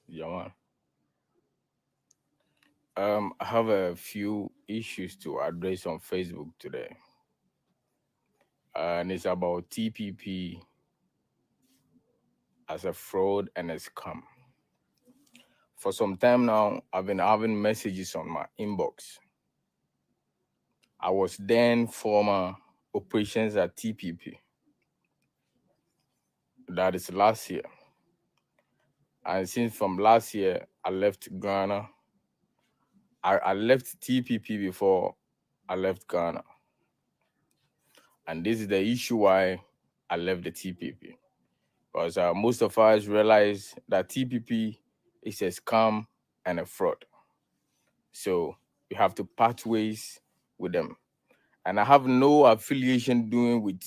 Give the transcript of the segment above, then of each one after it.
Yeah, man. I have a few issues to address on Facebook today, and it's about TPP as a fraud and a scam. For some time now, I've been having messages on my inbox. I was then former operations at TPP. That is last year, and since from last year, I left Ghana. I left TPP before I left Ghana, and this is the issue why I left the TPP. Because most of us realize that TPP is a scam and a fraud. So you have to part ways with them. And I have no affiliation doing with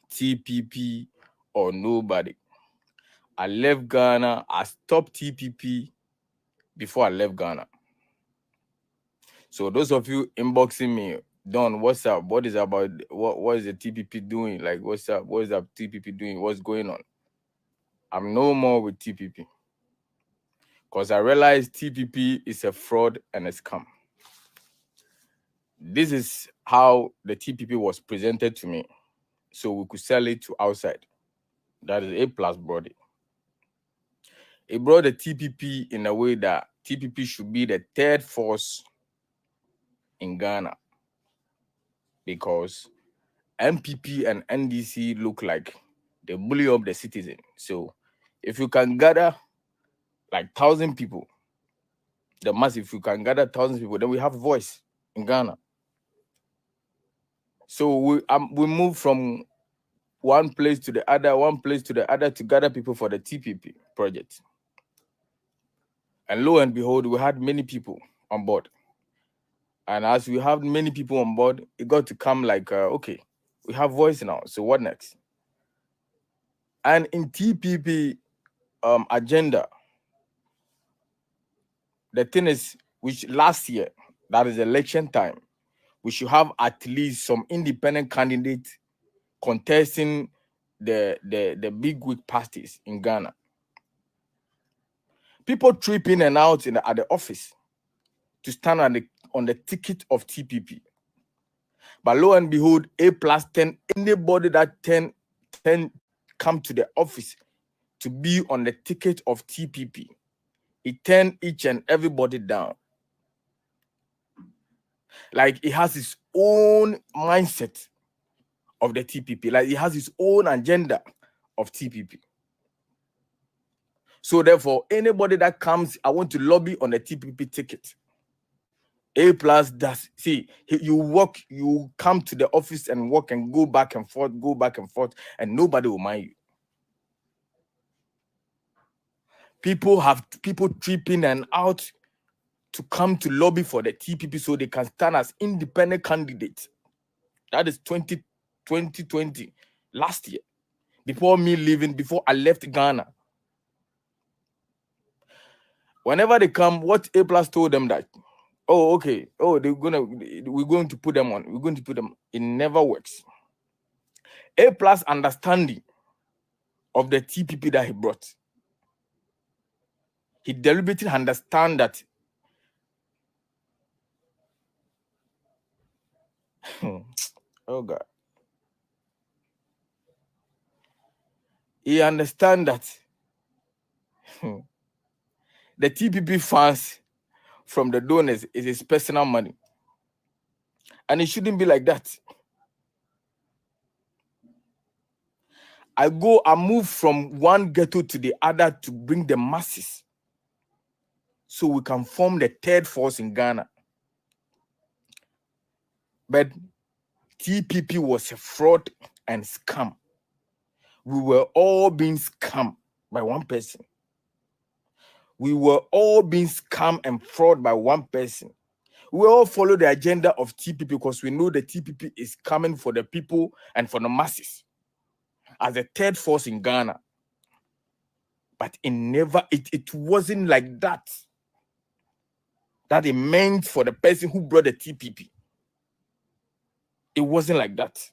TPP or nobody. I left Ghana. I stopped TPP before I left Ghana. So those of you inboxing me, Don, what's up? What is about? What is the TPP doing? Like, what's up? What is that TPP doing? What's going on? I'm no more with TPP. Because I realized TPP is a fraud and a scam. This is how the TPP was presented to me, so we could sell it to outside. That is A plus body. It brought the TPP in a way that TPP should be the third force in Ghana because MPP and NDC look like they bully up the citizen. So if you can gather like 1,000 people, the mass, if you can gather 1,000 people, then we have voice in Ghana. So we move from one place to the other to gather people for the TPP project. And lo and behold, we had many people on board. And as we have many people on board, it got to come like, okay, we have voice now. So what next? And in TPP agenda, the thing is, which last year, that is election time, we should have at least some independent candidates contesting the big weak parties in Ghana. People trip in and out at the office to stand on the ticket of TPP. But lo and behold, A plus 10, anybody that 10 come to the office to be on the ticket of TPP, it turned each and everybody down. Like it has its own mindset of the TPP. Like it has its own agenda of TPP. So therefore, anybody that comes, I want to lobby on the TPP ticket. A plus does see you come to the office and work and go back and forth, and nobody will mind you. People tripping and out to come to lobby for the TPP so they can stand as independent candidates. That is 2020, last year, before me leaving, before I left Ghana. Whenever they come, what A plus told them that, oh, okay, oh, we're going to put them on. We're going to put them. It never works. A plus understanding of the TPP that he brought. He deliberately understand that oh God. He understand that the TPP funds from the donors is his personal money. And it shouldn't be like that. I move from one ghetto to the other to bring the masses so we can form the third force in Ghana. But TPP was a fraud and scam. We were all being scammed by one person. We were all being scammed and fraud by one person. We all follow the agenda of TPP because we know the TPP is coming for the people and for the masses as a third force in Ghana. But it wasn't like that. That it meant for the person who brought the TPP. It wasn't like that.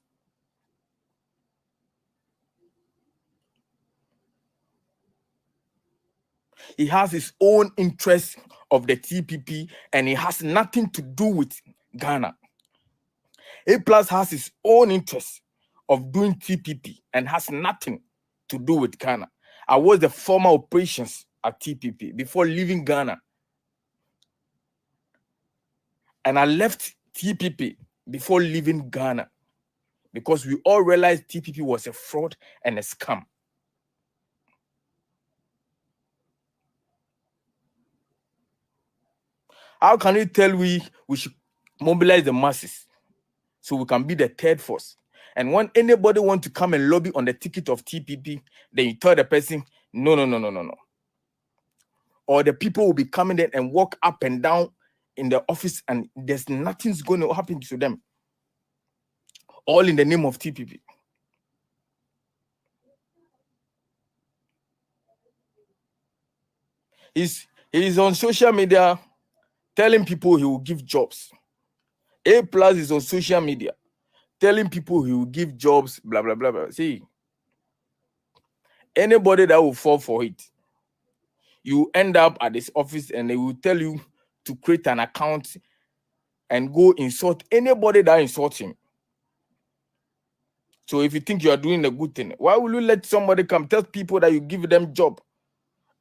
he has his own interest of the TPP, and he has nothing to do with Ghana. A plus has his own interest of doing TPP and has nothing to do with Ghana. I was the former operations at TPP before leaving Ghana. And I left TPP before leaving Ghana because we all realized TPP was a fraud and a scam. How can you tell we should mobilize the masses so we can be the third force? And when anybody want to come and lobby on the ticket of TPP, then you tell the person, no. Or the people will be coming in and walk up and down in the office and there's nothing's going to happen to them. All in the name of TPP. He's on social media telling people he will give jobs. A plus is on social media telling people he will give jobs, blah, blah, blah, blah. See, anybody that will fall for it, you end up at this office and they will tell you to create an account and go insult anybody that insults him. So if you think you are doing a good thing, why will you let somebody come tell people that you give them job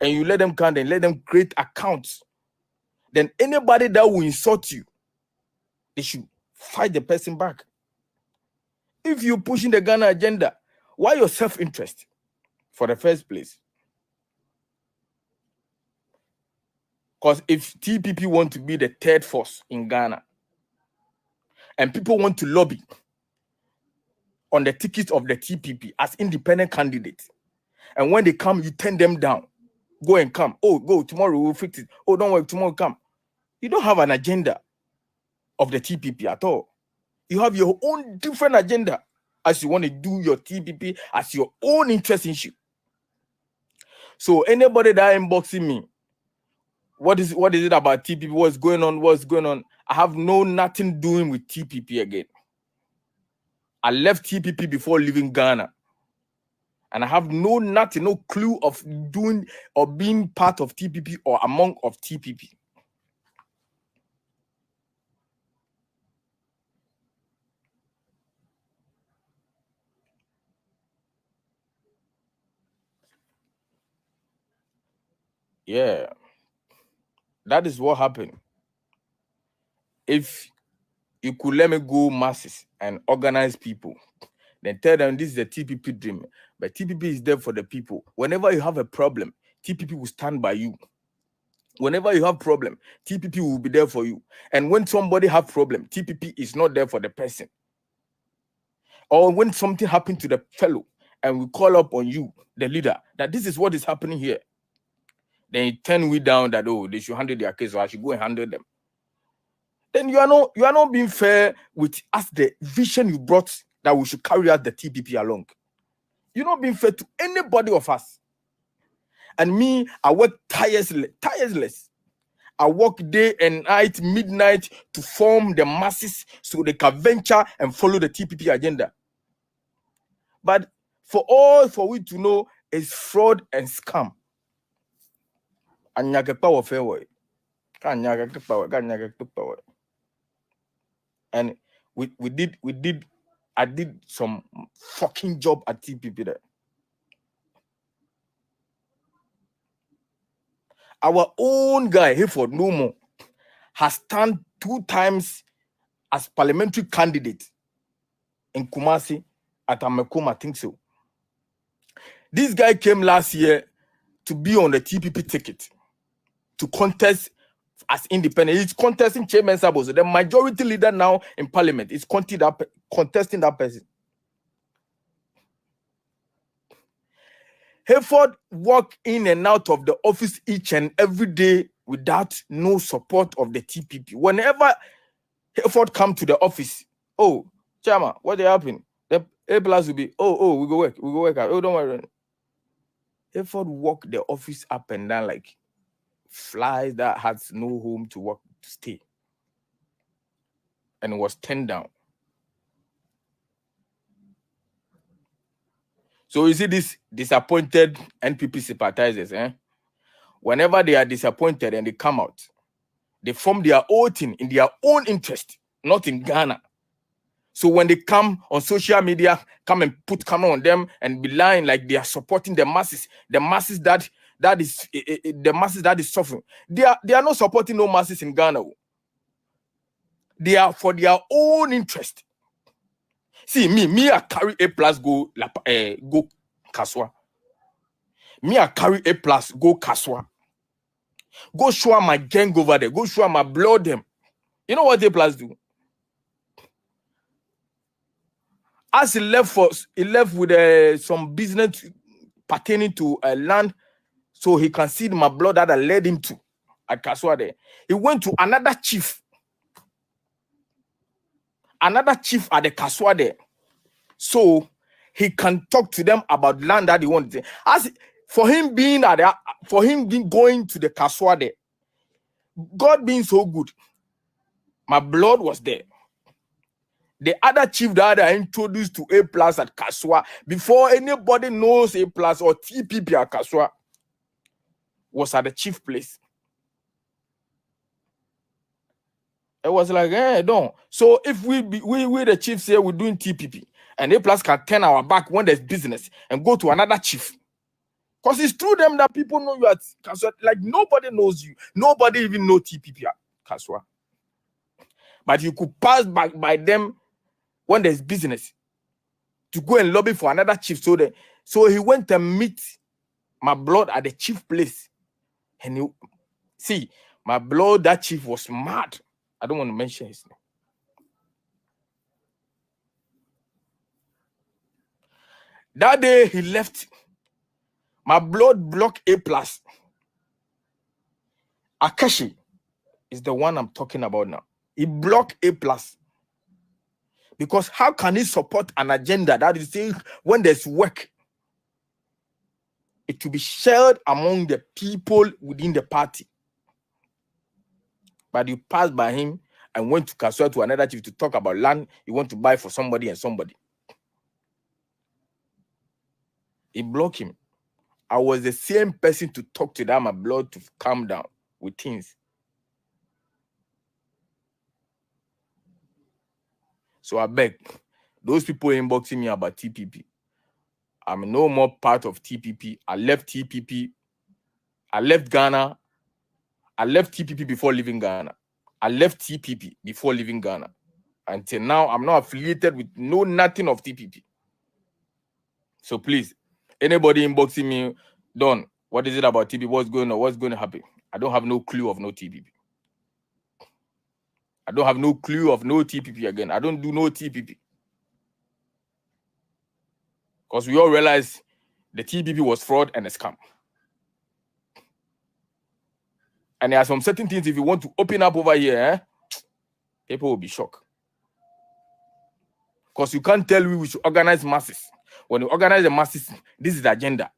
and you let them come and let them create accounts? Then anybody that will insult you, they should fight the person back. If you're pushing the Ghana agenda, why your self-interest for the first place? Because if TPP want to be the third force in Ghana and people want to lobby on the ticket of the TPP as independent candidates, and when they come, you turn them down. Go and come. Oh, go, tomorrow we'll fix it. Oh, don't worry, tomorrow come. You don't have an agenda of the TPP at all. You have your own different agenda as you want to do your TPP as your own interest issue. So anybody that inboxing me, what is it about TPP? What's going on? I have nothing doing with TPP again. I left TPP before leaving Ghana. And I have no clue of doing or being part of TPP or among of TPP. Yeah. That is what happened. If you could let me go masses and organize people, then tell them this is the TPP dream. But TPP is there for the people. Whenever you have a problem, TPP will stand by you. Whenever you have problem, TPP will be there for you. And when somebody have problem, TPP is not there for the person. Or when something happened to the fellow and we call up on you, the leader, that this is what is happening here, then you turn we down that, oh, they should handle their case, or I should go and handle them. Then you are not being fair with us, the vision you brought that we should carry out the TPP along. You're not being fair to anybody of us. And me, I work tireless. I work day and night, midnight to form the masses so they can venture and follow the TPP agenda. But for we to know is fraud and scam. And I did some fucking job at TPP there. Our own guy, Hayford no more, has stand 2 times as parliamentary candidate in Kumasi at Amekom, I think so. This guy came last year to be on the TPP ticket to contest as independent. He's contesting Chairman Saboso. The majority leader now in parliament is contesting that person. Hayford walk in and out of the office each and every day without no support of the TPP. Whenever Hayford come to the office, oh, Chama, what happened? The A plus will be, we go work out. Oh, don't worry. Hayford walk the office up and down like flies that has no home to work to stay, and was turned down. So you see this disappointed NPP sympathizers, whenever they are disappointed and they come out, they form their own thing in their own interest, not in Ghana. So when they come on social media, come and put camera on them and be lying like they are supporting the masses that the masses that is suffering. They are not supporting no masses in Ghana. They are for their own interest. See, me I carry A+ go Kaswa. Me I carry A+ go Kaswa. Go show my gang over there. Go show my blood them. You know what A+ do? As he left with some business pertaining to land, so he can see my blood that I led him to at Kaswa there. He went to another chief at the Kaswa there, so he can talk to them about land that he wanted. As for him going to the Kaswa there, God being so good, my blood was there. The other chief that I introduced to A+ at Kaswa, before anybody knows A+ or TPP at Kaswa, was at the chief place. It was like, don't. So if we the chief say we're doing TPP, and A+ can turn our back when there's business and go to another chief, because it's through them that people know you at Kaswa. Like nobody knows you, nobody even know TPP at Kaswa, but you could pass by them when there's business to go and lobby for another chief. So he went to meet my blood at the chief place, and see my blood, that chief was mad. I don't want to mention his name. That day he left, my blood blocked A+. Akashi is the one I'm talking about now. He blocked A+. Because how can he support an agenda that is saying when there's work, it will be shared among the people within the party? But you passed by him and went to Kaswa to another chief to talk about land you want to buy for somebody and somebody. He blocked him. I was the same person to talk to that my blood to calm down with things. So I beg those people inboxing me about TPP. I'm no more part of TPP. I left TPP. I left Ghana. I left TPP before leaving Ghana. I left TPP before leaving Ghana. Until now, I'm not affiliated with nothing of TPP. So please, anybody inboxing me, Don, what is it about TPP? What's going on? What's going to happen? I don't have no clue of no TPP. I don't have no clue of no TPP again. I don't do no TPP. Because we all realize the TPP was fraud and a scam. And there are some certain things, if you want to open up over here, people will be shocked. Because you can't tell me we should organize masses. When you organize the masses, this is the agenda.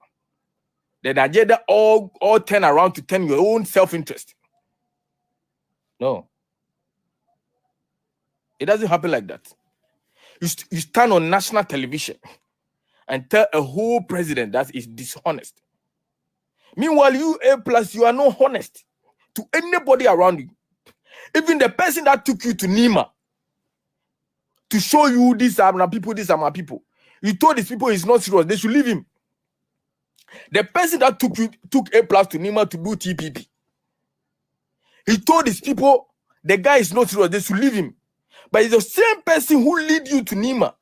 The agenda all turn around to turn your own self-interest. No. It doesn't happen like that. You stand on national television and tell a whole president that is dishonest. Meanwhile, you A+, you are not honest to anybody around you. Even the person that took you to Nima to show you these are my people, these are my people. You told these people he's not serious, they should leave him. The person that took A+ to Nima to do TPP, he told these people the guy is not serious, they should leave him. But it's the same person who lead you to Nima.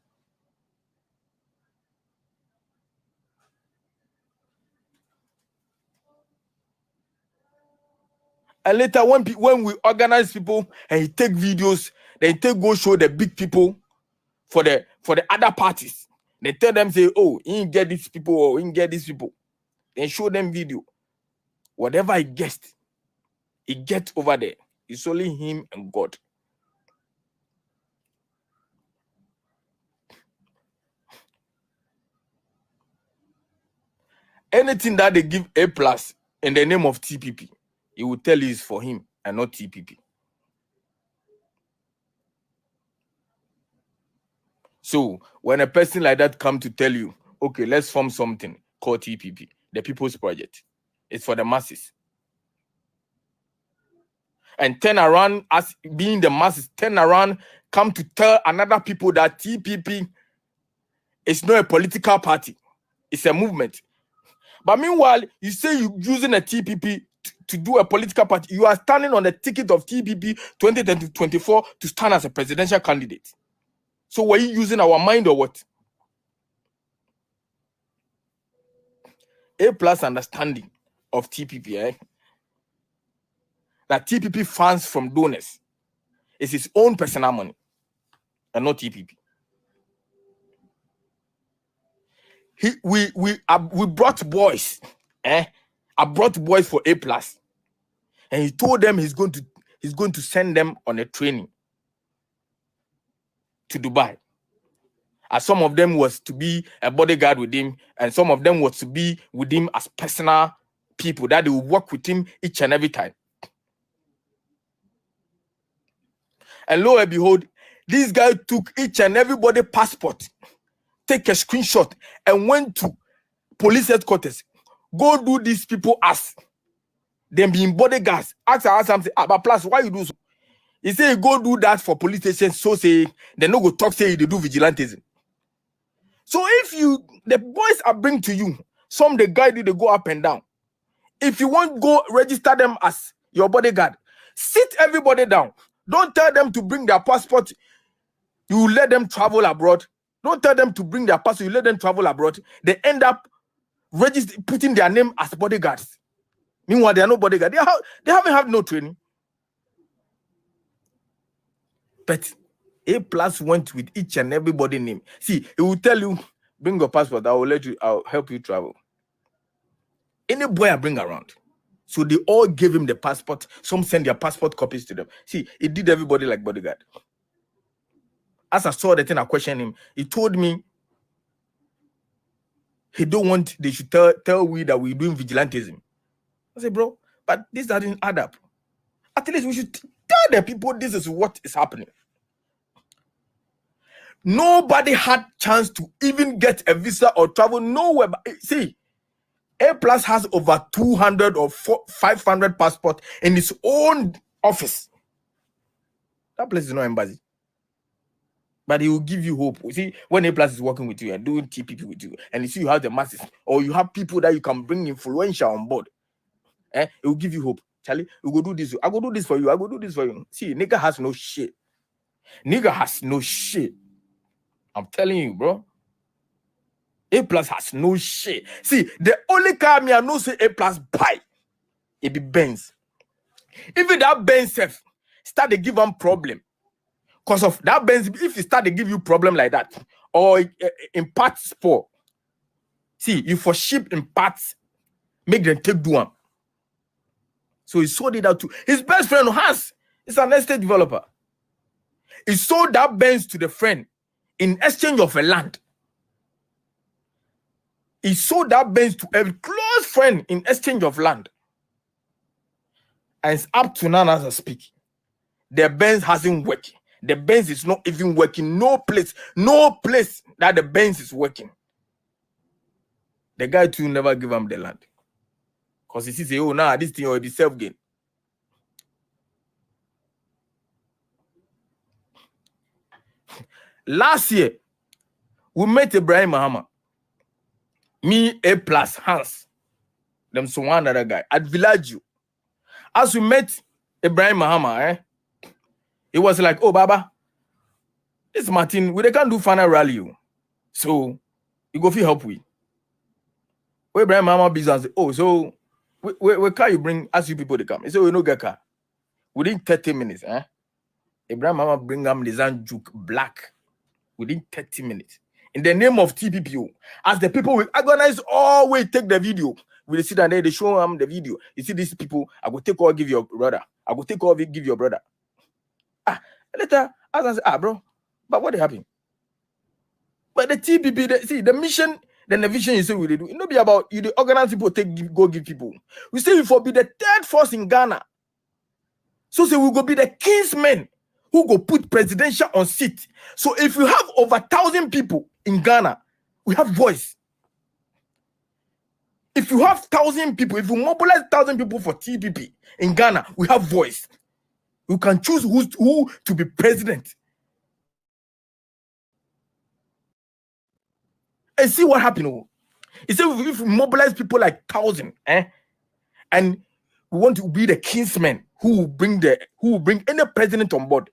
And later, when we organize people and he take videos, then he go show the big people for the other parties. They tell them, say, oh, he didn't get these people or he didn't get these people. Then show them video. Whatever he gets over there. It's only him and God. Anything that they give A+ in the name of TPP, he will tell you is for him and not TPP. So when a person like that come to tell you, okay, let's form something called TPP, the People's Project, it's for the masses. and turn around as being the masses, turn around, come to tell another people that TPP is not a political party, it's a movement. But meanwhile, you say you're using a TPP to do a political party. You are standing on the ticket of TPP 2024 to stand as a presidential candidate. So were you using our mind or what? A plus understanding of TPP, that TPP funds from donors is his own personal money and not TPP. We brought boys, I brought boys for A plus, and he told them he's going to send them on a training to Dubai. As some of them was to be a bodyguard with him, and some of them was to be with him as personal people that they will work with him each and every time. And lo and behold, this guy took each and everybody passport, take a screenshot, and went to police headquarters. Go do these people as them being bodyguards. Ask something, but plus, why you do so? He say go do that for police station, so say they no go talk, say they do vigilantism. So if the boys are bring to you, some they guide you, they go up and down. If you want, go register them as your bodyguard. Sit everybody down. Don't tell them to bring their passport. You let them travel abroad. Don't tell them to bring their passport. You let them travel abroad. They end up putting their name as bodyguards. Meanwhile, they are no bodyguard. They haven't had no training. But A plus went with each and everybody name. See, it will tell you, bring your passport. I'll help you travel. Any boy I bring around. So they all gave him the passport. Some send their passport copies to them. See, it did everybody like bodyguard. As I saw the thing, I questioned him. He told me he don't want they should tell we that we're doing vigilantism. I said, bro, but this doesn't add up. At least we should tell the people this is what is happening. Nobody had chance to even get a visa or travel nowhere. See, A plus has over 200 or 500 passports in his own office. That place is not embassy. But he will give you hope. You see, when A plus is working with you and doing TPP with you, and you see you have the masses, or you have people that you can bring influential on board, it will give you hope. Charlie, we go do this. I go do this for you. I go do this for you. See, nigga has no shit. Nigga has no shit. I'm telling you, bro. A plus has no shit. See, the only car me I know say A plus buy, it be Benz. Even that Benz start to give them problem. Because of that Benz, if you start to give you problem like that, or in parts poor, see, you for ship in parts, make them take do one. So he sold it out to his best friend Hans. Is an estate developer. He sold that Benz to the friend in exchange of a land. He sold that Benz to a close friend in exchange of land. And it's up to now as I speak. The Benz hasn't worked. The Benz is not even working. No place that the Benz is working. The guy too never give him the land. Because he says, oh, nah, this thing will be self-gain. Last year, we met Ibrahim Mahama. Me, A plus, Hans. Them so one other guy at Villaggio. As we met Ibrahim Mahama, it was like, oh, Baba, this Martin, we can't do final rally. So, you go feel help we. Ibrahim Mahama business. Oh, so, where can you bring, ask you people to come? He said, we no get car. Within 30 minutes, Ibrahim Mahama bring them the Zanjuk black. Within 30 minutes. In the name of TPPO, as the people will organize all way, take the video. We sit down there, they show them the video. You see these people, I go take all, give your brother. I go take all, give your brother. Later, as I say, bro, but what happened? But the TPP, see, the mission, then the vision you say we do. It not be about you, the organize people, go give people. We say we for be the third force in Ghana. So say we go be the kingsmen who go put presidential on seat. So if you have over 1,000 people in Ghana, we have voice. If you have 1,000 people, if you mobilize 1,000 people for TPP in Ghana, we have voice. You can choose who to be president. And see what happened. Oh. He said if we mobilize people like 1,000, and we want to be the kinsmen who will bring any president on board.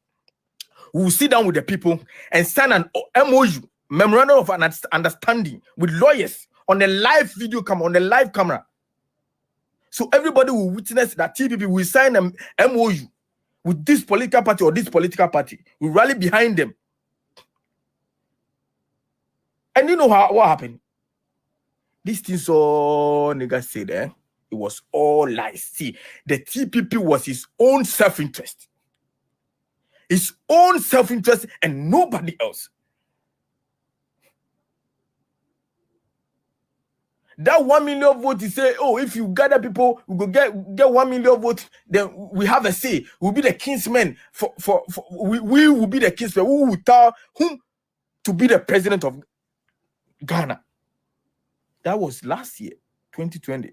We will sit down with the people and sign an MOU, memorandum of understanding, with lawyers on the live video camera, on the live camera. So everybody will witness that TPP will sign an MOU with this political party or this political party. We rally behind them. And you know what happened? This thing so niggas said, it was all lies. See, the TPP was his own self-interest. His own self-interest and nobody else. That 1 million votes, he say, oh, if you gather people, we go get 1 million votes, then we have a say. We'll be the kinsmen. We will be the kinsmen. We will tell whom to be the president of Ghana. That was last year, 2020.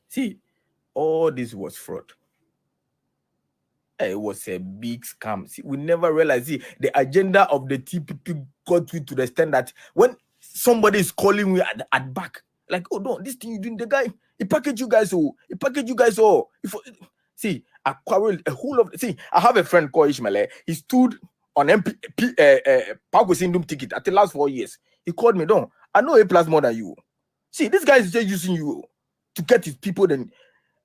See, all this was fraud. It was a big scam. See, we never realized. See, the agenda of the TPP got to the extent that when somebody is calling me at back, like, oh no, this thing you doing, the guy, he packaged you guys all. He packaged you guys all. See, I quarreled a whole of. See, I have a friend called Ishmael. He stood on Paco Sindum ticket at the last 4 years. He called me, no, I know A+ more than you. See, this guy is just using you to get his people, then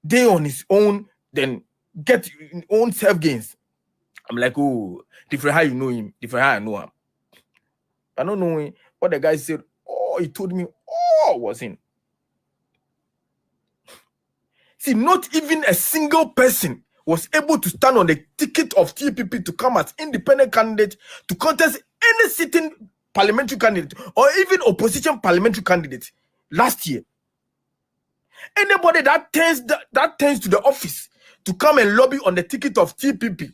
they on his own, then get his own self gains. I'm like, oh, different how you know him, different how I know him. I don't know him. What the guy said, oh, he told me, oh, was in. See, not even a single person was able to stand on the ticket of TPP to come as independent candidate to contest any sitting parliamentary candidate or even opposition parliamentary candidate last year. Anybody that turns to the office to come and lobby on the ticket of TPP,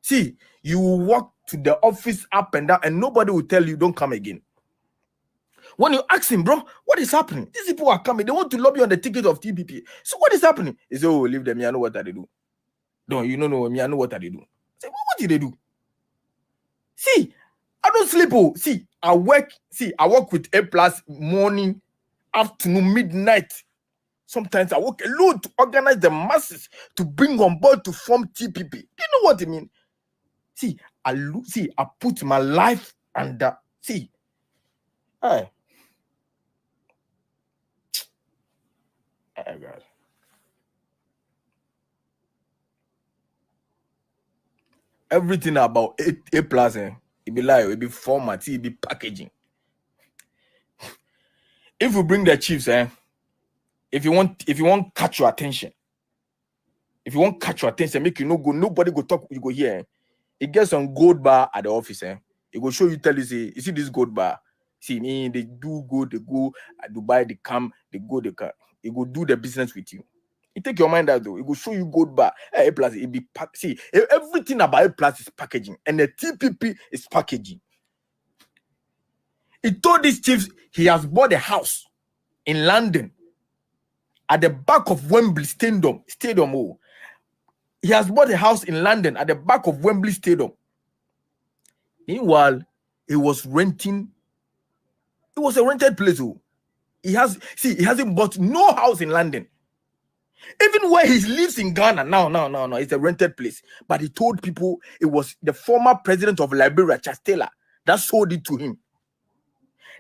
see, you will walk to the office up and down and nobody will tell you don't come again. When you ask him, bro, what is happening? These people are coming. They want to lobby on the ticket of TPP. So what is happening? He said, oh, leave them. I know what they do. No, you don't know me. I know what they do. I said, what did they do? See, I don't sleep. Oh, see, I work with A+ morning, afternoon, midnight. Sometimes I work alone to organize the masses to bring on board to form TPP. Do you know what I mean? See, I put my life under. See, hey. Oh, God. Everything about A+, it be like, it be format, it be packaging. If we bring the chiefs, if you want catch your attention, make you no go, nobody go talk, you go here. It gets some gold bar at the office, It go show you, tell you, say, you see this gold bar. See me, they go at Dubai, they come, they go, they come. It go do the business with you. It take your mind out though. It will show you gold bar. A+, it be see, everything about A+ is packaging, and the TPP is packaging. He told these chiefs he has bought a house in London at the back of Wembley Stadium. Oh, he has bought a house in London at the back of Wembley Stadium. Meanwhile, he was renting. It was a rented place. Oh, he hasn't bought no house in London. Even where he lives in Ghana now, it's a rented place. But he told people it was the former president of Liberia, Charles Taylor, that sold it to him.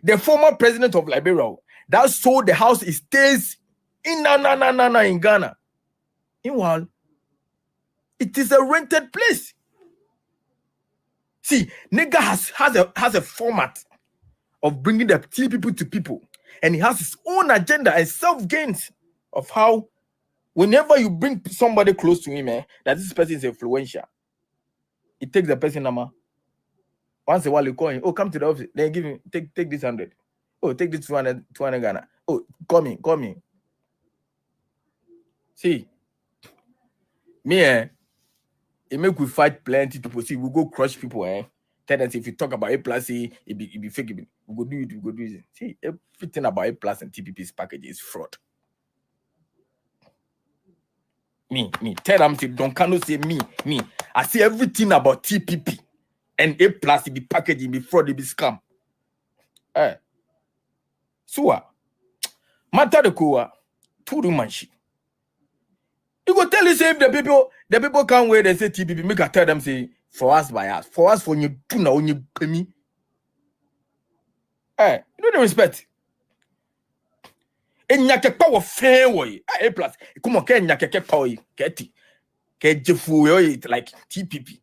The former president of Liberia that sold the house, he stays in in Ghana. Meanwhile, it is a rented place. See, nigga has a format of bringing the people to people, and he has his own agenda and self gains of how. Whenever you bring somebody close to him, that this person is influential, it takes the person number. Once a while you call him, oh, come to the office, then give him, take this 100. Oh, take this 200 Ghana. Oh, call me. See, me, it make we fight plenty people. See, we go crush people, Tell them, if you talk about A+, it be fake. We go do it. See, everything about A+ and TPP's package is fraud. Tell them to don't cannot say me. I see everything about TPP and A plus the packaging before they be scam. So matter the koa to do manshi. You go tell us if the people can't wait, they say TPP, make I tell them say for us by us. For us for you do now you pay me. You know the respect. And nyake power fair way. A plus. Come on, can nyake power get it like TPP.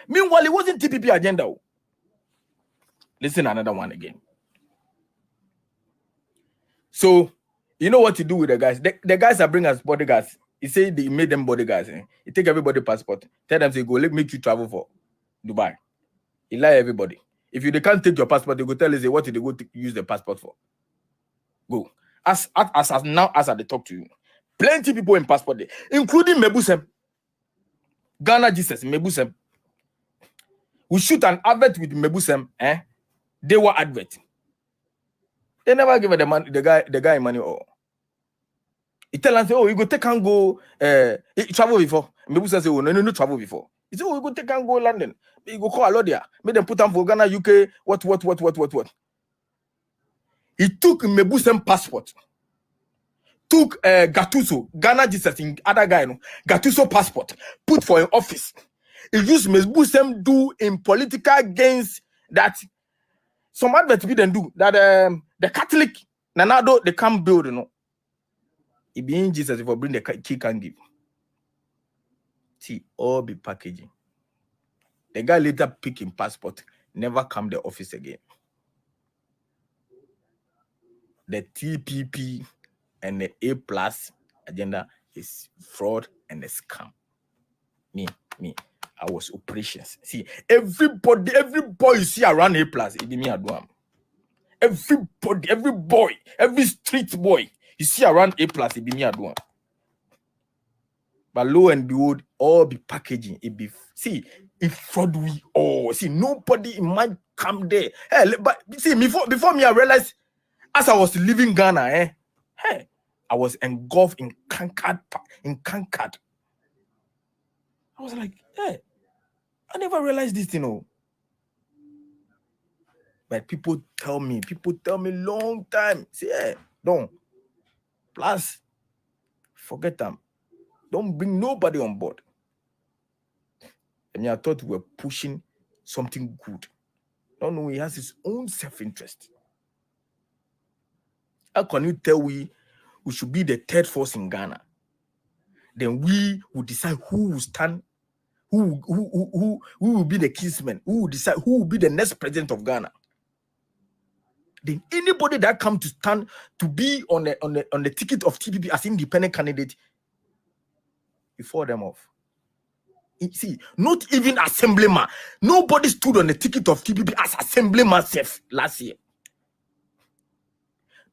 Meanwhile, it wasn't TPP agenda. Listen, another one again. So, you know what to do with the guys? The guys that bring us bodyguards. He said they made them bodyguards. He take everybody passport. Tell them, say, go, let me make you travel for Dubai. He lie everybody. If they can't take your passport, they go tell us what did they go to use the passport for. Go. As now, as I talk to you, plenty people in passport day, including Mebusem. Ghana Jesus, Mebusem. We shoot an advert with Mebusem, They were advert. They never give the guy money or. He tell us, oh, you go take and go travel before. Mebusem say, oh, no travel before. He say, oh, you go take and go London. You go call Alodia. Make them put them for Ghana, UK, what. He took Mebusem passport. Took Gattuso, Ghana Jesus in other guy, Gattuso passport, put for an office. He used Mebusem do in political gains that some adverts we didn't do. That the Catholic, Nanado, they can't build, It being Jesus if I bring the key can give. See, all be packaging. The guy later picking passport, never come the office again. The TPP and the A plus agenda is fraud and a scam. Me, I was operations. See, every boy you see around A plus, it be me Aduam. Everybody, every boy, every street boy you see around A plus, it be me Aduam. But lo and behold, all be packaging. It be if fraud we all see nobody might come there. Hey, but see before me I realized as I was leaving Ghana, I was engulfed in cankered. I was like, I never realized this, But people tell me long time. Say, don't. Plus, forget them. Don't bring nobody on board. And I thought we were pushing something good. No, he has his own self-interest. How can you tell we should be the third force in Ghana? Then we will decide who will stand, who will be the kinsman, who will decide who will be the next president of Ghana. Then anybody that come to stand to be on the ticket of TPP as independent candidate, you fall them off. See, not even assemblyman. Nobody stood on the ticket of TPP as assemblyman self last year.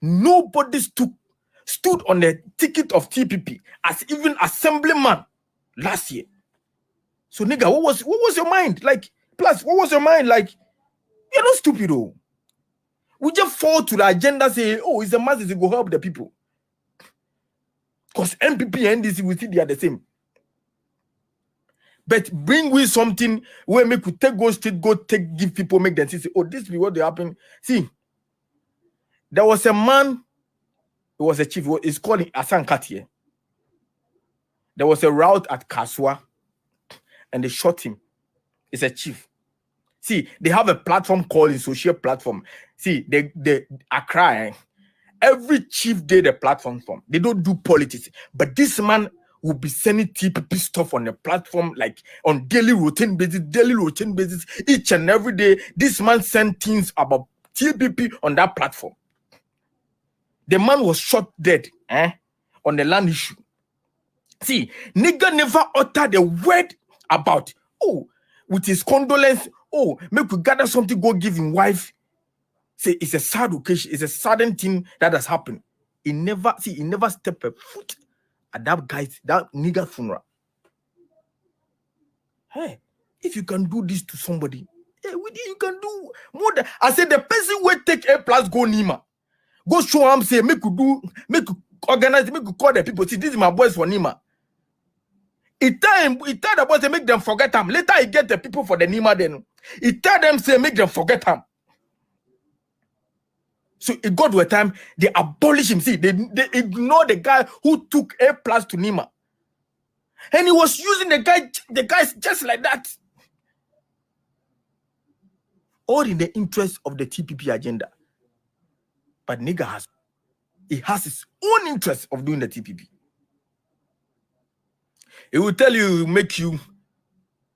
Nobody stood on the ticket of TPP as even assemblyman last year. So nigga, what was your mind like? Plus, what was your mind like? You're not stupid, though. We just fall to the agenda, say, oh, it's a massive to go help the people. Because MPP and NDC, we see they are the same. But bring with something where we could give people, make them say, oh, this is what they happen. See, there was a man, it was a chief, it's called Asan Katie. There was a route at Kaswa, and they shot him. It's a chief. See, they have a platform called a social platform. See, they Accra, every chief did a platform from. They don't do politics. But this man will be sending TPP stuff on the platform, like on daily routine basis, each and every day. This man sent things about TPP on that platform. The man was shot dead on the land issue. See, nigga never uttered a word about, with his condolence, make we gather something, go give him wife. Say, it's a sad occasion, it's a sudden thing that has happened. He never stepped a foot at that nigga funeral. Hey, if you can do this to somebody, you can do more than, I said, the person will take A plus go Nima. Go show him, say, make you organize, make you call the people. See, this is my boys for Nima. He tell the boys to make them forget him. Later he get the people for the Nima then. He tell them say make them forget him. So it got to a time they abolish him. See, they ignore the guy who took A+ to Nima. And he was using the guys just like that. All in the interest of the TPP agenda. But nigga has his own interest of doing the TPP. He will tell you, make you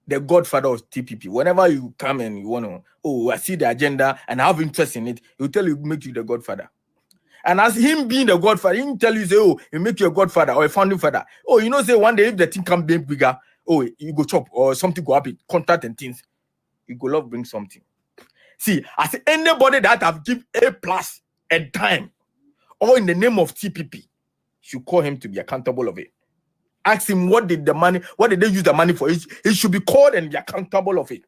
the godfather of TPP. Whenever you come and you want to, oh, I see the agenda and I have interest in it, he will tell you, make you the godfather. And as him being the godfather, he will tell you, say, oh, he make you a godfather or a founding father. Oh, you know, say one day if the thing come bigger, oh, you go chop or something go happen, contract and things, you go love bring something. See, I say anybody that have give A+ a dime, or in the name of TPP, should call him to be accountable of it. Ask him what did they use the money for? He should be called and be accountable of it.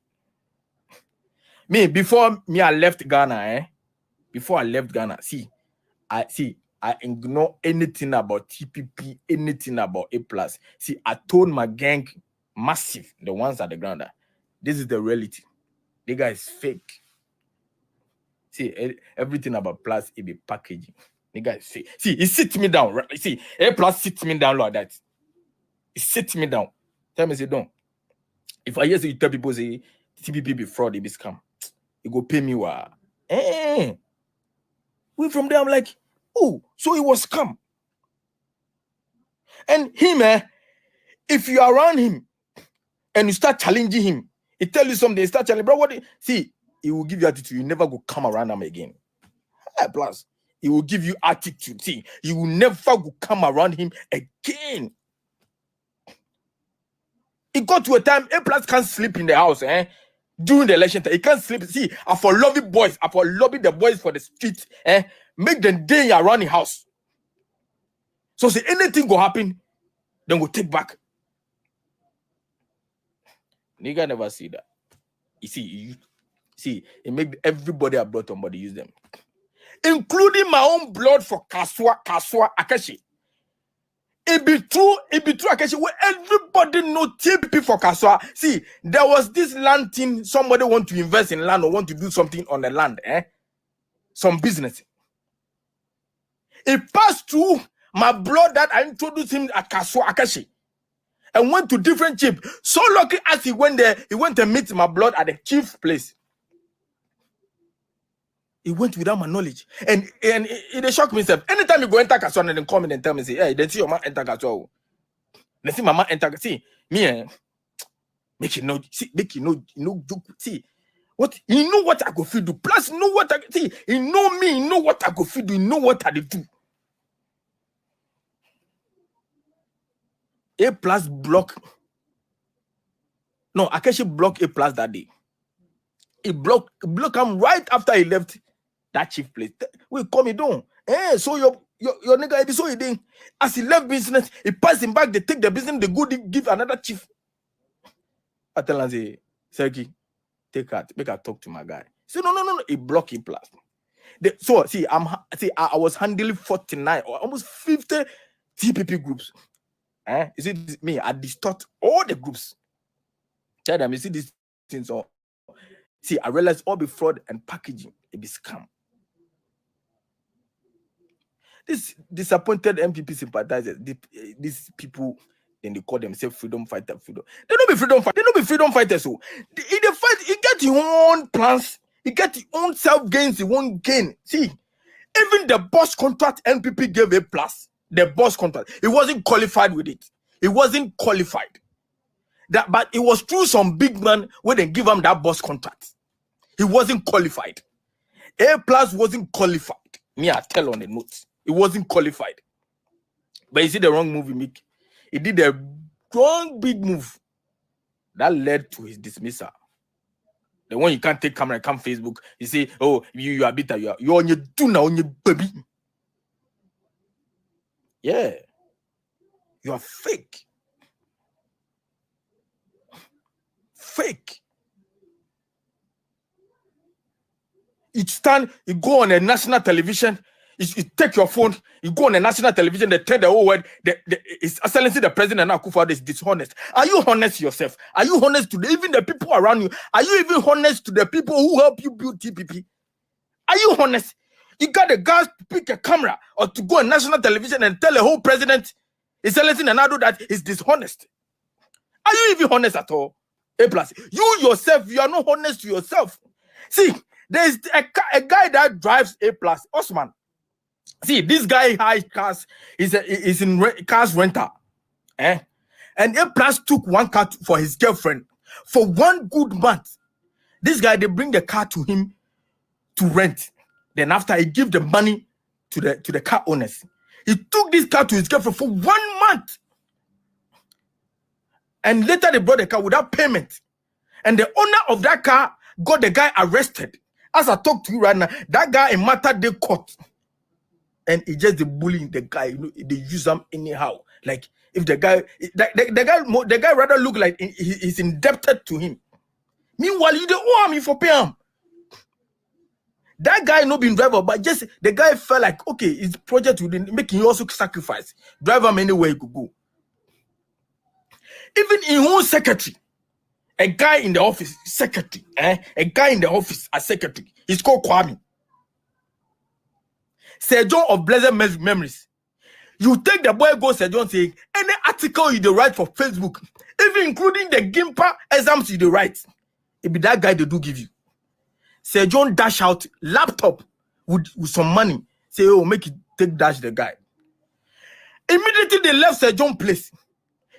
Before I left Ghana, before I left Ghana, I ignore anything about TPP, anything about A+. See, I told my gang, massive, the ones at the ground, this is the reality. The guy is fake. See, everything about plus, it be packaging. The guy is fake. See, he sits me down. Right? See, A+ sits me down like that. He sits me down. Tell me, say, don't. If I hear you tell people, say, TPP be fraud, it be scam, you go pay me what? We from there, I'm like, oh, so it was scam. And him, if you are around him and you start challenging him, he tell you something, start challenging, bro, see, he will give you attitude, you never go come around him again. Plus, he will give you attitude. See, you will never go come around him again. It got to a time, A+ can't sleep in the house, during the election time. He can't sleep. See, I for lobby boys, I for lobby the boys for the streets, make them day around the house. So say anything go happen, then we'll take back. Nigga never see that. You see, it make everybody I brought somebody use them. Including my own blood for Kaswa Akashi. It be true, Akashi, where everybody know TPP for Kaswa. See, there was this land thing, somebody want to invest in land or want to do something on the land, some business. It passed through my blood that I introduced him at Kaswa Akashi. And went to different chief. So lucky as he went there, he went to meet my blood at the chief's place. He went without my knowledge. And it shocked me. Anytime you go enter Kaswa and then come in and tell me, say, hey, they see your man enter Kaswa. They see my man enter. See, me, make you know, see, make you know, see, what, you know what I go feed do. Plus, you know what I, see, you know me, you know what I go feed do, you know what I do. A+ block. No, Akashi blocked A+ that day. He blocked him right after he left that chief place. We call me down. So your nigga, so he did. As he left business, he passed him back. They take the business, they go give another chief. I tell him, say, Sergi, take her, make her talk to my guy. He said, no. He blocked A+. So see, I was handling 49 or almost 50 TPP groups. You see me, I distort all the groups. Tell them, you see these things all. See, I realized all be fraud and packaging, it be scam. This disappointed MPP sympathizers, these people, then they call themselves freedom fighter. They don't be freedom fighters. They don't be freedom fighters. So in the fight, you get your own plans, you get your own self gains, you won't gain. See, even the boss contract MPP gave A+, the boss contract, it wasn't qualified with it. It wasn't qualified. But it was through some big man where they give him that boss contract. He wasn't qualified. A+ wasn't qualified. Me, I tell on the notes. It wasn't qualified. But you see the wrong move he make. He did a wrong big move that led to his dismissal. The one you can't take camera, come Facebook. You say, oh, you are bitter. You're on your tuna, on your baby. Yeah. You are fake. Fake. You go on a national television. You take your phone, you go on the national television, they tell the whole world it's silencing the president and Akufo-Addo is dishonest. Are you honest yourself? Are you honest to even the people around you? Are you even honest to the people who help you build TPP? Are you honest? You got the guys to pick a camera or to go on national television and tell the whole president is silencing and Addo that is dishonest. Are you even honest at all? A plus. You yourself, you are not honest to yourself. See, there's a guy that drives A plus, Osman. See, this guy high cars is in cars rental, and A plus took one car for his girlfriend for 1 good month. This guy, they bring the car to him to rent. Then after he give the money to the car owners, he took this car to his girlfriend for 1 month, and later they brought the car without payment, and the owner of that car got the guy arrested. As I talk to you right now, that guy in matter they caught. And it's just the bullying the guy, they use him anyhow. Like if the guy rather look like he's indebted to him. Meanwhile, you don't owe me for pay him. That guy no been driver, but just the guy felt like okay, his project would make him also sacrifice. Drive him anywhere he could go. Even in home secretary, a guy in the office, secretary, a guy in the office as secretary, he's called Kwame. Sir John of blessed memories. You take the boy go Sir John saying any article you write for Facebook, even including the GIMPA exams you write, it be that guy they do give you. Sir John dash out laptop with some money. Say, oh, make it take dash the guy. Immediately they left Sir John place.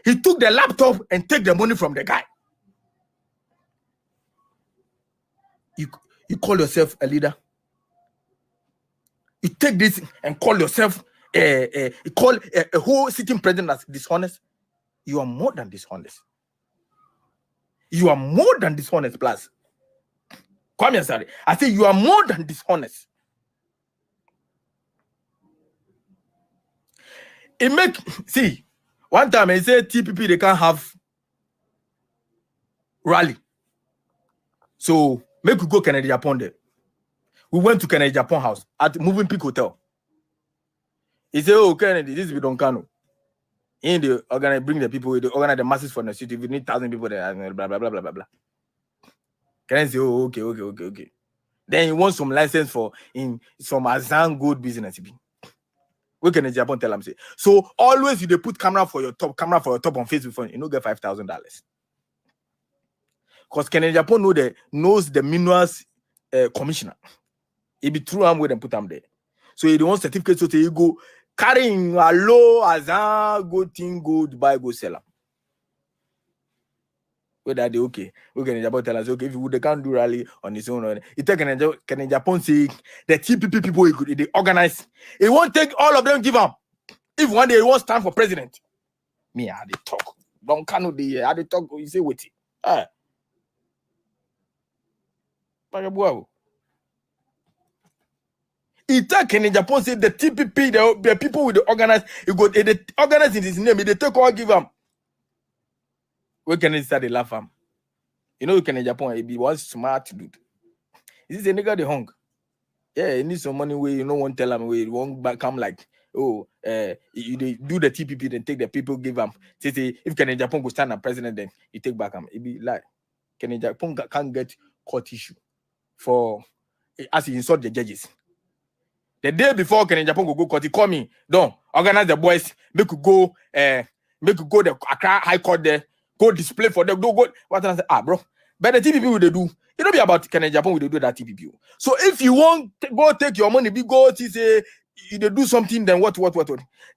He took the laptop and take the money from the guy. You call yourself a leader. You take this and call yourself you call a whole sitting president as dishonest. You are more than dishonest. You are more than dishonest, plus. Come here, sorry. I say you are more than dishonest. See, one time I said TPP they can't have rally. So make we go Kennedy Japan there. We went to Kennedy Japan house at Moving Peak Hotel. He said, oh, Kennedy, this is Bidonkano. In the organize, bring the people, they organize the masses for the city. We need 1,000 people there, blah, blah, blah, blah, blah, blah. Kennedy say, oh, okay. Then he wants some license for in some Azan good business. We Kennedy Japan tell him, say, so always you they put camera for your top on Facebook, you know, get $5,000. Because Kennedy Japan knows the minerals commissioner. It be true I'm with them put them there. So he don't want certificate so you go carrying a low as a good thing, go Dubai, go sell them. Whether they okay, we can Japan tell us okay if they can't do rally on his own. It take can Japan say the TPP people they organize. It won't take all of them give up. If one day he wants stand for president, me I they talk. Don't cannot the I they talk. You say wait. It take in Japan say the TPP, the people with the organize, you go they organize in his name, they take all give them. We can start the laugh am. You know, you can in Japan, it be one smart dude. This is a nigga the hung. Yeah, he needs some money where you know won't tell him where you won't back come like, oh, you they do the TPP, then take the people give him. Say if Kennedy Japan go stand as president, then you take back him. It be like Kennedy Japan can't get court issue for as he insult the judges. The day before Kennedy Japan go court, he call me, don't organize the boys, make you go the Accra High Court there, go display for them, go. What I say, bro, but the TPP will they do? It don't be about Kennedy Japan will they do that TPP. So if you want go take your money, be go to say you they do something, then what? Take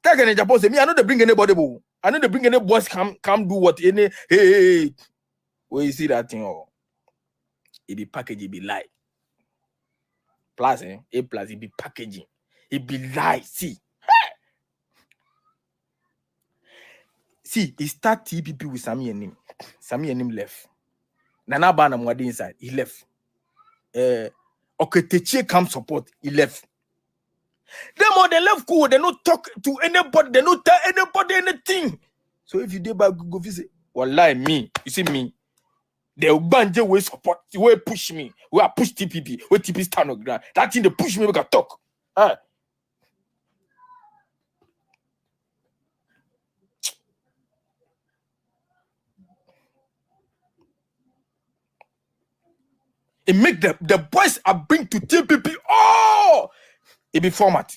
Kennedy Japan say me, I know they bring anybody, boo. I know they bring any boys come do what any hey. Where you see that thing? Oh, it be package, it be lie. Plus, A plus, it be packaging. It be lie. See, he start TPP with Sami and him. Sami and him left. Nana Bana Mwadi inside. He left. Oketeche come support. He left. Them all they left cool. They don't talk to anybody. They don't tell anybody anything. So if you did back go visit, wallahi me. You see me. The Ubanje will support, will push me, will push TPP, will TPP stand on ground. That thing they push me, we can talk. It make the boys I bring to TPP. Oh, it be format.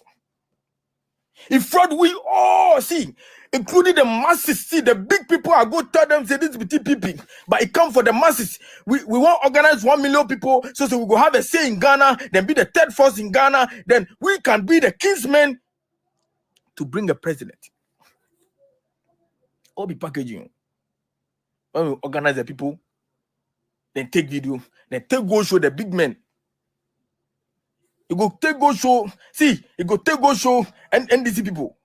If fraud we all see, including the masses, see the big people. I go tell them say this be TPP, but it come for the masses. We want organize 1 million people, so we go have a say in Ghana, then be the third force in Ghana, then we can be the kingsmen to bring a president. All be packaging. When we organize the people, then take video, then take go show the big men. You go take go show, see, you go take go show and NDC people.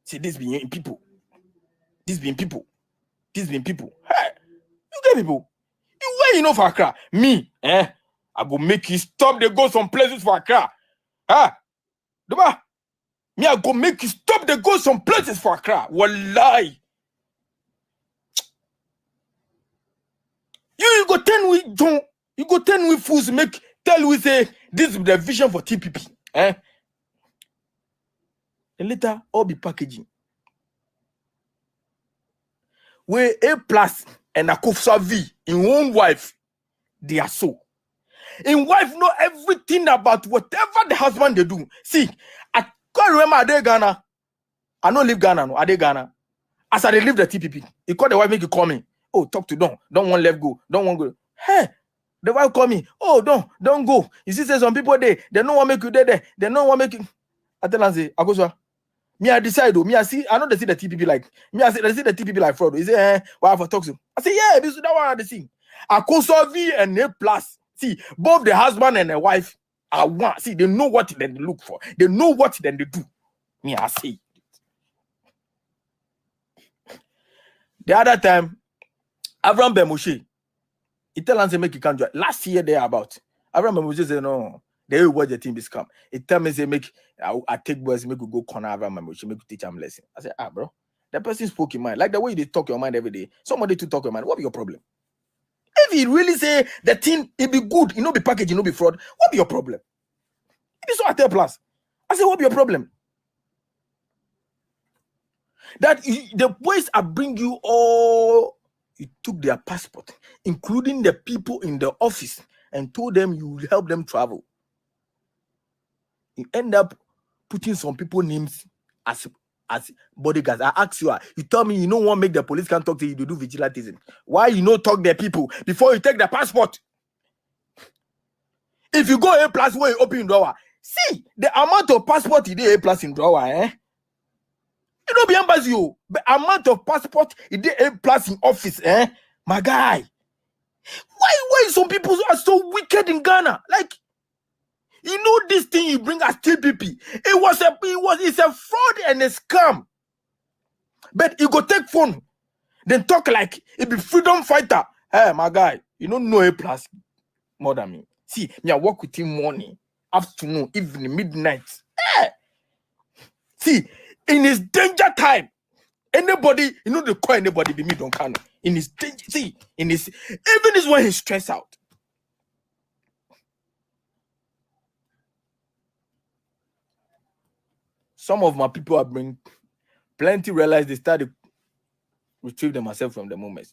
See, this being people. This being people. This being people. Hey, you get people. You where you know for Accra? Me, I go make you stop the go some places for Accra. Duba. Me, I go make you stop the go some places for Accra. Wallahi. You go 10 we don't. You go 10 we fools make tell we say this is the vision for TPP. And later all be packaging. Where A plus and a Kofsa V in one wife, they are so. In wife know everything about whatever the husband they do. See, I can't remember I dey Ghana. I don't live Ghana, no, I dey Ghana. As I dey leave the TPP, he called the wife, make you call me. Oh, talk to Don't want left go. Don't want go. Hey, the wife call me. Oh, don't go. You see, say some people they don't want make you there. They don't want make you. I tell them say, I go so. Me I decide. Me I see. I know they see the TPP like. Me I see they see the TPP like fraud. He say, why for talk to? I say, yeah, this is that one I see. I go so V and A plus. See, both the husband and the wife are one. See, they know what they look for. They know what then they do. Me I say. The other time, Avram Bemoshe, he tell us to make it can't do it. Last year they about Avram Bemoshe say no, they will watch the team this come. He tell me say make I take boys make we go corner Avram Bemoshe, make we teach him lesson. I say bro, the person spoke in mind like the way you talk your mind every day. Somebody to talk your mind. What be your problem? If he really say the thing it be good, it no be package, it no be fraud. What be your problem? It is so at plus. I say what be your problem? That the boys I bring you all. You took their passport, including the people in the office, and told them you will help them travel. You end up putting some people's names as bodyguards. I ask you, you tell me you don't want to make the police can talk to you to do vigilantism. Why you not talk their people before you take the passport? If you go A plus where you open drawer, see the amount of passport you did A plus in drawer, You don't be embassy, the amount of passport you did A plus in office, my guy. Why some people are so wicked in Ghana? Like, you know this thing you bring as TPP. It's a fraud and a scam. But you go take phone, then talk like it be freedom fighter. Hey, my guy, you don't know A plus more than me. See, me I work with him morning, afternoon, evening, midnight. Hey. See, in his danger time, anybody, you know the call anybody be me don't count. In his danger, see, in his even this when he's stressed out. Some of my people have been plenty realize they started retrieve themselves from the movement.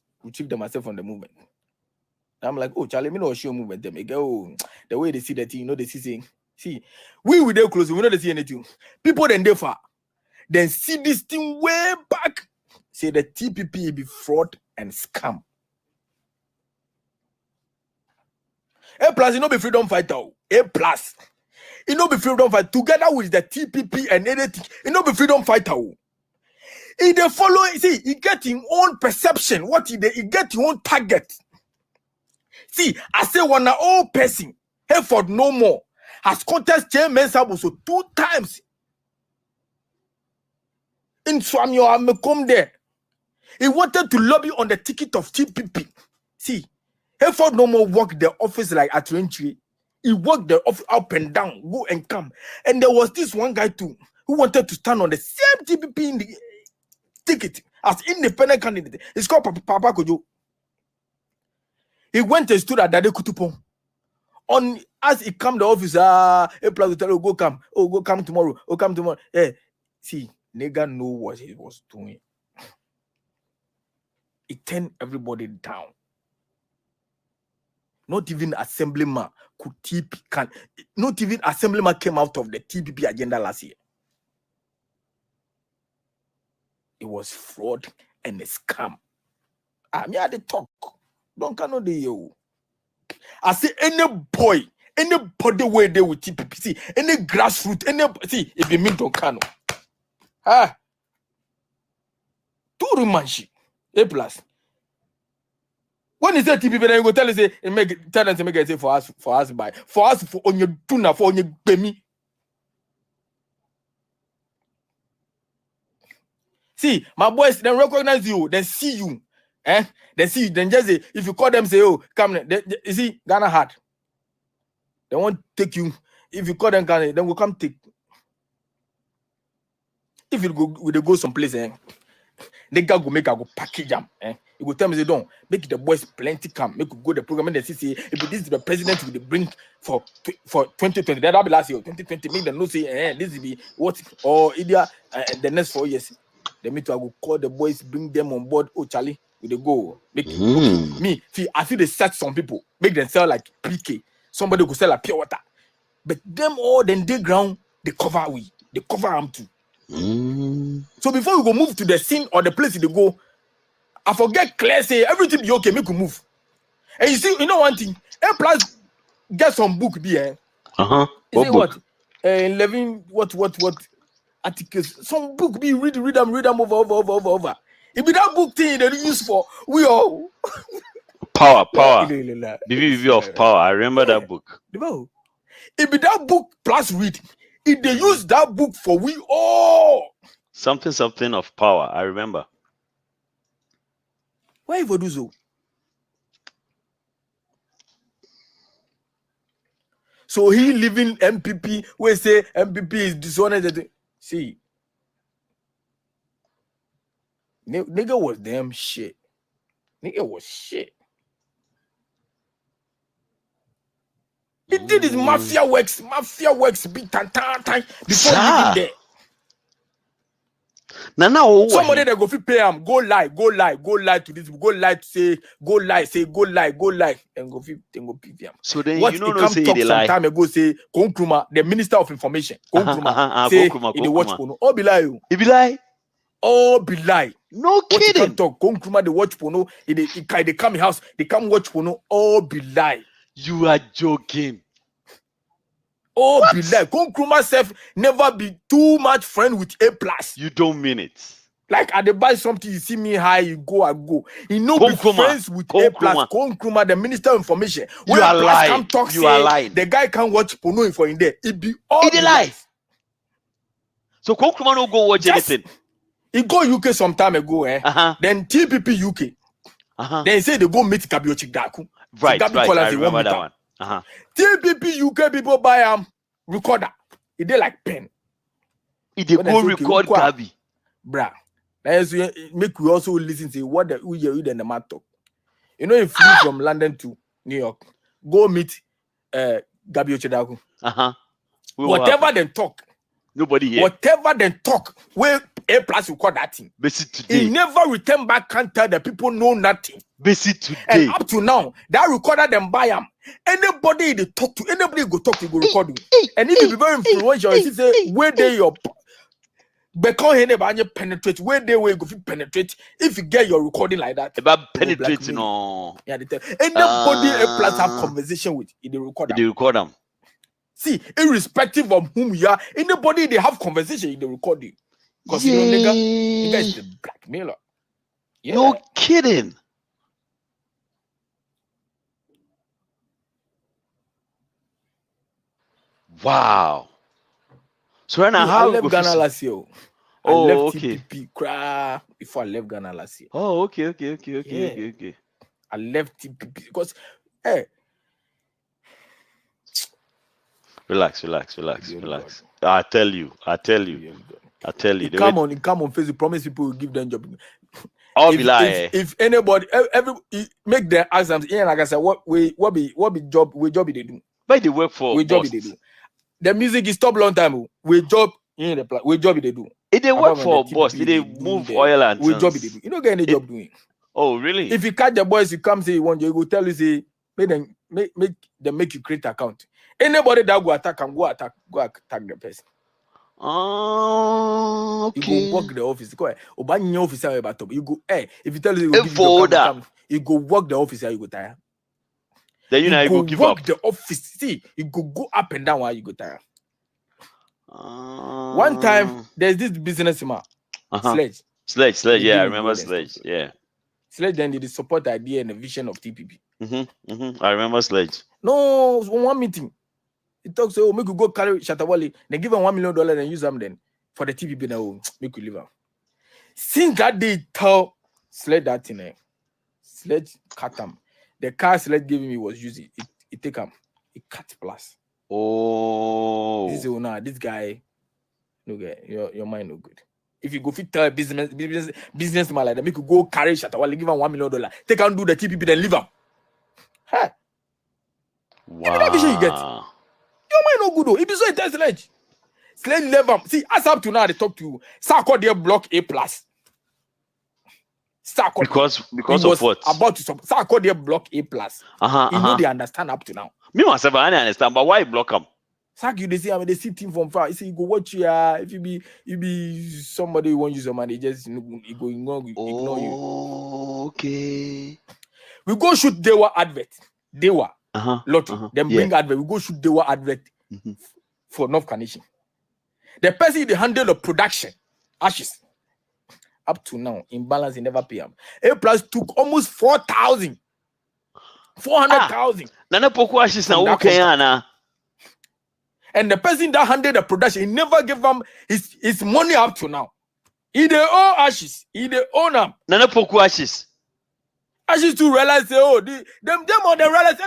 I'm like, oh, Charlie, me no show movement them. Oh, the way they see that thing, you know, they see, we with them close, we know they see anything. People then they far, then see this thing way back. Say the TPP be fraud and scam. A plus, you know, be freedom fighter. A plus. You know, be freedom fight together with the TPP and anything. You know, be freedom fighter. He they follow. See, he get his own perception. What he get his own target. See, I say one old person. Hereford no more has contested Mensah so 2 times. In Swamio, I may come there. He wanted to lobby on the ticket of TPP. See, Hereford no more work the office like at entry. He worked the office up and down, go and come. And there was this one guy too who wanted to stand on the same TPP in the ticket as independent candidate. It's called Papa Kojo. He went and stood at Dade Kutupon. On as he come the office, A plus will tell you, go come tomorrow, come tomorrow. Hey, see, nigga know what he was doing. He turned everybody down. Not even assemblyman could not even assemblyman came out of the TPP agenda last year. It was fraud and a scam. I mean, I had to talk. Don't cannot do you. I say anybody where they with TPP, see, any grassroots, see, if you mean don't can. Two romanship, A+. When you say TPP, then you go tell us say tell them to make it say for us for on your tuna for on your baby. See, my boys, they recognize you, they see you. They see you, then just say, if you call them, say, oh, come, you see, Ghana hard. They won't take you. If you call them Ghana, then we'll come take. If you go someplace, they go make a go package them. You go tell me, say, don't make the boys plenty come, make go the program and they see, if this is the president will bring for 2020, that'll be last year, 2020, make them know say, this will be what, or India, the next 4 years. They meet to I will call the boys, bring them on board. Oh, Charlie, we they go. Make me see. I feel they search some people, make them sell like PK. Somebody go sell like pure water, but them all then they ground they cover them too. So before we go move to the scene or the place they go, I forget clear say everything be okay. Make we move. And you see, you know one thing. A+ get some book be What book? 11 what articles, some book be read them over. It be that book thing that use for we all power. BB of power. I remember that book. It be that book plus read. If they use that book for we all something of power. I remember. Why you do so? So he living MPP. We say MPP is dishonest. See, nigga was damn shit. Nigga was shit. He did his mafia works big time before leaving there. Now somebody that go fit pay him, go lie to this, go lie, and go pay him. So then what you know, say talk some time ago say Nkrumah, the Minister of Information, Nkrumah say he watch porno. All be lie. He be lie. All be lie. No kidding. What talk Nkrumah they watch porno. They come in house. They come watch porno. All be lie. You are joking. Oh, be like Nkrumah self never be too much friend with A+. You don't mean it. Like I dey buy something, you see me high, you go, I go. He no be friends with A+. Nkrumah, the Minister of Information. You are lying. You are lying. The guy can't watch porno for in there. It be all the life. So Nkrumah no go watch anything. He go UK some time ago, Then TPP UK. Then he say they go meet Kabio Chikdaku. Right. I remember that one. TPP UK people buy recorder. It dey like pen. It dey go record Gabi. Bruh. Make we also listen to what the Uye and the man talk. You know, if you from London to New York, go meet Gabi Ochedaku. Whatever they talk. Nobody here. Whatever they talk, where A+ record that thing. He never return back, can't tell the people know nothing. Today. And up to now, that recorder them buy them. Anybody they talk to, anybody go talk to, go record you. And if you be very influential, you say where they your because he never penetrate, where they will go penetrate. If you get your recording like that, about penetrating, no. Yeah, they tell anybody A+ have conversation with, they record them. They record them. See, irrespective of whom you are, anybody they have conversation, they record you. Because you know, nigga is the blackmailer. Yeah. No kidding. Wow. So right now, how I left Ghana last year. I left TPP cry before I left Ghana last year. Oh, okay. I left TPP because, hey. Relax. I tell you. He come on Facebook, promise people will give them job. I'll be lying. If anybody, make their exams, like I said, what job they do? But they work for what job they do? The music is stop long time. We job they do. If they work for boss, they move oil and we job they do. You don't get any job doing. Oh, really? If you catch the boys, you come say you want, you go tell you say make them make you create account. Anybody that go attack can go attack the person. Oh, okay. You go work the office. Go officer about you go. Hey, if you tell you give you come, you go work the office. You go tired. Then you go give work up. the office. See, you go up and down while you go tired. One time there's this businessman, Sledge. Yeah, I remember Sledge. Yeah. Sledge then did support the idea and the vision of TPP. I remember Sledge. No, one meeting. He talks, oh, make you go carry Shatta Wale. They give him $1 million and use them then for the TPP now. Make you leave him. Since that day, tell Sledge that thing. Sledge cut him. The car Sledge gave him, he was using it take him. It cut plus. Oh. He said, oh, nah, this guy, no good. Your mind no good. If you go fit tell businessman like that, make you go carry Shatta Wale, give him $1 million. Take and do the TPP, then leave him. Huh? Wow. That vision you get. Your mind no good though. If you so it tells Sledge. Sledge level. See, as up to now, they talk to you. Sarko there block A+. Sarko because of what? About to Sarko there block A+. You know they understand up to now. Me myself, I understand, but why block him? Sarko, you they see, I mean, they see team from far. You see, you go watch you. If you be somebody who won't use your money, just you go ignore you. Okay. We go shoot Dewa advert. Dewa. Lottery. Then bring advert. We go shoot Dewa advert for North Carnation. The person they handle the production, Ashes. Up to now, imbalance, he never pay him. A+ took almost 4,000. 400,000. Nana Poku Ashes now okay, Anna. And the person that handled the production, he never gave him his money up to now. He the own Ashes. He the owner. Nana Poku Ashes. Ashes to realize, oh, them on the realize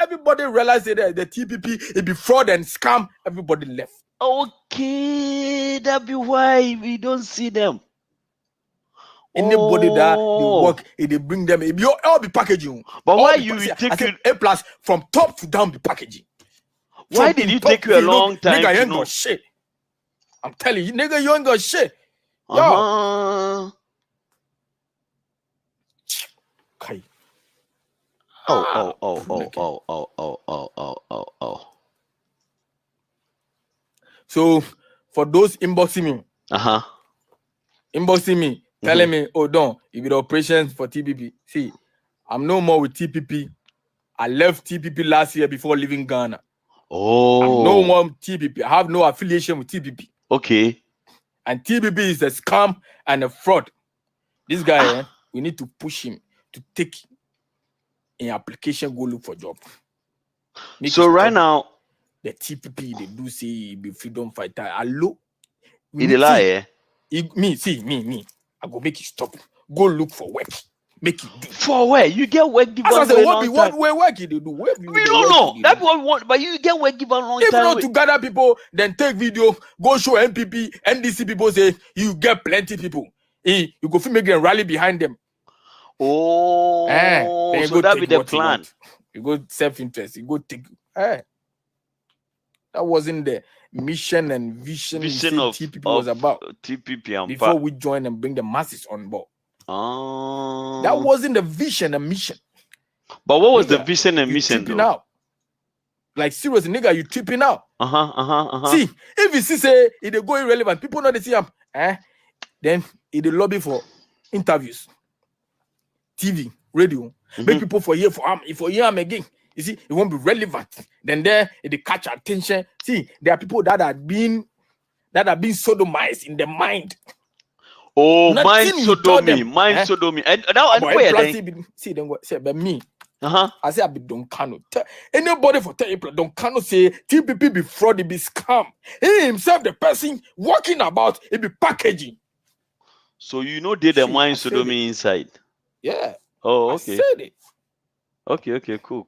everybody realized that the TPP it be fraud and scam. Everybody left. Okay, that be why we don't see them. Anybody that they work, they bring them. It be all be packaging. But why take you A+ from top to down be packaging? Why did it take you a long time? Nigga, you ain't got shit. I'm telling you, nigga, you ain't got shit. Yo. Okay. So for those inboxing me, telling me, oh, don't, if the operations for TPP. See, I'm no more with TPP. I left TPP last year before leaving Ghana. I'm no more with TPP. I have no affiliation with TPP. Okay. And TPP is a scam and a fraud. This guy, we need to push him to take an application, go look for job. So right now, the TPP, they do say he be freedom fighter. Hello? He the lie, eh? Me. I go make you stop. Go look for work. Make you do. For where? You get work given long time. What work you do? We don't know. That's what we want, but you get work given long time. If not to gather people, then take video, go show MPP, NDC people say you get plenty people. You go make them rally behind them. Then so that be the plan. You go self-interest. You go take. That wasn't the mission and vision of TPP was about. TPP before we join and bring the masses on board. That wasn't the vision and mission. But what was the vision and mission though? Out. Like seriously, nigga, you tripping out. See, if you say if they go irrelevant, people know they see him. Then it lobby for interviews, TV, radio. Make people for hear him again. You see, it won't be relevant. Then there it catch attention. See, there are people that are being sodomized in the mind. Mind sodomy. And now see them say but me. I say I be don't cano. Anybody for tell people don't cano say TPP be fraud, it be scam. He himself, the person walking about, it be packaging. So you know they the mind sodomy inside. Yeah. Oh, okay. I said it. Okay, cool.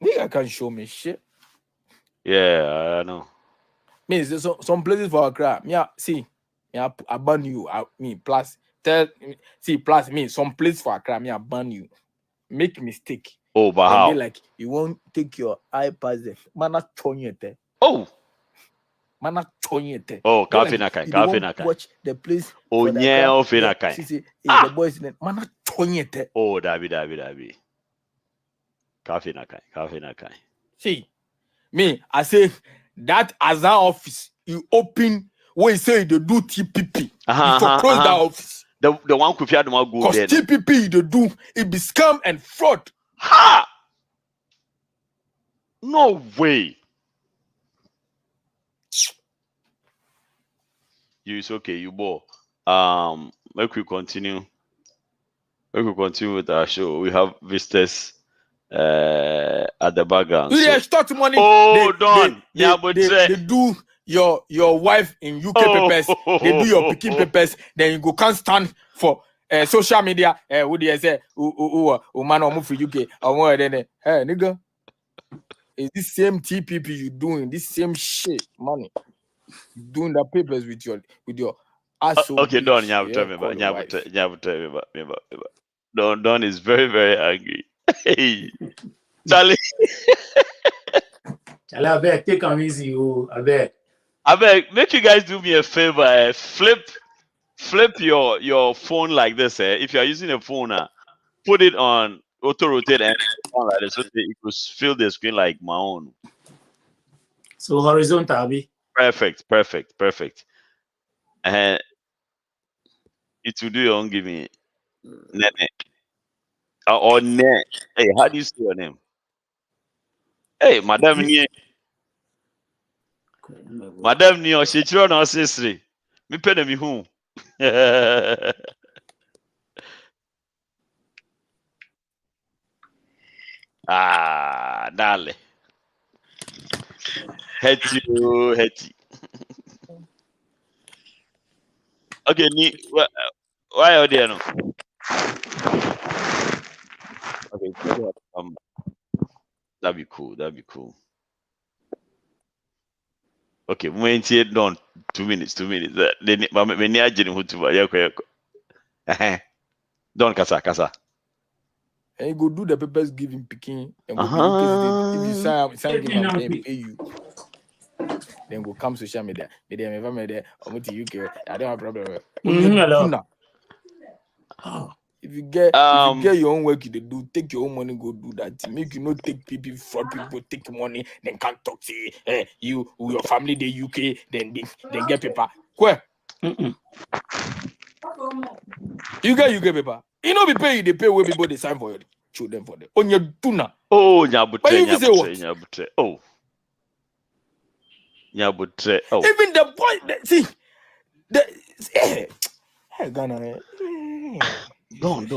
Nigga can show me shit. Yeah, I know. Means some places for Accra. I ban you. Plus me. Some place for Accra. I ban you. Make mistake. Oh, but how? Like you won't take your iPad there. Mana chonyete. Oh. Mana chonyete. Oh, Kafinakai. Watch the place. Oh, yeah, Finakai. See, the boys. Mana chonyete. Oh, Dabi. Coffee na kai. See, me, I say that as our office, you open when you say they do TPP. You for close that office. The one Kofi Adoma go there. Because TPP they do it be scam and fraud. Ha! No way. You is okay, you bore. Make we continue. With our show. We have visitors at the background. You start money. Oh, they do your wife in UK papers. They do your picking papers. Then you go can't stand for social media. What do you say? Man, or move for UK. Or more than hey nigga. It's this same TPP you doing this same shit money. You doing the papers with your okay, Don, you have to tell me about. Don is very, very angry. Hey, Charlie. Charlie, I beg, take him easy, I beg, make you guys do me a favor. Flip your phone like this. If you are using a phone, put it on auto rotate and like this, so it will fill the screen like my own. So horizontal, Abi. Perfect. And it will do your own give me. Nene. Or Ne. Hey, how do you say your name? Hey, Madam Nye. Madam Nye, she children or sister. Me pay me who? Dale. Hetty. Okay, why are there no? Okay, that'd be cool. Okay, when she done 2 minutes. Then when you are getting who to Don Kasa. And you go do the papers giving picking and go if you sign give them pay you. Then go come social media. Media never made it. I'm to UK. I don't have problem. If you get your own work, you do take your own money, go do that. Make you not take people, fraud people, take money, then can't talk to you, your family, the UK, then get paper. Where? You get paper. You know, be pay, they pay where people they sign for you. Show them for them. On your tuna. Oh, But you say what? Oh. Even the boy, see, hey, Ghana. Don't,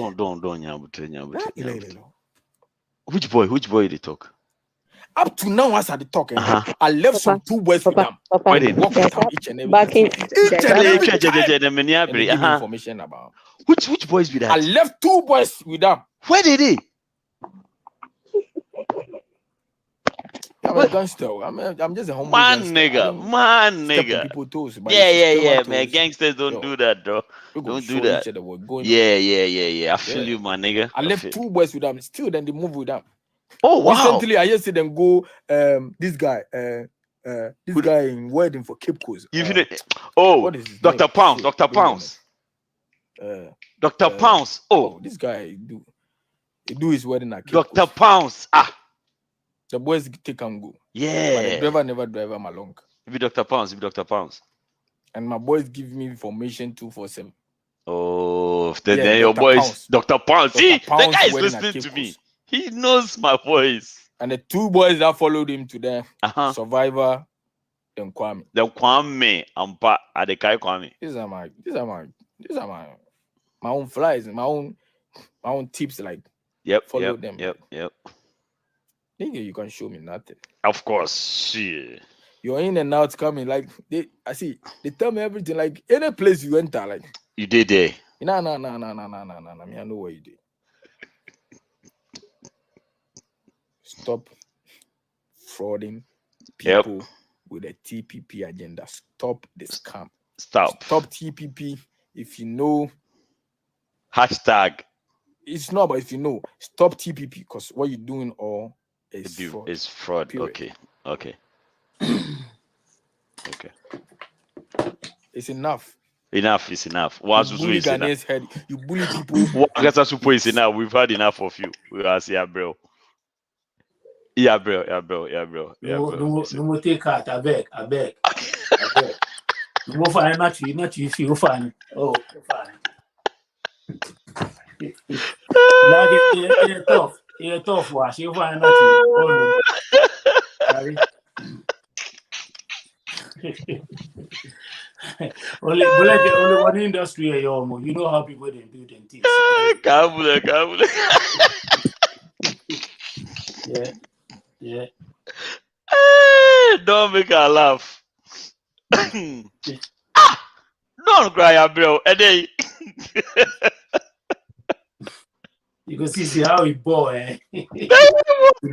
Which boy they talk? Up to now, as I talk, I left some 2 boys with them. Where they walk with them each and every information about. Which boys with that? I left 2 boys with them. Where did they? I'm a gangster. I'm just a humble man, nigga. People toes, yeah, man. Gangsters don't do that, bro. Don't do that. Yeah. I feel you, my nigga. I left 2 boys with them. Still, then they move with them. Oh wow. Recently, I just see them go. This guy in wedding for Cape Coast. What is Dr. Pounds. Dr. Pounds. Dr. Pounds. Oh, this guy he do his wedding at Cape Dr. Coast. Pounds. The boys take and go. Yeah. But the driver never drive them along. If Dr. Pounds. And my boys give me information 247. Oh, then your boys, Pounds. Dr. Pounds. See, the guy is listening to Coast. me. He knows my voice. And the 2 boys that followed him to the Survivor, then Kwame. The Kwame and Adekai Kwame. These are my own flies, my own tips. Like follow them. Yep. Nigga, you can show me nothing. Of course, shit. You're in and out coming. Like they tell me everything. Like any place you enter, like you did there. No. Me, I know what you did. Stop frauding people with a TPP agenda. Stop the scam. Stop TPP. If you know. Hashtag. It's not, but if you know, stop TPP because what you're doing all is fraud. It's fraud. Period. Okay. It's enough. Enough is enough. You bully Ghanaians head. You bully people. What is enough? We've had enough of you. We are here, bro. Yeah, bro. No more take out. I beg. No more fine. Not you. Feel fine. Oh, fine. Like it tough. It's tough. Wash. You fine. Not you. Oh no. Sorry. only one industry here, you know how people they build them things. Kabule. Yeah. Don't make her laugh. Don't cry, bro. And then You can see how he bore, He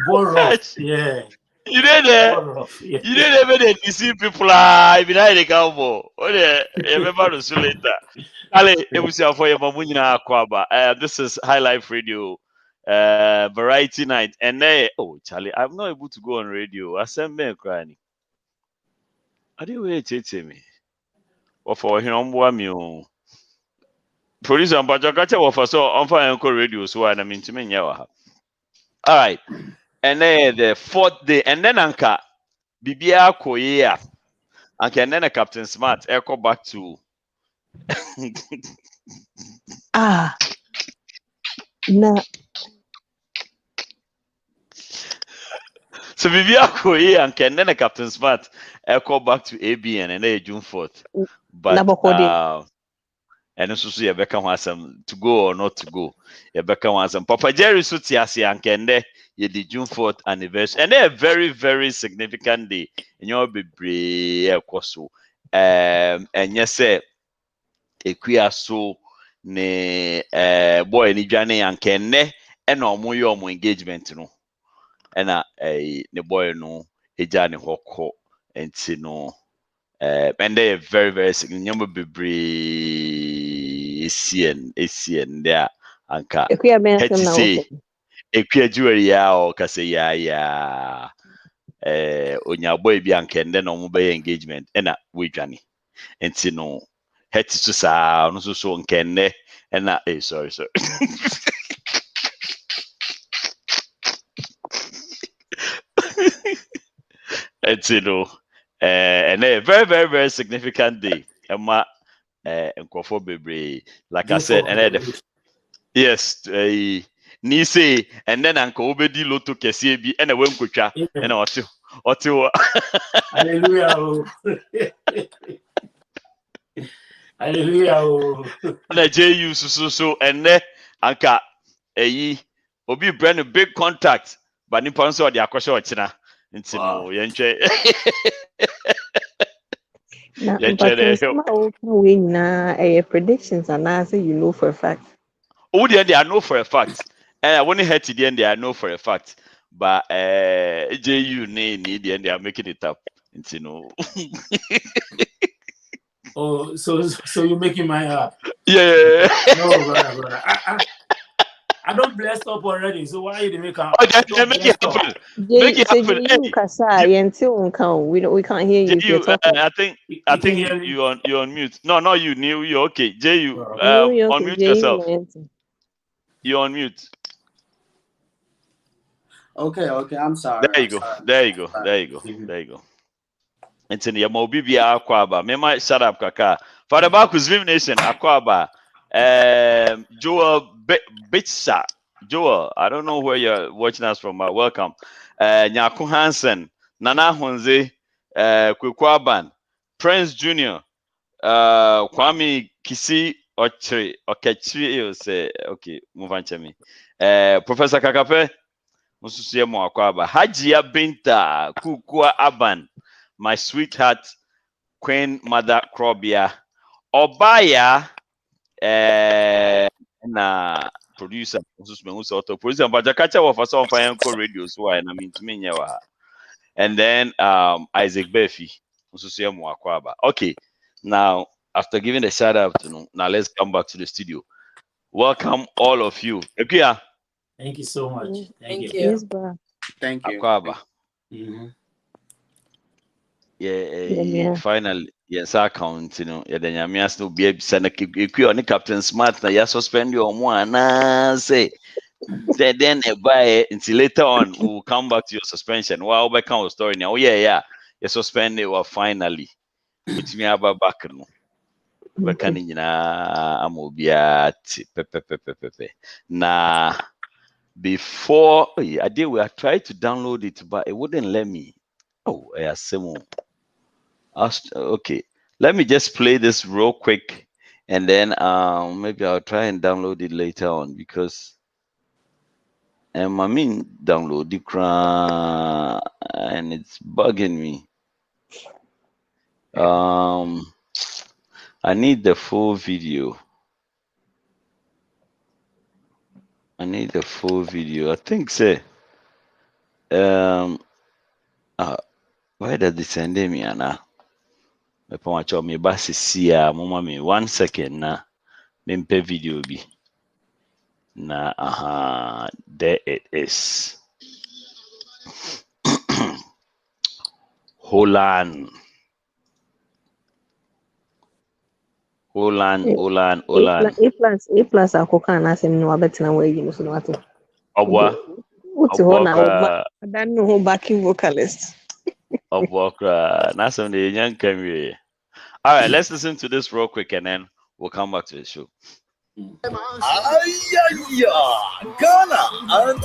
bore rough. Yeah. You know that. Bore rough. Yeah. You know that when you see people I mean I the cowboy. What the remember to see later. Ale, it was for your mamunya akwaba. This is High Life Radio, Variety Night, and oh Charlie, I'm not able to go on radio. I sent me crying. I didn't wait to me. Or for him, me. Producer, but I got you for so on fire radio, so I mean to me. All right, and then the fourth day, and then Anka Bibia Koya, and then Captain Smart, echo back to. No. So Bibia Koya, and then Captain Smart, echo back to ABN, and then June 4th. But and also you become some to go or not to go. You become some Papa Jerry Sutiasi and Kende, you the June 4th anniversary, and they're very, very significant day. And you'll be brave, and yes, sir, a queer so ne boy ni Johnny and Kende, and no more engagement, no, and a the boy no, a Johnny Hawk, and no. And they are very, very significant. ACN there. Anka. HC. Equia jewelry or Cassia. On your boy Bianca and then on mobile engagement. And we Johnny. And see no. Head to sound also so on Kende. And sorry. And see no. And a very, very, very significant day. Emma and Kofo Bebre, like I said, and yes, Nise, and then Uncle Obedi Loto Kesibi, and a Wemkucha, and Otto. Hallelujah. Hallelujah. And a JU so, and then Anka, Obi brand a big contact, but Nippon saw the Akosha China. It's no, predictions and answer you know for a fact. Oh, they are know for a fact. And I want to head to the end, they are know for a fact. But JU need the end, they are making it up. It's Oh, so you're making my up. Yeah. No, brother. I don't bless up already, so why you make up? Okay, make it happen. Make it happen. We can't hear you. JU, I think you're on mute. No, you knew you're okay. JU, unmute yourself. You're on mute. Okay, I'm sorry. There you go. It's in the Mobibi Aquaba. Me might shut up, Kaka. For the back with Slim Nation, Aquaba. Joel Bitsa. Joel, I don't know where you're watching us from, but welcome. Nyaku Hansen, Nana Honze, Kwekwaban, Prince Jr., Kwame Kisi Okechri, say, okay, move on to me. Professor Kakape, Mususia Moakwaba, Hajia Binta, Kukua Aban, my sweetheart, Queen Mother Krobia, Obaya, na producer producer but Jakacha was for some fine radio so I mean to me and then Isaac Befi okay, now after giving a shout out now let's come back to the studio. Welcome all of you. Thank you so much. Thank you. Yes, bro. Thank you. Yeah. Finally, yes, I count, yeah, then you may still be able to send a Captain Smart, now you suspend your one, say, Then buy it until later on we'll come back to your suspension. Well, back on the story now. Oh yeah, you suspended well finally. Which me about back no. We can Okay. amobia pepe. Nah, before I did, I tried to download it, but it wouldn't let me. Oh, yeah, Simon. Okay, let me just play this real quick, and then maybe I'll try and download it later on because I mean download the and it's bugging me. I need the full video. I think so. Why does it send me Anna? Me pon me basi sia mama me 1 second na me pay video bi. Na there it is. Hold on. A plus akoka na asem no abetena wa yi no so no ate. Obwa Uti ho na kra. I don't know who backing vocalist. Obwa kra. Na some the young camera. All right, let's listen to this real quick and then we'll come back to the show. Ghana and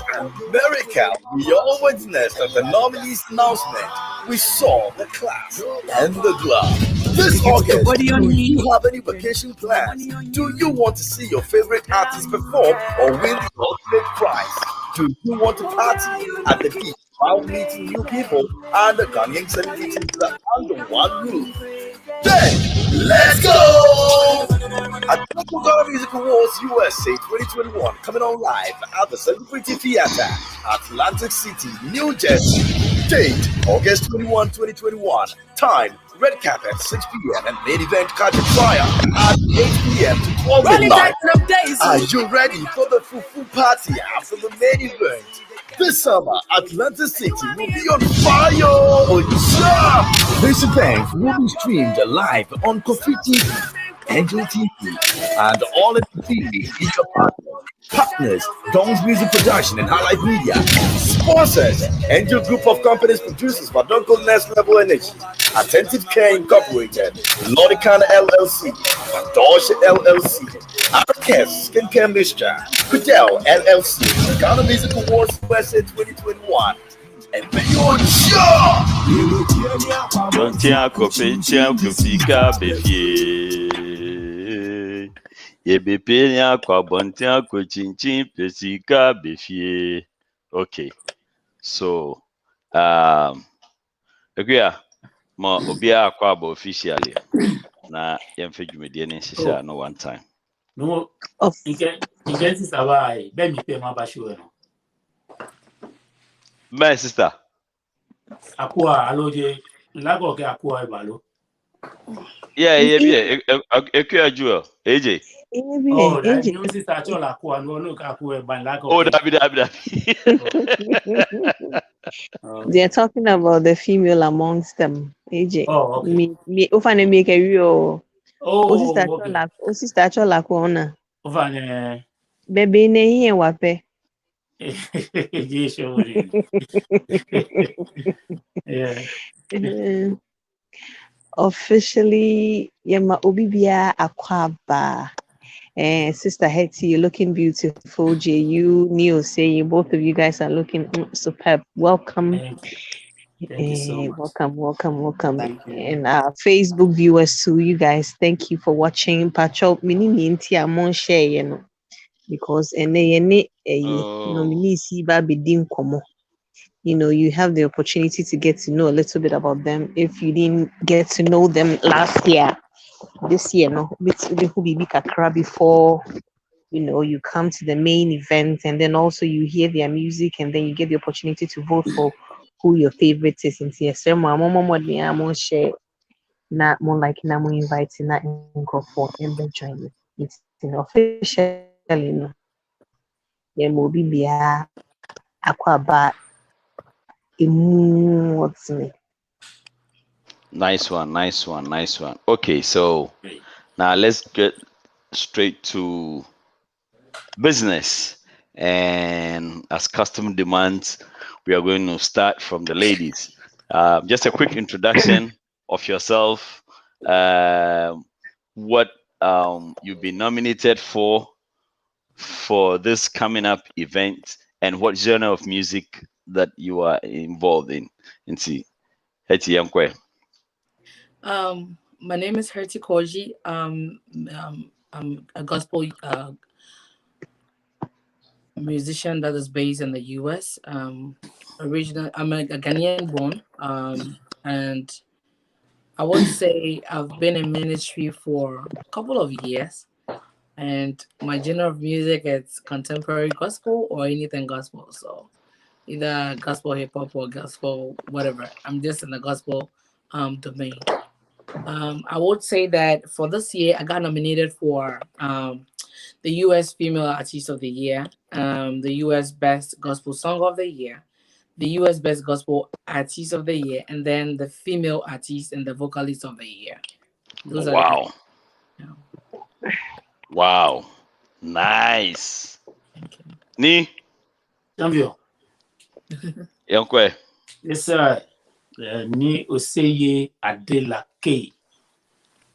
America, we all witnessed at the nominees announcement. We saw the class and the glove. This August, do you have any vacation plans? Do you want to see your favorite artist perform or win the ultimate prize? Do you want to party at the beach while meeting new people and the Ghanaian celebrities under one roof? Then, let's go! At the Ghana Music Awards USA 2021, coming on live at the Celebrity Theater, Atlantic City, New Jersey. Date, August 21, 2021. Time, red carpet, 6 p.m. and main event curtain fire at 8 p.m. to 12 midnight. Are you ready for the fufu party after the main event? This summer, Atlantic City will be on fire! Oh, yeah! This event will be streamed live on Coffee TV, Angel TV, and all of the TV in your partners, Dong's Music Production and Highlight Media. Sponsors, Angel Group of Companies, producers, Badonko Next Level Energy, Attentive Care Incorporated, Lorican LLC, Dosh LLC, Arcas Skincare Mixture, Kudel LLC, Ghana Music Awards USA 2021. And beyond sure! Don't okay, so ma obia akwa officially na yemfe dwumedie ne nhyehyɛ no one time. No, in case it's away, let me pay my basho. My sister. Aqua, aloje, lago ke aqua balo. Yeah, Ekuya Jewel, AJ. Oh, that new sister chola aqua, no look aqua ban lago. Oh, that. They're talking about the female amongst them. AJ. Oh, okay. Me ufane make a real. Oh, sister chola kuona. Ufane. Baby ne hiye wape. Yeah. Officially, Yema Obibia Akwaba. Sister Hetty, you're looking beautiful. JU, Neil saying both of you guys are looking superb. Welcome. Thank you so much. Welcome. Thank you. And our Facebook viewers too, you guys, thank you for watching. Pacho mini ninti amon share, you know, because nominees din komo. You know, you have the opportunity to get to know a little bit about them. If you didn't get to know them last year, this year, no, who be kakra before, you know, you come to the main event and then also you hear their music and then you get the opportunity to vote for who your favorite is. And yes, share not more like na more inviting na for and then join it's officially no. Yeah, movie be aquaba what's me. Nice one. Okay, so now let's get straight to business. And as custom demands, we are going to start from the ladies. Just a quick introduction of yourself, what you've been nominated for this coming up event, and what genre of music that you are involved in. And see, Hetty Yankwe. My name is Hertie Koji. I'm a gospel musician that is based in the US. Original, I'm a Ghanaian born. And I would say I've been in ministry for a couple of years. And my genre of music is contemporary gospel or anything gospel. So either gospel hip hop or gospel whatever. I'm just in the gospel domain. I would say that for this year, I got nominated for the US Female Artist of the Year, the US Best Gospel Song of the Year, the US Best Gospel Artist of the Year, and then the Female Artist and the Vocalist of the Year. Those are Wow. Yeah. Wow. Nice. Thank you. Ni Champion. Yankwe. Yes, sir. Ni Oseye Adelake,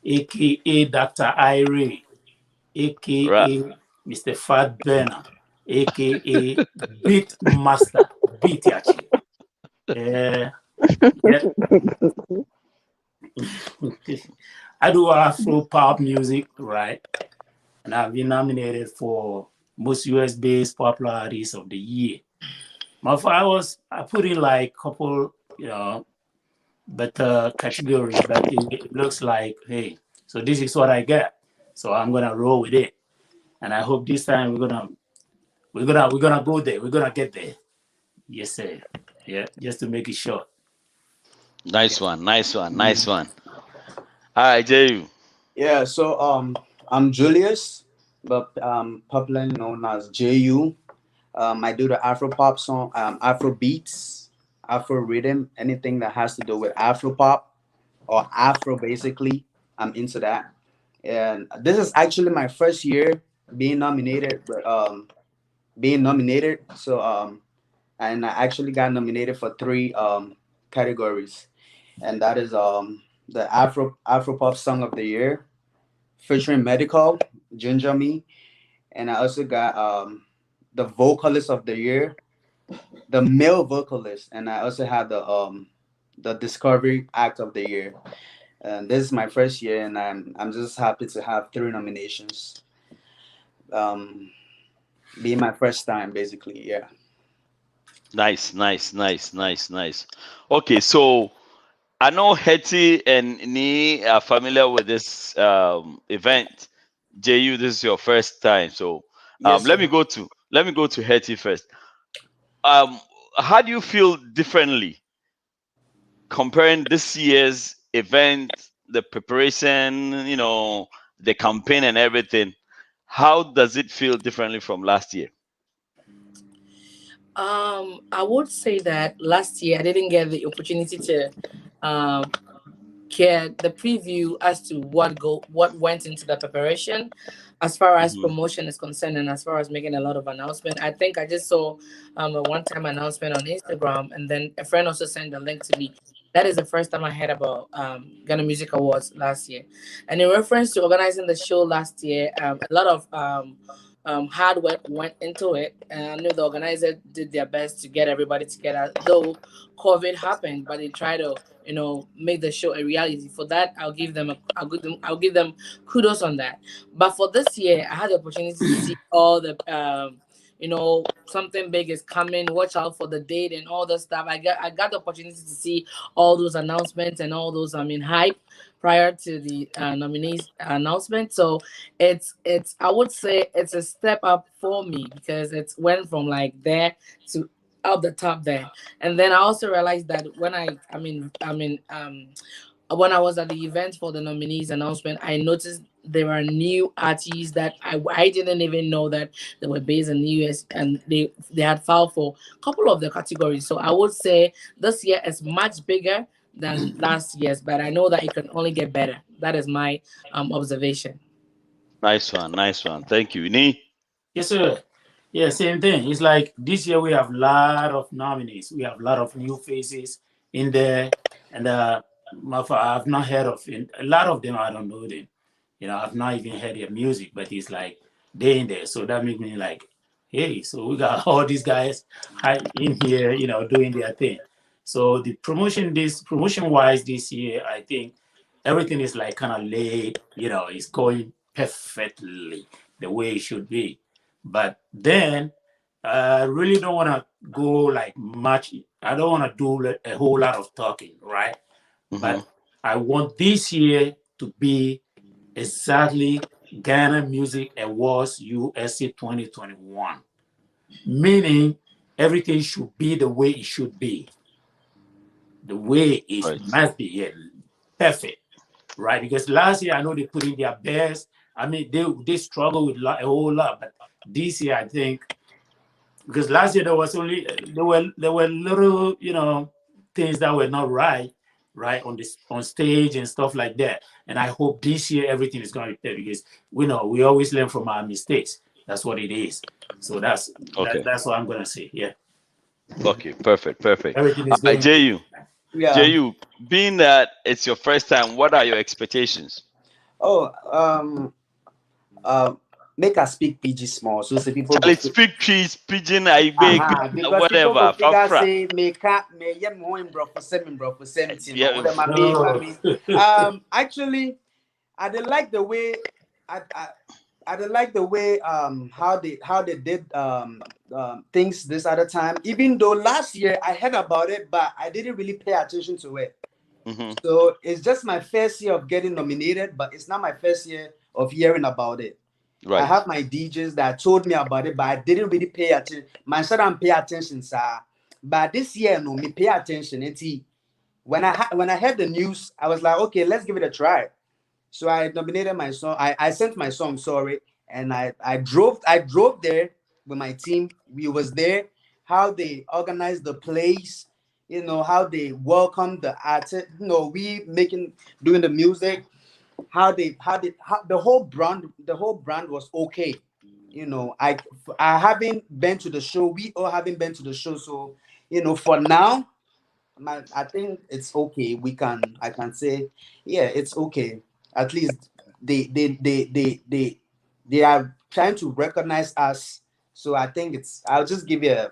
aka Dr. Ire, aka Right. Mr. Fat Burner, aka Beat Master, Beat Yachi. Yeah. I do Afro pop music, right? And I've been nominated for most US-based popular artists of the year. I put in like a couple, better categories, but it looks like, hey, so this is what I get. So I'm gonna roll with it. And I hope this time we're gonna go there. We're gonna get there. Yes, sir. Yeah, just to make it short. Nice one. All right, Jay. Yeah, so I'm Julius, but popularly known as JU. I do the Afro pop song, Afro beats, Afro rhythm, anything that has to do with Afro pop or Afro basically. I'm into that. And this is actually my first year being nominated, So and I actually got nominated for 3 categories. And that is the Afro pop song of the year featuring Medical, Ginger Me, and I also got the vocalist of the year, the male vocalist, and I also had the Discovery Act of the year. And this is my first year, and I'm just happy to have 3 nominations. Being my first time, basically, yeah. Nice. Okay, so I know Hetty and Ni are familiar with this event. JU, this is your first time, so Yes, let me sir. go to Hetty first. How do you feel differently comparing this year's event, the preparation, the campaign and everything? How does it feel differently from last year? I would say that last year I didn't get the opportunity to get the preview as to what went into the preparation as far as Mhm. promotion is concerned and as far as making a lot of announcement. I think I just saw a one-time announcement on Instagram, and then a friend also sent a link to me. That is the first time I heard about Ghana Music Awards last year. And in reference to organizing the show last year, a lot of hard work went into it, and I know the organizer did their best to get everybody together. Though COVID happened, but they tried to make the show a reality. For that, I'll give them kudos on that. But for this year, I had the opportunity to see all the something big is coming. Watch out for the date and all the stuff. I got the opportunity to see all those announcements and all those hype prior to the nominees announcement. So it's I would say it's a step up for me because it's went from like there to up the top there. And then I also realized that when I was at the event for the nominees announcement, I noticed there are new artists that I didn't even know that they were based in the US, and they had filed for a couple of the categories. So I would say this year is much bigger than last year's, but I know that it can only get better. That is my observation. Nice one. Thank you. Ni? Yes, sir. Yeah, same thing. It's like this year we have a lot of nominees. We have a lot of new faces in there, and I've not heard of it. A lot of them I don't know them. I've not even heard their music, but it's like they in there. So that makes me like, hey, so we got all these guys in here, doing their thing. So the promotion wise this year, I think everything is like kind of laid, it's going perfectly the way it should be. But then I really don't want to go like much. I don't want to do a whole lot of talking, right? But I want this year to be exactly Ghana Music Awards USA 2021, meaning everything should be the way it should be, the way it must be, yeah, perfect, right? Because last year I know they put in their best. I mean, they struggle with a whole lot, but this year I think because last year there were little things that were not right on stage and stuff like that. And I hope this year everything is going to be there because we always learn from our mistakes. That's what it is. So that's what I'm gonna say. Yeah. Okay, perfect. Everything is going JU. Yeah. JU, being that it's your first time, what are your expectations? Make us speak PG small, so say people Charlie, speak trees, pigeon, I beg, because people whatever. go figure say me yem ho bro for seven actually I did like the way I did like the way how they did things this other time, even though last year I heard about it but I didn't really pay attention to it. So it's just my first year of getting nominated, but it's not my first year of hearing about it. I have my DJs that told me about it, but I didn't really pay attention. Man, said I pay attention, sir. But this year, no, me pay attention. And when I heard the news, I was like, okay, let's give it a try. So I nominated my song. I sent my song, sorry, and I drove there with my team. We was there. How they organized the place, how they welcomed the artist. We doing the music. How the whole brand was okay. I haven't been to the show. We all haven't been to the show. So, for now, I think it's okay. I can say, yeah, it's okay. At least they are trying to recognize us. So I think I'll just give you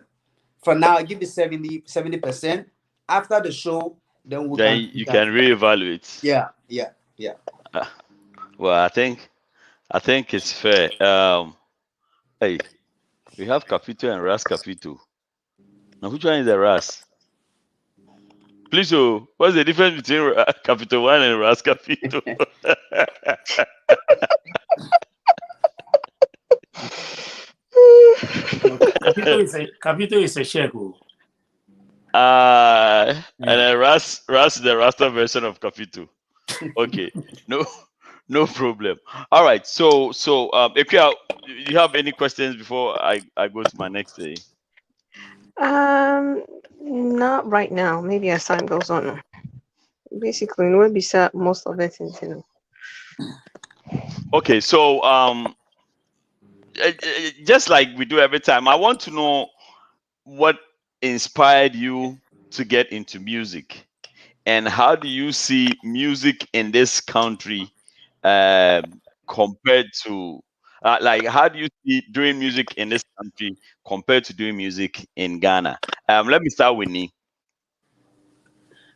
for now, I'll give you 70%. After the show, then you can reevaluate. Yeah. Well, I think it's fair. Hey, we have Capito and Ras Capito. Now, which one is the Ras? Please, what's the difference between Capito 1 and Ras Capito? Capito is a shego. And then Ras is the Rasta version of Capito. Okay, no problem. All right, so if you have any questions before I go to my next day? Not right now. Maybe as time goes on. Basically, we'll be set most of it into. Okay, so just like we do every time, I want to know what inspired you to get into music, and how do you see music in this country compared to like how do you see doing music in this country compared to doing music in Ghana? Let me start with Nee.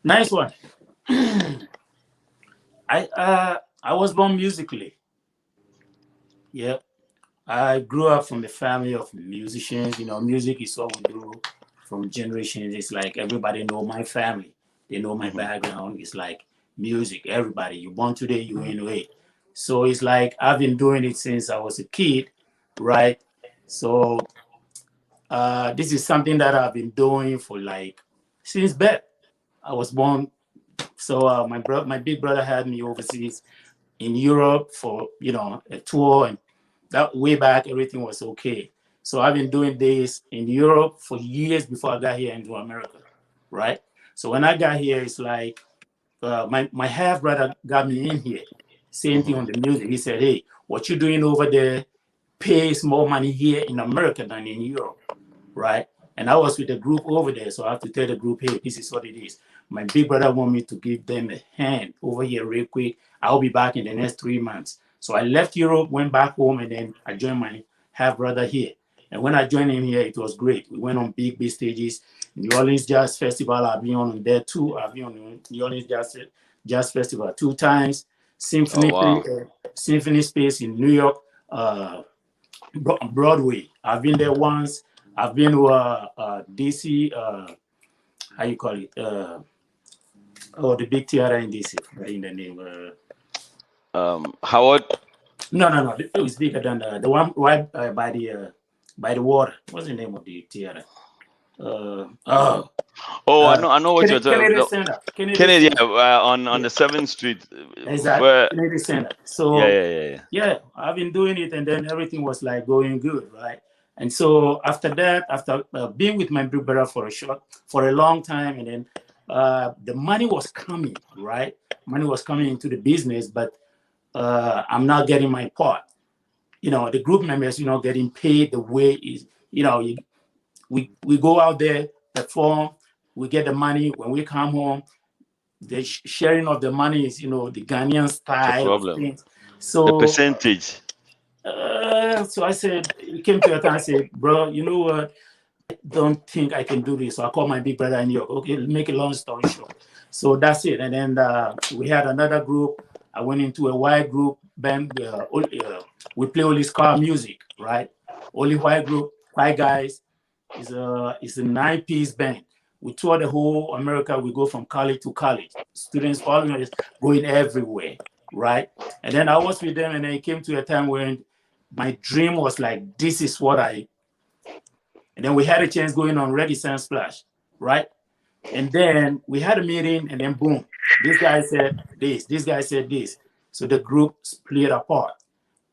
Nice one. I was born musically. Yeah. I grew up from a family of musicians. Music is what we do from generations. It's like everybody know my family. They know my background. It's like music. Everybody, you born today, you in it. So it's like I've been doing it since I was a kid, right? So this is something that I've been doing for like since birth. I was born. So my big brother had me overseas in Europe for a tour, and that way back everything was okay. So I've been doing this in Europe for years before I got here into America, right? So when I got here, it's like my half brother got me in here. Same thing on the music. He said, "Hey, what you doing over there? pays more money here in America than in Europe, right? And I was with the group over there, so I have to tell the group, hey, this is what it is. My big brother want me to give them a hand over here real quick. I'll be back in the next 3 months. So I left Europe, went back home, and then I joined my half brother here. And when I joined him here, it was great. We went on big stages. New Orleans Jazz Festival, I've been on there too. I've been on New Orleans Jazz Festival 2 times. Symphony Space in New York, Broadway. I've been there once. I've been to DC, how you call it? The big theater in DC, in the name. Howard? No. It was bigger than the one right by the water. What's the name of the theater? I know what you're talking about. Kennedy, on the 7th Street. Exactly, Kennedy Center. So yeah, I've been doing it, and then everything was like going good, right? And so after that, after being with my big brother for a long time, and then the money was coming, right? Money was coming into the business, but I'm not getting my part. The group members, getting paid the way is, we go out there, perform, we get the money. When we come home, the sharing of the money is, the Ghanaian style of things. So the percentage. So I said, it came to a time, I said, bro, you know what? I don't think I can do this. So I called my big brother in New York. Okay, make a long story short. So that's it. And then we had another group. I went into a white group band. We play only ska music, right? Only white group, white guys. It's a 9-piece band. We tour the whole America. We go from college to college. Students following us, going everywhere, right? And then I was with them, and then it came to a time when my dream was like, this is what and then we had a chance going on Ready Sun Splash, right? And then we had a meeting, and then boom, this guy said this guy said this. So the group split apart.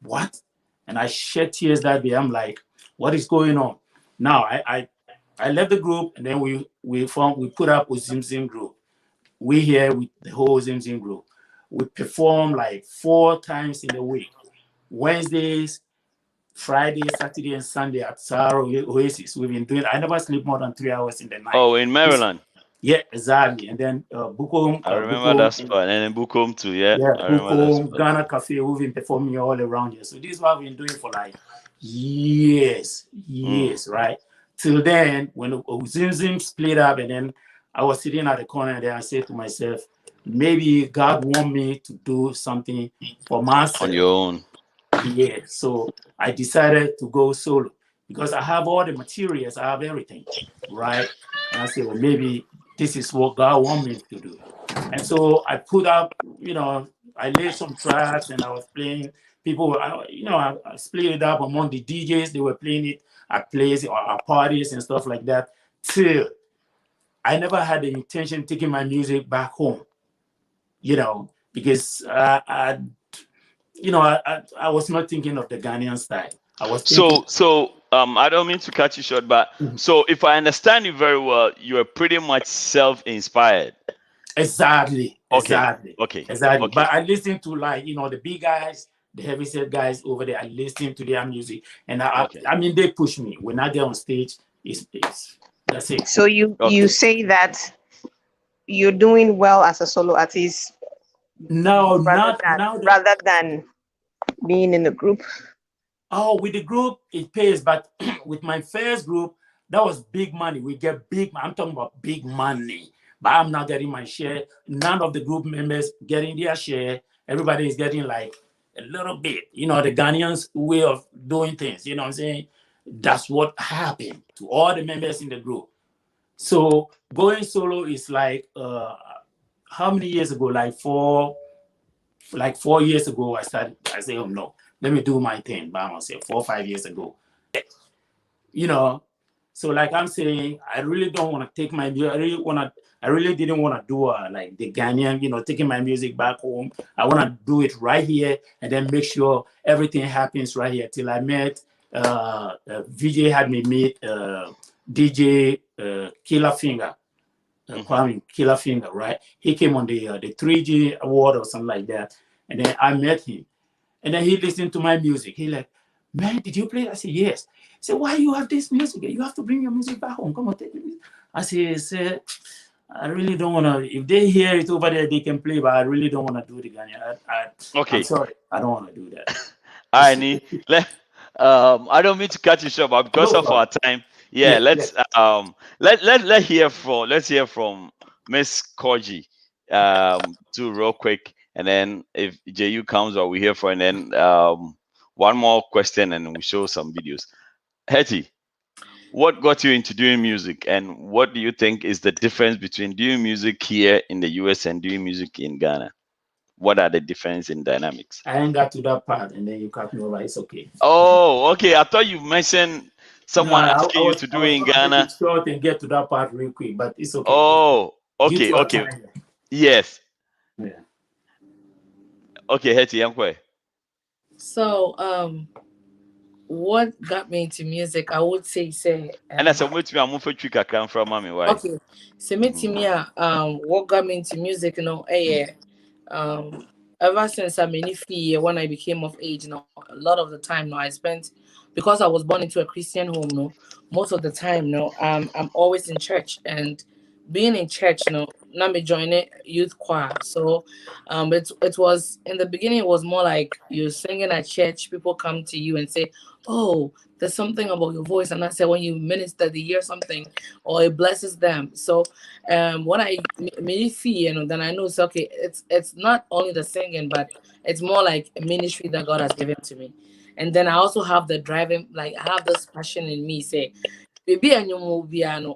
What? And I shed tears that day. I'm like, what is going on? Now I left the group, and then we put up a Zim Zim group. We here with the whole Zim Zim group. We perform like 4 times in a week. Wednesdays, Friday, Saturday, and Sunday at Sahara Oasis. We've been doing. I never sleep more than 3 hours in the night. Oh, in Maryland. Yeah, exactly. And then Bukom. I remember that spot, and then Bukom too. Yeah, Bukom, Ghana Cafe. We've been performing all around here. So this is what we've been doing for like years, right? Till then, when Zim Zim split up, and then I was sitting at the corner, and then I said to myself, maybe God want me to do something for myself. On your own. Yeah, so I decided to go solo because I have all the materials, I have everything, right? And I said, well, maybe this is what God wants me to do. And so I put up, I laid some tracks, and I was playing. People were, I split it up among the DJs. They were playing it at places or at parties and stuff like that. Till I never had the intention of taking my music back home, because I was not thinking of the Ghanaian style. I was thinking, so I don't mean to cut you short, but so if I understand you very well, you are pretty much self-inspired. Exactly. Okay. But I listen to the big guys, the heavyset guys over there. I listen to their music, and I mean they push me. When I get on stage, it's that's it. So you say that you're doing well as a solo artist. No, rather than being in the group. Oh, with the group it pays, but with my first group, that was big money. We get big. I'm talking about big money, but I'm not getting my share. None of the group members getting their share. Everybody is getting like a little bit. The Ghanaians' way of doing things. You know what I'm saying? That's what happened to all the members in the group. So going solo is like how many years ago? Like 4 years ago, I said, oh no, let me do my thing by myself. 4 or 5 years ago, So like I'm saying, I really don't want to take my music. I really didn't want to do like the Ghanaian, taking my music back home. I want to do it right here and then make sure everything happens right here. Till I met VJ had me meet DJ Killer Finger. Kwame Killer Finger, right? He came on the 3G award or something like that, and then I met him, and then he listened to my music. He like, man, did you play? I said, yes. He said, why you have this music? You have to bring your music back home. Come on, take it. I said, I really don't want to. If they hear it over there, they can play, but I really don't want to do it again. Okay. I'm sorry. I don't want to do that. All right, I don't mean to cut you short, but because No of our problem. time, Yeah, let's hear from Miss Koji too real quick, and then if JU comes or we hear for, and then one more question, and we show some videos. Hetty, what got you into doing music, and what do you think is the difference between doing music here in the US and doing music in Ghana? What are the difference in dynamics? I ain't got to that part, and then you cut me over. It's okay. Oh, okay. I thought you mentioned No, someone asking you to I do was in gonna make it Ghana. short and get to that part real quick, but it's okay. Oh, Due okay, to our okay. time. Yes. Yeah. Okay, Hetty, Yankwe. So, what got me into music? I would say, And I said, wait, I'm for trick account from mommy. Why? okay. So, me to me, what got me into music, ever since I'm in fee when I became of age, a lot of the time I spent, because I was born into a Christian home, most of the time, I'm always in church, and being in church, now me joining youth choir. So it was in the beginning, it was more like you're singing at church, people come to you and say, oh, there's something about your voice, and I said when you minister they hear something or it blesses them. So when I made fee, then I know it's okay. It's not only the singing, but it's more like a ministry that God has given to me. And then I also have the driving, like I have this passion in me, say, baby, and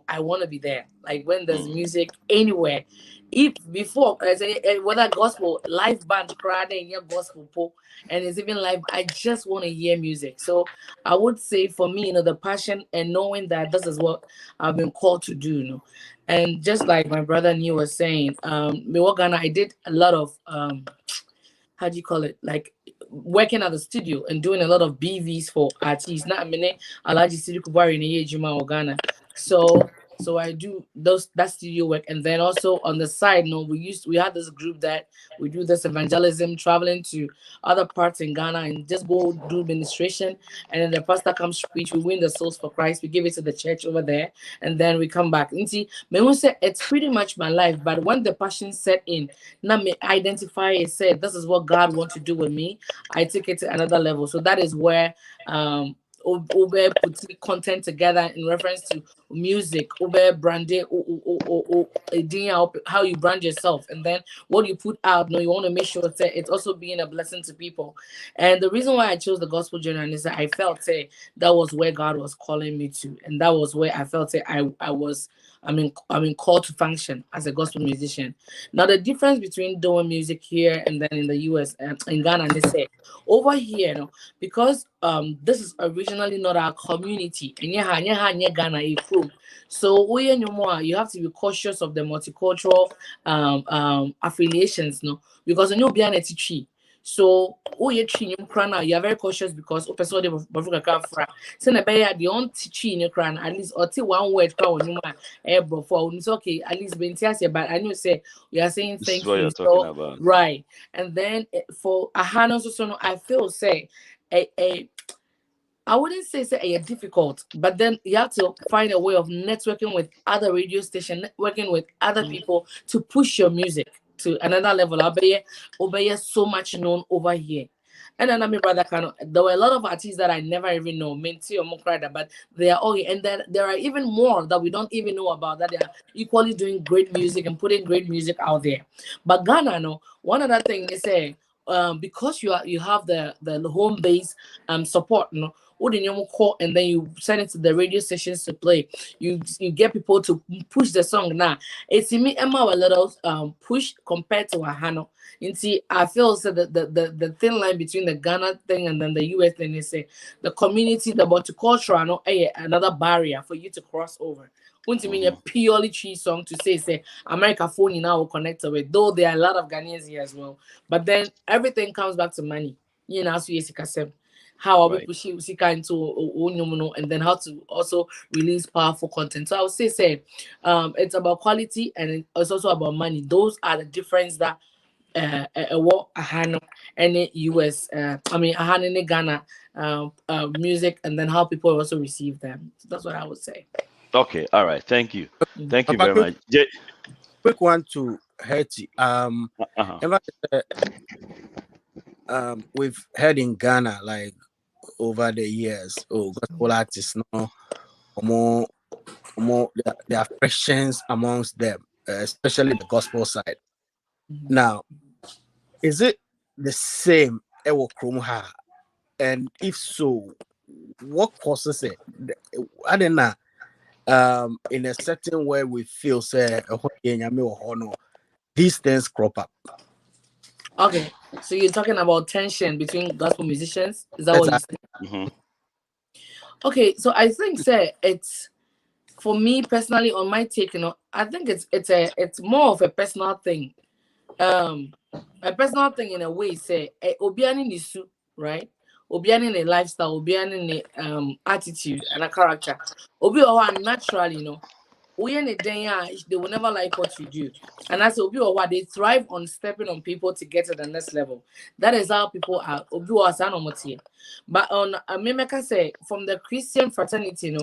I want to be there. Like when there's music anywhere, if before I say whether gospel live band crowd and your gospel po, and it's even live, I just want to hear music. So I would say for me, the passion and knowing that this is what I've been called to do, and just like my brother Neil was saying, Ghana, I did a lot of how do you call it? Like working at the studio and doing a lot of BVs for artists. Not a minute, Alaji Studio Kubari in US GMA Ghana. So I do that studio work, and then also on the side, we had this group that we do this evangelism, traveling to other parts in Ghana and just go do administration, and then the pastor comes preach, we win the souls for Christ, we give it to the church over there, and then we come back. And see, me won't say it's pretty much my life, but when the passion set in, now me identify and say this is what God wants to do with me, I take it to another level. So that is where Ube put content together in reference to music, Ube branding, how you brand yourself, and then what you put out. You want to make sure that it's also being a blessing to people. And the reason why I chose the gospel genre is that I felt that was where God was calling me to, and that was where I felt I'm called to function as a gospel musician. Now the difference between doing music here and then in the US and in Ghana, they say over here, because this is originally not our community, and Ghana so you have to be cautious of the multicultural affiliations, because when you're behind a teacher. So you are very cautious because person de Africa come from. So na be the on teaching in crown at least or one word crown you bro for it's okay at least but I know say we are saying This is thank what you. you're talking So about. right, and then for a hand also I feel say a I wouldn't say difficult, but then you have to find a way of networking with other radio stations, networking with other people to push your music to another level. Obey so much known over here. And then I mean, brother, there were a lot of artists that I never even know, Mensah or Mokrada, but they are all here. And then there are even more that we don't even know about that they are equally doing great music and putting great music out there. But Ghana, one other thing they say, because you have the home base support, call and then you send it to the radio stations to play. You get people to push the song now. It's me Emma a little push compared to Ahano. You see, I feel so the thin line between the Ghana thing and then the US thing is the community, the multicultural, another barrier for you to cross over. Wouldn't mean a purely tree song to say America phone now will connect with, though there are a lot of Ghanaians here as well. But then everything comes back to money. So yes, how we Right. push Sika into and then how to also release powerful content. So I would say it's about quality and it's also about money. Those are the difference that what Ahano any US I mean Ahano any Ghana music, and then how people also receive them. So that's what I would say. Okay, all right. Thank you. Thank you Papa, very much. quick one to Hetty. Uh-huh. Ever, we've heard in Ghana like over the years, gospel artists, no, more, there are frictions amongst them, especially the gospel side. Now, is it the same Ewo Krumha? And if so, what causes it? I don't know. In a certain way, we feel say these things crop up. Okay, so you're talking about tension between gospel musicians? Is that what you said? Mm-hmm. Okay, so I think say it's, for me personally, on my take, I think it's more of a personal thing. A personal thing in a way, say obiani nisu, right? Obiani in a lifestyle, obiani in a attitude and a character. Obi naturally, we in a day, they will never like what you do. And as Obi or they thrive on stepping on people to get to the next level. That is how people are. Obi or Sanomotie. But on Mimeka say from the Christian fraternity,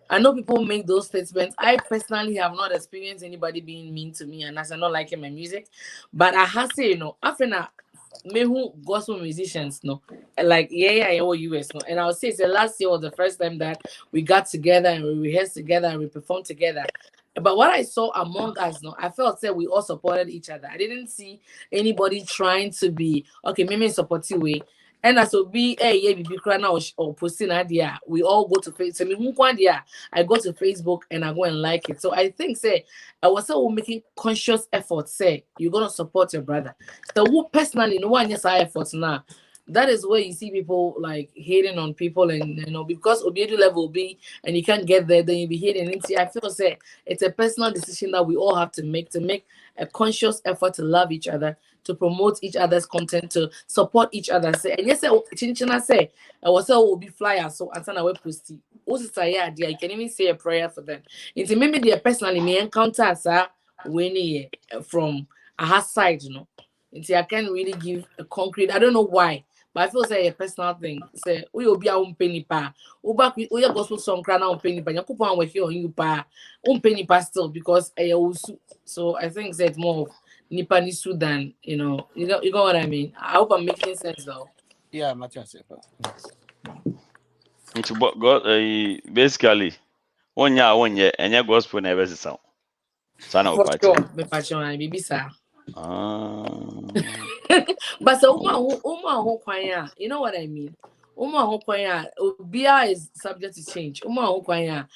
I know people make those statements. I personally have not experienced anybody being mean to me and as I not liking my music. But I have say, after me who gospel musicians, like US, and I would say the last year was the first time that we got together and we rehearsed together and we performed together. But what I saw among us, I felt that we all supported each other. I didn't see anybody trying to be okay, maybe support you way. And as will be or posting idea, we all go to Facebook. I go to Facebook and I go and like it. So I think say I was so making conscious effort. Say you're gonna support your brother. So who personally no one yes efforts now. That is where you see people like hating on people, and because obiedu level be and you can't get there, then you be hating. And see, I feel say it's a personal decision that we all have to make a conscious effort to love each other, to promote each other's content, to support each other. Say and yes, Chinchina say I was will be flyer so and I will post. Also say idea, you can even say a prayer for them. It's maybe they personally may encounter when from a side, Until I can't really give a concrete. I don't know why, but I feel say a personal thing. Say we will be our own penny pa. Uba we are gospel song crown on penny pa. Yakupon we here on you pa. Penny pa still because so I think it's more of nipa ni Sudan. You know what I mean. I hope I'm making sense though. Yeah, Matthias. It's God. Basically, one year, and your gospel never sound. Son of For a sure, me passion I be sir. But so who kwanya, you know what I mean? Who kwanya, Obia is subject to change. Who kwanya,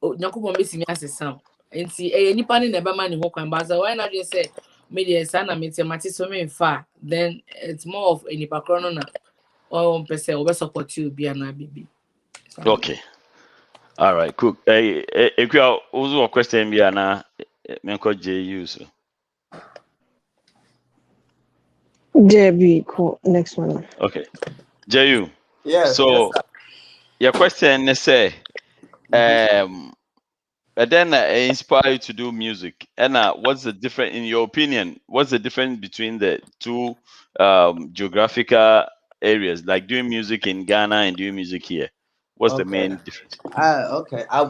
Nyankopon besi me ase sound. Nti nipa ni neba man who kwan, but so why not just say media sana mate so me fa, then it's more of a nipa krono na or person over support you be an bibi. Okay. All right, cool. If you are also a question, be an JU. So. JB, cool. Next one. Okay, JU. Yes. So your question is say, but then inspire you to do music. And what's the difference, in your opinion? What's the difference between the two geographical areas, like doing music in Ghana and doing music here? What's the main difference? Okay. I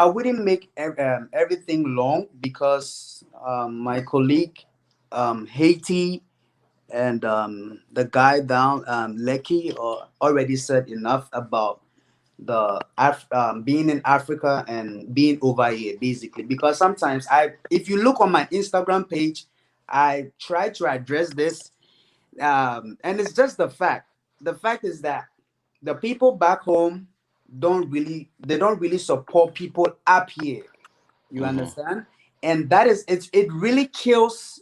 wouldn't make everything long because my colleague Haiti and the guy down Lekki already said enough about the being in Africa and being over here basically, because sometimes if you look on my Instagram page, I try to address this, and it's just the fact is that the people back home don't really support people up here, you understand, and that is it really kills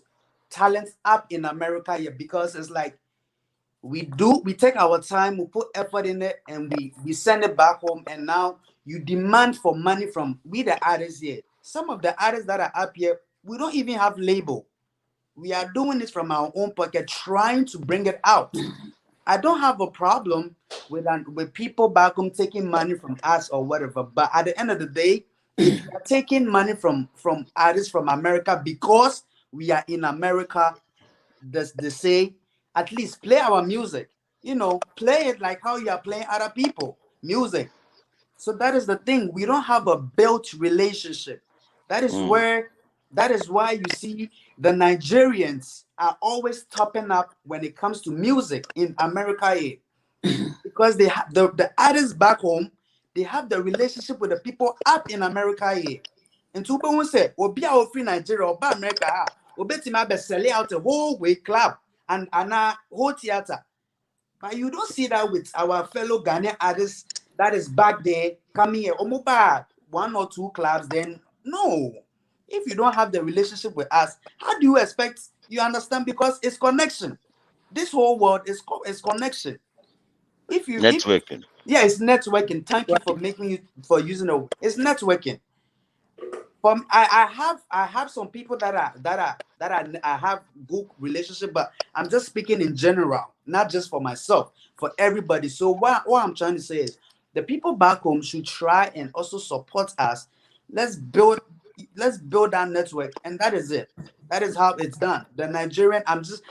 talents up in America here, because it's like we take our time, we put effort in it, and we send it back home, and now you demand for money from the artists here. Some of the artists that are up here, we don't even have label. We are doing this from our own pocket, trying to bring it out. I don't have a problem with people back home taking money from us or whatever, but at the end of the day, if you are taking money from artists from America because we are in America, they say, at least play our music. Play it like how you are playing other people music. So that is the thing. We don't have a built relationship. That is where, that is why you see the Nigerians are always topping up when it comes to music in America here. Because they have the artists back home, they have the relationship with the people up in America here. And to be say, Obi a free Nigeria or America, Obetima be sell out a whole way club and a whole theater. But you don't see that with our fellow Ghanaian artists that is back there coming here. Omoba 1 or 2 clubs, then no. If you don't have the relationship with us, how do you expect you understand? Because it's connection. This whole world is connection. If Networking. yeah, it's networking. Thank you for using it's networking. I have some people that I have good relationship, but I'm just speaking in general, not just for myself, for everybody. So what I'm trying to say is the people back home should try and also support us. Let's build that network, and that is it. That is how it's done. The Nigerian, I'm just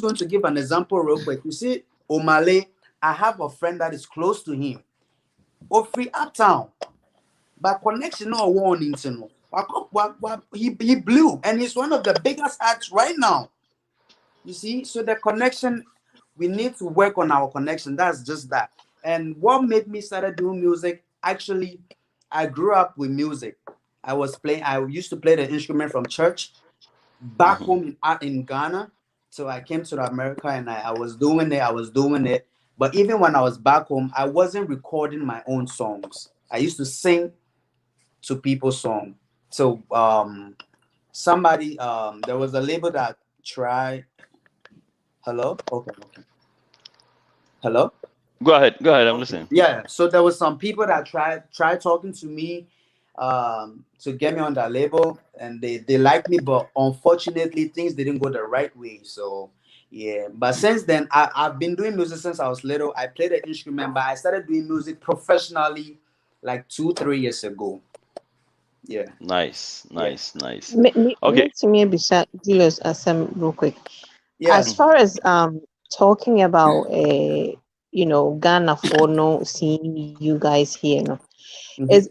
going to give an example real quick. You see, Omale, I have a friend that is close to him. Free Uptown. But connection no one into he blew, and he's one of the biggest acts right now. You see, so the connection, we need to work on our connection. That's just that. And what made me started doing music, actually, I grew up with music. I used to play the instrument from church back home in Ghana. So I came to America and I was doing it. But even when I was back home, I wasn't recording my own songs. I used to sing to people's song. So somebody there was a label that tried. Hello? Okay. Hello? Go ahead. I'm listening. Yeah. So there was some people that tried talking to me to get me on that label, and they liked me, but unfortunately things didn't go the right way. So yeah. But since then I've been doing music since I was little. I played the instrument, but I started doing music professionally like 2-3 years ago. Yeah. Nice. Okay. To me, Bisha Julius Asem real quick. Yeah. As far as talking about Ghana for no seeing you guys here, no.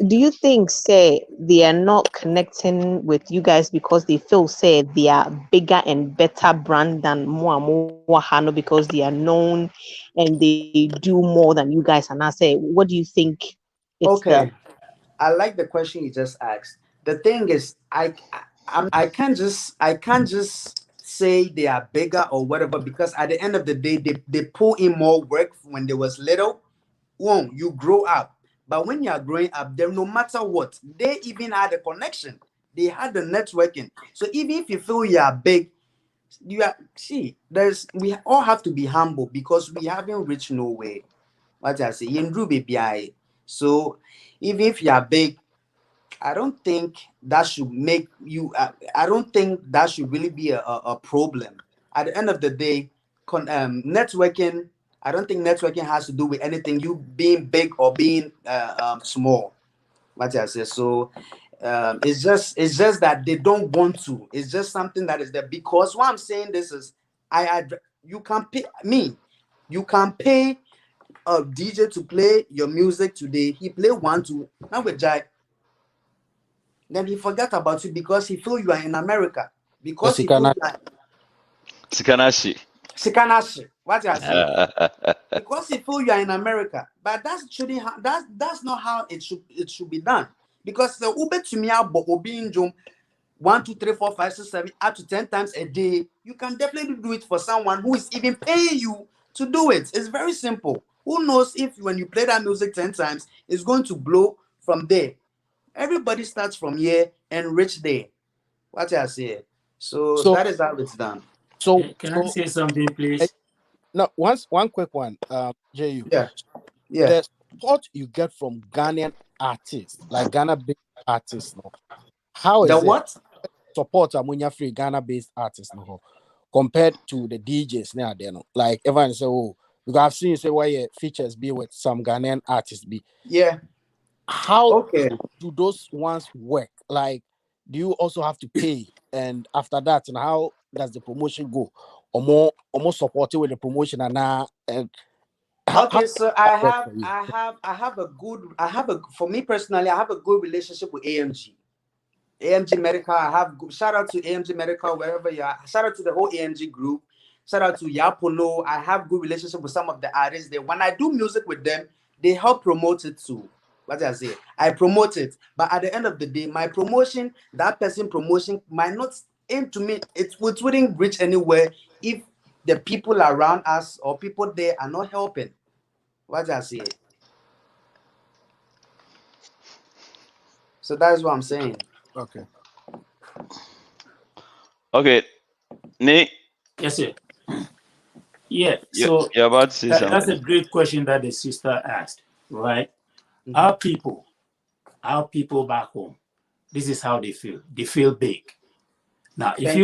Do you think say they are not connecting with you guys because they feel say they are bigger and better brand than Moahano because they are known and they do more than you guys? And I say, what do you think? Okay. I like the question you just asked. The thing is, I can't just say they are bigger or whatever, because at the end of the day, they pull in more work when they was little. One, you grow up, but when you are growing up, then no matter what, they even had a connection. They had the networking. So even if you feel you are big, we all have to be humble because we haven't reached nowhere. What I say, in Ruby BI. So even if you are big, I don't think that should make you. I don't think that should really be a problem. At the end of the day, networking. I don't think networking has to do with anything. You being big or being small. What I say. So it's just that they don't want to. It's just something that is there. Because what I'm saying this is, you can pay me. You can pay a DJ to play your music today. He play 1 2. Now with Jai. Then he forgot about you because he feel you are in America. Because he feel you are Sikanashi. Sikanashi. What you are saying? Because he feel you are in America. But that's not how it should be done. Because the Uber to me obi in Jum 1 2 3 4 5 6 7 up to 10 times a day. You can definitely do it for someone who is even paying you to do it. It's very simple. Who knows if when you play that music 10 times, it's going to blow from there. Everybody starts from here and reach there. What I say. So that is how it's done. So Can I say something, please? No, one quick one, JU. Yeah. The support you get from Ghanaian artists, like Ghana-based artists, no? How is The it? what? Support Amunya free Ghana-based artists, no? Compared to the DJs now, there, no? Like everyone say, oh, because I've seen you say why your features be with some Ghanaian artists be. Yeah. How do those ones work? Like, do you also have to pay? And after that, and how does the promotion go? almost supported with the promotion and now. Okay, so I have for me personally, I have a good relationship with AMG. AMG Medical, shout out to AMG Medical wherever you are. Shout out to the whole AMG group. Shout out to Yapolo. I have good relationship with some of the artists there. When I do music with them, they help promote it too. What I say, I promote it, but at the end of the day, my promotion, that person promotion might not aim to me. It wouldn't reach anywhere if the people around us or people there are not helping. What I say. So that's what I'm saying. Okay. Okay, Nick, Yes, sir. Yeah. So you're about to say that's something. a great question that the sister asked, right? Mhm. Our people back home, this is how they feel. They feel big. Now, if Thank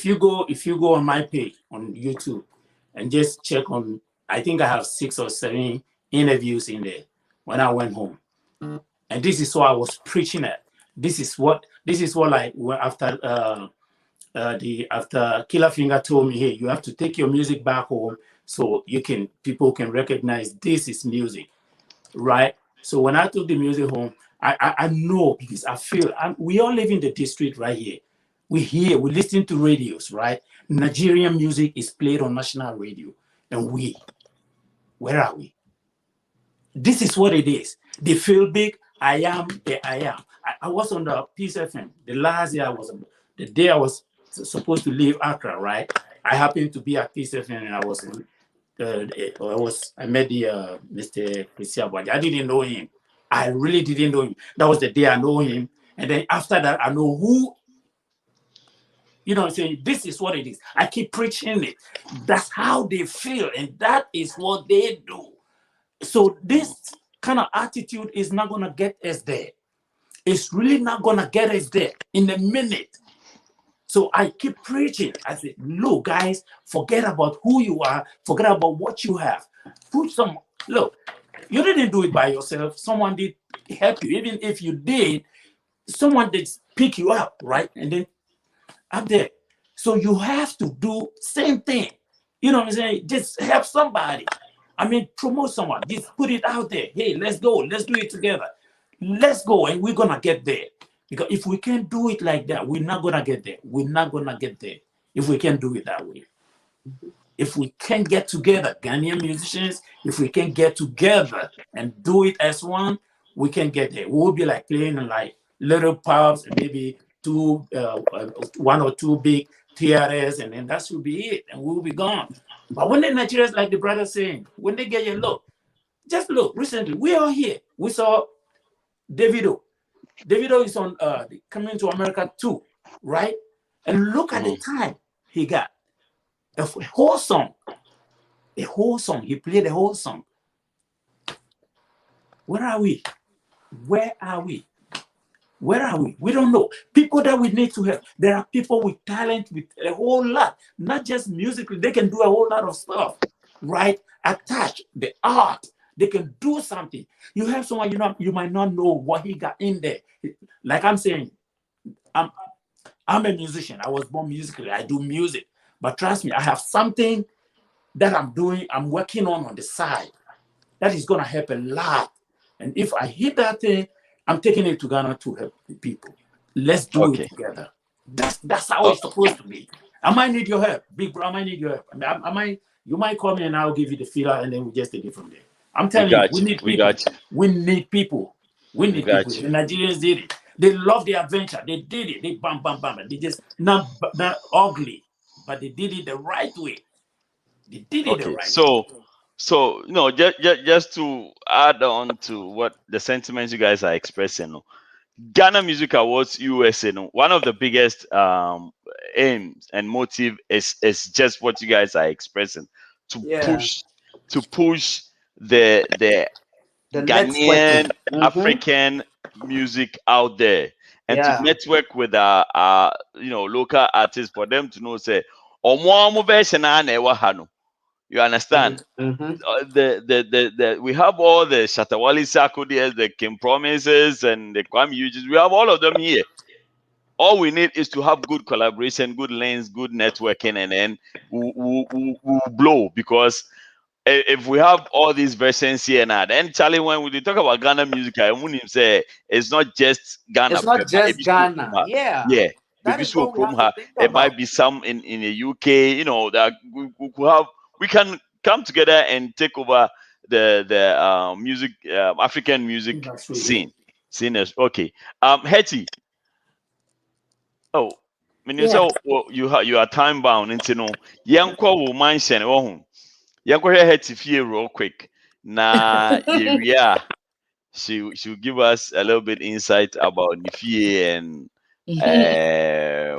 you go on my page on YouTube and just check on, I think I have 6 or 7 interviews in there when I went home, and this is what I was preaching at. This is what like after Killer Finger told me, hey, you have to take your music back home so people can recognize this is music, right? So when I took the music home, I know because I feel we all live in the district right here. We listen to radios, right? Nigerian music is played on national radio. And where are we? This is what it is. They feel big. I am. I was on the Peace FM. The last year the day I was supposed to leave Accra, right? I happened to be at Peace FM and I met the Mr. Christian Bwaji. I didn't know him. I really didn't know him. That was the day I know him. And then after that, I know who. You know what I'm saying? This is what it is. I keep preaching it. That's how they feel, and that is what they do. So this kind of attitude is not gonna get us there. It's really not gonna get us there in a minute. So I keep preaching. I say, look, guys, forget about who you are, forget about what you have. Look, you didn't do it by yourself. Someone did help you. Even if you did, someone did pick you up, right? And then up there. So you have to do same thing. You know what I'm saying? Just help somebody. I mean, promote someone. Just put it out there. Hey, let's go. Let's do it together. Let's go, and we're gonna get there. Because if we can't do it like that, we're not gonna get there. We're not gonna get there if we can't do it that way. If we can't get together, Ghanaian musicians, if we can get together and do it as one, we can get there. We'll be like playing in like little pubs and maybe 1 or 2 big TRS, and then that should be it, and we'll be gone. But when the Nigerians, like the brother saying, when they get your look, just look. Recently, we are here. We saw Davido. Davido is on coming to America too, right? And look at the time he got. A whole song. He played the whole song. Where are we? Where are we? Where are we? We don't know. People that we need to help. There are people with talent, with a whole lot, not just musically. They can do a whole lot of stuff, right? Attach the art. They can do something. You have someone you might not know what he got in there. Like I'm saying, I'm a musician. I was born musically. I do music. But trust me, I have something that I'm working on the side that is going to help a lot. And if I hit that thing, I'm taking it to Ghana to help the people. Let's do it together. That's how it's supposed to be. I might need your help, big bro. I might need your help. You might call me and I'll give you the filler, and then we just take it from there. I'm telling you, we need people. We need people. We need people. The Nigerians did it. They love the adventure. They did it. They bam. They just not ugly, but they did it the right way. They did it the right way. So just to add on to what the sentiments you guys are expressing, Ghana Music Awards USA, one of the biggest aims and motive is just what you guys are expressing, to push the Ghanaian African music out there, and to network with our local artists, for them to know say you understand? We have all the Shatta Wale Sarkodie, the Kim Promises, and the Kwame Uges. We have all of them here. all we need is to have good collaboration, good links, good networking, and then we'll blow. Because if we have all these versions here now, then Charlie, when we talk about Ghana music, I wouldn't say it's not just Ghana. It's not just Ghana. Yeah. Yeah. That is what we have to think It might about. be some in the UK, that we can come together and take over the music, African music Industry, scene. Okay. Hetty. Oh, Yeah. you are time bound into no. Yanko will mention Yanko here Hetty fee real quick. Na yeah. She'll give us a little bit insight about Nifi and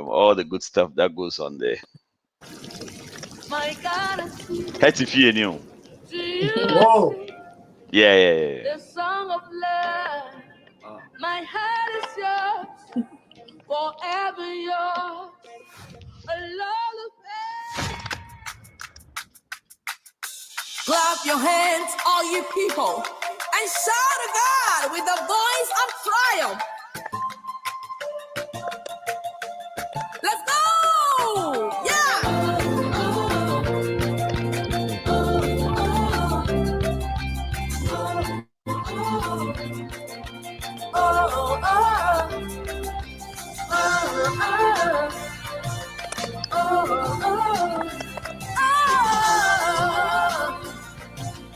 all the good stuff that goes on there. Hetty fee new. Whoa. Yeah. The song of love. My heart is yours, forever yours. A lullaby. Clap your hands, all you people, and shout to God with the voice of triumph. Let's go! Yeah!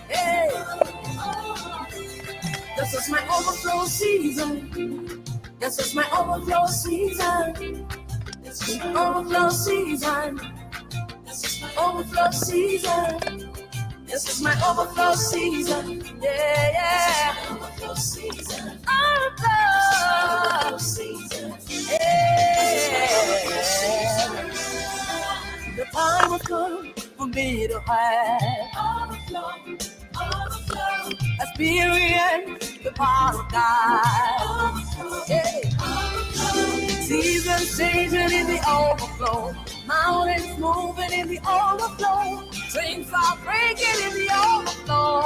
Hey. This is my overflow season. This is my overflow season. This is my overflow season. This is my overflow season. This is my overflow season. Yeah. Overflow season. Overflow season. Yeah. The time will come for me to have experience the power of God. Yeah. Seasons changing in the overflow. Mountains moving in the overflow. Dreams are breaking in the overflow.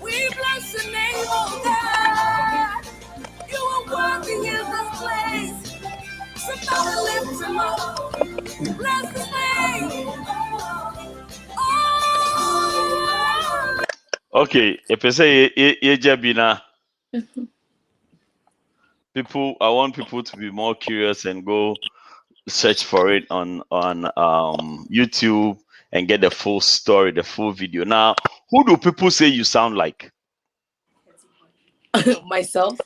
We bless the name of God. You are working in this place. Somebody lift him up. Bless his name. Okay, if I say Jabina, I want people to be more curious and go search for it on YouTube and get the full story, the full video. Now, who do people say you sound like? Myself.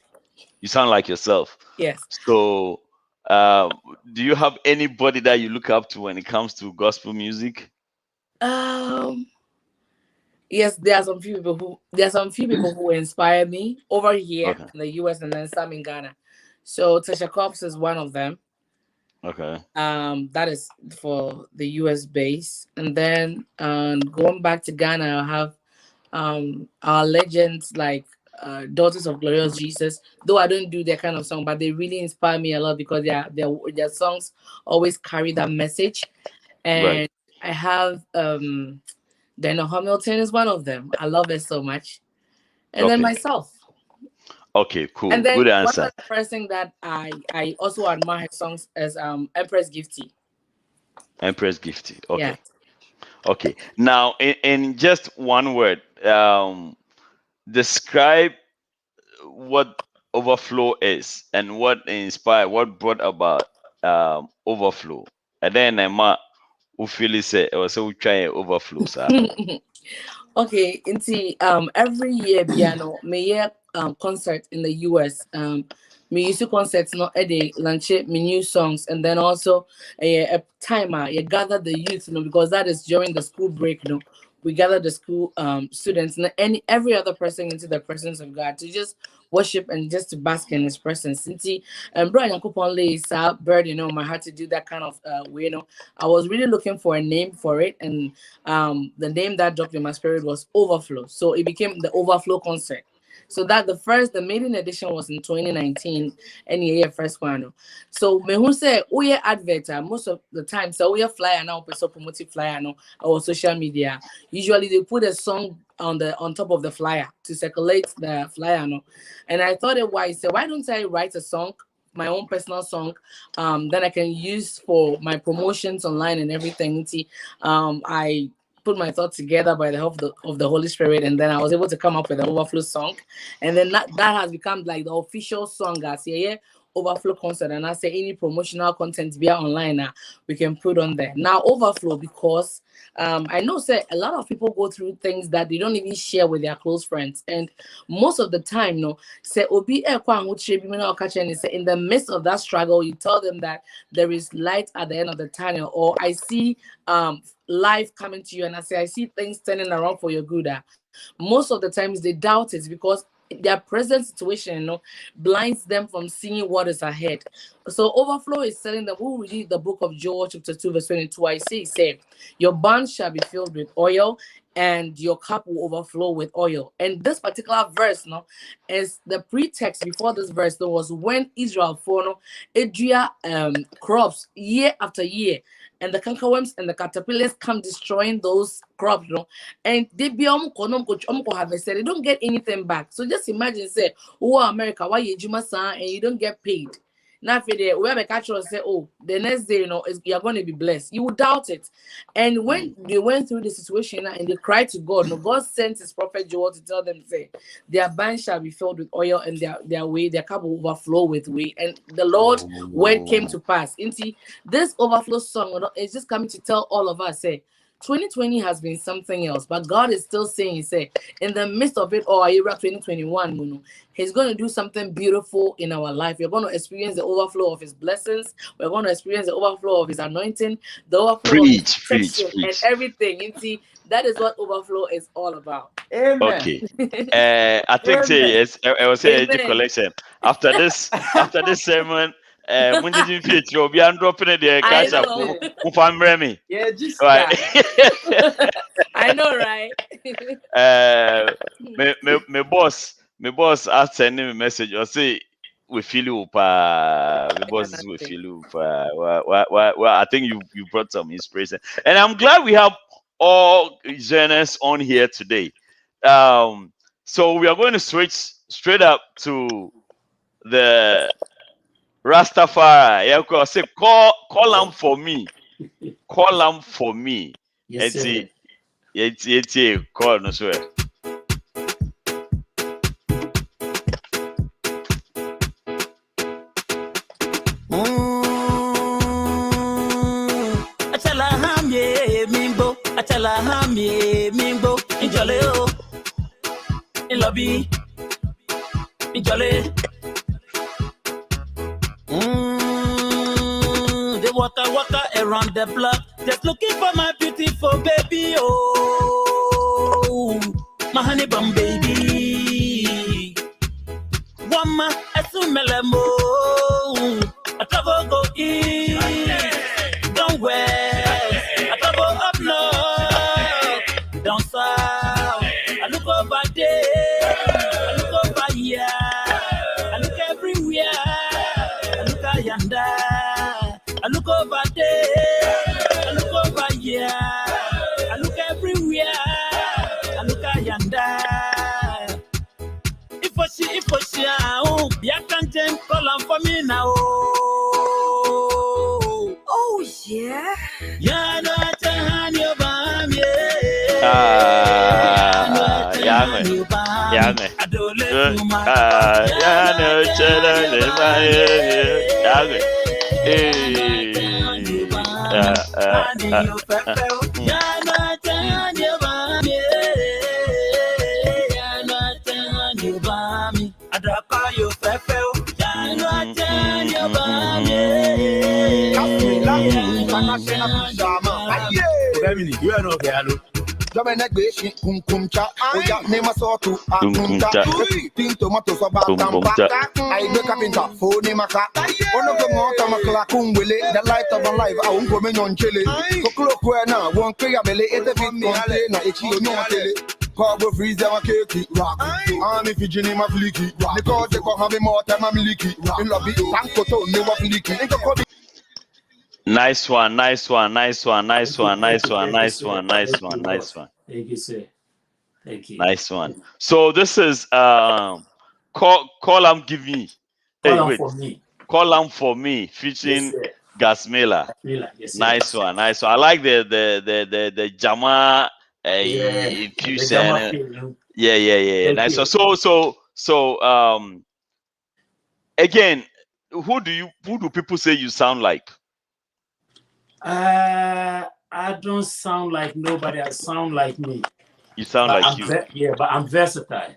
You sound like yourself. Yes. So, do you have anybody that you look up to when it comes to gospel music? Yes, there are some few people who inspire me over here in the US and then some in Ghana. So Tasha Cobbs is one of them. Okay. That is for the US base. And then going back to Ghana, I have our legends like Daughters of Glorious Jesus. Though I don't do that kind of song, but they really inspire me a lot because their songs always carry that message. And I have Dana Hamilton is one of them. I love it so much. And then myself. Okay, cool. And then good answer. one other person that I also admire his songs is Empress Gifty. Empress Gifty. Okay. Yeah. Okay. Now, in just one word, describe what overflow is and what brought about overflow. And then Ufili say, so try overflow, sir. Okay, every year piano may concert in the US. Me used to concerts not a day launch me new songs and then also a timer you gather the youth, because that is during the school break, we gather the school students and every other person into the presence of God to just worship and just to bask in his presence. And Brian Yakupon lays burden on my heart to do that kind of way. I was really looking for a name for it, and the name that dropped in my spirit was Overflow. So it became the Overflow concert. So that the maiden edition was in 2019, and yeah, first one. So me who say we advert most of the time. So we flyer now, person promoting flyer now or social media. Usually they put a song on top of the flyer to circulate the flyer no. And I thought it wise. So why don't I write a song? My own personal song, that I can use for my promotions online and everything. I put my thoughts together by the help of the Holy Spirit, and then I was able to come up with an Overflow song, and then that has become like the official song. I say Overflow concert, and I say any promotional content via online we can put on there now. Overflow, because I know say a lot of people go through things that they don't even share with their close friends, and most of the time say obi in the midst of that struggle, you tell them that there is light at the end of the tunnel, or I see life coming to you, and I say I see things turning around for your good. Most of the times they doubt it because their present situation blinds them from seeing what is ahead. So Overflow is telling them, who read the book of Joel chapter 2 verse 22, I say your barns shall be filled with oil and your cup will overflow with oil. And this particular verse is the pretext. Before this verse there was when Israel for crops year after year, and the cankerworms and the caterpillars come destroying those crops, and they be harvested. They don't get anything back. So just imagine, say, oh America, why you and you don't get paid. Now for the we have a catcher and say, oh, the next day, you're going to be blessed. You would doubt it. And when they went through the situation and they cried to God, God sent his prophet Joel to tell them, say, their barns shall be filled with oil and their cup will overflow with wheat. And the Lord word came to pass. And see, this overflow song is just coming to tell all of us, say, 2020 has been something else, but God is still saying, say, in the midst of it all, 2021, he's going to do something beautiful in our life. We're going to experience the overflow of his blessings. We're going to experience the overflow of his anointing, the overflow of his protection and everything. You see, that is what overflow is all about. Amen. Okay. I think I was saying collection. After this sermon, when did you feel you'll be dropping it there? Cash up. Yeah, just right. I know, right? My boss asked sending me a message. I say we feel you, my boss is we feel you. Well, I think you brought some inspiration, and I'm glad we have all genres on here today. So we are going to switch straight up to the Rastafari. Yeah, say call them for me. Call them for me. Yes, sir. It's call no swear. Achala hamye mimbo injole o ilobi injole. They waka around the block, just looking for my beautiful baby. Oh, my honey bun baby. Wama esumelemo. I travel go east, don't west. I travel up north, down south. I look over there, I look over here, I look everywhere. I look at yonder, I look over there, I look over here, I look everywhere. I look at yonder. If I see, oh, ya can't call on for me now. Oh yeah. Ya no turn your bam, I don't let you ya no turn your bam, I don't call you Pepe. You are not here. Dominic Bashi, Kumcha, Oya, Nema Sotu, Kumcha, Pink Tomatoes about Tampa, I look up in top, phone Maka, one of the Montamakla Kumbele, the light of a life, I won't go in on Chile. So cloak where now, one clear belly, it's a bit more, it's you know. Carbo freeze them a cakey rock. I'm if you gin my flicky. Because they go have me more time I'm leaky. In love it, thank you to me what flicky. Nice one, nice one, nice one, nice one, nice Thank you, one, thank you, nice sir. one, nice Thank one, you, nice boss. one, Thank you, sir. Thank you. nice one. So this is call give me. Call Hey, on wait. for me. Call for me Yes, featuring sir. Gasmela. Yes, sir. Nice one, nice one. I like the Jama Yeah, the infusion. Jama feeling. Yeah. Nice one. So again, who do people say you sound like? I don't sound like nobody. I sound like me. You sound But like you. yeah, but I'm versatile.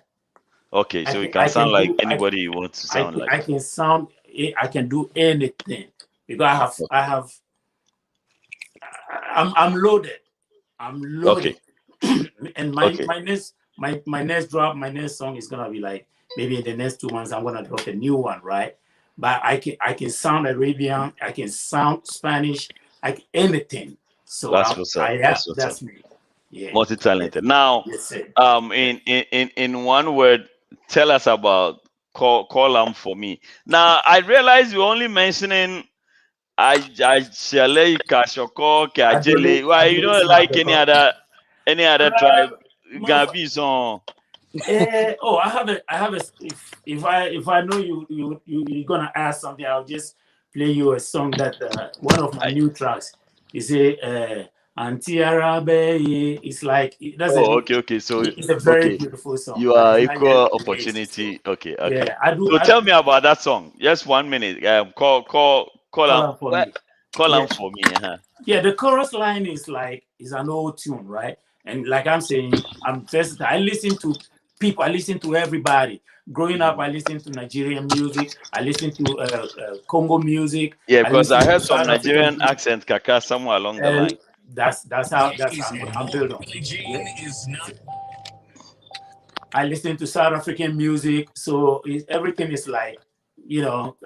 Okay, so you can sound like do, anybody you want to sound like. I can sound. I can do anything because I'm loaded. I'm loaded. Okay. And my next drop, my next song is gonna be like maybe in the next 2 months I'm gonna drop a new one, right? But I can sound Arabian, I can sound Spanish, anything. So That's what's up. that's me. Yeah. Multi-talented. Now, yes, sir. In one word, tell us about call for me. Now, I realize you're only mentioning Ajale, Kashoko, Kajele. Why you don't like any other tribe? Gabi song. I have a. If I know you're gonna ask something, I'll just play you a song that one of my new tracks. You say, Auntie Arabe. It's like Okay. So it's a very beautiful song. You are equal opportunity. Okay. Yeah, I do. So tell me about that song. Just 1 minute. Call on for me. Call for me. Yeah, the chorus line is an old tune, right? And like I'm saying, I'm versatile. I listen to people. I listen to everybody. Growing up, I listened to Nigerian music. I listened to Congo music. Yeah, because I heard some South Nigerian African accent, Kaka, somewhere along the line. That's how I'm built on. Yeah. I listen to South African music, so everything is like,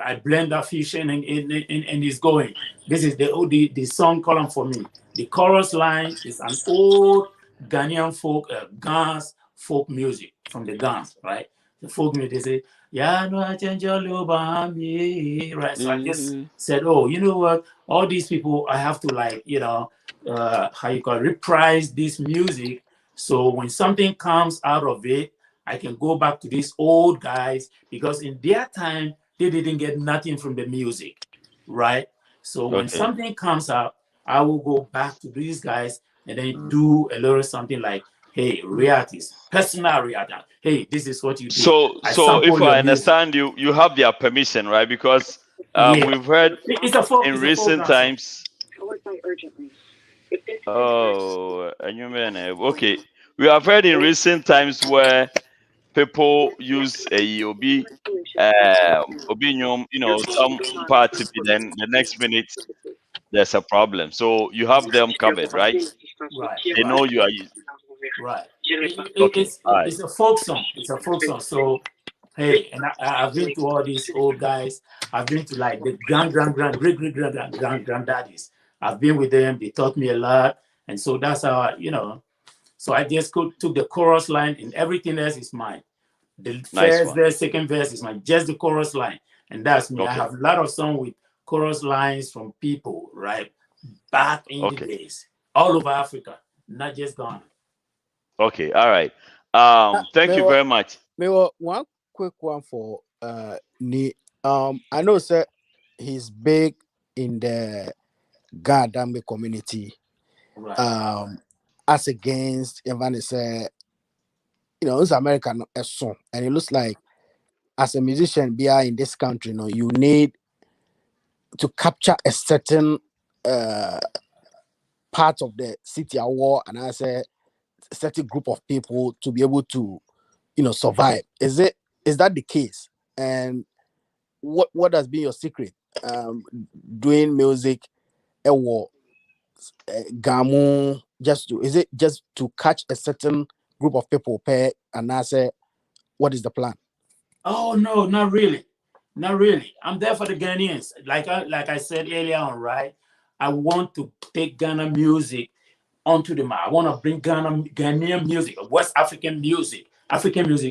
I blend that fusion and it's going. This is the song column for me. The chorus line is an old Ghanaian Gans folk music from the Gans, right? The folk music, they say, yeah, no, I change your right? So I just said, oh, you know what? All these people, I have to reprise this music. So when something comes out of it, I can go back to these old guys because in their time, they didn't get nothing from the music, right? So when something comes out, I will go back to these guys and then do a little something like, hey, realities, personal reality. Hey, this is what you do. So if I understand you, you have their permission, right? Because we've heard in recent times. Oh, okay. We have heard in recent times where people use a opinion, some party, then the next minute there's a problem. So you have them covered, right? Right. They know you are. Right. It's a folk song. It's a folk song. So hey, and I've been to all these old guys. I've been to like the granddaddies. I've been with them. They taught me a lot, and so that's how So I just took the chorus line, and everything else is mine. The first verse, second verse is mine. Just the chorus line, and that's me. I have a lot of songs with chorus lines from people right back in the days, all over Africa, not just Ghana. Okay, all right. Thank you very much. Maybe one quick one for Ni. I know, sir, he's big in the Gadambe community. Right. As against Evan said, it's American a song, and it looks like as a musician, be in this country, you need to capture a certain part of the city war, and I say a certain group of people to be able to, survive. Is that the case? And what has been your secret doing music war gamu is it just to catch a certain group of people pay, and I say what is the plan? Oh no, not really. I'm there for the Ghanaians. Like I said earlier on, right? I want to take Ghana music onto the map. I want to bring Ghanaian music, West African music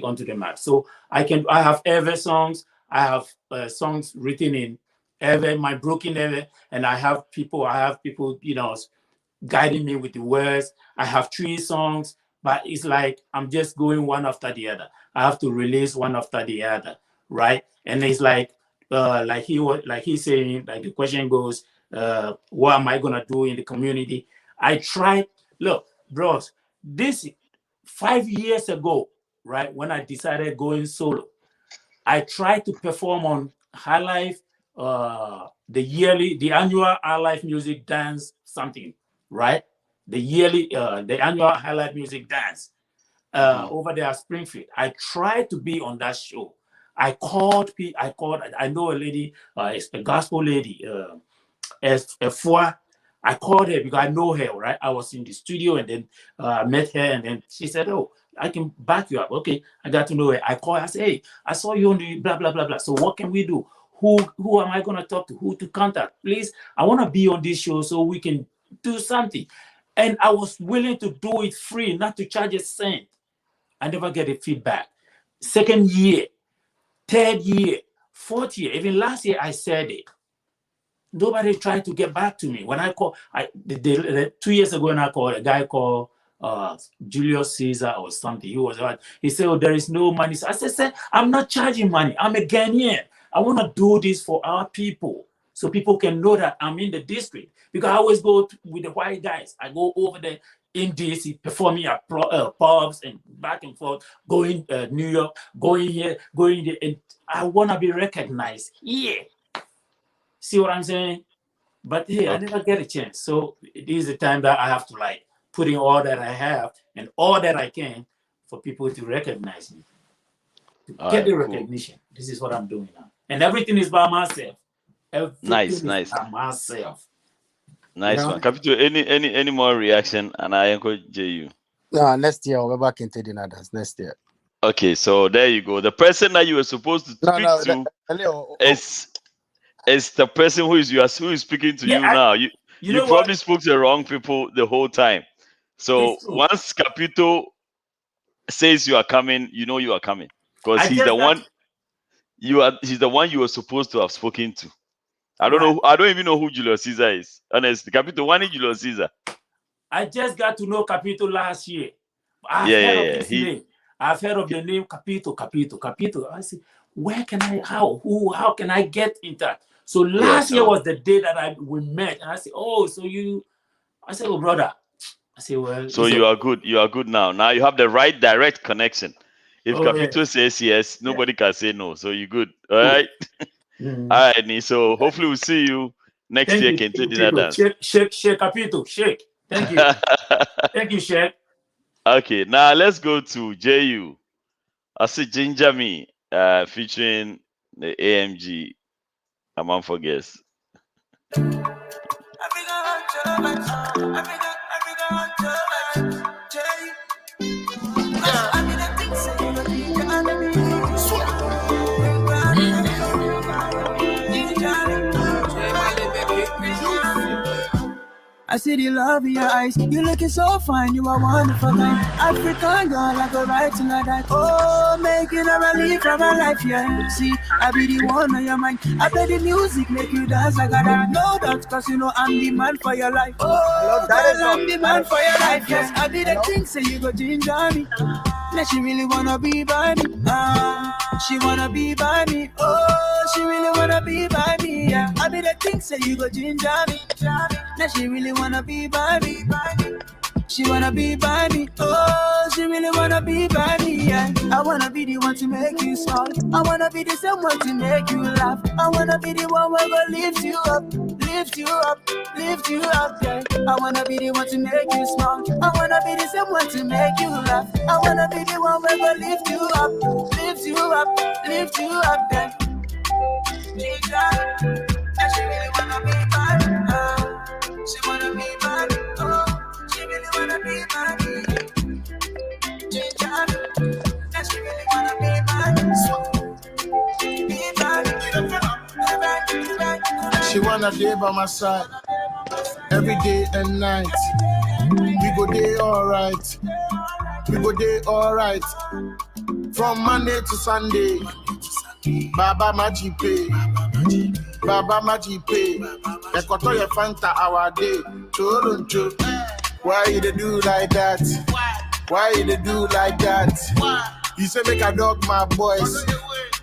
onto the map. So I have Ever songs. I have songs written in Ever, my broken Ever, and I have people, guiding me with the words. I have 3 songs, but it's like I'm just going one after the other. I have to release one after the other, right? And it's like he's saying, like the question goes, what am I gonna do in the community? I tried. Look, bros, this 5 years ago, right, when I decided going solo, I tried to perform on High Life, the annual High Life Music Dance something, right? The annual High Life Music Dance over there at Springfield. I tried to be on that show. I know a lady, it's a gospel lady, I called her because I know her, right? I was in the studio and then met her, and then she said, "Oh, I can back you up." Okay, I got to know her. I called her, I said, "Hey, I saw you on the blah, blah, blah, blah. So what can we do? Who am I going to talk to? Who to contact? Please, I want to be on this show so we can do something." And I was willing to do it free, not to charge a cent. I never get a feedback. Second year, third year, fourth year, even last year, I said it. Nobody tried to get back to me. When I called, 2 years ago, when I called, a guy called Julius Caesar or something. He said, "Oh, there is no money." So I said, "I'm not charging money. I'm a Ghanaian. I want to do this for our people, so people can know that I'm in the district." Because I always go with the white guys. I go over there in DC, performing at pubs and back and forth, going New York, going here, going there, and I want to be recognized here. See what I'm saying? But hey, I never get a chance. So it is the time that I have to put in all that I have and all that I can for people to recognize me, to get the recognition. This is what I'm doing now, and everything is by myself. Nice. By myself. Nice one. Capito, any more reaction? And I encourage you. No, next year we'll be back into the others. Next year. Okay, so there you go. The person that you were supposed to speak to is the person who is speaking to you now. You probably spoke to the wrong people the whole time. So once Capito says you are coming, you know you are coming, because he's the one you were supposed to have spoken to. I don't know. I don't even know who Julius Caesar is. Honestly, Capito, one is Julius Caesar. I just got to know Capito last year. I've heard of his name. I've heard of the name Capito. I said, how can I get in touch? So last year was the day that we met. And I said, "Oh, so you," I said, "Oh, brother." I said, "Well." So you are good. You are good now. Now you have the right direct connection. If Capito says yes, nobody can say no. So you're good. All right. All right, so hopefully we'll see you next year. Dinner dance. Shake, Capito, shake. Thank you. Thank you, Shake. Okay, now let's go to JU. I see Ginger Me featuring the AMG. Among for guests. I see the love in your eyes. You looking so fine, you are wonderful kind. African girl, I go right till I die. Oh, making a relief from my life, yeah. See, I be the one on your mind. I play the music, make you dance like that. No doubt, cause you know I'm the man for your life. Oh, girl, I'm the man for your life, yes. I be the king, say you go ginger me. Now she really wanna be by me. She wanna be by me. Oh, she really wanna be by me, yeah. I be the king, say you go ginger me. Now she really wanna be by me. She wanna be by me. Oh, she really wanna be by me, yeah. I wanna be the one to make you smile. I wanna be the same one to make you laugh. I wanna be the one where will lift you up, lift you up, lift you up, yeah. I wanna be the one to make you smile. I wanna be the same one to make you laugh. I wanna be the one where will lift you up, lift you up, lift you up, yeah. And she really wanna be by me. She wanna be by me. Oh, she really wanna be by me. And she really wanna be by me. Be by me. She wanna be by my side every day and night. We alright. We go day alright. From Monday to Sunday. Baba Maji pay. Baba Maji pay. Ekoto ye Fanta our day. Toronto. Why you dey do like that? Why you dey do like that? You say make a dog my boys.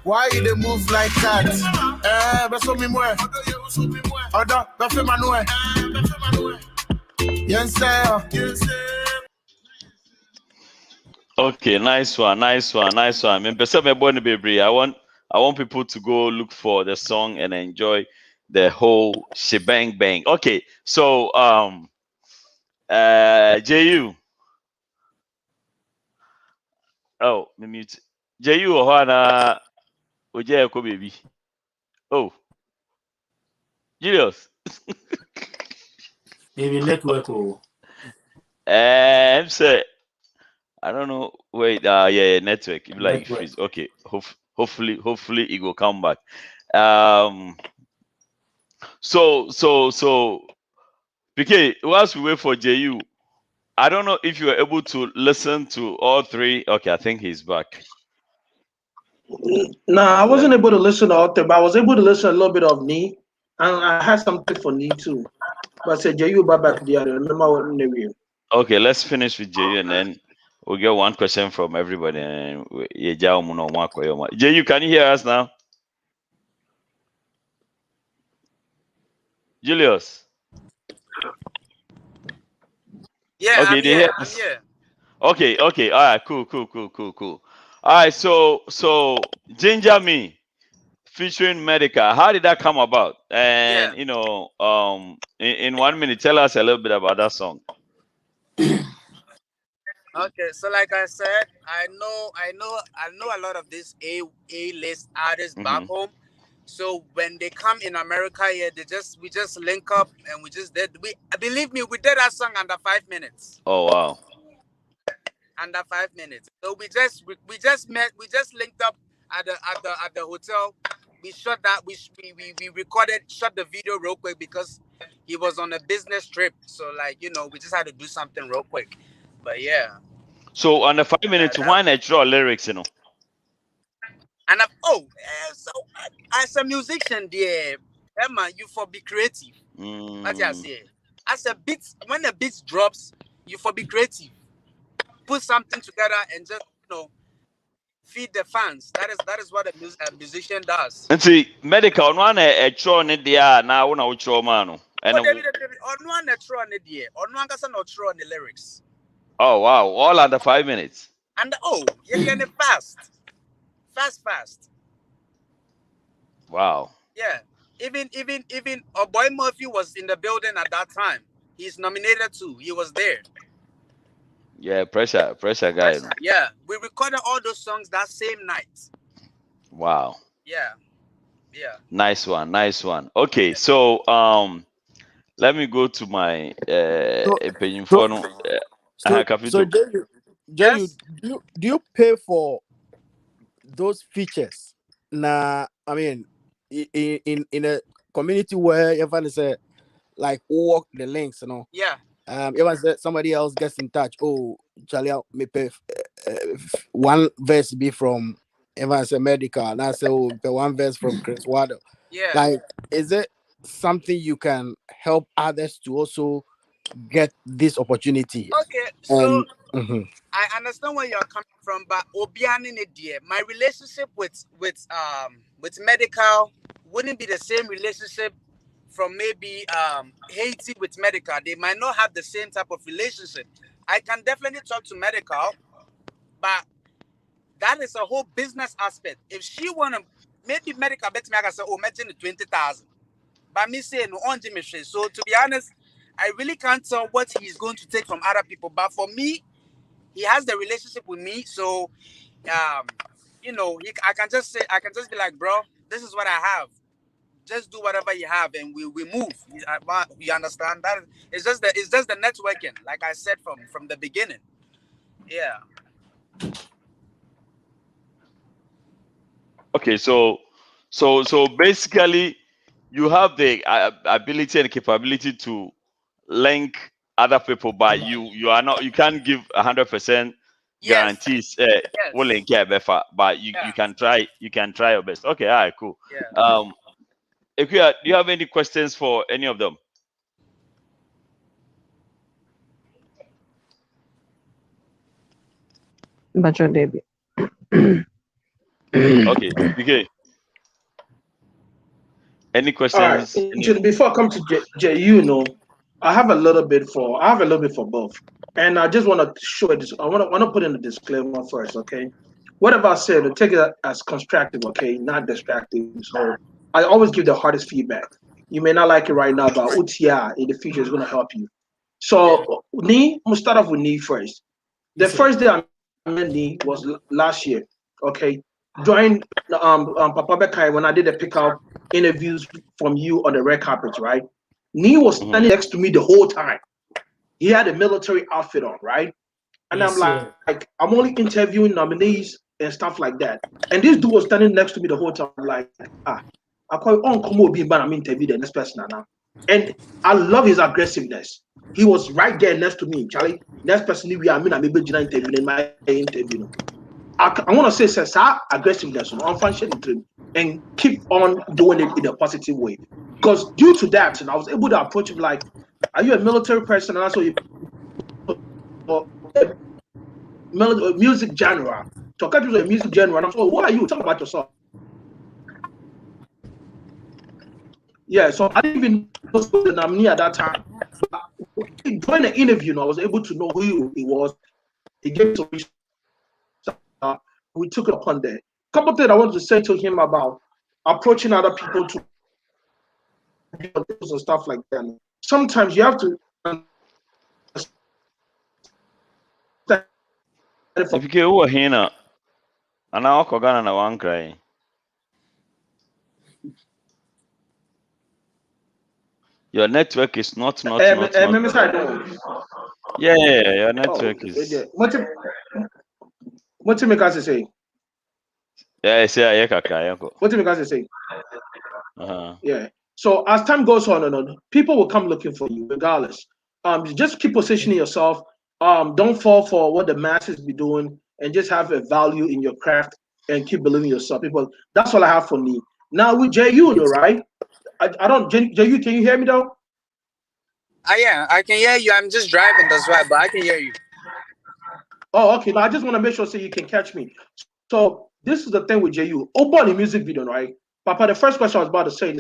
Why you dey move like that? Beso mi mwe. Odo, befe manwe. Yes sir. Okay, nice one. Me pese me born baby. I want people to go look for the song and enjoy the whole shebang bang. Okay, so JU. Oh, me mute. JU ohana oje ko baby. Oh, Julius. Maybe network or I'm say I don't know. Wait, yeah, network. It be like network. freeze. Okay, hopefully it will come back. So, PK, whilst we wait for JU, I don't know if you were able to listen to all three. Okay, I think he's back. No, I wasn't able to listen to all three, but I was able to listen a little bit of Nee, and I had something for Nee too. But I said, Jay, you back the other. Remember what in the review. Okay, let's finish with JU and then we'll get one question from everybody. And JU, can you hear us now? Julius. Yeah, Okay, I'm they here. hear I'm us. here. Okay. All right, cool. All right, so Ginger Me featuring Medica. How did that come about? And in 1 minute, tell us a little bit about that song. Okay, so like I said, I know a lot of these A-list artists back home. So when they come in America here, we just link up and we believe me, we did that song under 5 minutes. Oh wow. Under 5 minutes. So we just linked up at the hotel. We shot that we shot the video real quick because he was on a business trip. So we just had to do something real quick. But yeah. So on the 5 minutes, why not draw lyrics, And so as a musician, dear Emma, you for be creative. What I say? As a beat, when a beat drops, you for be creative. Put something together and just feed the fans. That is what a musician does. And see, Medical one a draw in there now when I draw man. And on one a draw in there, on one person not draw in the lyrics. Oh wow, all under 5 minutes. And you're getting fast. Wow. Yeah. Even Boy Murphy was in the building at that time. He's nominated too. He was there. Yeah, pressure guy. Yeah. We recorded all those songs that same night. Wow. Yeah. Nice one. Okay, so let me go to my opinion for So Jerry, do you pay for those features? Nah, I mean, in a community where everyone is like work the links, Yeah. Everyone said somebody else gets in touch. Oh, Charlie, me pay one verse be from everyone say Medical, and I say the one verse from Chris Waddle. Yeah. Like, is it something you can help others to also get this opportunity? Okay, so I understand where you're coming from, but my relationship with Medical wouldn't be the same relationship from maybe Haiti with Medical. They might not have the same type of relationship. I can definitely talk to Medical, but that is a whole business aspect. If she wanna, maybe Medical bet me I can say, imagine the 20,000. But me saying no on Jimmy. So to be honest, I really can't tell what he's going to take from other people. But for me, he has the relationship with me. So I can just be like, bro, this is what I have. Just do whatever you have and we move. You understand? That it's just the networking, like I said from the beginning. Yeah. Okay, so basically you have the ability and capability to link other people, but you are not. You can't give 100% guarantees. Will in care better, but you can try. You can try your best. Okay, all right, cool. If do you have any questions for any of them? But your debut. Okay. Any questions? All right. Before I come to J, you know, I have a little bit for both, and I just want to show this. I want to put in a disclaimer first, okay? Whatever I said, take it as constructive, okay, not destructive. So I always give the hardest feedback. You may not like it right now, but UTI in the future is going to help you. So I'm gonna start off with Nee first. The first day I met Nee was last year, okay? During Papa Bekai, when I did the pickup interviews from you on the red carpet, right? Nee was standing next to me the whole time. He had a military outfit on, right? And I'm like, I'm only interviewing nominees and stuff like that. And this dude was standing next to me the whole time, like, I call on Komo being but I'm interviewing the next person now. And I love his aggressiveness. He was right there next to me, Charlie. Next person we are I'm able to interview in my interview. I want to say aggressiveness on function and keep on doing it in a positive way. Because due to that, and I was able to approach him like, are you a military person? And I saw you music genre. Talk about a music genre. And I'm so, what are you? Talk about yourself. Yeah, so I didn't even know the nominee at that time. During the interview, I was able to know who he was. He gave some we took it upon there. A couple of things I wanted to say to him about approaching other people to and stuff like that. Sometimes you have to if you get over here now, and I'll go Ghana na one cry. Your network is not. Yeah, your network is. What do you make us say? Yeah, say kakra. What do you make us say? Yeah. So as time goes on, people will come looking for you regardless. Just keep positioning yourself. Don't fall for what the masses be doing, and just have a value in your craft and keep believing yourself. People, that's all I have for me. Now with JU, though, right? I don't. JU, can you hear me though? Yeah, I can hear you. I'm just driving, that's why, but I can hear you. Oh, okay. Now I just want to make sure so you can catch me. So this is the thing with JU. Open the music video, right? Papa, the first question I was about to say,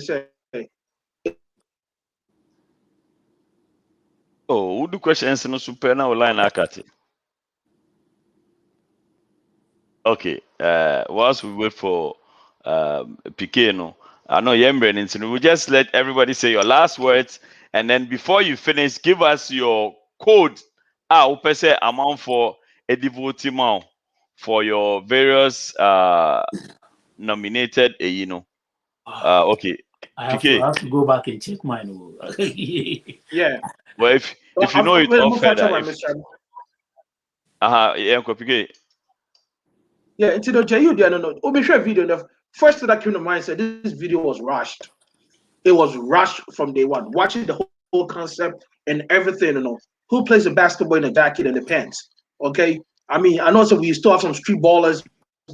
who do questions no super now line akati. Okay. Whilst we wait for PK, no, I know Yembre, we'll just let everybody say your last words, and then before you finish, give us your code. Upese amount for a devotee amount for your various nominated, okay. I have to go back and check mine. Yeah. Well, if you know it offered, yeah, into the JU, no. We show a video. The first thing that came to mind said this video was rushed. It was rushed from day one. Watching the whole concept and everything, who plays the basketball in the jacket and the pants? Okay, I mean, I know we still have some street ballers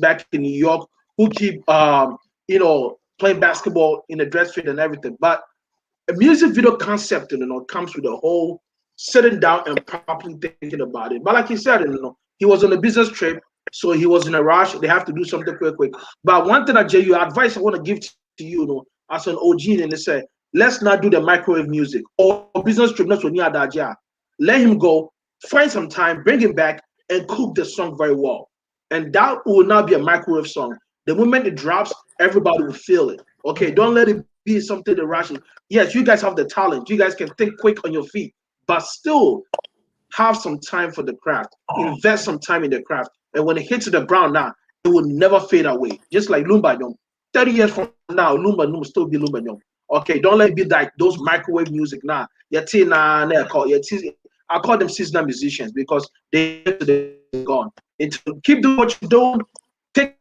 back in New York who keep, playing basketball in the dress fit and everything. But a music video concept, comes with a whole sitting down and properly thinking about it. But like you said, he was on a business trip, so he was in a rush. They have to do something quick. But one thing that advice I want to give to you, as an OG, and they say, let's not do the microwave music or business trip. Let him go, find some time, bring him back, and cook the song very well. And that will not be a microwave song. The moment it drops, everybody will feel it. Okay, don't let it be something to rush it. Yes, you guys have the talent. You guys can think quick on your feet, but still have some time for the craft. Invest some time in the craft. And when it hits the ground now, it will never fade away. Just like Lumba Nyong. 30 years from now, Lumba will still be Lumba Nyong. Okay, don't let it be like those microwave music now. I call them seasonal musicians because they're gone. Keep doing what you're doing. Take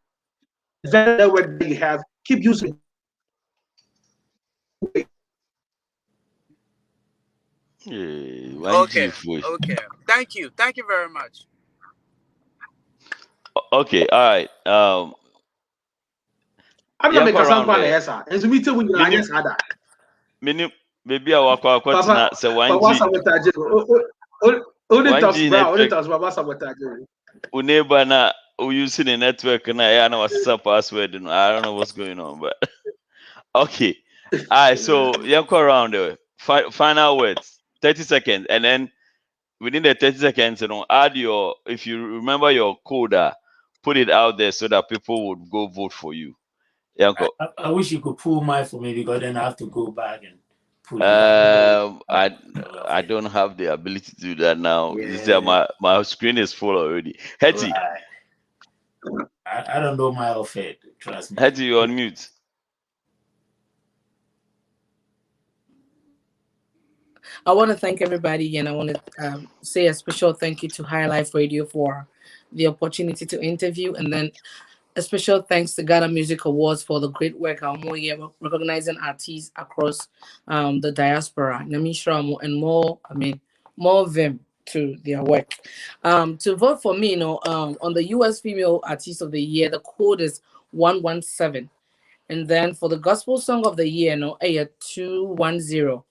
advantage of what you have. Keep using Okay. Okay. Thank you. Thank you very much. Okay, all right. I'm not making some fun. Yes, sir. And so we tell you, yes, sir. Minim maybe I walk out Papa, say one Papa G sabotage. Only one tops, G bro. Only network. tops, Papa sabotage. Neighbor na who using the network and I know what's up password. And I don't know what's going on, but okay. All right, so you go around there. Final words, 30 seconds, and then within the 30 seconds, add your if you remember your code, put it out there so that people would go vote for you. Yanko. I wish you could pull mine for me because then I have to go back and pull it. I don't have the ability to do that now. Yeah. My screen is full already. Hetty. Right. I don't know my outfit. Trust me. Hetty, you're on mute. I want to thank everybody, and I want to say a special thank you to High Life Radio for the opportunity to interview, and then a special thanks to Ghana Music Awards for the great work recognizing artists across the diaspora. Namishra and more, more vim to their work. To vote for me, on the US Female Artist of the Year, the code is 117. And then for the Gospel Song of the Year, 210.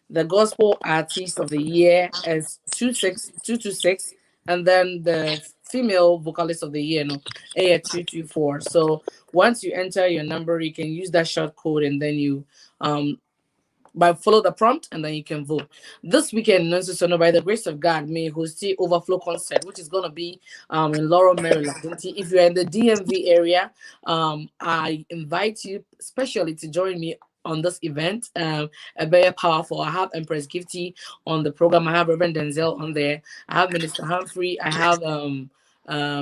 The Gospel Artist of the Year is 26226, and then the Female Vocalist of the Year, 224. So once you enter your number, you can use that short code, and then you follow the prompt, and then you can vote. This weekend, by the grace of God, may host the Overflow concert, which is gonna be in Laurel, Maryland. If you're in the DMV area, I invite you especially to join me on this event. A very powerful. I have Empress Gifty on the program. I have Reverend Denzel on there. I have Minister Humphrey. I have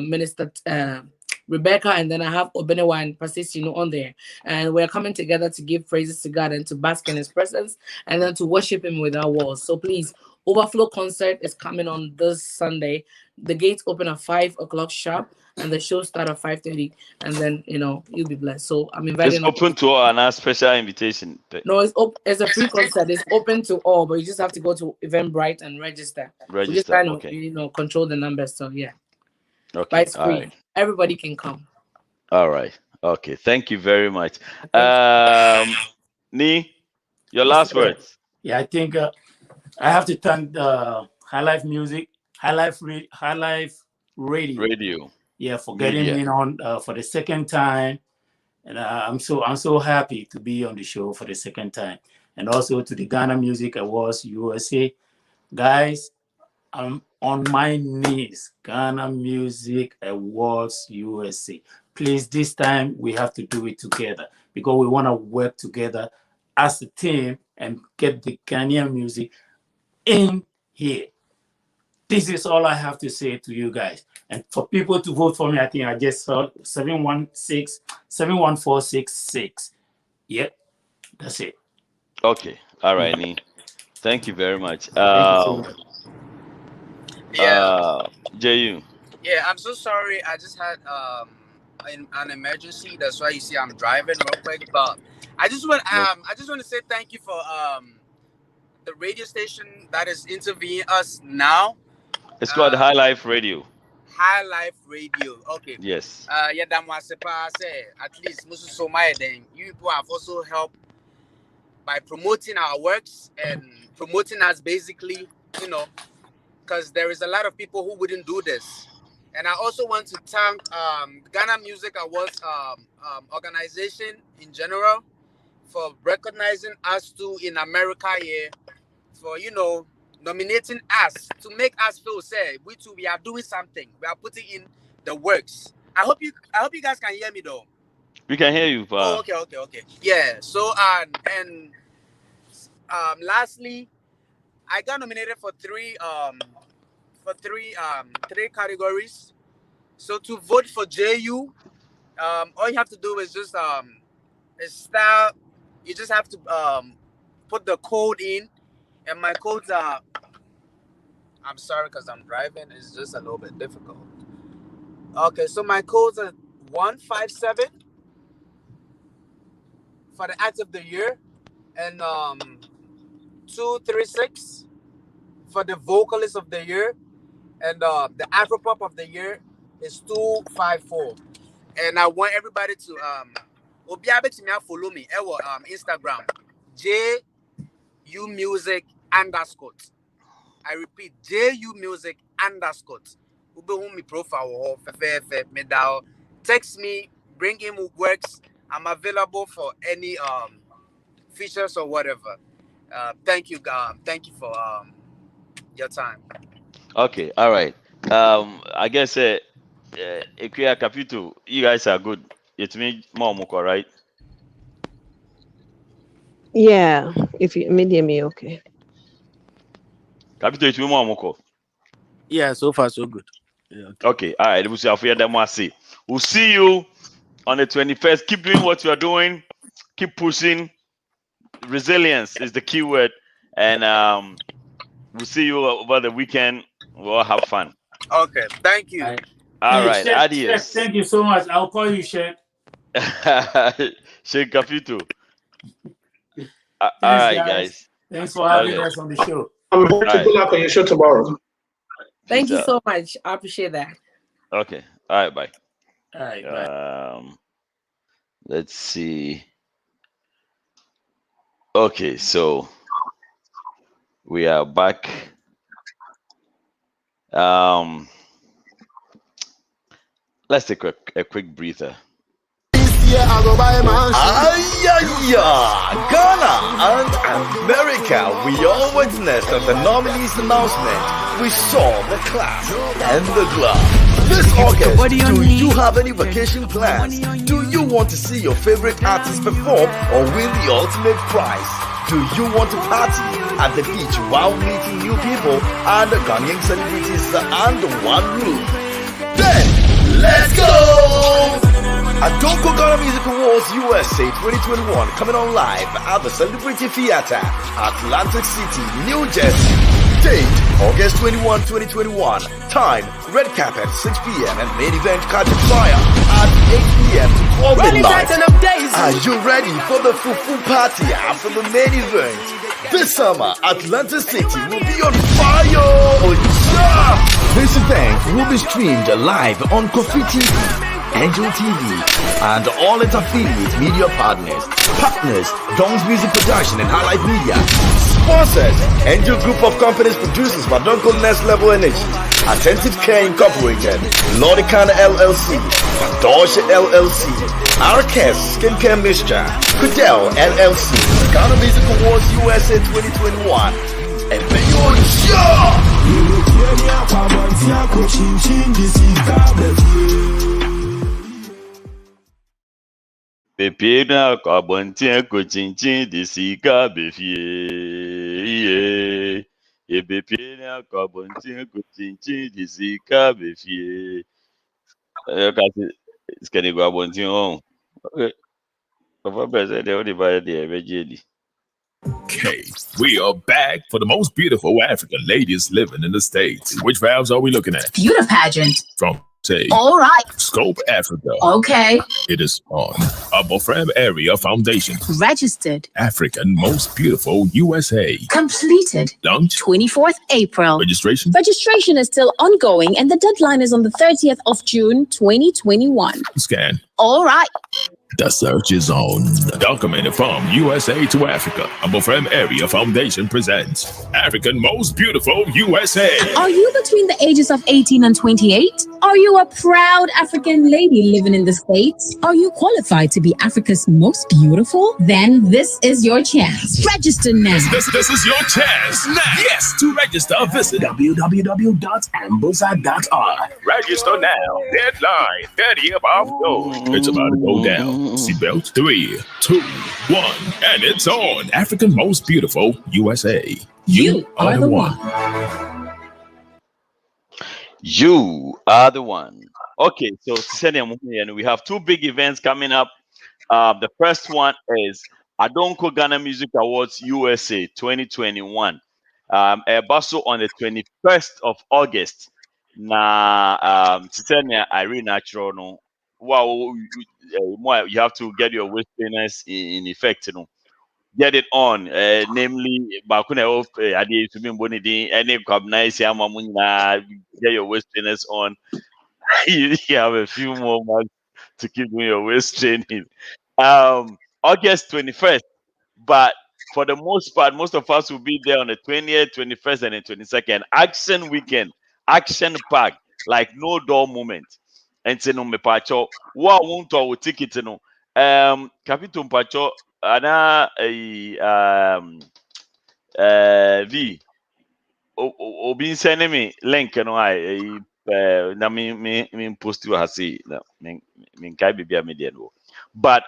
Minister Rebecca, and then I have Obenewa and Pastor on there. And we're coming together to give praises to God and to bask in his presence and then to worship him with our walls. So please, Overflow concert is coming on this Sunday. The gates open at 5 o'clock sharp, and the show start at 5:30, and then you'll be blessed. So I'm inviting. It's open to all and a special invitation. No, it's a free concert. It's open to all, but you just have to go to Eventbrite and register. We just kind of control the numbers. So yeah. Okay. But it's free. Right. Everybody can come. All right. Okay. Thank you very much. Nee, your last words. Yeah, I think I have to thank High Life Music, High Life Radio. Yeah, for getting me on for the second time, and I'm so happy to be on the show for the second time, and also to the Ghana Music Awards USA, guys. I'm on my knees. Ghana Music Awards USA. Please, this time we have to do it together because we want to work together as a team and get the Ghanaian music in here. This is all I have to say to you guys. And for people to vote for me, I think I just saw 71466. Yep, that's it. Okay. All right, Nee. Thank you very much. Thank you so much. JU. Yeah, I'm so sorry. I just had an emergency. That's why you see I'm driving real quick. But I just want to say thank you for the radio station that is interviewing us now. It's called High Life Radio. High Life Radio. Okay. Yes. Yeah, that was at least Musu Somaya then you people have also helped by promoting our works and promoting us basically, because there is a lot of people who wouldn't do this. And I also want to thank Ghana Music Awards organization in general for recognizing us too in America here, for nominating us to make us feel say we are doing something. We are putting in the works. I hope you guys can hear me though. We can hear you. Oh, okay. Yeah. So and lastly, I got nominated for three categories. So to vote for JU, all you have to do is just style. You just have to put the code in, and my codes are. I'm sorry because I'm driving. It's just a little bit difficult. Okay, so my codes are 157 for the act of the year, and 236 for the vocalist of the year, and the Afropop of the year is 254. And I want everybody to follow me. Instagram, JU Music _ I repeat, JU Music _ Ube me profile text me, bring him who works. I'm available for any features or whatever. Thank you for your time. Okay, all right. I guess Ikuya Capitu, you guys are good. It's me, Momoko, right? Yeah, if you medium me, okay. Capitu, it's me, Momoko. Yeah, so far so good. Yeah, Okay, all right. We'll see you on the 21st. Keep doing what you are doing. Keep pushing. Resilience is the key word. And we'll see you over the weekend. We'll have fun. Okay, thank you. All right, Shek, adios. Shek, thank you so much. I'll call you, Shek. Shake Kapitu. All Thanks, right, guys. Thanks for having us on the show. I'm going to pull up on your show tomorrow. Thank you Peace so much. I appreciate that. Okay. All right, bye. All right, bye. Let's see. Okay, so we are back. Let's take a quick breather. Ghana and America, we all witnessed at the nominees announcement. We saw the class and the glove. This August, do you have any vacation plans? Do you want to see your favorite artist perform or win the ultimate prize? Do you want to party at the beach while meeting new people and Ghanaian celebrities under one roof? Then, let's go! Adonko Ghana Music Awards USA 2021 coming on live at the Celebrity Theater, Atlantic City, New Jersey. Date, August 21, 2021. Time, red carpet, 6 p.m. and main event catching fire at 8 p.m. to 12 midnight. Are you ready for the full party after the main event? This summer, Atlantic City will be on fire! This event will be streamed live on Coffee TV, Angel TV, and all its affiliate media partners. Partners, Don's Music Production and Highlight Media. Sponsors, Angel Group of Companies Producers, Madonko Next Level Energy, Attentive Care Incorporated, Lordican LLC, Dorsche LLC, Arcas Skincare Mixture, Kudel LLC, Ghana Music Awards USA 2021. And make your sure! Pepina kabontia kochinchi disika befie. E pepina kabontia kochinchi disika befie. Kasi skani kabontia on. Okay. Papa pesa de odi ba de bejeli. Okay, we are back for the most beautiful African ladies living in the States. Which valves are we looking at? Beauty pageant. From, say, All right. Scope Africa. Okay. It is on. Abofram Area Foundation. Registered. African Most Beautiful USA. Completed. Launch. 24th April. Registration. Registration is still ongoing and the deadline is on the 30th of June, 2021. Scan. All right. The search is on. Documented from USA to Africa. Abofram Area Foundation presents African Most Beautiful USA. Are you between the ages of 18 and 28? Are you a proud African lady living in the States? Are you qualified to be Africa's most beautiful? Then this is your chance. Register now. This is your chance now. Yes, to register, visit www.ambuza.org. Register now. Deadline 30th of June. It's about to go down. Seatbelt 3, 2, 1, and it's on. African Most Beautiful USA. You are the one. You are the one. Okay, so we have two big events coming up. The first one is Adonko Ghana Music Awards USA 2021. Also on the 21st of August. Irene Natural no. Wow, you have to get your waist trainers in effect, get it on. Namely, Bakuna of Adi to be Bonidi, any Cognize Yamamuna, get your waist trainers on. You have a few more months to keep doing your waist training. August 21st, but for the most part, most of us will be there on the 20th, 21st, and the 22nd. Action weekend, action pack, like no dull moment. And say no me pacho. What won't our ticket no? Capito pacho ana V. Obi send me link no I na me post you hasi na me kai bibia me there no. But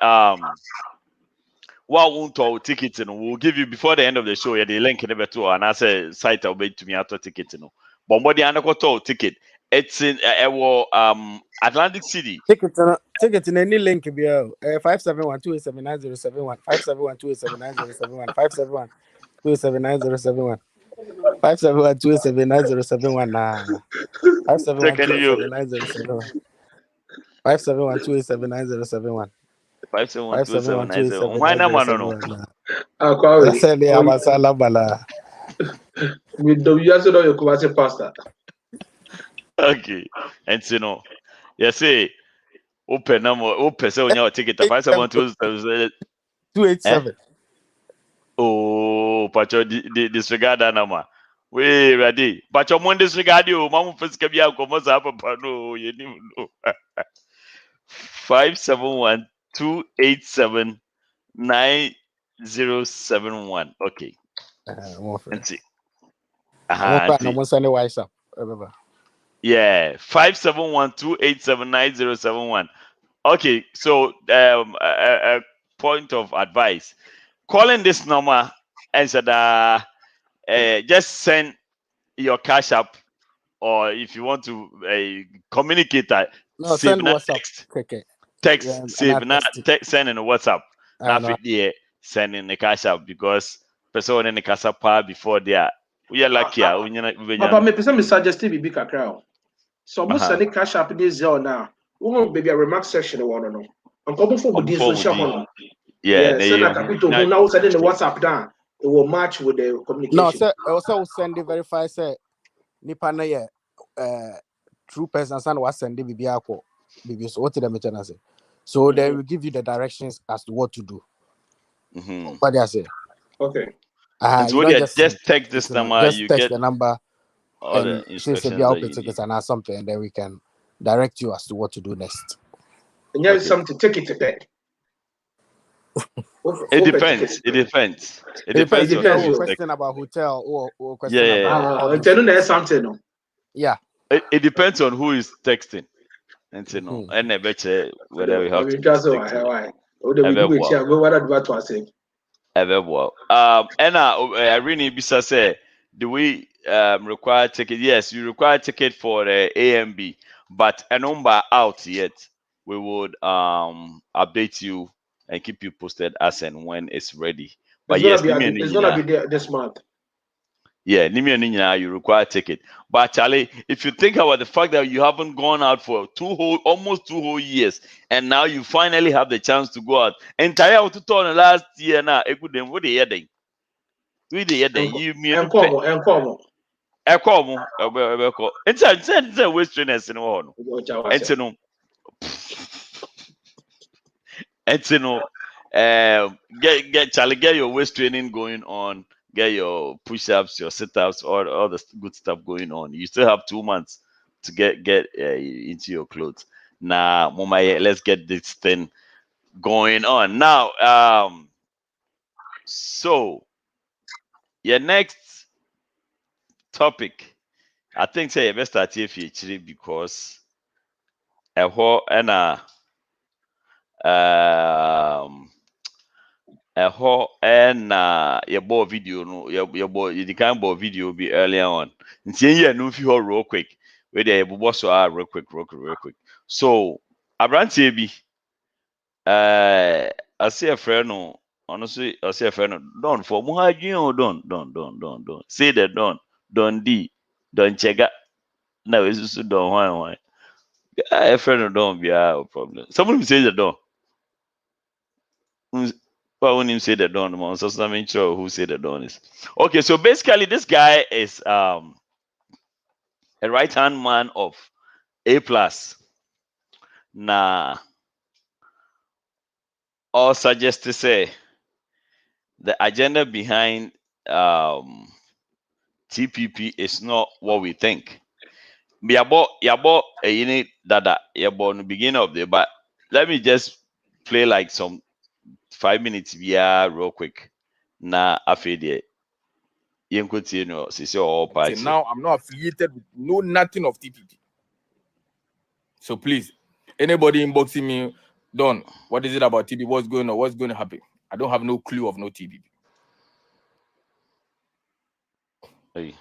what won't our ticket no? We'll give you before the end of the show. Yeah, the link never to and I say site I'll be to me auto ticket no. But what the another ticket? It's in Atlantic City. Ticket in any link be 571-287-9071 571-287-9071 571-287-9071 571-287-9071 nah 571-287-9071 571-287-9071 571-287-9071. Why not, man? Kwame, I said, yeah, masala bala. with the US or your Kumasi pastor. Okay, and so no, you say open number, open so when you ticket 571-287. Oh, Pacho, disregard that number. Wait, ready? Pacho, mon disregard you. Mamu first can be out. Come on, Papa. No, you didn't know. 571-287-9071. Okay. Let's see. Yeah, 571-287-9071. Okay, so a point of advice. Calling this number and said just send your cash app, or if you want to communicate that, send WhatsApp. Text, save now, send in a WhatsApp. Now send in the cash app because person in the cash app before they are. We are lucky. Papa, me person me suggested be big crowd. So we send the cash app this zone now. We want baby a remark section one no. I'm coming for this social one. Yeah, send a capital who now send in the WhatsApp down. It will match with the communication. No, sir, also send the verify say nipa na ye true person send what send the bibiako. Bibi so what the mention say. So they will give you the directions as to what to do. What they say. Okay. Just text this number. Just you text get the number all and the instructions tickets and something, and then we can direct you as to what to do next. And there is something to take it to bed. It depends. It depends. It depends. Question about hotel or question about something. No? Yeah. It depends on who is texting. And say no. And I bet you whether we have to text. And Irene Bisa said, do we require ticket? Yes, you require ticket for the A and B, but a number out yet. We would update you and keep you posted as and when it's ready. But it's gonna be there this month. Yeah, you require ticket. But Charlie, if you think about the fact that you haven't gone out for almost 2 whole years, and now you finally have the chance to go out. Entire to turn last year now, a good then what the heading. We the heading. You mean It's West trainers in one. Get Charlie, get your waist training going on. Get your push-ups, your sit-ups, all the good stuff going on. You still have 2 months to get into your clothes. Now, Mama, let's get this thing going on. Now, so your next topic, I think say best start here actually because and your boy video no your boy you can boy video be earlier on. Nti no fi ho real quick. Where they boss so real quick. So abrantie bi I see a friend no honestly I see a friend no don for mo ha dwen don say the don chega na we so don why a friend no don be a problem. Somebody say the don Well, when you say the Don, man, so I'm not sure who say the Don is. Okay, so basically, this guy is a right hand man of A plus. Nah, or suggest to say the agenda behind TPP is not what we think. Yabo a unit that yabo in the beginning of the, but let me just play like some 5 minutes via real quick. Na afede yenkotie no sisi all See, party. now I'm not affiliated with nothing of TPP. So please, anybody inboxing me, Don, what is it about TPP? What's going on? What's going to happen? I don't have no clue of no TPP. Hey.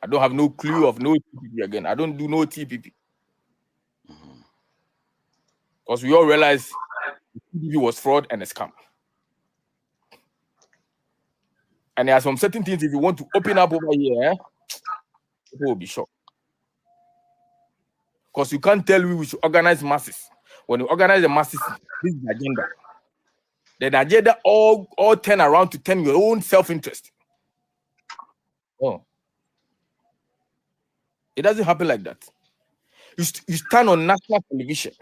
I don't have no clue of no TPP again. I don't do no TPP. Because we all realize TPP was fraud and a scam. And there are some certain things, if you want to open up over here, people will be shocked. Because you can't tell me we should organize masses. When you organize the masses, this is the agenda. Then the agenda all turn around to turn your own self-interest. Oh. It doesn't happen like that. You stand on national television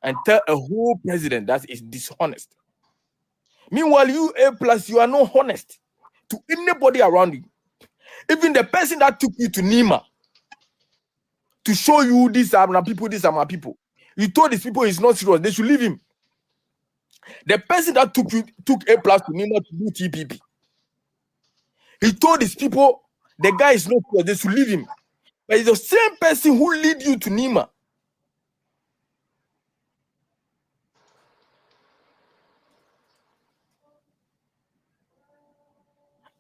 and tell a whole president that is dishonest. Meanwhile, you A plus, you are not honest to anybody around you. Even the person that took you to Nima to show you these are my people, these are my people. You told these people he's not serious, they should leave him. The person that took A plus to Nima to do TPP, he told these people the guy is not serious, they should leave him. But it's the same person who lead you to Nima.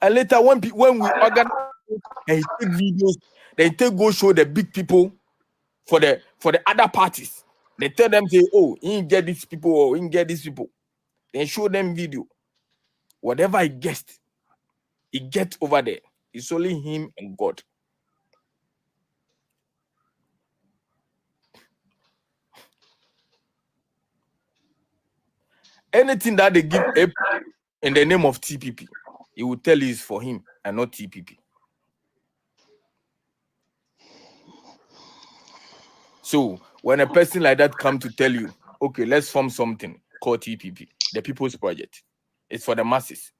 And later, when we organize and he take videos, they go show the big people for the other parties. They tell them, say, oh, he get these people or he get these people. Then show them video. Whatever he gets over there. It's only him and God. Anything that they give in the name of TPP, he will tell you is for him and not TPP. So when a person like that come to tell you, okay, let's form something called TPP, the People's Project, it's for the masses.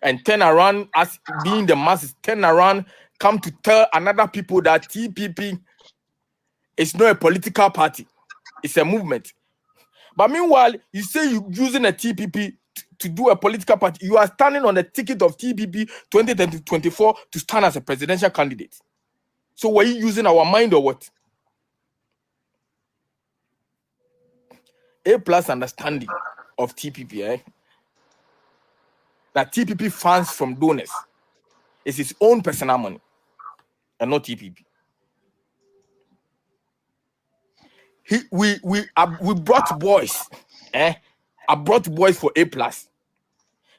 And turn around as being the masses, turn around, come to tell another people that TPP is not a political party, it's a movement. But meanwhile, you say you're using a TPP to do a political party. You are standing on the ticket of TPP 2024 to stand as a presidential candidate. So were you using our mind or what? A plus understanding of TPP, that TPP funds from donors. It's his own personal money and not TPP. We brought boys. I brought boys for A plus,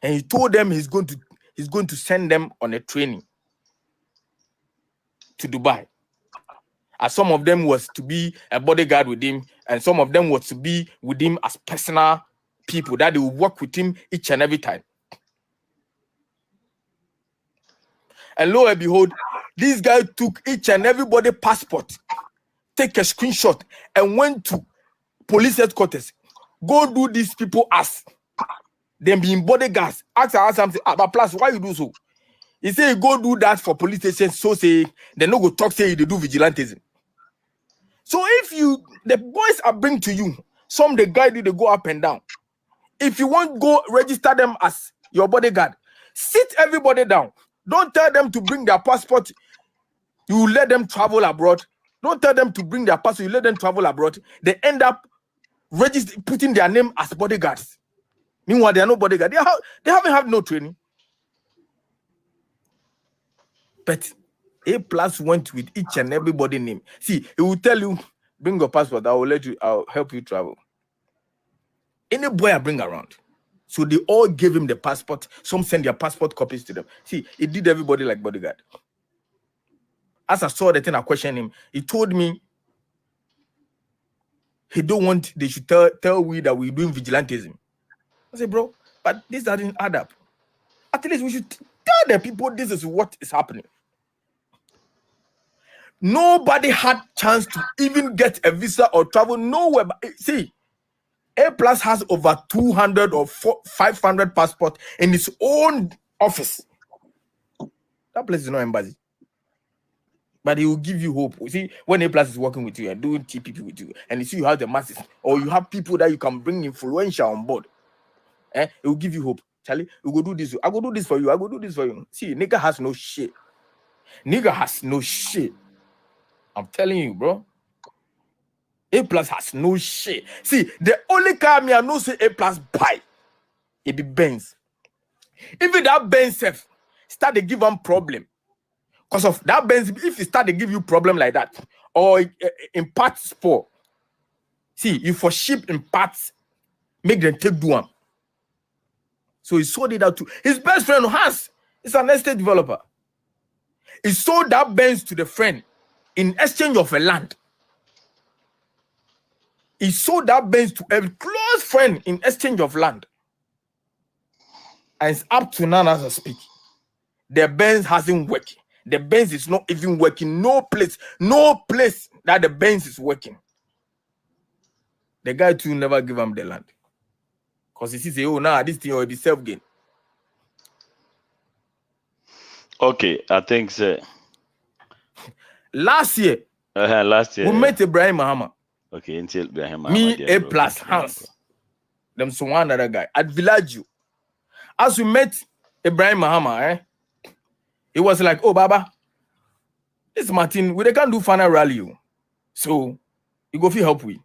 and he told them he's going to send them on a training to Dubai. And some of them was to be a bodyguard with him, and some of them was to be with him as personal people that they will work with him each and every time. And lo and behold, this guy took each and everybody passport, take a screenshot, and went to police headquarters. Go do these people as them being bodyguards. Ask something. But plus, why you do so? He say go do that for police station. So say they no go talk. Say they do vigilantism. So if the boys are bring to you, some they guide you. They go up and down. If you want go register them as your bodyguard, sit everybody down. Don't tell them to bring their passport. You let them travel abroad. Don't tell them to bring their passport. You let them travel abroad. They end up putting their name as bodyguards. Meanwhile, they are no bodyguard. They haven't had no training. But A plus went with each and everybody name. See, it will tell you, bring your passport. I'll help you travel. Any boy I bring around. So they all gave him the passport. Some send their passport copies to them. See, it did everybody like bodyguard. As I saw the thing, I questioned him. He told me he don't want they should tell we that we're doing vigilantism. I say, bro, but this doesn't add up. At least we should tell the people this is what is happening. Nobody had chance to even get a visa or travel nowhere. But see, A Plus has over 200 or 500 passports in its own office. That place is not embassy. But he will give you hope. You see, when A Plus is working with you and doing TPP with you, and you see you have the masses, or you have people that you can bring influential on board, it will give you hope. Charlie, we go do this. I go do this for you. I go do this for you. See, nigga has no shit. Nigga has no shit. I'm telling you, bro. A Plus has no shit. See, the only car me I know say A Plus buy, it be Benz. Even that Benz self start to give them problem. Because of that Benz, if it start to give you problem like that, or in parts poor, see, you for ship in parts, make them take do one. So he sold it out to his best friend Hans. Is an estate developer. He sold that Benz to the friend in exchange of a land. He sold that Benz to a close friend in exchange of land. And it's up to now as I speak. The Benz hasn't worked. The Benz is not even working. No place that the Benz is working. The guy too never give him the land. Because he says, oh, nah, this thing already self-gain. Okay, I think so. Last year, we met Ibrahim Mahama. Okay, until Ibrahim Mahama. Me, A Plus, Hans. Them so one other guy at Villaggio. As we met Ibrahim Mahama, he was like, oh, Baba, this Martin, we can't do final rally. So, you go feel help we.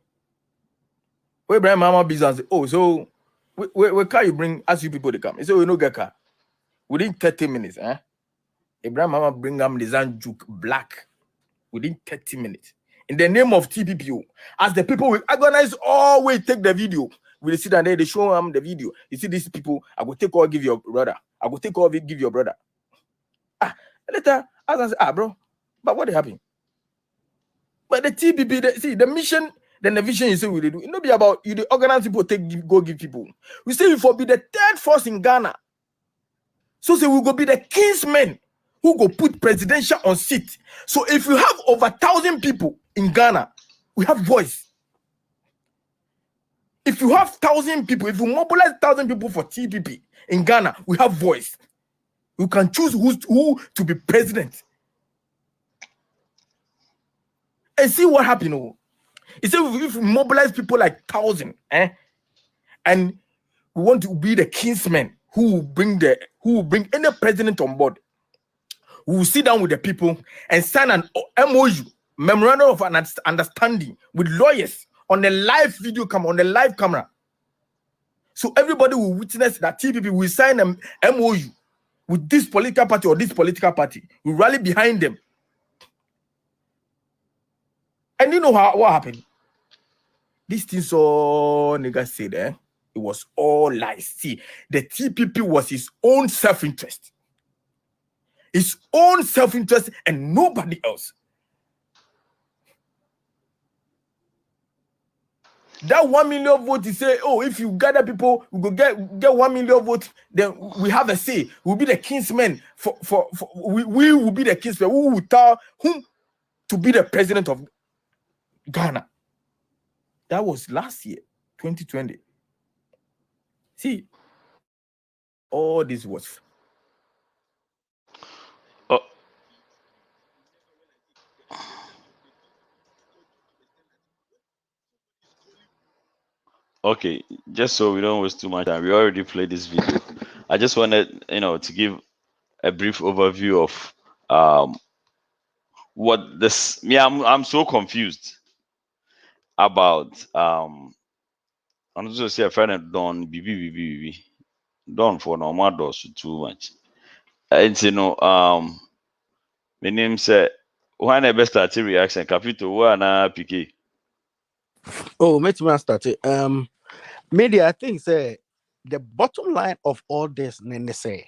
Where Ibrahim Mahama business, oh, so, where can you bring, as you people to come? He said, we no get car. Within 30 minutes, Ibrahim Mahama bring them the Zanjuk black. Within 30 minutes. In the name of TPPO, as the people will agonize, always take the video. We sit down there, they show them the video. You see these people, I go take all, give your brother. I go take all of it, give your brother. Later, as I say, bro, but what happened? But the TPP, see, the mission, then the vision you say we do. It not be about you, the organize people, go give people. We say we for be the third force in Ghana. So say we go be the kingsmen who go put presidential on seat. So if you have over 1,000 people in Ghana, we have voice. If you have 1,000 people, if you mobilize 1,000 people for TPP in Ghana, we have voice. You can choose who to be president. And see what happened. Oh. He said if we mobilize people like 1,000, and we want to be the kingsmen who will bring any president on board. We will sit down with the people and sign an MOU, memorandum of understanding, with lawyers on the live video camera, on the live camera. So everybody will witness that TPP will sign an MOU with this political party or this political party. We rally behind them. And you know what happened? This thing so niggas said it was all lies. See, the TPP was his own self-interest. His own self-interest and nobody else. That 1 million votes, he say, oh, if you gather people, we go get 1 million votes, then we have a say. We'll be the kingsmen. We will be the kingsmen. We will tell whom to be the president of Ghana. That was last year, 2020. See, all this was. Okay, just so we don't waste too much time, we already played this video. I just wanted, to give a brief overview of what this. I'm so confused about. I'm just gonna say a friend of Don BB. Don for normal does too much. And my name said when I best start reaction capital one PK. Oh, make me start it. Media, I think say the bottom line of all this, Nene say,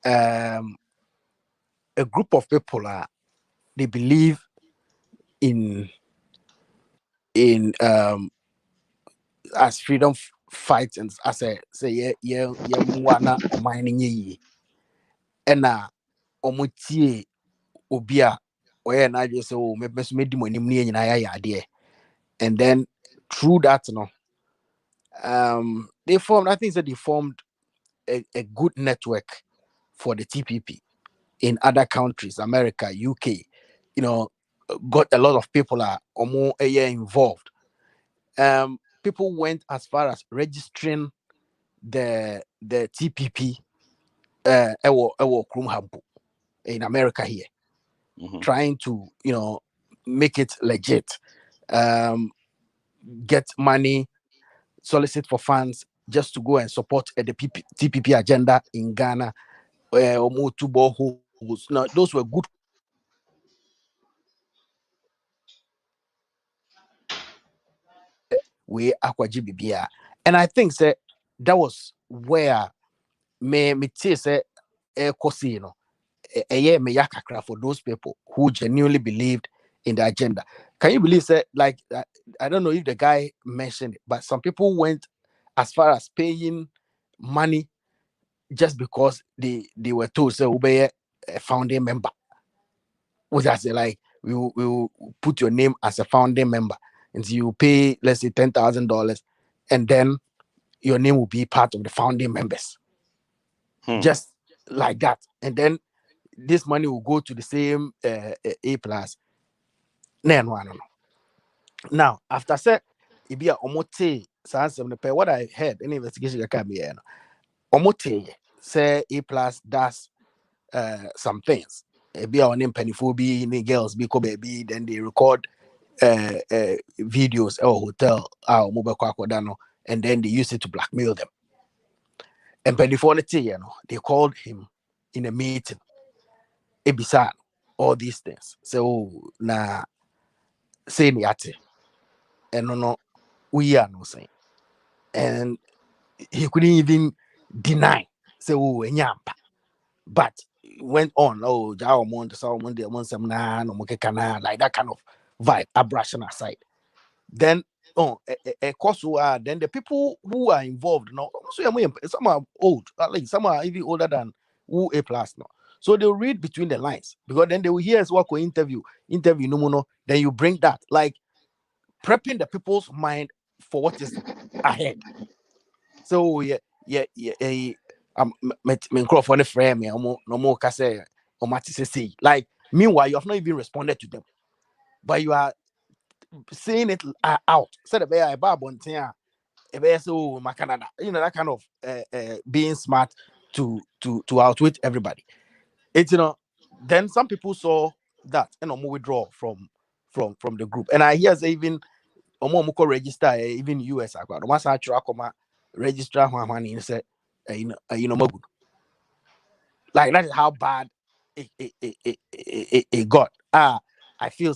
a group of people they believe in as freedom fight and I say yeah mwana mining ye and omutie obia where na just say oh me di money ni nyina ya ade and then through that they formed, I think that they formed a good network for the TPP in other countries, America, UK, got a lot of people are more a year involved. People went as far as registering the TPP ewo Krumhampu in America here, trying to make it legit, get money, solicit for funds just to go and support the TPP agenda in Ghana. Or two boreholes. Now those were good. We aqua and I think that was where me say cosino me yakakra for those people who genuinely believed in the agenda. Can you believe like I don't know if the guy mentioned it, but some people went as far as paying money just because they were told so be a founding member. Which I say like we will put your name as a founding member and so you pay let's say $10,000 and then your name will be part of the founding members. Just like that. And then this money will go to the same A plus. No. Now after said it be a omote what I heard any investigation can be omote say A plus does some things. Be our name pennyphobia, any girls be baby, then they record videos or hotel our mobile quackwadano, and then they use it to blackmail them. And pennyphobia, they called him in a meeting. Ebisa all these things. So na say niate. And no we are no saying. And he couldn't even deny. Say enyampa. But went on, Jao Monte, Salmon, the Monsamna, no Mokekana, like that kind of vibe, abrasion aside. Then, a course then the people who are involved, some are old, at least some are even older than who A plus now. So they'll read between the lines because then they will hear us work or interview no, then you bring that, like prepping the people's mind for what is ahead. So me for the frame me no more kase say like meanwhile you have not even responded to them but you are saying it out said a babon so my Canada that kind of being smart to outwit everybody. It's then some people saw that and withdraw from the group, and I hear say even muko register even US once I try register when say magu. Like that is how bad it got. I feel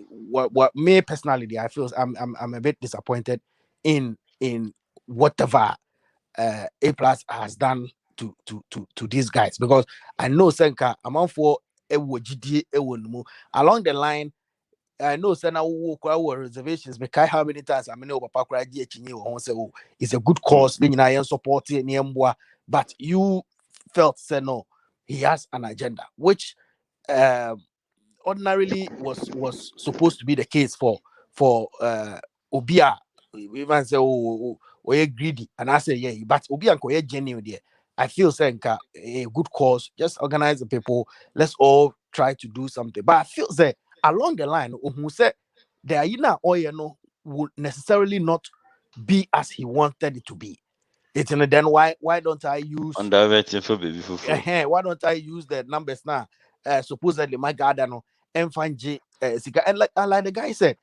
what me personally I feel I'm a bit disappointed in whatever A plus has done to these guys, because I know Senka among for along the line. I know Senna who reservations because how many times I mean over Pakra say it's a good cause, I am supporting but you felt say no, he has an agenda, which ordinarily was supposed to be the case for Obia. Even say we greedy, and I say yeah, but Obia and genuine there. I feel saying a good cause, just organize the people, let's all try to do something. But I feel that along the line, who said the Aina Oye would necessarily not be as he wanted it to be. It's in then why don't I use why don't I use the numbers now? Supposedly my garden and find J and like the guy said,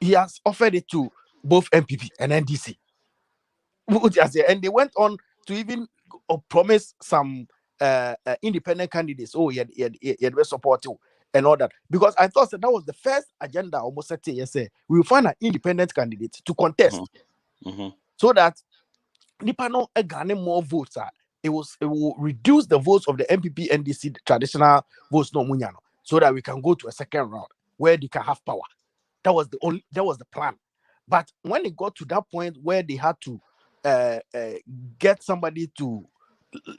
he has offered it to both MPP and NDC. And they went on to even promise some independent candidates. Oh, yeah, support you and all that. Because I thought that was the first agenda almost set yesterday. We will find an independent candidate to contest so that Nipano garner more votes. It will reduce the votes of the MPP NDC traditional votes no munyano, so that we can go to a second round where they can have power. That was the plan. But when it got to that point where they had to get somebody to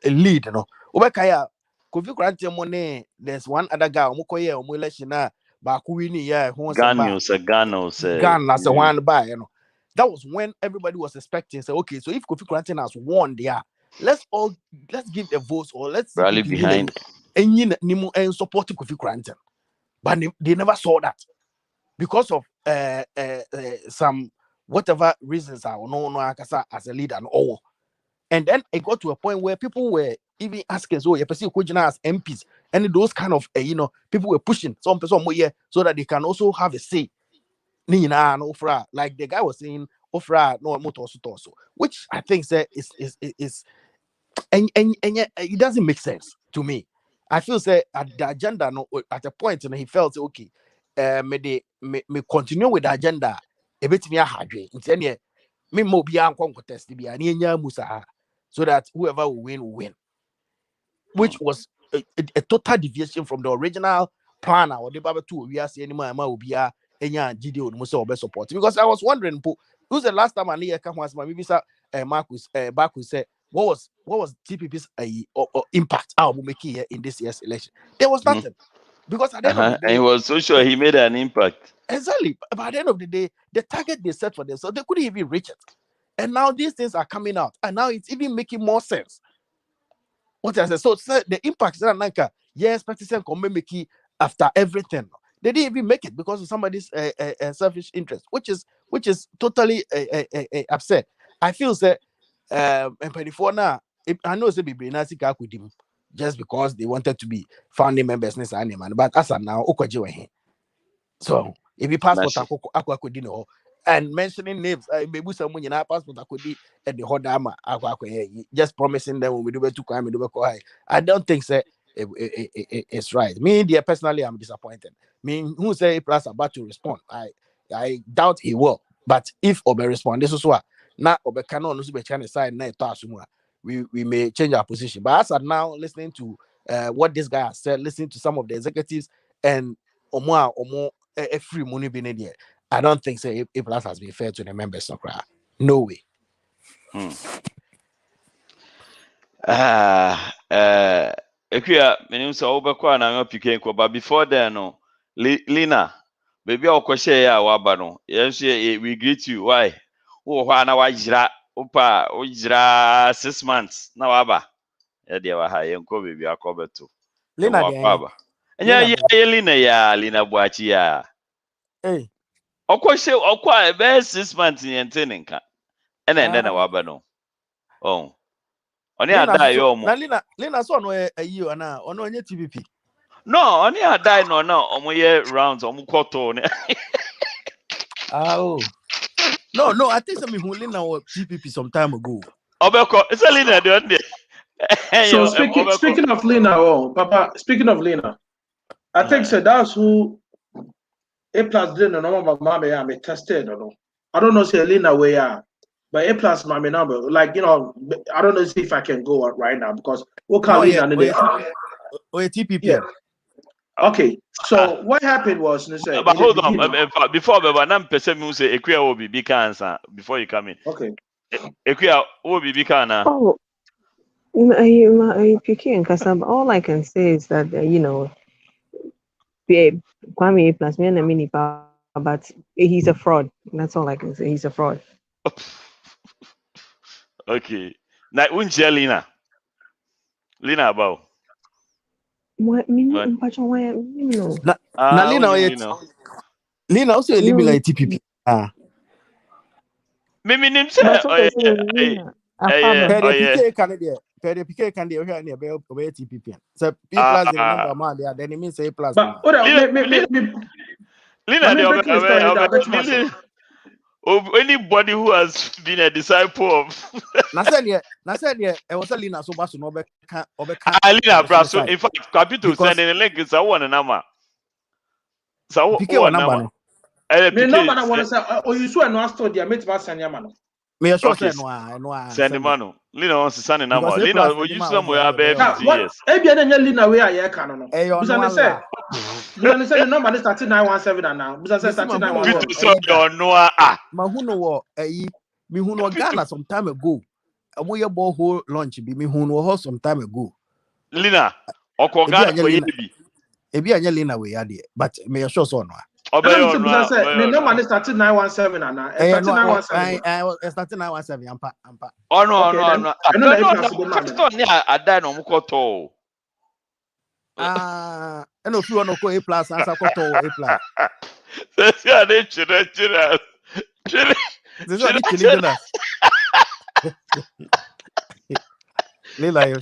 lead, you know. Obekaya, Kofi Kurante money. There's one other guy. Omukoye omu election na bakuwini ya who wants Ghana, as a one by, you know. That was when everybody was expecting. Say, okay, so if Kofi Kurante has won there, let's give the votes or let's rally behind and support Kofi Kurante. But they never saw that because of some whatever reasons I no as a leader and all. And then it got to a point where people were even asking, so you perceive as MPs, and those kind of people were pushing some person more so that they can also have a say. Like the guy was saying, Ofra no motor also, which I think is and it doesn't make sense to me. I feel say at the agenda no at a point and he felt okay, me continue with the agenda a bit me a hardway. Me mo be an contest be an musa so that whoever will win, which was a total deviation from the original plan or the Baba 2 we are seeing anymore will be a GD would most of support. Because I was wondering who's the last time I near was my maybe Marcus Baku said what was TPP's impact our making here in this year's election? There was nothing. Because at the end of the day, and he was so sure he made an impact. Exactly. But at the end of the day, the target they set for themselves, they couldn't even reach it. And now these things are coming out. And now it's even making more sense. What I said. So the impact is like, yes, partisan make after everything. They didn't even make it because of somebody's selfish interest, which is totally upset. I feel that and 24 now, I know it's a bit with him just because they wanted to be founding members, but as of now, so if you passport and mentioning names, maybe someone in our passport I could be at the Hodama, just promising them when we do to Kwame do high. I don't think so. It's right. Me, dear, personally, I'm disappointed. Me, who say plus about to respond? I doubt he will. But if Obe respond, this is what now Obe cannot also be trying to sign we may change our position. But as of now, listening to what this guy has said, listening to some of the executives and Omo a free money being in there, I don't think so. A plus has been fair to the members of CRA. No way. Ekuya, meaning so overqua and I'm up but before then, no, Lina, baby, I'll question ya wabano. Yes, we greet you. Why? Oh, Hana Wajra, Upa, Ujra 6 months. Now, Abba. Yeah, they were high and Kobe, we are covered too. Lina, and yeah, Lina Buachi, ya. Hey, of course, quite best 6 months in Teninka. And then a wabano. Oh. Lina saw no a year and now on your TVP. No, only I die no on year rounds on Mukoto. Oh, no, I think some who Lina or TPP some time ago. Obeko, it's a Lina, don't they? So speaking of Lina, Papa, speaking of Lina, I think so that's who A plus didn't know about mommy I me tested or no. I don't know say Lina where you are. But A plus my number, like I don't know if I can go right now because what call Lina or a TPP. Yeah. Okay, so what happened was, but hold on, before I'm person who say Ekuya will be cancer before you come in. Okay, Ekuya will be cancer. Oh, all I can say is that Kwame plus me and a mini, but he's a fraud. That's all I can say. He's a fraud. Okay, now Lina about. What Lina also living like TPP. Mimi say PK can do here TPP. So P plus the number man there, then it means A plus. Lina, of anybody who has been a disciple of Nasadia, I was telling Lina so much no Lina Brasso. In fact, Capito sending a link is a one number. So PK number. Me number I want to say, you saw no story there, mate, was send man. Me sure say no. Send man. Lina wants to send a number. Lina, we use somewhere about 50 years. Lina where I can no. Because say the number is 3917 and now. Because say 3917. Ma who no Me who know Ghana some time ago. I want your borehole launch be me who know some time ago. Lina, Oko Ghana ko yebi. Ebi anya Lina we yade, but me sure so no. Obeyo no. The number started 917 and I started 917. I started 917 ampa. Oh no. I know that plus the man. Ada no mukoto. And if you want to go A plus, answer koto A plus. That's your nature. This is what it's killing us. Lila is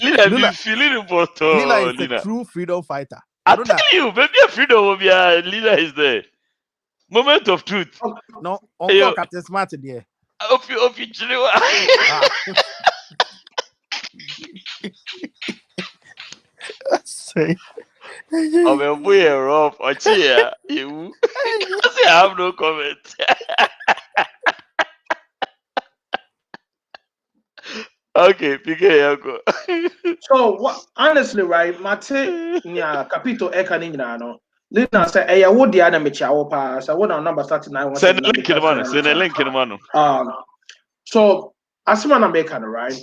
a true freedom fighter. I tell you, maybe a freedom will be a Lila is the moment of truth. No, Uncle Captain Smart there. Hope you say. I'm a boy rough or cheer. You I have no comment. Okay, PK. So what honestly, right, Mate nya capito ekaning na no. Lina say eh ya wo dia na me chawo pa. So what number 39 Send a link in the man. So asima na make right.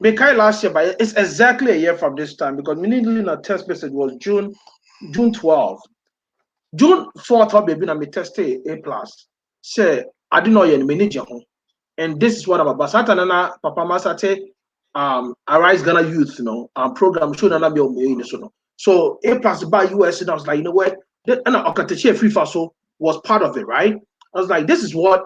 Mekai last year, but it's exactly a year from this time because Lina test message was June 12. June 4th, baby, na me tested A plus. Say I didn't know you manager home. And this is what I'm about. Satanana Papa Masate Arise Ghana Youth, program should not be on. So A plus by US, and I was like, you know what? And Okateche Free Faso was part of it, right? I was like, this is what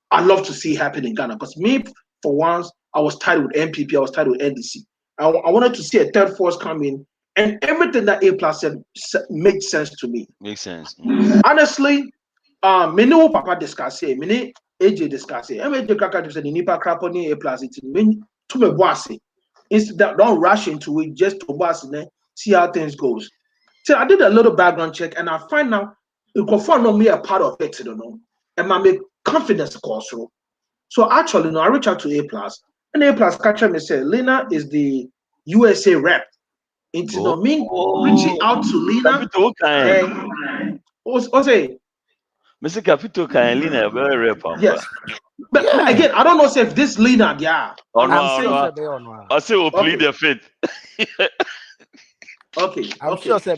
I love to see happen in Ghana. Because me, for once, I was tired with MPP, I was tired with NDC. I wanted to see a third force come in, and everything that A plus said made sense to me. Makes sense. Honestly, me no Papa discuss it, me AJ discuss it. MJ Kaka said the Nipa Craponi A plus it mean to me boss. Instead, don't rush into it just to boss and see how things goes. So I did a little background check and I find out it confirmed me a part of it, and my make confidence course. So actually, I reach out to A plus, and A plus catcher me say Lina is the USA rep. It's me reaching out to Lina. Say, Mr. Capito can Lina very rep. Yes. But again, I don't know if this Lina, I say we'll plead the fifth. Okay. I'm sure say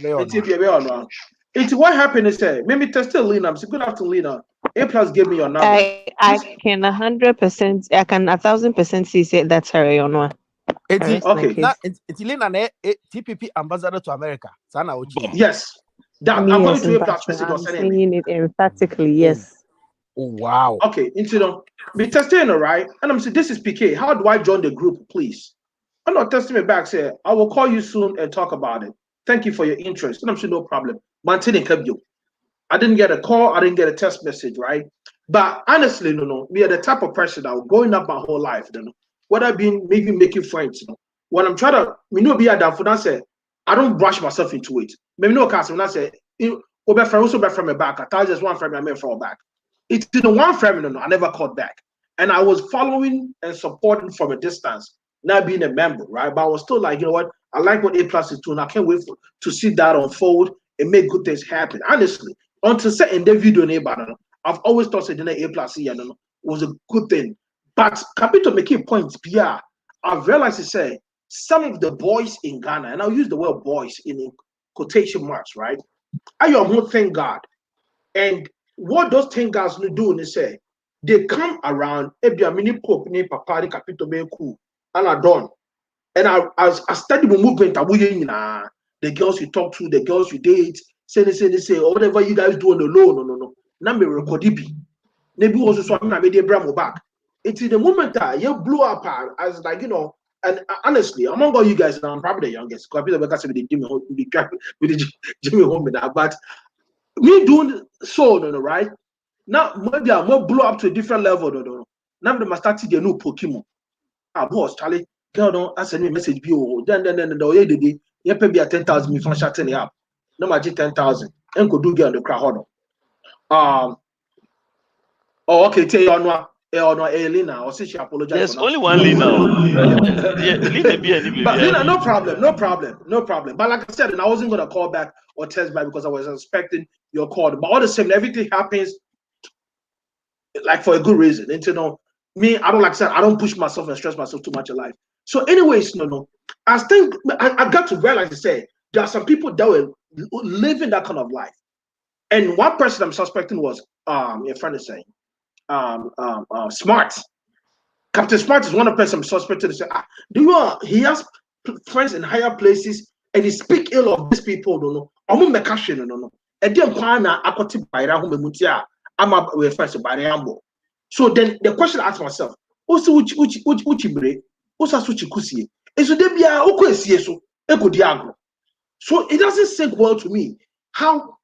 it's what happened is maybe test Lina. I'm saying good afternoon, Lina. A plus give me your number. I can 100%, I can 1,000% say that's her or no. Okay. It's Lina TPP ambassador to America. Yes. That according to A plus message was saying it emphatically, yes. Oh, wow. Okay, be testing, right? And I'm saying, this is PK. How do I join the group, please? I'm not testing me back. Say, I will call you soon and talk about it. Thank you for your interest. And I'm saying, no problem. I didn't get a call. I didn't get a text message, right? But honestly, me are the type of person that was growing up my whole life. What I've been maybe making friends. When I'm trying to, be a damn I say, I don't brush myself into it. Maybe no case when I say, also back from my back. I thought just one frame I made fall back. It's the one frame, I never caught back. And I was following and supporting from a distance, not being a member, right? But I was still like, you know what? I like what A plus is doing. I can't wait to see that unfold and make good things happen. Honestly, until setting the video, I've always thought that A plus was a good thing. But Capito making points, Pierre, I've realized to say some of the boys in Ghana, and I'll use the word boys in quotation marks, right? I am thank God. And what those 10 guys do is say they come around mini pope ni papa ni capito cool and I done. And I study the movement the girls you talk to, the girls you date, say or whatever you guys do on the low, no. Now me record it. Maybe also so I made Abraham back. It's in the moment that you blew up as like and honestly, among all you guys, I'm probably the youngest. Because people because with the Jimmy home now, but me doing so, right? Now maybe I'm more blow up to a different level, Now they must start to get new Pokemon. Boss, Charlie, girl, don't send me a message. Then the you pay me 10,000 me from shutting up. No matter 10,000, and could do get on the crowd. Okay, tell you no, Lina, or say she apologize. There's only one Lina. But Lina, no problem. But like I said, and I wasn't gonna call back or text back because I was expecting your call. But all the same, everything happens like for a good reason. And me, I don't like I don't push myself and stress myself too much in life. So, anyways, no. I think I got to realize to say there are some people that were living that kind of life. And one person I'm suspecting was your friend is saying Smart. Captain Smart is one of the person I'm suspected to say, he has friends in higher places and he speak ill of these people, no. And then Kwana akoti bayra hu memutia ama we first bayra. So then the question I ask myself, also uchi bre, also suchi kusie. So they be okwesie so ekodi agro. So it doesn't sink well to me how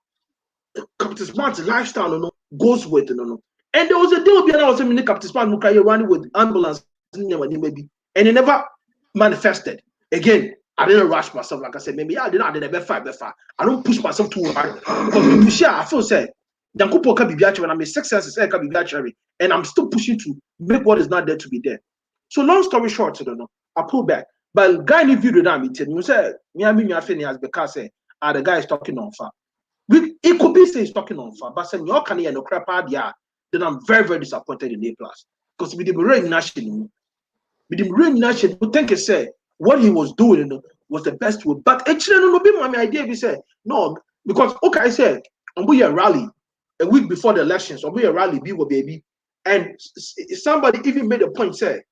Captain Smart's lifestyle goes with no. And there was a day when I was in Captain Smart running with ambulance maybe, and it never manifested. Again, I didn't rush myself, like I said, maybe I didn't far. I don't push myself too hard. Because I feel say, when I'm a success, and I'm still pushing to make what is not there to be there. So long story short, I pull back. But guy in the video that I'm you say, because the guy is talking on fire. It could be say he's talking on fire, but saying your can no crap idea, then I'm very, very disappointed in A+. Because with the rain national, we think he said what he was doing was the best way. But actually, no be my idea. We say no, because okay, I said and we a rally a week before the elections, or we a rally, baby. And somebody even made a point, say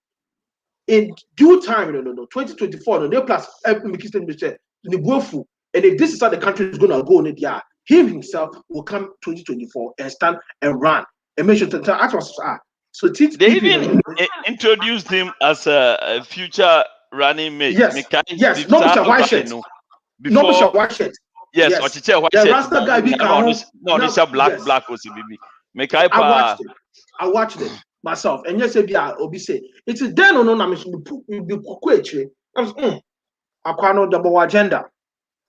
in due time, 2024, no plus and if this is how the country is gonna go, him himself will come 2024 and stand and run and make sure to ask us. So they even introduced him as a future running mate. Yes. No, Mr. White shirt. No, Mr. White shirt. Yes, the Rasta guy become black was baby. I watched it myself, and yes, Obi say it's a den no na I double agenda.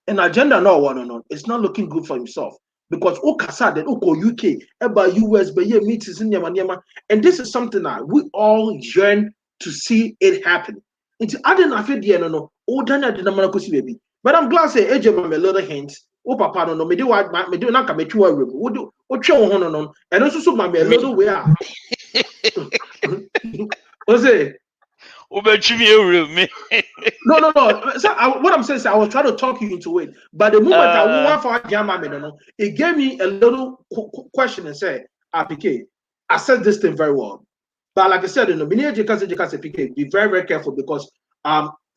An agenda no, it's not looking good for himself because Okasa that Oko UK, about US, but yeah, meetings in Yama, and this is something that we all yearn to see it happen. It's I didn't feel no, baby. But I'm glad say AJ my little hints. Oh papa no, me do not come to a room. What no, and also so my little way out. What's it? No. So what I'm saying is I was trying to talk you into it, but the moment I went for Jama, it gave me a little question and said, PK, I said this thing very well. But like I said, PK, be very, very careful because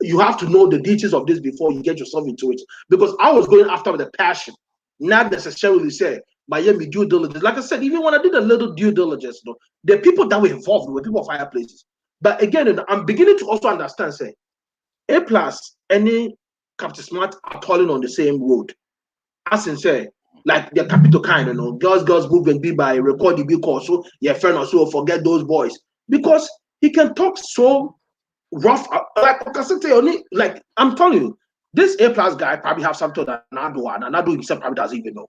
you have to know the details of this before you get yourself into it. Because I was going after the passion, not necessarily say Miami due diligence. Like I said, even when I did a little due diligence, the people that were involved were people of higher places. But again, I'm beginning to also understand, say, A+, any Captain Smart are calling on the same road. As in say, like the capital kind, girls movement be by record the big call, so your friend or so forget those boys. Because he can talk so rough, like I'm telling you, this A+ guy probably have something that Nado and Nado himself probably doesn't even know.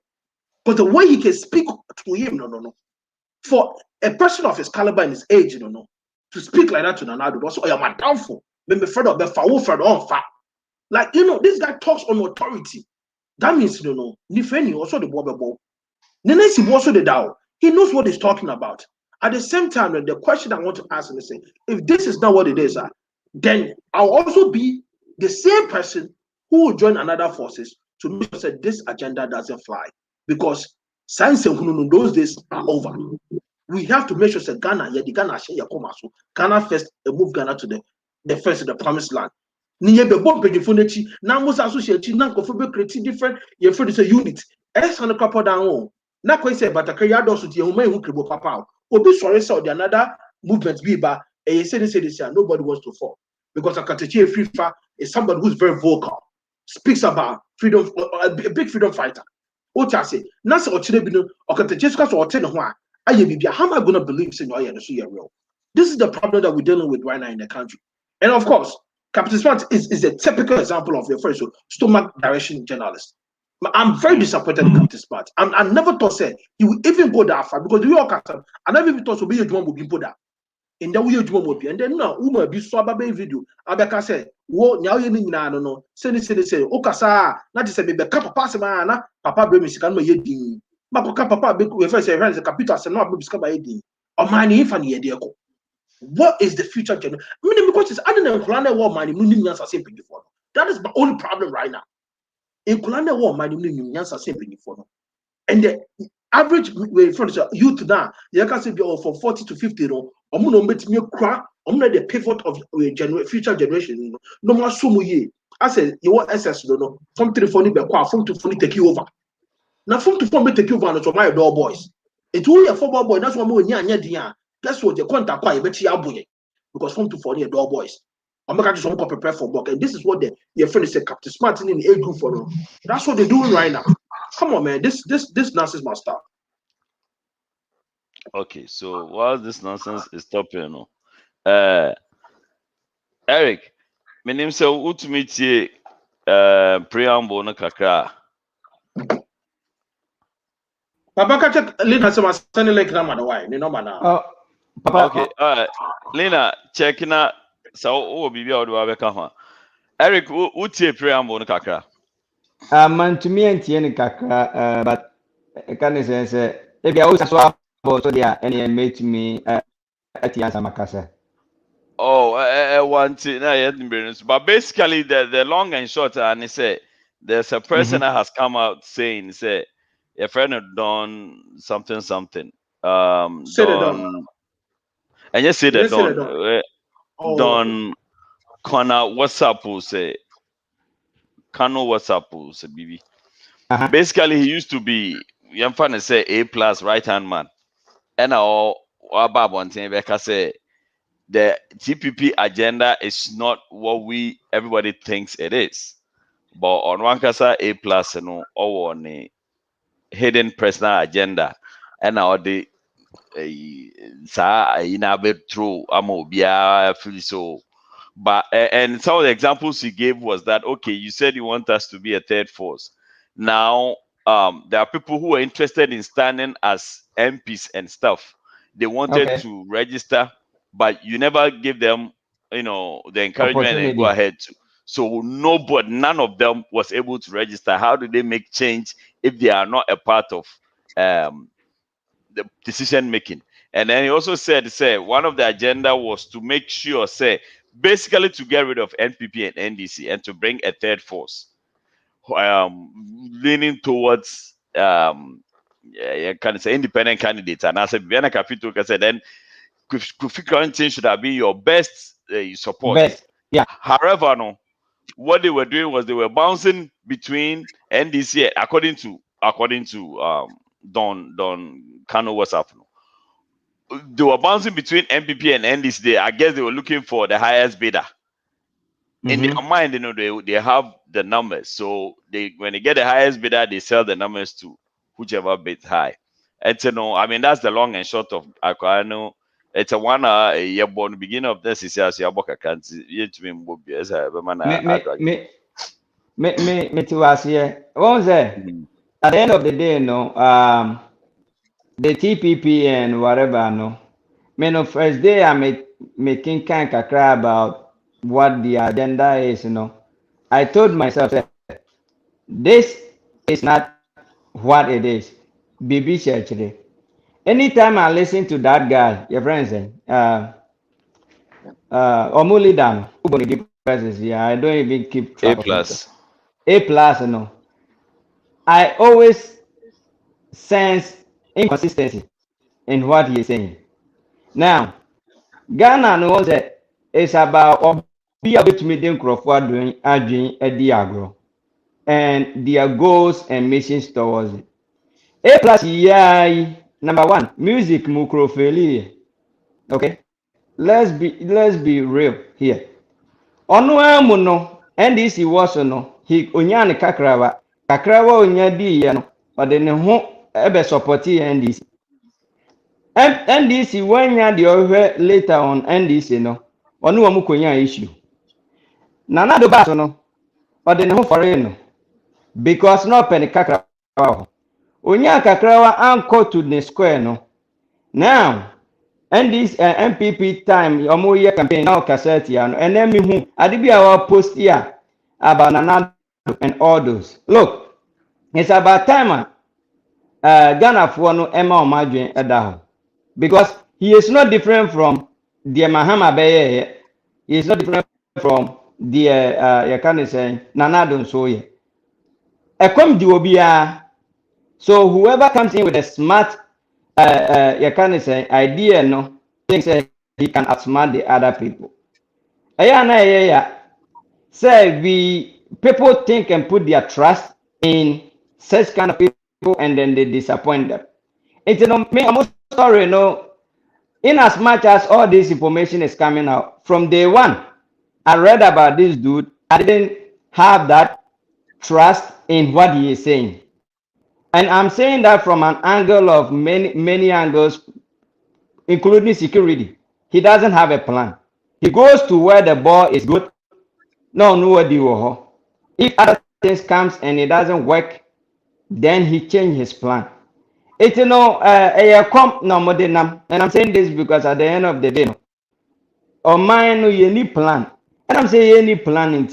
But the way he can speak to him, no. For a person of his caliber and his age, to speak like that to Nanado, also, oh, my downfall. Maybe further, like, this guy talks on authority. That means, Nifeni also the Bobo. Nenesi also the Dao. He knows what he's talking about. At the same time, the question I want to ask him is, if this is not what it is, then I'll also be the same person who will join another forces to make sure that this agenda doesn't fly. Because science and those days are over. We have to make sure that Ghana first move Ghana to the first of the promised land. Now most associated now create different unit. On the couple down. Now say but papa. Obi sorry so the another movement be ba say this nobody wants to fall because Akatechi Frifa is somebody who's very vocal, speaks about freedom, a big freedom fighter. What I say, Nasa or Chilebino or Katechiska or Tenahua. How am I going to believe real? This is the problem that we're dealing with right now in the country. And of course, Captain Smart is a typical example of your first stomach direction journalist. I'm very disappointed in Captain Smart. I never thought say he would even go that far because we all can't. I never even thought to be a would be put that. In the way you would be, and then now be so bad video. Abeka say, "Wo now you need no. Say, Okasa, not just say me papa pass man, papa bring me sikan me yedi." Papa be we first say friends the capital say no be discover yedi. O man if an yedi ko. What is the future generation? I mean, because it's other than Kulana war money, before. That is my only problem right now. In Kulana war money, before. And the average youth now, they can say from 40 to 50, no, I'm gonna make me cry. I'm not the pivot of future generation. No more so much. I said, you want SS, no, from 3 phone, from to phone take you over. Now, from to phone take you over, to my door boys. It's only a football boy, that's one more near. That's what the contact quiet, but because from to phone door boys. I'm not just prepare for work, and this is what your friend said, Captain Smart in the A group for them. That's what they're doing right now. Come on, man. This nonsense must stop. Okay, so while this nonsense is stopping, Eric, my name is Utumiti preamble no kakra. Papa catch Lena some sending like Rama why? You know now. Papa. Okay, Lena, checking out. So, Bibi or Eric, utie preamble no kakra. Man to me and Tieni kakra, but can say if I also saw about there and made me at Tiansa Makasa. Oh, one thing, but basically, the long and short, and he said, there's a person that has come out saying, say, a friend had done something. Say done, and just say that done, Kona WhatsApp will say, Kano WhatsApp will say, BB. Basically, he used to be, I'm trying to say, A+ right hand man. And all about one thing, because say, the TPP agenda is not what everybody thinks it is. But on one kasa A+, or on a hidden personal agenda, and now the true feel so. But and some of the examples he gave was that okay, you said you want us to be a third force. Now there are people who are interested in standing as MPs and stuff. They wanted to register, but you never give them, the encouragement and go ahead to. So none of them was able to register. How do they make change if they are not a part of the decision making? And then he also said, one of the agenda was to make sure, basically to get rid of NPP and NDC and to bring a third force, leaning towards kind of say independent candidates. And I said, Viana Capito said, then Kofi Quarantine should have been your best support. Best, yeah. However, no, what they were doing was they were bouncing between NDC according to Don Kano WhatsApp. They were bouncing between MPP and NDC. I guess they were looking for the highest bidder. In their mind, they have the numbers. So when they get the highest bidder, they sell the numbers to whichever bids high. And I mean that's the long and short of Aquano. It's a 1 hour a year born beginning of this is as your book account. Me to us here. What was that? At the end of the day, the TPP and whatever, first day I'm making kind of cry about what the agenda is, I told myself that this is not what it is. BB Church. Anytime I listen to that guy, your friends, Omuli Dan, I don't even keep track of it. A+, I always sense inconsistency in what he is saying. Now, Ghana knows that it's about be able to meet them doing a diagram and their goals and missions towards it. A+, number 1, music mukrofeli. Okay, let's be real here. Onu no NDC was no he onyane kakrawa onya di ye no ode ne ho ebe support NDC. NDC wanya the ohwe later on NDC no onu wo mukonya issue. Nana do baso no ode ne ho foreign no because no pen kakrawa. Onya kakrawa anko to the square no. Now and this MPP time omo year campaign now cassette and then me who adibi our post here about Nana and all those. Look, it's about time Ghana for no Emma Omadwen Edaho because he is not different from the Mahama Bay is not different from the you can say Nanadon Soye. A come Diobia. So whoever comes in with a smart you can say idea, no, thinks he can outsmart the other people. Yeah. Say we people think and put their trust in such kind of people and then they disappoint them. It's me, I'm sorry, no. In as much as all this information is coming out from day one, I read about this dude. I didn't have that trust in what he is saying, and I'm saying that from an angle of many angles, including security. He doesn't have a plan. He goes to where the ball is good. No. If other things comes and it doesn't work, then he change his plan. It's come no more than and I'm saying this because at the end of the day, or mine no you need plan. And I'm saying you need plan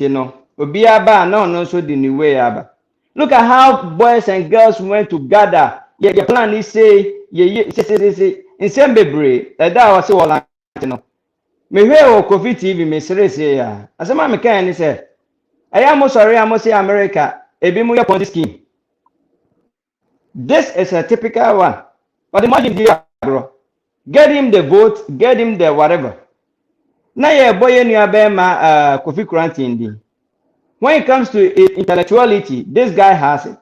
be about no so the new way aba. Look at how boys and girls went to gather. Your plan is say in same baby that was all me hear Kofi TV me say ya. Asema me kan ni say I am sorry I must say America ebi mu ya Ponzi scheme. This is a typical one. But imagine here, bro. Get him the vote, get him the whatever. Now yeah, boy ni abema Kofi Kurantindi. When it comes to intellectuality, this guy has it.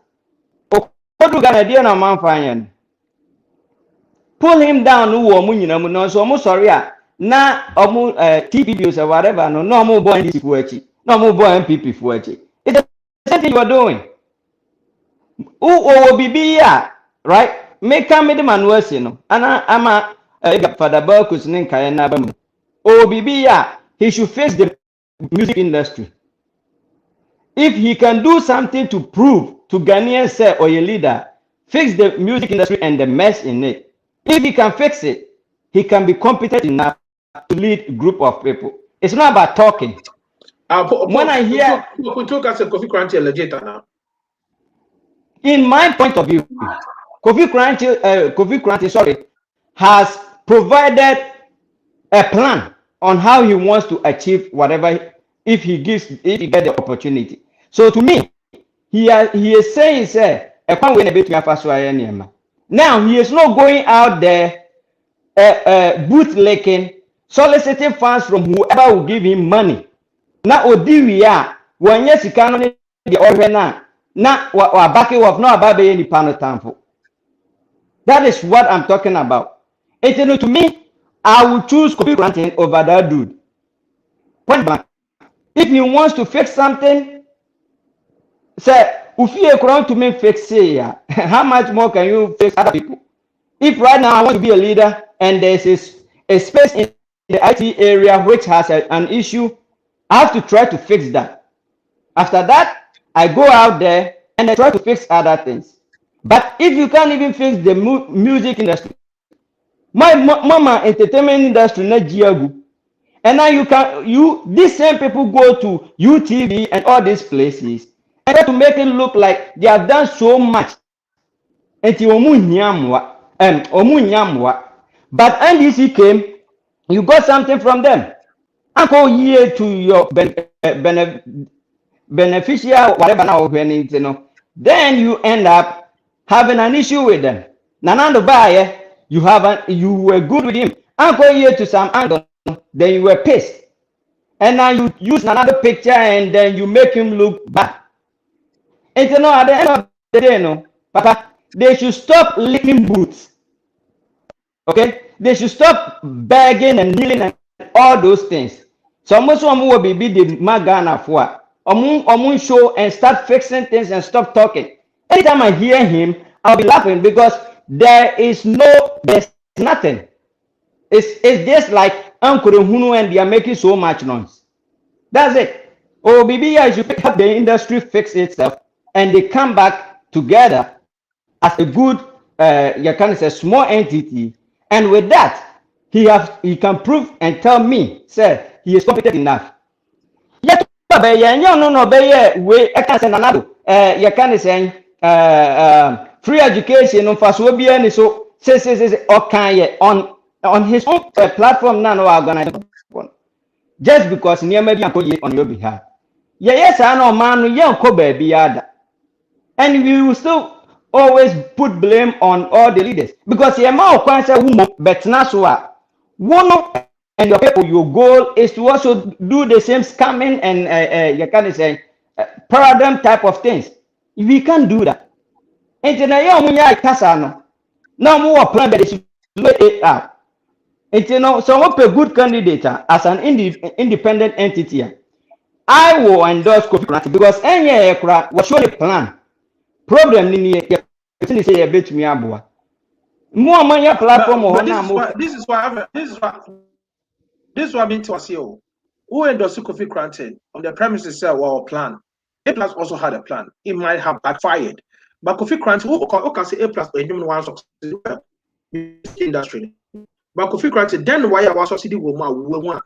Okodu Ghana dia na man fanyan. Pull him down no so sorry na omu TPP or whatever no more boy this fuechi. No more boy MPP fuechi. It's the same thing you are doing. Right? Make a man worse, and I'm a father Burkus Ninka and Nabam. He should face the music industry. If he can do something to prove to Ghanaians, say, or a leader, fix the music industry and the mess in it. If he can fix it, he can be competent enough to lead a group of people. It's not about talking. When I hear in my point of view, Kofi Kurantindi, has provided a plan on how he wants to achieve whatever if he gets the opportunity. So to me, he is saying, say, now he is not going out there bootlicking, soliciting funds from whoever will give him money. Now Odiwia, when yes, he cannot the order na wa backing of no ababe any panel tampo. That is what I'm talking about. It's to me, I will choose Kofi Kurantindi over that dude. Point blank. If he wants to fix something, say, if you are to me fix it, how much more can you fix other people? If right now I want to be a leader and there's a space in the IT area which has an issue, I have to try to fix that. After that, I go out there and I try to fix other things. But if you can't even fix the music industry, my mama entertainment industry not Giagu, and now these same people go to UTV and all these places and try to make it look like they have done so much. But NDC came, you got something from them. I go here to your beneficial whatever now when then you end up having an issue with them. Nanando Baye, you were good with him. I go here to some angle, then you were pissed. And now you use another picture and then you make him look bad. And at the end of the day, Papa, they should stop licking boots. Okay? They should stop begging and kneeling and all those things. So most of them will be the Magana for Omun show and start fixing things and stop talking. Anytime I hear him, I'll be laughing because there's nothing. It's just like Uncle Hunu and they are making so much noise. That's it. Oh, BBI should pick up the industry, fix itself, and they come back together as a good, you can say, small entity. And with that, he can prove and tell me, sir, he is competent enough. Yet, we can say another. You can say free education on first will be any so say okay on on his own platform now, no organize just because near maybe on your behalf. Yeah, yes, I know, man, young baby yada. And we will still always put blame on all the leaders because the amount of cancer woman, but now one and your people, your goal is to also do the same scamming and you can say paradigm type of things. We can't do that. And then I am Casano. Now more plan that is way out. And you know, so what a good candidate as an independent entity. I will endorse Kofi Kofi because any aircraft was surely plan. Problem ni say a bit me abua. More money platform or this is why I've been to CEO. Who endorsed Kofi Granted on the premises say well plan. A plus also had a plan. It might have backfired. But Kofi Granted, who can say A plus or human one succeed industry. But Kofi Granted, then why I was subsidy woman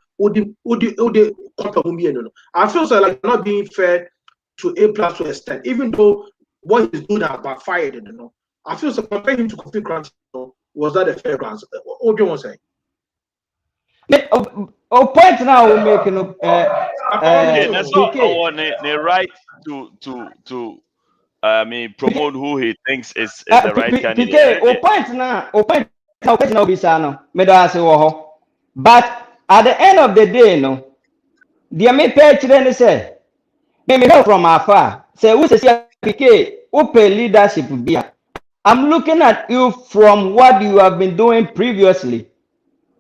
I feel so like not being fair to A plus to an extent, even though what he's doing has backfired, you know. I feel so comparing him to Kofi Granted, was that a fair answer? What do you want to say? Point now we're making okay, that's all I want the right to promote who he thinks is the right candidate. Point now Bisano, but at the end of the day, no, the me pay children say, me help from afar. Say who say PK, who pay leadership beer. I'm looking at you from what you have been doing previously.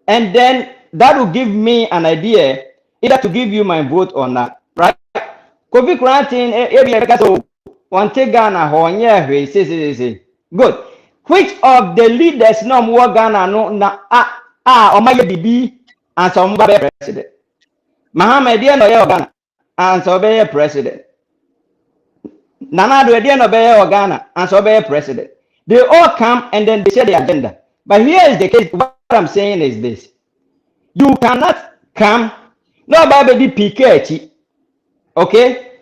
And then that will give me an idea either to give you my vote or not, right? Kofi Granting, one take Ghana, say. Good. Which of the leaders no more Ghana no na or my DB and some president? Mohammed no Ghana and so be president. Nana do no be Ghana and so be president. They all come and then they share the agenda. But here is the case. What I'm saying is this. You cannot come. No baby PK. Okay?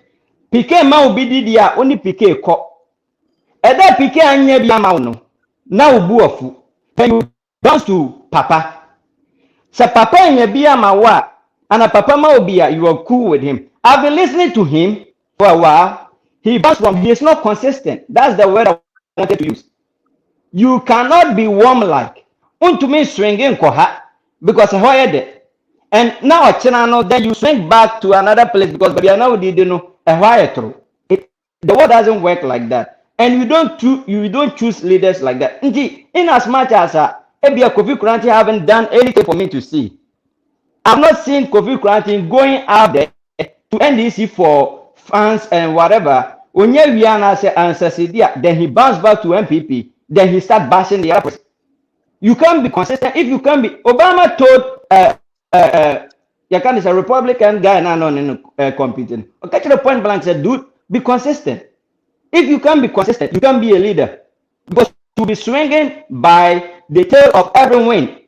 PK ma obi di dia only PK ko. Eda PK anya bi ama no. Na obu ofu. Then you bounce to papa. So papa anya bi ama wa and a papa ma obi you are cool with him. I've been listening to him for a while. He is not consistent. That's the word I wanted to use. You cannot be warm like. Untumi swinging koha because I heard. And now then you swing back to another place because we are now didn't know a wire through. The world doesn't work like that. And you don't choose leaders like that. Indeed, in as much as Ebia Kofi Granting haven't done anything for me to see. I've not seen Kofi Granting going out there to NDC for fans and whatever. Then he bounced back to MPP. Then he start bashing the other person. You can't be consistent. If you can be, Obama told Yakan is a Republican guy now competing. Okay, to the point blank said, dude, be consistent. If you can be consistent, you can be a leader. Because to be swinging by the tail of every wind.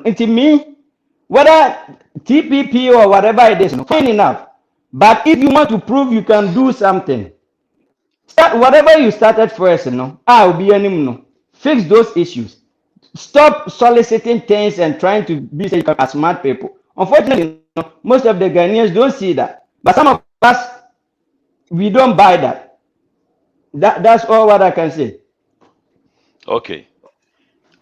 Into me, whether TPP or whatever it is, fine enough. But if you want to prove you can do something, start whatever you started first, I'll be any fix those issues. Stop soliciting things and trying to be as smart people. Unfortunately, most of the Ghanaians don't see that. But some of us, we don't buy that. That's all what I can say. Okay.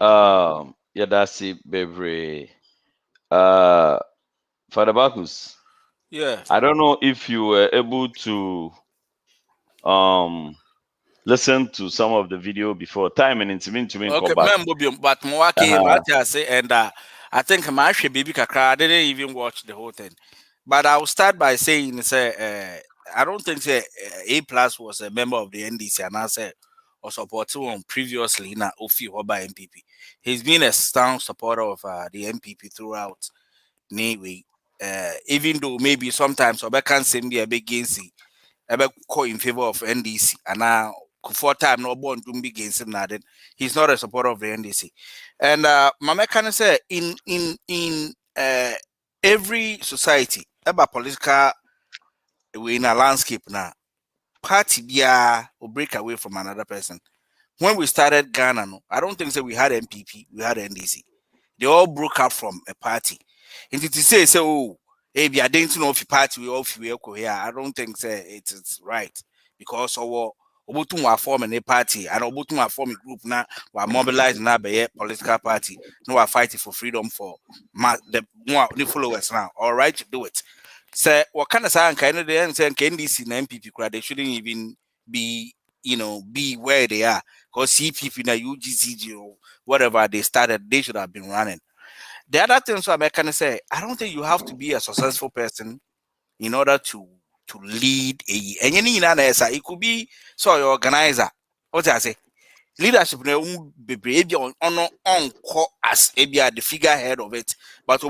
Yeah, that's it, baby. Father Bacchus. Yeah. I don't know if you were able to listen to some of the video before time and it's mean to me. Okay, but I say, and I think my baby kakra, I didn't even watch the whole thing. But I'll start by saying, I don't think A plus was a member of the NDC, and I said or supported one previously in Ofi or by MPP. He's been a strong supporter of the MPP throughout. Anyway, even though maybe sometimes I can't say be a big against call in favor of NDC, and now for time no born to be against him. He's not a supporter of the NDC, and Mama can say in every society about political we in a landscape now party will break away from another person, when we started Ghana, no, I don't think that we had MPP, we had NDC. They all broke up from a party. And to say, so, maybe I didn't know if a party we all feel here, I don't think it's right. Because our Obutum forming a party and Obutum forming a group now, we're mobilizing now by a political party. No, we're fighting for freedom for the followers now. All right, do it. So, what kind of sign kind of the saying NDC and MPP crowd, they shouldn't even be, be where they are. Because CPP na UGCG or whatever they started, they should have been running. The other thing, so I can say, I don't think you have to be a successful person in order to lead a. And it could be so your organizer. What I say, leadership be on as the figurehead of it, but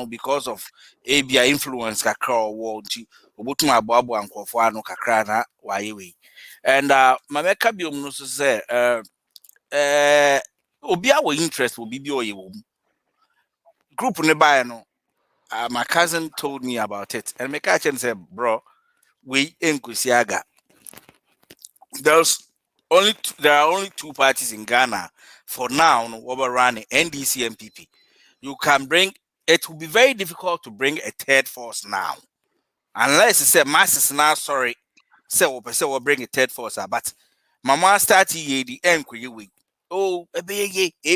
because of influence kakra or kakra na wayewe. And Mameka Biom no say Obia were interest will be group nearby no. My cousin told me about it, and my cousin said, "Bro, we in Kusiaga. There are only two parties in Ghana for now. No, we're running NDC and PP. You can bring. It will be very difficult to bring a third force now, unless it's a masses now. Sorry, we'll bring a third force, but Mama started the end we. Oh, a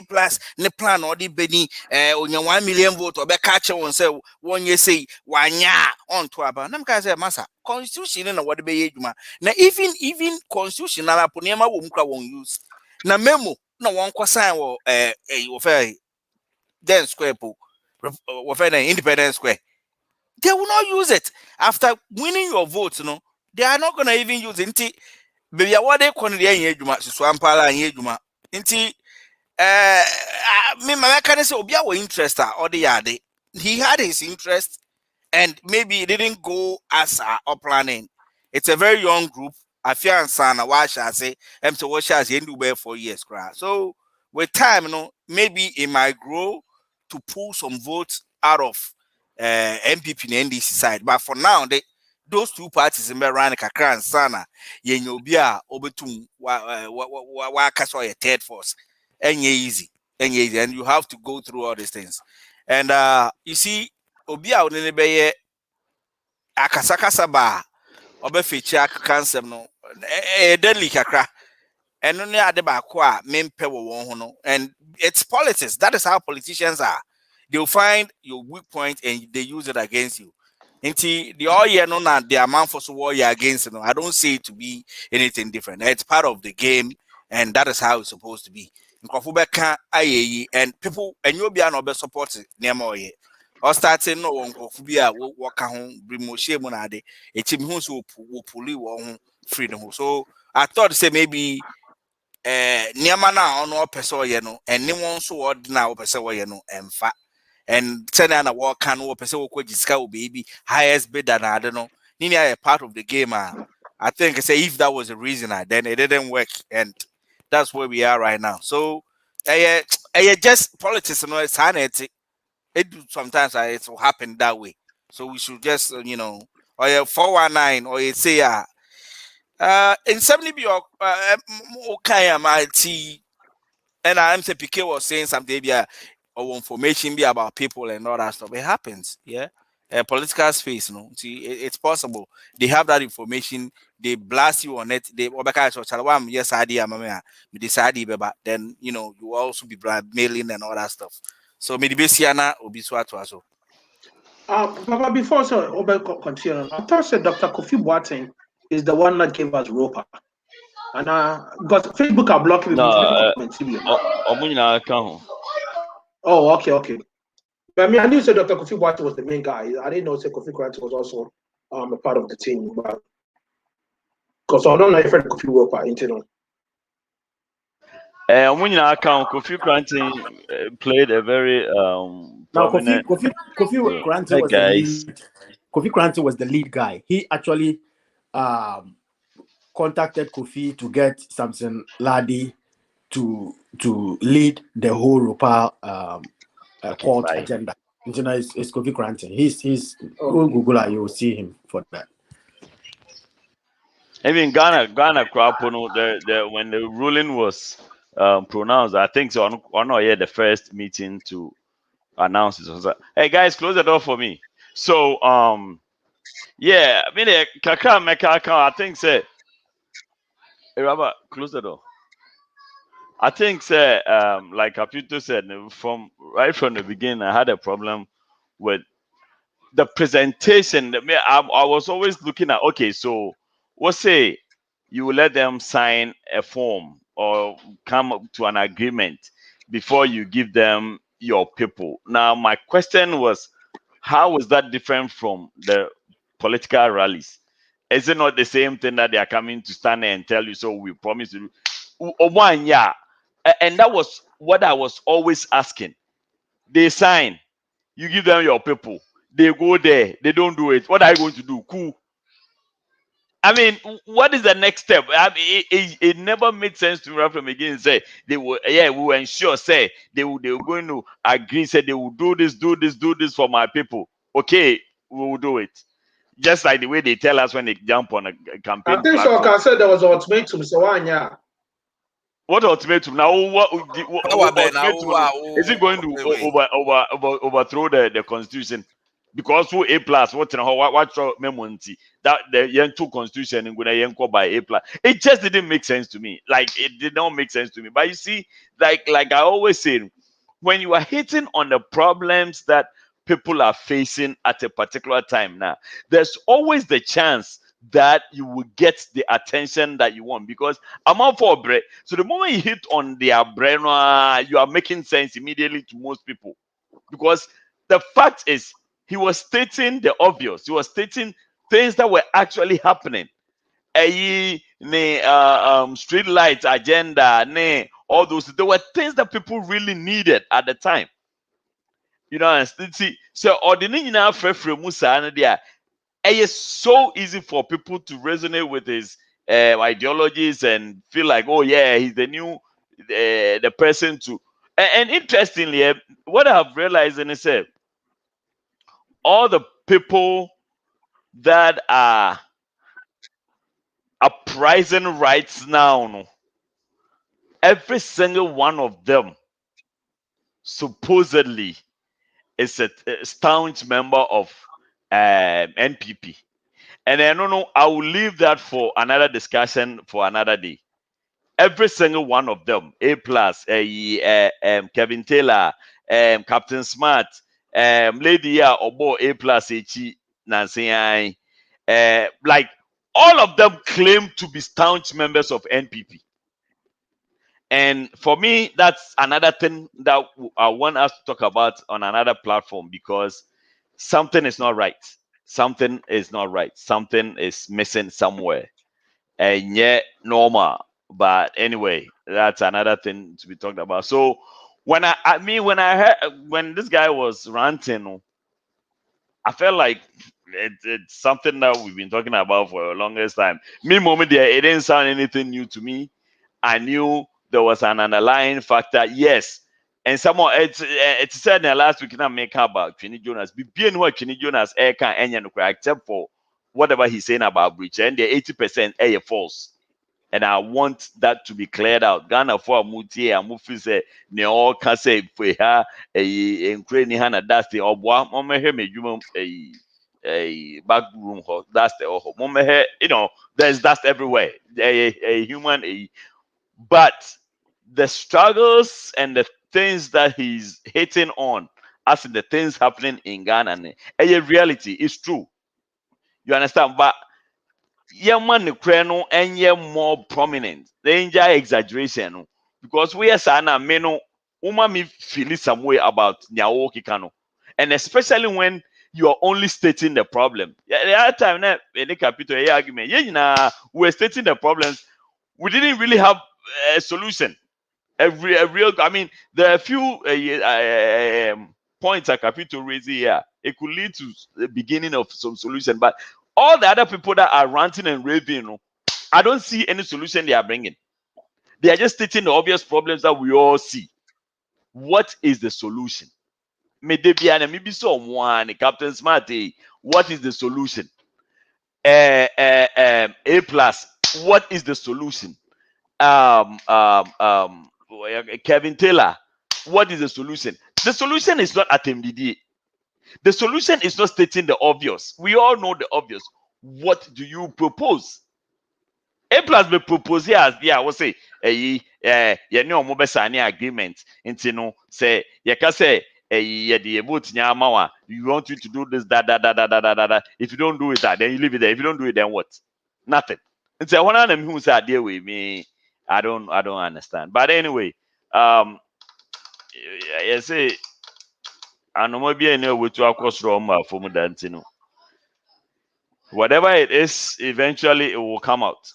plus ne plan or the Benny, on your 1 million vote or back catcher on say 1 year say 1 year on to about them guys massa constitution and what be juma. Now even constitutional aponema won't use. Now memo no one sign or then square po independent square. They will not use it after winning your votes, no. They are not gonna even use it. Baby, what they call the juma swampala and juma. Inti me my can say Obia were interested or the yard. He had his interest and maybe it didn't go as our planning. It's a very young group. I fear and son why shall I say so what shall I do 4 years cry. So with time, maybe it might grow to pull some votes out of MPP and NDC side. But for now, those two parties in Berani Kakra and Sana, Yenobia, Obetum, Wakaso, a third force, and easy, and you have to go through all these things. And you see, Obia Unibeye Akasakasaba, Obeficha cancer, no, a deadly Kakra, and only Adebakwa, Mempe Wohono, and it's politics. That is how politicians are. They'll find your weak point and they use it against you. Inti the all year no na the amount for war you're against I don't see it to be anything different. It's part of the game and that is how it's supposed to be. And people and you'll be an over support near or starting no one be walk home brimoshe monade a team who's will pull freedom. So I thought say maybe Niamana on all person and no one so ordinary person and fat. And Tena walk can person will baby highest bid than I don't know. Nini a part of the game. I think say if that was the reason, then it didn't work, and that's where we are right now. So, just politics, it's sanity. It sometimes it will happen that way. So we should just or 419 or you say in 70 be okay, my tea. And I'm saying PK was saying something or information be about people and all that stuff. It happens, yeah. Political space, See, it's possible. They have that information. They blast you on it. They yes, idea, me decide, but then you also be blackmailing and all that stuff. So maybe Besiana will be swat to us. Papa, before continue, I thought said Dr. Kofi Boateng is the one that gave us Roper. And because Facebook are blocking me. Oh, okay. But I mean, I knew that Dr. Kofi Boateng was the main guy. I didn't know that Kofi Boateng was also a part of the team. But because I don't know if Kofi Roper into them. Kofi Boateng played a very prominent. Kofi Boateng was the lead. Kofi Boateng was the lead guy. He actually contacted Kofi to get Samson Ladi to lead the whole Rupa court agenda. It's Kofi Boateng. He's Google, you will see him for that. I mean, Ghana crap, when the ruling was pronounced, I think so. On yeah, the first meeting to announce it was like, hey guys, close the door for me. So yeah, I mean, Kaka Meka, I think say, hey Robert, close the door. I think say, like Caputo said, from right from the beginning, I had a problem with the presentation. I was always looking at, okay, so what say you will let them sign a form or come up to an agreement before you give them your people. Now my question was, how is that different from the political rallies? Is it not the same thing that they are coming to stand there and tell you, so we promise you? One, yeah. And that was what I was always asking. They sign, you give them your people, they go there, they don't do it. What are you going to do? Cool. I mean, what is the next step? I mean, it never made sense to me right from the beginning. Say they will, yeah, we will ensure. Say they were going to agree. Say they will do this for my people. Okay, we will do it. Just like the way they tell us when they jump on a I campaign think so. platform. I said there was an ultimatum. So why yeah? What ultimatum? Now, what ultimatum? Is it going to overthrow the constitution? Because who A plus? What memonti that the young two constitution in Guna by A plus? It just didn't make sense to me. Like it did not make sense to me. But you see, like I always say, when you are hitting on the problems that people are facing at a particular time now, there's always the chance that you will get the attention that you want, because I'm all for bread. So the moment you hit on their brain, you are making sense immediately to most people. Because the fact is, he was stating the obvious. He was stating things that were actually happening. Street lights agenda, all those. There were things that people really needed at the time. You know, and see, so ordinary now free Musa there. It is so easy for people to resonate with his ideologies and feel like, oh yeah, he's the new the person to. And interestingly, what I've realized in itself, all the people that are uprising right now, every single one of them supposedly is a staunch member of NPP. And I don't know, I will leave that for another discussion for another day. Every single one of them, A plus, Kevin Taylor, Captain Smart, Lady Obo A plus, Nancy, like all of them claim to be staunch members of NPP. And for me, that's another thing that I want us to talk about on another platform, because something is not right. Something is not right. Something is missing somewhere. And yet normal. But anyway, that's another thing to be talked about. So when I heard when this guy was ranting, I felt like it's something that we've been talking about for the longest time. Me moment there, it didn't sound anything new to me. I knew there was an underlying factor. Yes. And someone it's said in the last week I make about Trini Jonas. Be being what Trini Jonas can except for whatever he's saying about breach. And the 80% air false. And I want that to be cleared out. Ghana for Muti and Mufi say ne all can say for her a crane hana that's the obwa mama a back room that's the mama there's dust everywhere. A human but the struggles and the things that he's hitting on, as in the things happening in Ghana, a reality is true. You understand? But man no and more prominent. Danger exaggeration. Because we are saying meno uma me feel some way about Nyawoki Kano. And especially when you are only stating the problem. Yeah, the other time in the capital argument, we're stating the problems. We didn't really have a solution. A real, I mean, there are a few points I capital raise here. It could lead to the beginning of some solution, but all the other people that are ranting and raving, I don't see any solution they are bringing. They are just stating the obvious problems that we all see. What is the solution? Maybe someone, Captain Smarty, what is the solution? A plus, what is the solution? Kevin Taylor, what is the solution? The solution is not at MDD. The solution is not stating the obvious. We all know the obvious. What do you propose? A plus be propose here as I will say, you know, mobile signing agreement. And you know, say, you can say, you want you to do this, that. If you don't do it, then you leave it there. If you don't do it, then what? Nothing. And so one of them who said, deal with me. I don't understand. But anyway, I say, I know maybe I know what you are cross from Dantino. Whatever it is, eventually it will come out.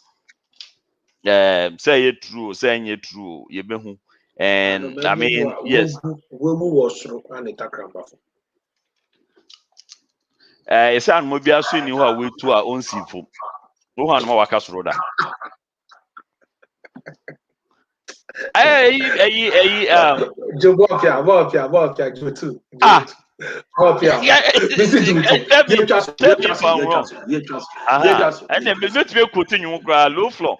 Say it true, saying it true, you be who. And I mean, yes. It's an mobile swing who are way to our own seafood. No one more workers roda. And then not be continue low floor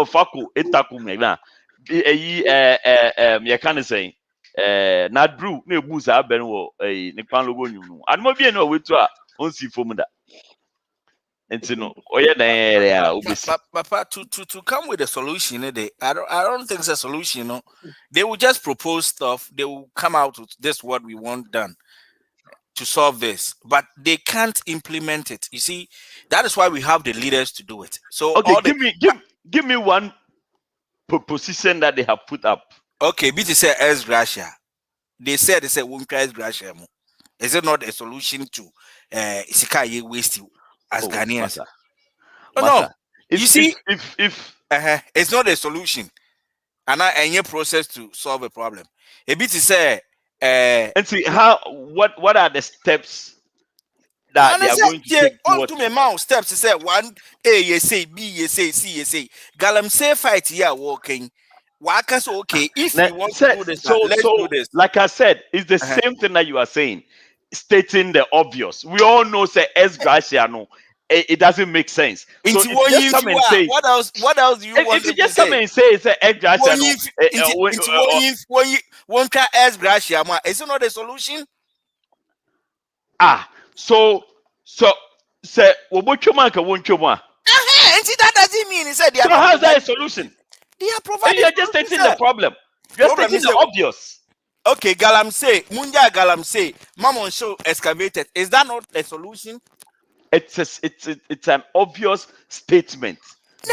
faku etaku mega. You can say not brew no booze aben wo nipan logo nyum. And mo be no way to our own seafood. And you know, Papa, to come with a solution, I don't think it's a solution. No, they will just propose stuff. They will come out with this what we want done to solve this, but they can't implement it. You see, that is why we have the leaders to do it. So okay, give me one proposition that they have put up. Okay, BT said as Gracia. They said won't try Gracia. Is it not a solution to Isikaye waste as Ghanaians? No. You see, if it's not a solution, and any process to solve a problem. A bit to say, and see what are the steps that they are going to take on to me mouth steps to say 1 A you say B you say C you say Galam say fight here walking. Why can so okay if you want to do this, let's do this. Like I said, it's the same thing that you are saying, stating the obvious. We all know say S Graciano. It doesn't make sense. So if you just come and say, what else do you want? If you just come and say it's an egg Gracia, one can ask Gracia, is it not a solution? So say Wobochuma won't you want? That doesn't mean he said they are. So how's that a solution? They are providing. You're just stating the problem. You're stating the obvious. Okay, Munja Galam say, Mamon show excavated. Is that not a solution? It's an obvious statement.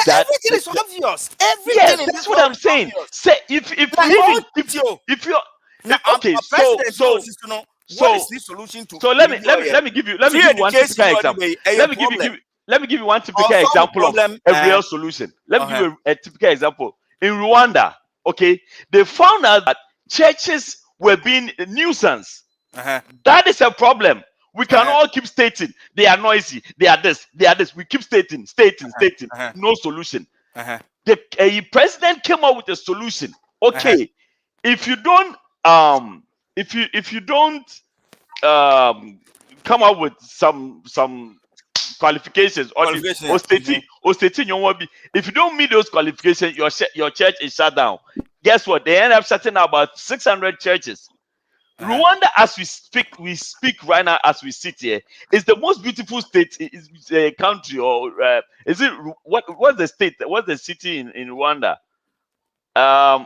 That everything is obvious. Everything. Yes, that's what I'm saying. Say if you're okay, so what is the solution to? So let me give you one typical example. Let me give you one typical example of a real solution. Let me give you a typical example. In Rwanda, okay, they found out that churches were being a nuisance. That is a problem. We can all keep stating they are noisy, they are this. We keep stating. No solution. The president came up with a solution. Okay, if you don't if you don't come up with some qualifications or stating your want be, if you don't meet those qualifications, your church is shut down. Guess what? They end up shutting down about 600 churches. Rwanda, as we speak right now, as we sit here, is the most beautiful state, is a country, or is it what's the state? What's the city in Rwanda?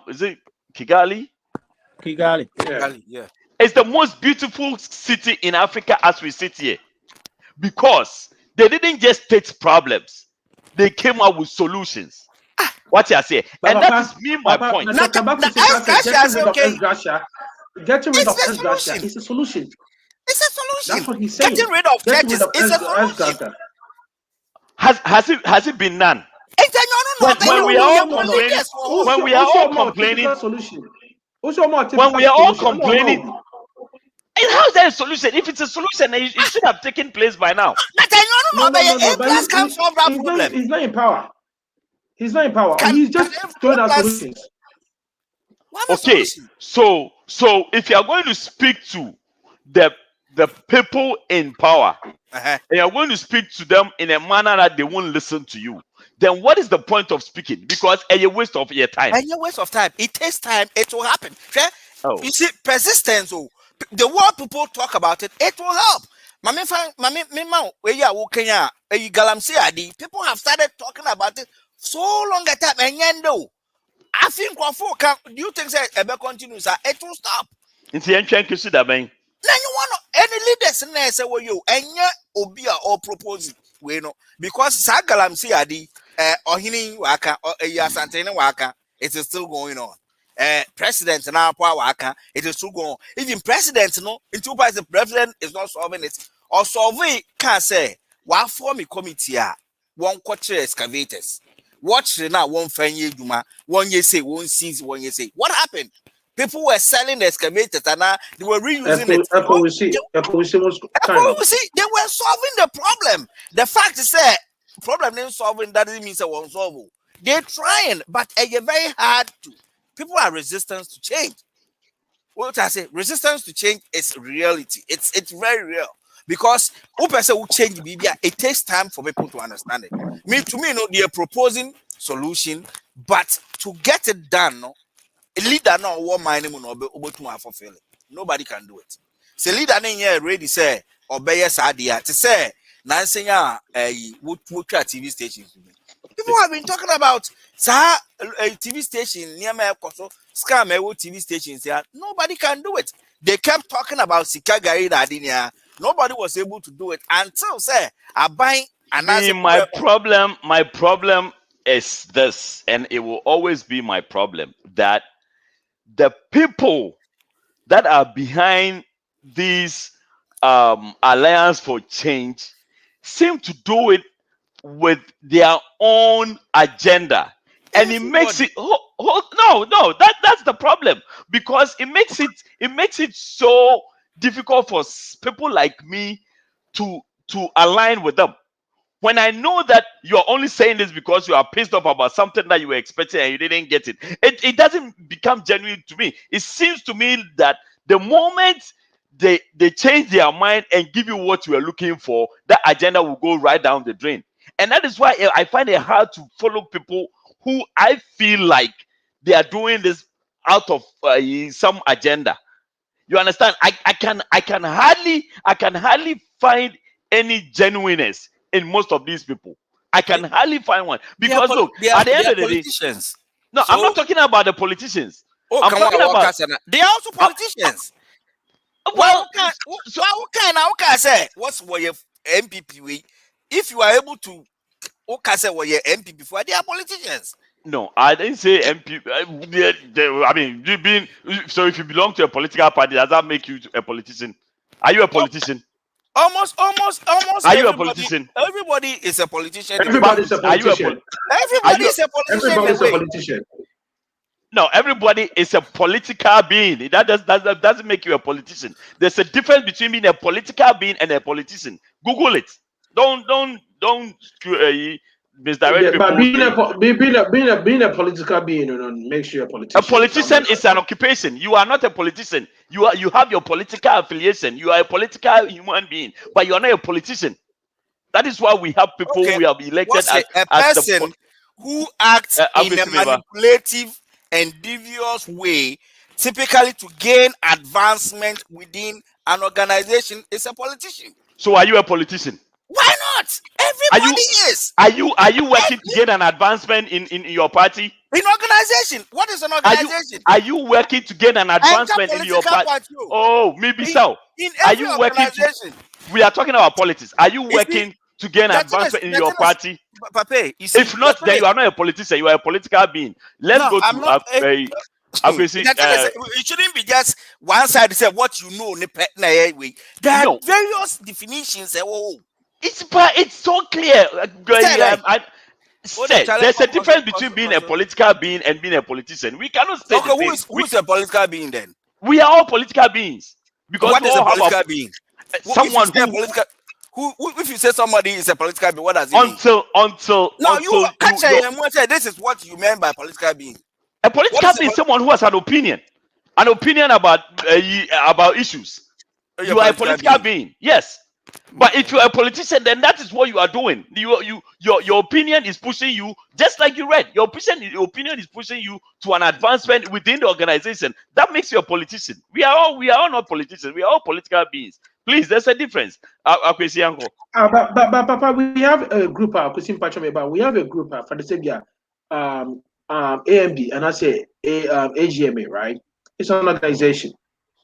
Is it Kigali? Kigali, yeah. It's the most beautiful city in Africa as we sit here, because they didn't just state problems; they came up with solutions. What you say, and that is me my point. Getting rid of S Gracia is a solution. It's a solution. That's what he's saying. Getting rid of churches is a solution. Has it been none? When we are all complaining, and how is that a solution? If it's a solution, it should have taken place by now. He's not in power. He's not in power. He's just throwing out solutions. Okay, so if you are going to speak to the people in power, and you are going to speak to them in a manner that they won't listen to you, then what is the point of speaking? Because a waste of your time. And a waste of time. It takes time. It will happen. Okay? Oh. You see, persistence. Oh, the more people talk about it, it will help. People have started talking about it so long a time. And yendo, I think do you think that it continues? It will stop. Then you want any leaders in there say, well, you and obia or propose we know because Sagalam Siadi or Hini Waka or Santana Waka, it is still going on. President now Waka, it is still going on. Even president, no, in two parts, the president is not solving it. Or solving can say, what form a committee, one quarter excavators. Watch now, one fan Duma, 1 year say, 1 season, 1 year say. What happened? People were selling the excavators and now they were reusing it. They were solving the problem. The fact is that problem they're solving doesn't mean it won't solve. They're trying, but it's very hard to. People are resistant to change. What I say, resistance to change is reality. It's very real because who person will change BBA. It takes time for people to understand it. To me, no, they're proposing solution, but to get it done, no. A leader no one mind to fulfill it. Nobody can do it. So leader here ready say obey sadia to say Nansenya TV stations. People have been talking about TV station near my koso scam TV stations here. Nobody can do it. They kept talking about Sika Gari Nadinia. Nobody was able to do it until say I buy my problem is this, and it will always be my problem that the people that are behind this alliance for change seem to do it with their own agenda, and it makes it that's the problem, because it makes it so difficult for people like me to align with them. When I know that you're only saying this because you are pissed off about something that you were expecting and you didn't get it, it doesn't become genuine to me. It seems to me that the moment they change their mind and give you what you are looking for, that agenda will go right down the drain. And that is why I find it hard to follow people who I feel like they are doing this out of some agenda. You understand? I can hardly find any genuineness in most of these people. I can hardly find one, because look, at the end of the day, no, I'm not talking about the politicians. I'm talking about they are also politicians. Well, what can I say? What's what your MPP? If you are able to, say what your MPP before, they are politicians. No, I didn't say MP. I mean, so if you belong to a political party, does that make you a politician? Are you a politician? Almost. Are you a politician? Everybody is a politician. Everybody's a politician. Everybody's a politician. Everybody's a politician. No, everybody is a political being. That doesn't make you a politician. There's a difference between being a political being and a politician. Google it. Don't misdirect people. But being a political being makes you a politician. A politician is an occupation. You are not a politician. You have your political affiliation. You are a political human being, but you are not a politician. That is why we have people who have elected as a person who acts in a manipulative and devious way, typically to gain advancement within an organization, is a politician. So are you a politician? Why not? Everybody is. Are you working to get an advancement in your party? In organization. What is an organization? Are you working to get an advancement in your party? Oh, maybe so. Are you working we are talking about politics. Are you working to gain advancement in your party? Papa, if not, then you are not a politician. You are a political being. Let's go to it shouldn't be just one side say what you know. There are various definitions. It's so clear. There's a difference between being a political being and being a politician. We cannot say who is a political being then? We are all political beings. Because what is a political being? Someone if you say somebody is a political being, what does it mean? Until you can't say this is what you meant by political being. A political being is someone who has an opinion about issues. You are a political being. Yes. But if you're a politician, then that is what you are doing. Your opinion is pushing you, just like you read. Your opinion is pushing you to an advancement within the organization. That makes you a politician. We are all not politicians. We are all political beings. Please, there's a difference. But Papa, we have a group. We have a group for the same year. AMD, and I say AGMA, right? It's an organization.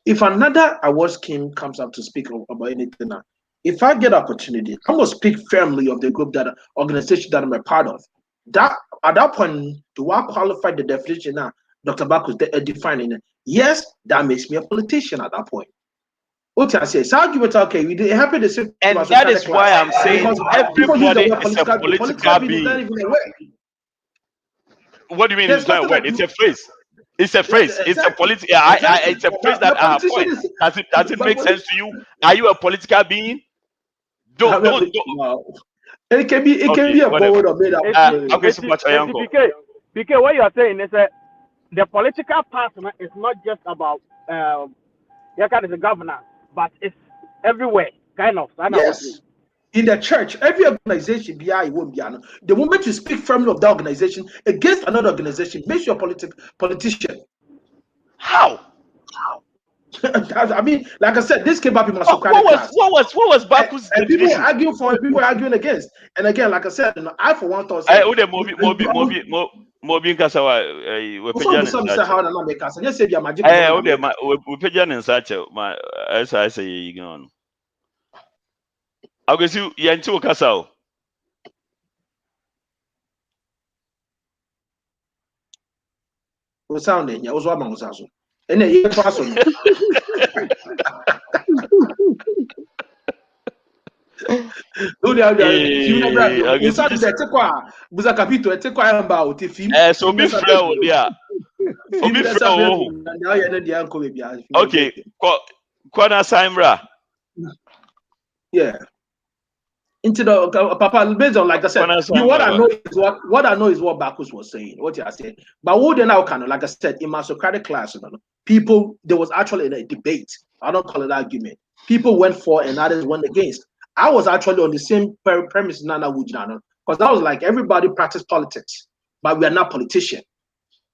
If another award scheme comes up to speak about anything now, if I get opportunity, I'm gonna speak firmly of the group, that organization that I'm a part of. That at that point, do I qualify the definition now? Dr. Baku's defining it. Yes, that makes me a politician at that point. What I say, so argument, okay, we happy to say, and that is why I'm saying everybody is a political being. What do you mean it's not a word? It's a phrase. It's a phrase. It's a political. It's a phrase that I have point. Does it make sense to you? Are you a political being? Don't. It can be a bold or made up. Okay, so PK, what you are saying is that the political part is not just about the governance, but it's everywhere, kind of. Yes. In the church, every organization, the moment you speak firmly of that organization against another organization, makes you a politician. How? I mean, like I said, this came up in my Socratic class. What was Baku's and people were arguing against. And again, like I said, I for one thought. Sounding, yeah, was what was also. And then you pass on. Okay, Kwana Simra. Yeah. Into the Papa, based on, like I said, what I know is what Bacchus was saying, what you are saying. But what they now kind of, like I said, in my Socratic class, people, there was actually a debate. I don't call it argument. People went for and others went against. I was actually on the same premise, because I was like, everybody practice politics, but we are not politicians.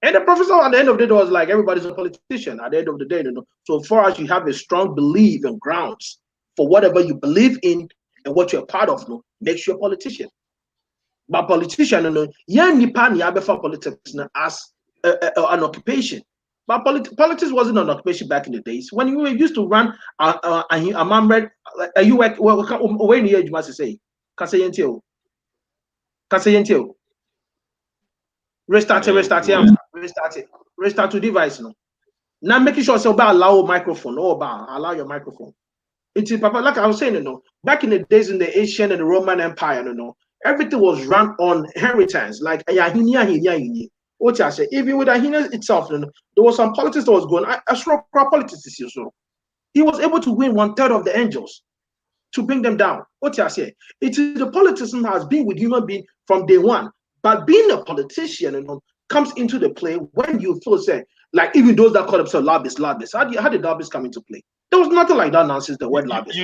And the professor at the end of the day was like, everybody's a politician at the end of the day. So far as you have a strong belief and grounds for whatever you believe in, and what you're part of makes you a politician. But politician, for politics as an occupation. But politics wasn't an occupation back in the days. When you used to run a man, you work when you must say, Kasayentio. Restart to device. Now making sure so allow microphone allow your microphone. It's Papa, like I was saying, back in the days in the Asian and the Roman Empire, everything was run on inheritance, like what I say, even with Ahina itself, there was some politics that was going. I saw politics this year, so he was able to win 1/3 of the angels to bring them down. What I say, it is the politician has been with human being from day one, but being a politician, comes into the play when you feel say, like even those that call themselves lobbyists. How did lobbyists come into play? There was nothing like that nonsense. The word lobbyist.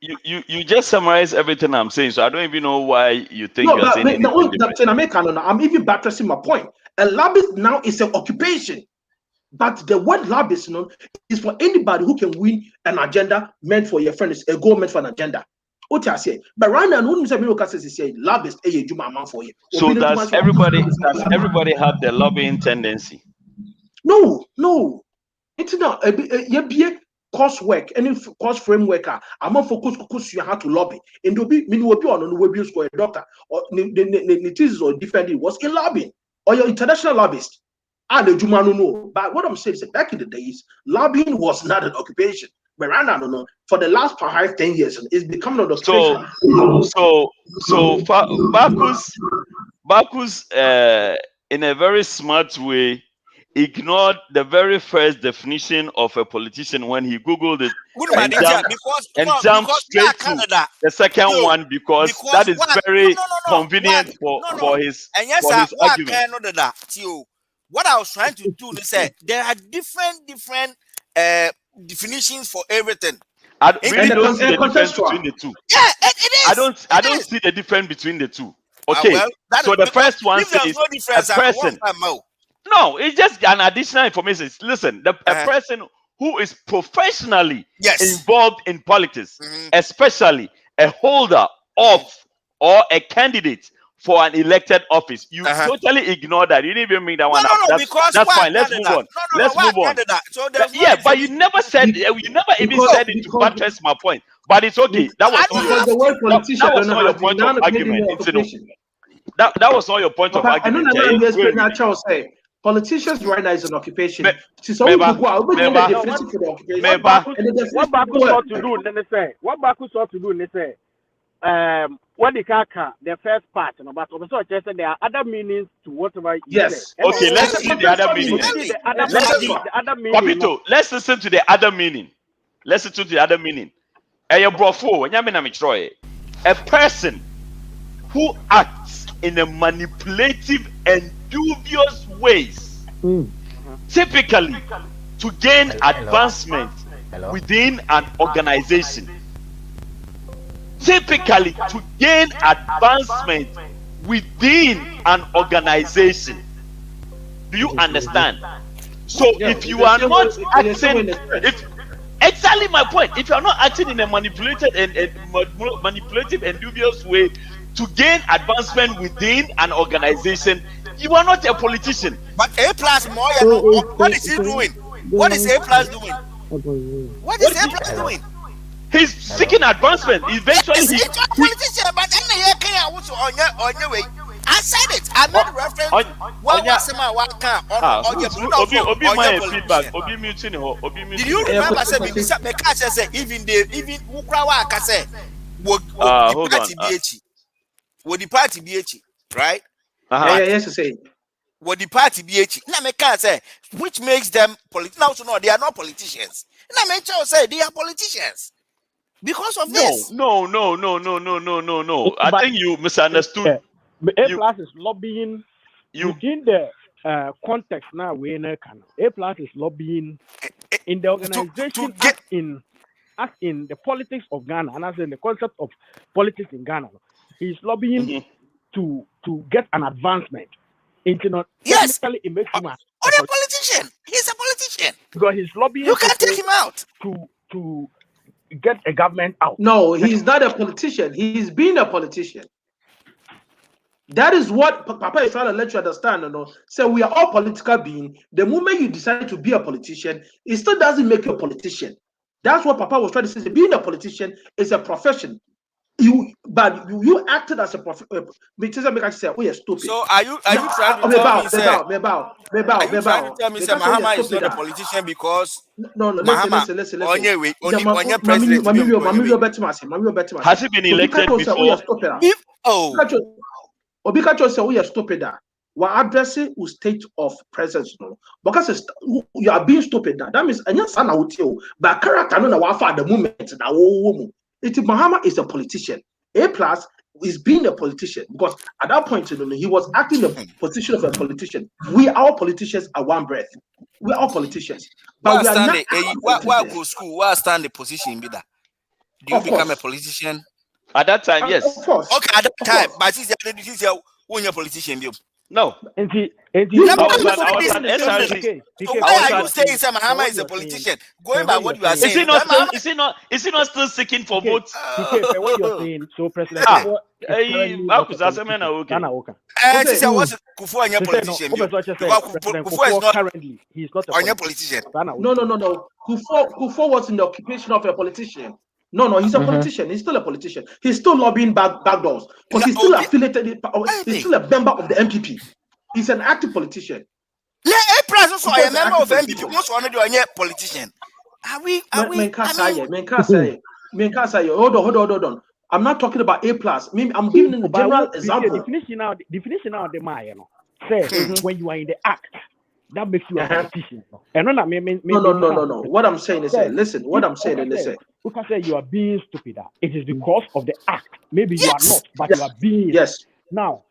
You just summarize everything I'm saying, so I don't even know why you think you're saying anything. I'm even buttressing my point. A lobbyist now is an occupation, but the word lobbyist, is for anybody who can win an agenda meant for your friends, a goal meant for an agenda. What I say, but right now, when you say lobbyist, for you. So does everybody have the lobbying tendency? No. It's not coursework, any course framework. I'm on focus you how to lobby. And will be on the web score a doctor or the thesis or defending was a lobbying or your international lobbyist. But what I'm saying is back in the days, lobbying was not an occupation. But right now, for the last 5-10 years, it's become an occupation. So Bacchus in a very smart way ignored the very first definition of a politician when he Googled it and jumped straight to the second one because that is very convenient for his argument. What I was trying to do is say there are different definitions for everything. really don't see the difference between the two. Yeah, it is. I don't see the difference between the two. Okay, so the first one says a person. No, it's just an additional information. Listen, a person who is professionally involved in politics, especially a holder of or a candidate for an elected office. You totally ignore that. You didn't even mean that one up. That's fine. Let's move on. Let's move on. Yeah, but you never said, you never even said it to buttress my point. But it's okay. That was not the word politician. That was not your point of argument. That was not your point of argument. Politicians right now is an occupation. What Baku sought to do, then they say, what Baku sought to do, they say, what the kaka, the first part, but also just there are other meanings to whatever you say. Okay, let's see the other meaning. Papito, let's listen to the other meaning. Let's listen to the other meaning. A person who acts in a manipulative and dubious ways, typically to gain advancement within an organization. Typically to gain advancement within an organization. Do you understand? So if you are not acting, exactly my point. If you are not acting in a manipulative and dubious way to gain advancement within an organization, you are not a politician. But A plus more, what is he doing? What is A plus doing? What is A plus doing? He's seeking advancement. Eventually, he's a politician. But then on your way. I said it. I made reference. What was Did you remember? I said, even Ukrawa said, hold on. Would the party be right? Yes, to say. Would the party be say, which makes them politicians? Now, so no, they are not politicians. And I say they are politicians because of this. No. I think you misunderstood. A plus is lobbying within the context now. We A plus is lobbying in the organization as in the politics of Ghana and as in the concept of politics in Ghana. He's lobbying to get an advancement. Yes. It makes him a politician. He's a politician. Because he's lobbying. You can't take him out. To get a government out. No, he's not a politician. He's been a politician. That is what Papa is trying to let you understand. So we are all political beings. The moment you decide to be a politician, it still doesn't make you a politician. That's what Papa was trying to say. Being a politician is a profession. You acted as a profession. Oh, you're stupid. So are you trying to tell me, Mahama is not a politician because listen. Has he been elected before? Obikacho say we are stupid. We're addressing the state of presence, because you are being stupid. That means but character no na at the moment. Mahama is a politician. A plus is being a politician because at that point, he was acting in the position of a politician. We are all politicians at one breath. We are all politicians. But we are not. Why go school? Why stand the position be that? Do you become a politician? At that time, yes. Of course. Okay, at that time, but this is when you're a politician, no. Why are you saying Mahama is a politician? Going by what you are saying, is he not still seeking for votes? What you're saying, so President. Currently, he's not a politician. No. Kufo was in the occupation of a politician. No, he's a politician. He's still a politician. He's still lobbying back doors because he's still affiliated. He's still a member of the MPP. He's an active politician. Yeah, also a member of MPP. Most one of you are politician. Are we? Hold on. I'm not talking about A plus. I'm giving a general example. Definition of the Maya. Say when you are in the act. That makes you a politician. And No. What I'm saying is, listen. What I'm saying is, we can say you are being stupid. It is because of the act. Maybe you are not, but you are being. Yes. Now,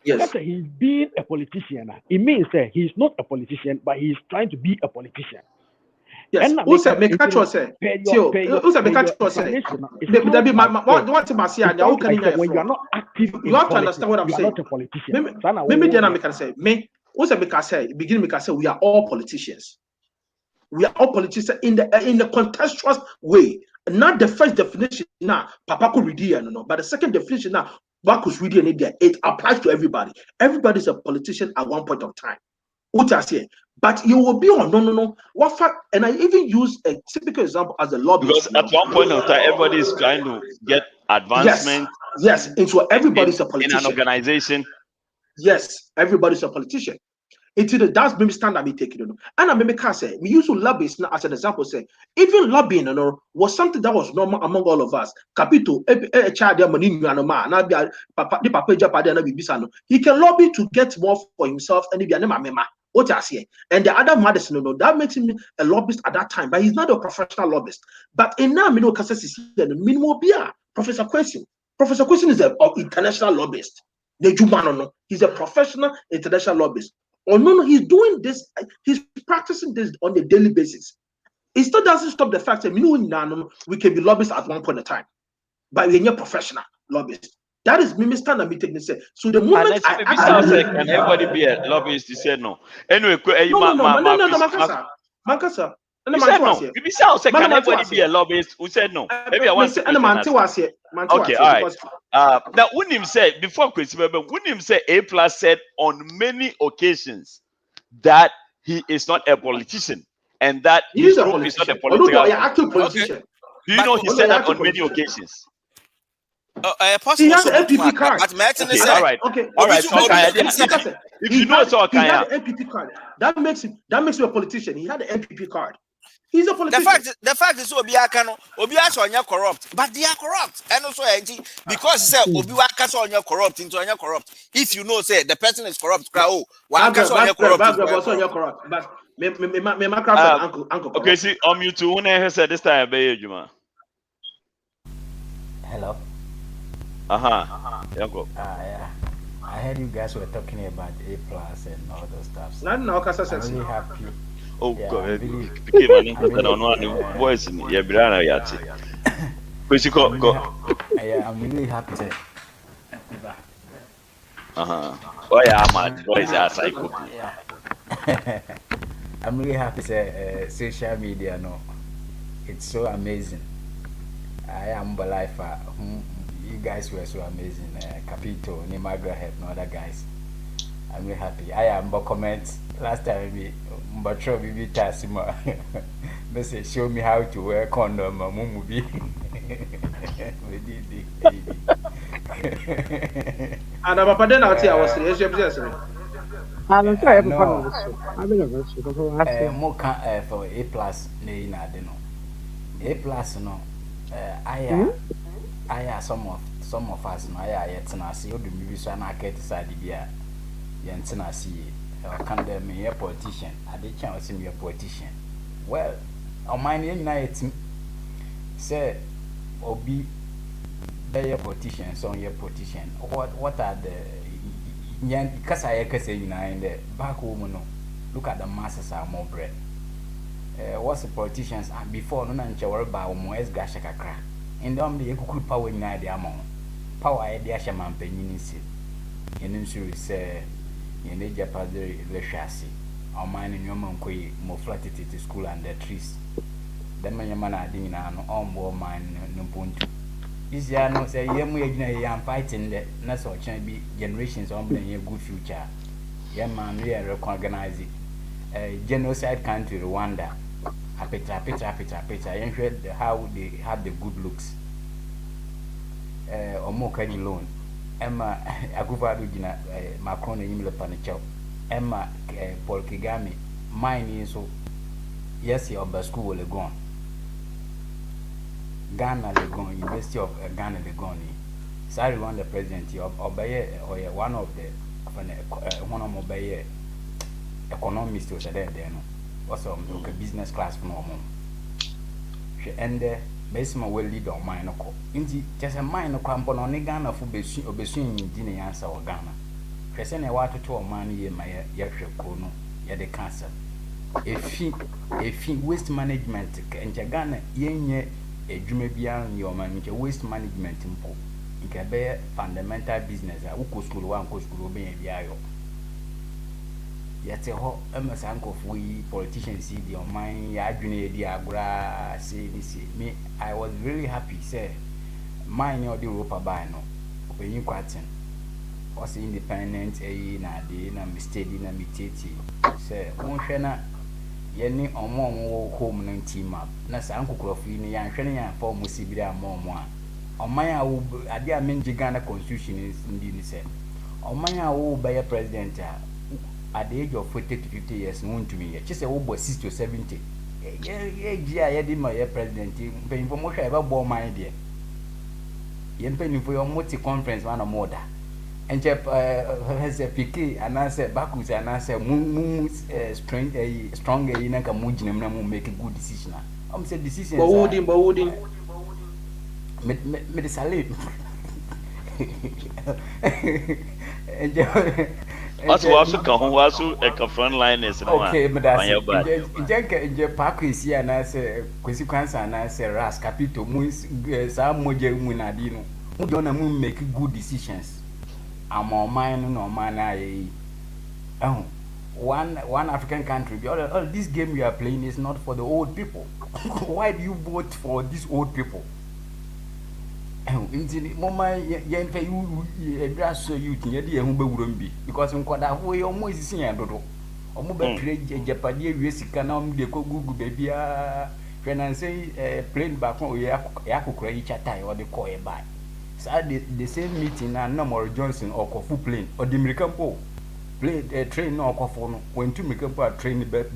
let's say he's being a politician. It means that he's not a politician, but he's trying to be a politician. Yes. Who said make catch us say? Who said make catch us say? Maybe what to say? How can you when you are not active in you have to politics, understand what I'm you are saying. not a politician. Maybe then I can say me. Who said make I say? Beginning make I say we are all politicians. We are all politicians in the contextual way. Not the first definition now, Papa could read here, no, but the second definition now, Bakus read here, it applies to everybody. Everybody's a politician at one point of time. What I say, but you will be on no. What fact? And I even use a typical example as a lobbyist. Because at one point of time, everybody is trying to get advancement. Yes. Into everybody's a politician in an organization. Yes, everybody's a politician. That's maybe stand that me take it. And I maybe can say we use lobbyist as an example. Say even lobbying, was something that was normal among all of us. Capito, a child, money, papa, he can lobby to get more for himself, and if you what I say, and the other matters, that makes him a lobbyist at that time, but he's not a professional lobbyist. But in now, Professor Question. Professor Question is an international lobbyist. He's a professional international lobbyist. Oh no, he's doing this. He's practicing this on a daily basis. It still doesn't stop the fact that we can be lobbyists at one point in time, but we're not professional lobbyists. That is me stand and me taking say. So the moment I actually can everybody be a lobbyist? He said no. Anyway, Mankasa. You said no. Maybe can everybody be a lobbyist? Who said no? Maybe I want to question. Okay, all right. Now, Unim said before Chris, Unim said A+ said on many occasions that he is not a politician and that his group is not a political. Politician. Do you know he said that on many occasions? He has an MPP card. Okay, all right. Okay. All right. So if you know so he had an MPP card. That makes him a politician. He had an MPP card. He's a politician. The fact is Obiaka on your corrupt, but they are corrupt. And also because say Obiaka on your corrupt into on your corrupt. If you know say the person is corrupt, on your corrupt. But uncle. Okay, see, you two who said this time Juma. Hello. Yanko. Yeah. I heard you guys were talking about A+ and all those stuff. So I'm really happy. Oh, God. Voice in your brother. I'm really happy to. Oh, yeah, man. Voice are psycho. I'm really happy to say social media. No, it's so amazing. I am life. You guys were so amazing. Capito, Nimagra Head, and other guys. I'm really happy. I am but comments. Last time but show me Tassima. Message show me how to wear condom. We did and I'm up then out here. I was I'm sorry, I'm more for A+ no. A+ no. I some of us no I see you do me so na get side bia yentina see can them me a politician I dey chance me a politician well on mine united say obi be a politician so your politician what are the because I can say in the back home no look at the masses are more bread what's the politicians before no na nche ba mo esgasha kakra in them the cool power in the amount power idea shaman penny si yen nso say yen dey jeopardy the chassis our man in your man koi mo flat it to school and the trees then man man adin na no on bo man no pontu this year no say yemu yegina fighting the na so chan bi generations on bring a good future yen man we are organize genocide country Rwanda Apeta, how they have the good looks. Or more can loan. Emma Aguvadu Gina Macron and Imla Panichel. Emma Paul Kagame. Mine is so yes, your school will gone. Ghana Legon, University of Ghana Legon. Sorry, one the president of Obaye or one of the one of Obaye economists was there. Also, okay, business class for normal. She ended basement will lead on mine. Indeed, just a minor crampon on Ghana for Bessin in dinner answer or Ghana. Present a water to a man ye my Yakship Kono, yet the cancer. If waste management nche Ghana yenye edwuma biara ni o man waste management mpo nke be fundamental business a uko school wa nko school be bia yo yete ho emasa nkofo yi politicians yi di oman ya adwene di agora say this me I was really happy say mine or the Europa by no open kwatin was independent na de na mistake na miteti say won hwe na yeni omo home no team up na sa nkokrofo yi ni ya hwe ne ya fa omo sibiri amomo a oman a wo ade a menji Ghana constitution ndi ni say oman a wo be president at the age of 40 to 50 years won to me she say wo bo 60 to 70 ye gia ye di ma ye president pen for mo hwe e ba bo man de ye pen for your multi conference man o moda enche has a pk anase bakus anase mu strong yi na ka mu ginam na mu make a good decision am say decisions bawudi me de salute enche wasu ka ho wasu ka front liners no okay me da enche pakus yi anase kwesi kwansa anase ras capito mu sa moje mu na di no mu do na mu make good decisions. I'm on mine, no man. One African country. All this game we are playing is not for the old people. Why do you vote for these old people? In the moment, you address you to the because in Koda, we almost see a dodo. Omobe trade Japan, we see canam de Google baby. When I say plane back on Yaku credit chat or the coy by. The same meeting and no Johnson or Kofu plane or the American po plane train no Kofu when two American po train the bed.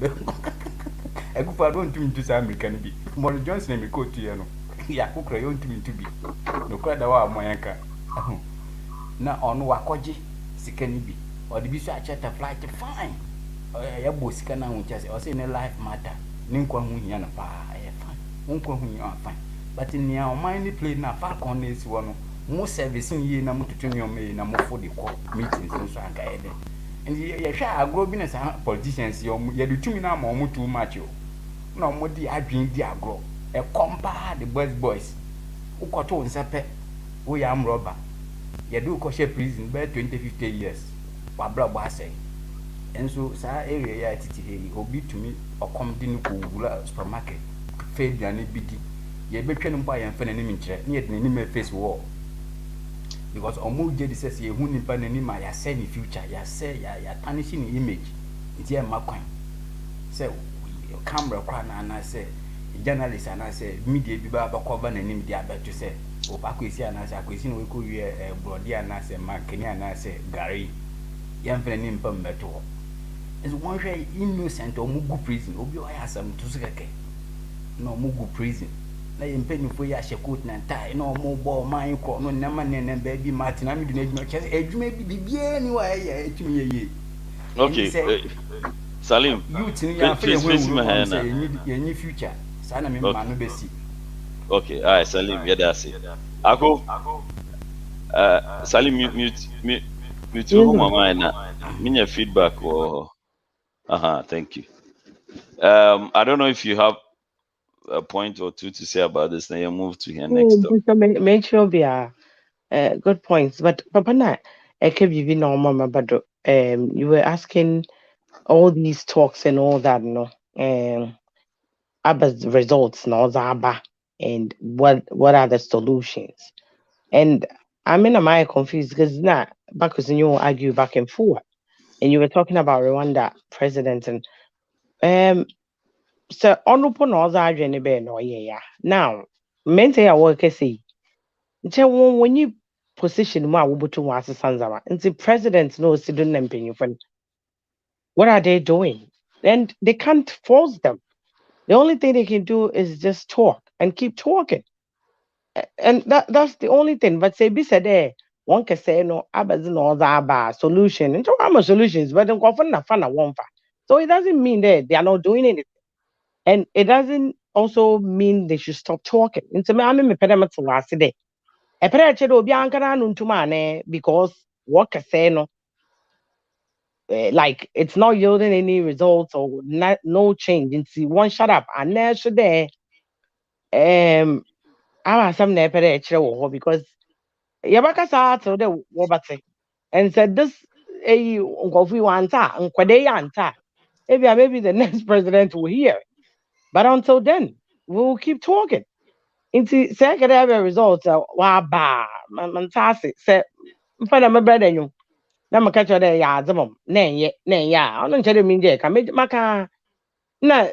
I go for don't to say American be more Johnson and go to you. Ya cook rayon to me to be no cry the wa moyanka. Na on wakoji sikani bi or the bisu achata flight fine. Ya bo sikana hu chase or say in life matter. Ninkwa hu hiya na pa fine. Unkwa hu hiya fine. But in your mind plane na far on this one. Mo servicing ye na mututunyo me na mo for the call meetings so anka ede and ye hwa agro bi na sa politicians ye do tumi na mo too much o na mo di adwin di agro e compare the boys ukoto nsepe wo ya am robber ye do ko she prison by 20-50 years wa bra bo asay enso sa area ya titi he obi tumi okom di no ko wura supermarket fe duane bidi ye betwe no mpa ye mfa na ni nkyere ne ye de ni me face wall because omo je says ye hu nipa nani ma ya say ni future ya say ya tarnish ni image it ya makwan say camera kwa na say journalist na say media bi ba cover nani media abeto say o pa kwesi na say akwesi no we ko wie brody na say makeni na say gari ya mfa nani mpa mbeto is one way innocent o mu gu prison obi o ya sam to sekeke no mu gu prison na yempeni fo ya shekut na tai no mo bo man ko no na man ne baby martin am du na chese adwuma bi bibie ni wa ya etumi ye okay Salim please my hand any future sana me ma no besi okay all right Salim yeah that's it ako Salim mute who mama na minya feedback or thank you I don't know if you have a point or two to say about this. Now you move to here next. Make sure be good points. But Papa na EKB no mama but you were asking all these talks and all that no Abba's results no Zaba and what are the solutions? And I'm in a mind confused because now because you argue back and forth and you were talking about Rwanda president and so honorable no Zara no yeah. Now mente ya work say when you position ma wubutu wase sanzama the president knows to do mpanyimfo what are they doing? And they can't force them. The only thing they can do is just talk and keep talking. And that's the only thing. But say be said there one can say no abazi no other solution. And I'm solutions, but then na fana one fa. So it doesn't mean that they are not doing anything. And it doesn't also mean they should stop talking. Into me, I'm in pedament to last day. A preacher will be ankara nuntuma because what can say no. like it's not yielding any results or no change. Into one shut up and next there. I'm some never because Yabaka saw to the Wobate and said this a Gofi wanta and Kwade Yanta. Maybe the next president will hear. But until then, we'll keep talking. Into second ever results, wow, bah, fantastic. Said, Father, my brother, you. Na maka cho de ya azamom na ya ono nche de minje ka maka na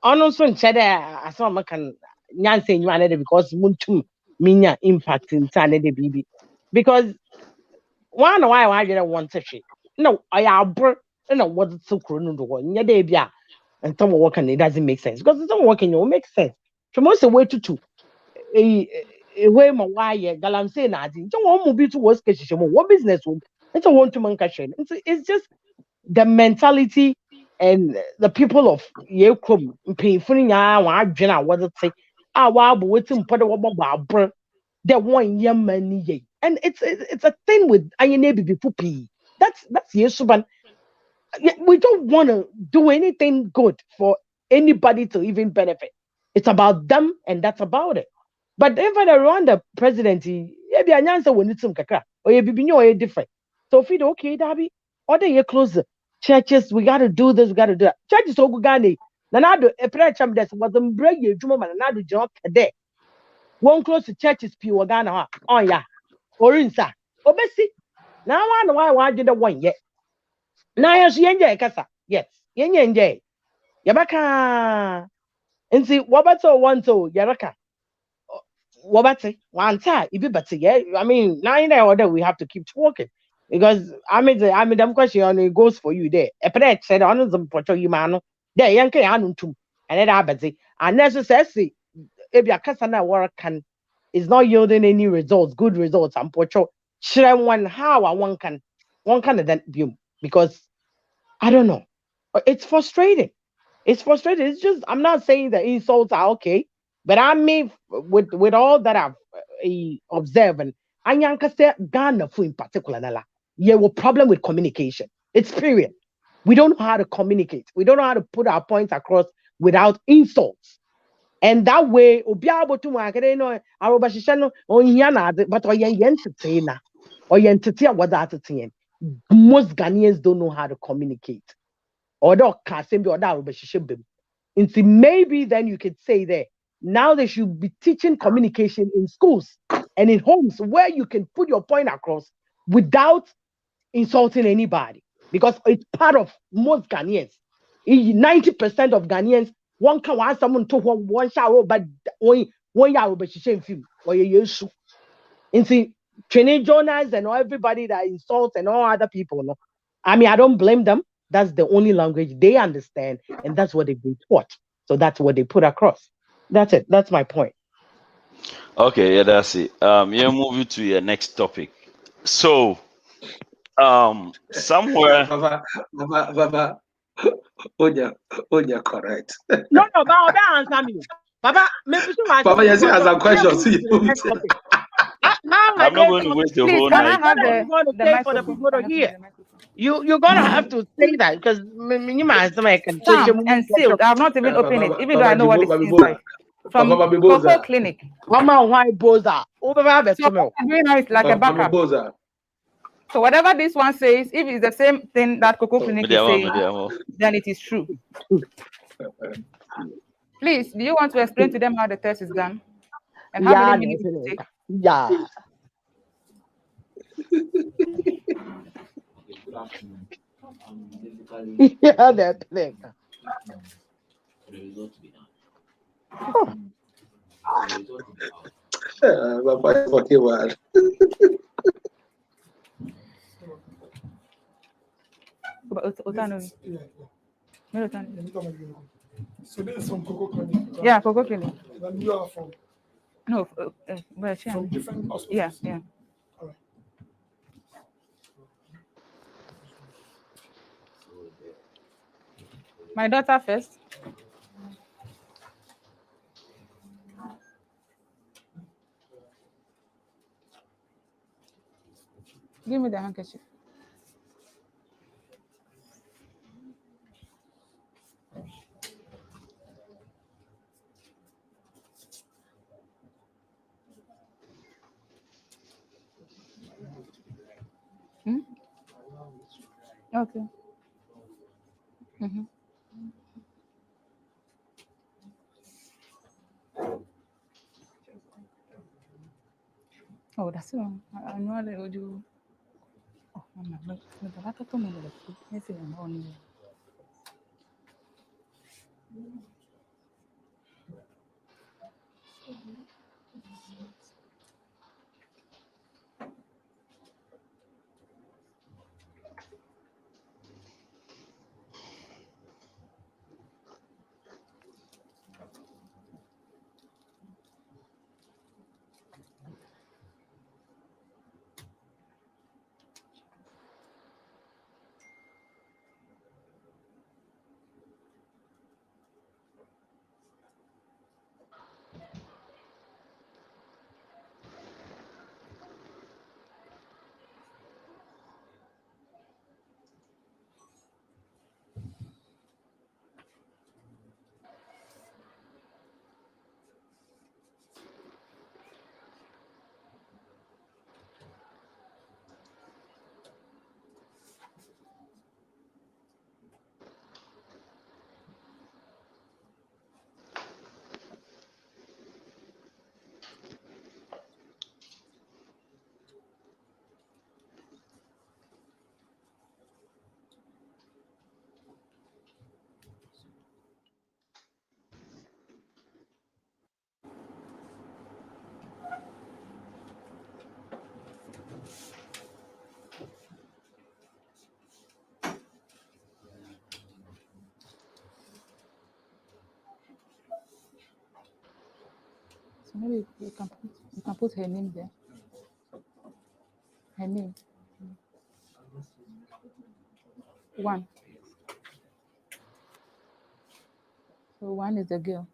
ono so nche de aso maka nyanse nyu ane de because muntum minya impact in tane de bibi because why I didn't want to shit no I abro na what so kro no do nya de bia and some working it doesn't make sense because some working it make sense so most way to way ma why galamse na adi nche wo mu bi to was keshishe mo what business wo it's a want to man kashe it's just the mentality and the people of Yekum paying ya wadwena what it say wa bo wetin pode wo babo the one young man ye and it's a thing with ayene bibi pupi that's yesuban we don't want to do anything good for anybody to even benefit it's about them and that's about it but if I run the presidency yeah be anyansa wonitum kakra or ye bibi nyo different so if you okay dabi or they close churches we got to do this we got to do that churches ogu gane na nado e precham des was break ye dwuma man nado jok de one close to churches pi wo Ghana ha on ya orinsa obesi na why did the one yet na ya so yenje kasa yes yenje yabaka nti wabato wanto yaraka wabate wanta ibi bate yeah I mean now in order we have to keep talking because I mean them question it goes for you there e pere said on some pocho yimano there yanke anuntum and that abate and necessary if your customer work can is not yielding any results good results and pocho share one how one can then be because I don't know it's frustrating it's just I'm not saying that insults are okay but I mean with all that I've observed and Anyanka Ghana in particular nala yeah a problem with communication it's period we don't know how to communicate we don't know how to put our points across without insults and that way obiabo to market no arobashishano on yana but oyentina oyentia what that thing most Ghanaians don't know how to communicate or maybe then you could say that now they should be teaching communication in schools and in homes where you can put your point across without insulting anybody because it's part of most Ghanaians. 90% of Ghanaians one can want someone to one shower but one year but film or you and see training journalists and everybody that insults and all other people. No? I mean, I don't blame them. That's the only language they understand, and that's what they've been taught. So that's what they put across. That's it. That's my point. Okay, yeah, that's it. Yeah, moving to your next topic. So, somewhere. Baba, Onya, correct. No, Baba, answer me. Baba, maybe Baba, yes, he has a question. See, I'm not going to waste the whole night. You're going to say for the people to hear. You're gonna have to say that because I can Sam and sealed. I've not even opened it, even though I know what it's inside. From Coco Clinic. Mama, why boza? So doing now is like a backup. So whatever this one says, if it's the same thing that Coco Clinic is saying, then it is true. Please, do you want to explain to them how the test is done and how many minutes it takes? Yeah. Yeah, that thing. Okay, well. So this is from Coco Clinic. Right? Yeah, Coco Clinic. And you are from? No, from different hospitals. Yeah. All right. My daughter first. Give me the handkerchief. Okay. Oh, that's wrong. I know they would do. Oh, mama, look, the water to me, look. Yes, I'm on you. So maybe you can put her name there. Her name. One. So one is the girl.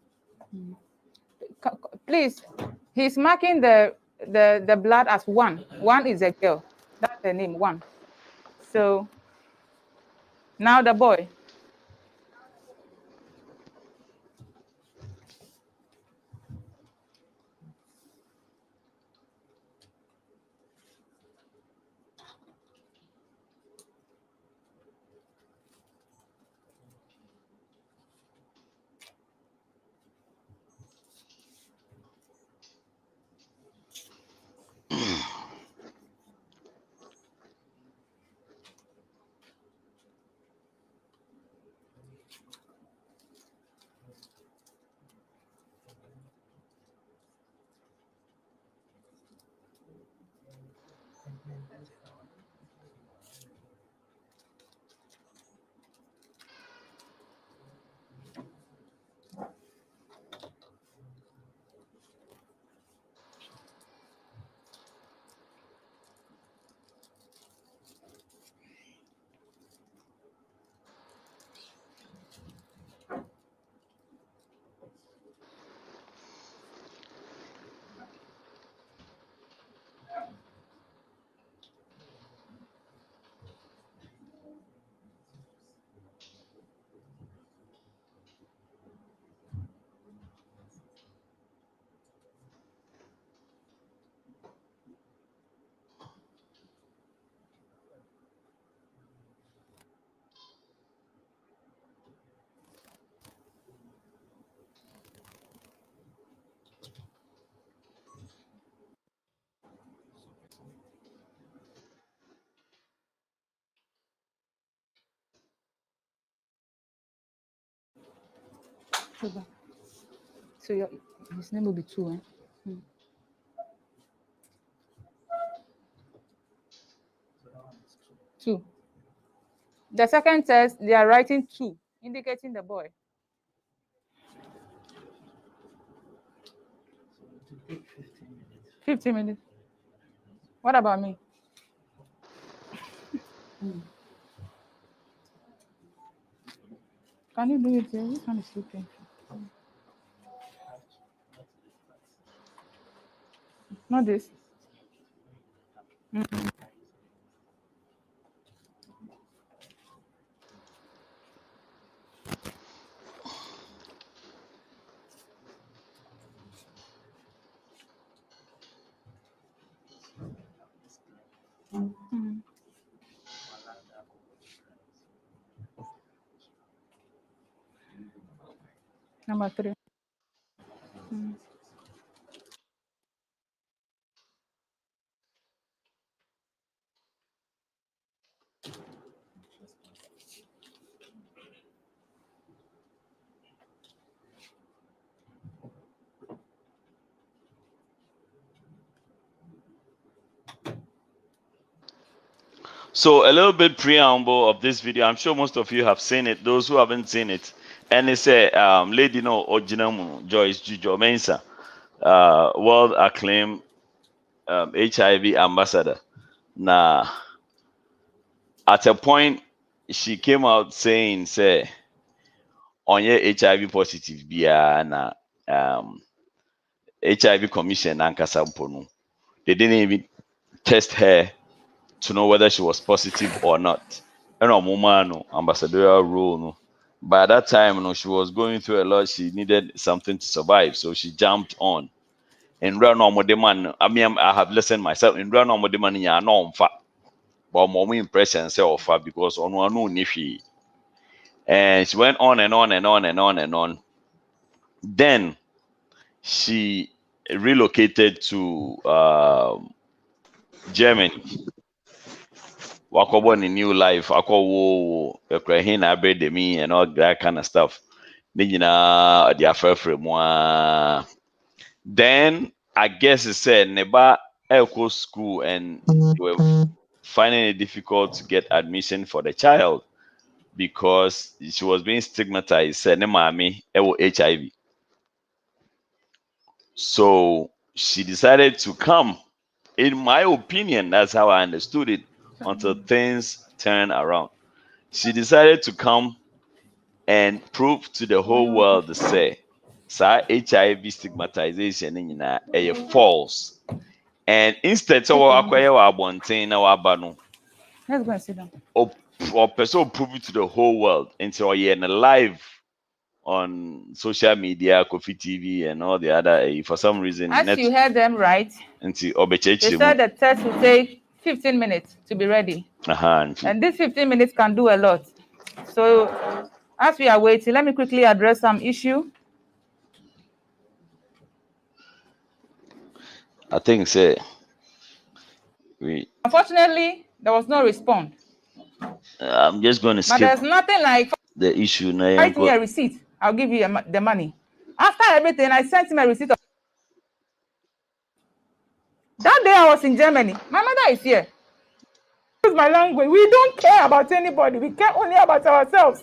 Please, he's marking the blood as one. One is a girl. That's the name, one. So now the boy. So his name will be two, eh? Two. The second test, they are writing two, indicating the boy. Take 15 minutes. 15 minutes. What about me? Can you do it here? This one is sleeping. Not this. Number 3. So a little bit preamble of this video. I'm sure most of you have seen it. Those who haven't seen it, and it's a lady no original Joyce Mensah, world acclaimed HIV ambassador. Now, at a point, she came out saying, "Say, on your HIV positive, biya na HIV Commission ankasa mpono. They didn't even test her to know whether she was positive or not. And a woman, ambassadorial role, no. By that time, she was going through a lot. She needed something to survive, so she jumped on. And run on with the man. I mean, I have listened myself. And run on with the man, yeah, no, but more impression say offer because on one no nishi. And she went on and on and on and on and on. Then she relocated to Germany. Wakobo in new life, Wako Ukraine, Abedemi, and all that kind of stuff. Then I guess it said Neba Elko school and they were finding it difficult to get admission for the child because she was being stigmatized. Said Nemami HIV. So she decided to come. In my opinion, that's how I understood it until things turned around. She decided to come and prove to the whole world to say, HIV stigmatization is false. And instead of abano, Let's go and sit down. or person prove it to the whole world until you're in a live on social media, Coffee TV, and all the other. For some reason, As you heard them right, they said the test will take 15 minutes to be ready. And this 15 minutes can do a lot. So as we are waiting, let me quickly address some issue. I think say Unfortunately, there was no response. I'm just going to skip. But there's nothing like the issue. Write me a receipt. I'll give you the money. After everything, I sent him a receipt. That day I was in Germany. My mother is here. Use my language. We don't care about anybody. We care only about ourselves.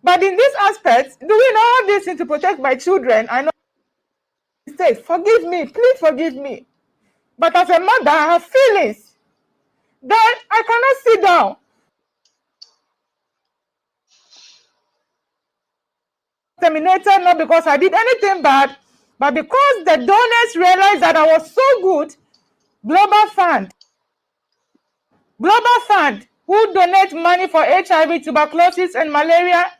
But in this aspect, doing all this thing to protect my children, I know mistakes. Forgive me. Please forgive me. But as a mother, I have feelings that I cannot sit down. Terminated not because I did anything bad, but because the donors realized that I was so good. Global Fund, who donate money for HIV, tuberculosis, and malaria,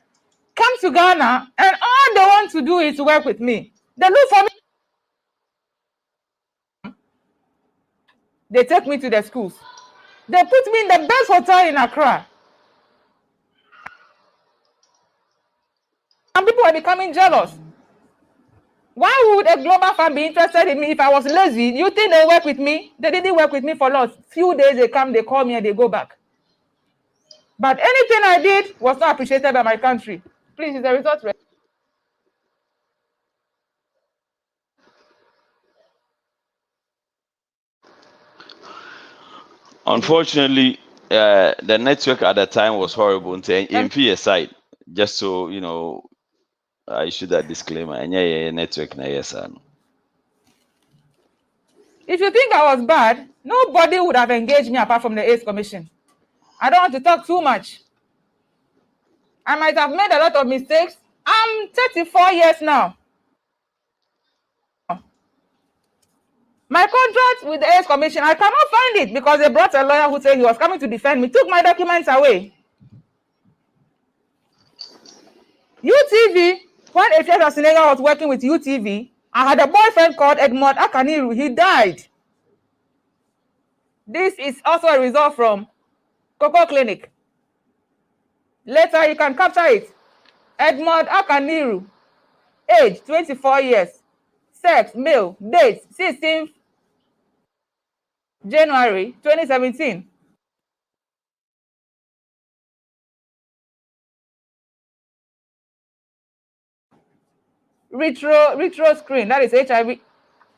come to Ghana, and all they want to do is work with me. They look for me. They take me to the schools. They put me in the best hotel in Accra. And people are becoming jealous. Why would a global fund be interested in me if I was lazy? You think they work with me? They didn't work with me for lots. Few days they come, they call me, and they go back. But anything I did was not appreciated by my country. Please, is the result ready? Unfortunately, the network at the time was horrible. In fear side, just so you know, I issued that disclaimer. And yeah, network na yes, If you think I was bad, nobody would have engaged me apart from the AIDS Commission. I don't want to talk too much. I might have made a lot of mistakes. I'm 34 years now. My contract with the AIDS Commission, I cannot find it because they brought a lawyer who said he was coming to defend me, took my documents away. UTV, when Efia Sinega was working with UTV, I had a boyfriend called Edmond Akaniru. He died. This is also a result from Coco Clinic. Later, you can capture it. Edmond Akaniru, age 24 years, sex male, date 16th January 2017. Retro screen, that is HIV.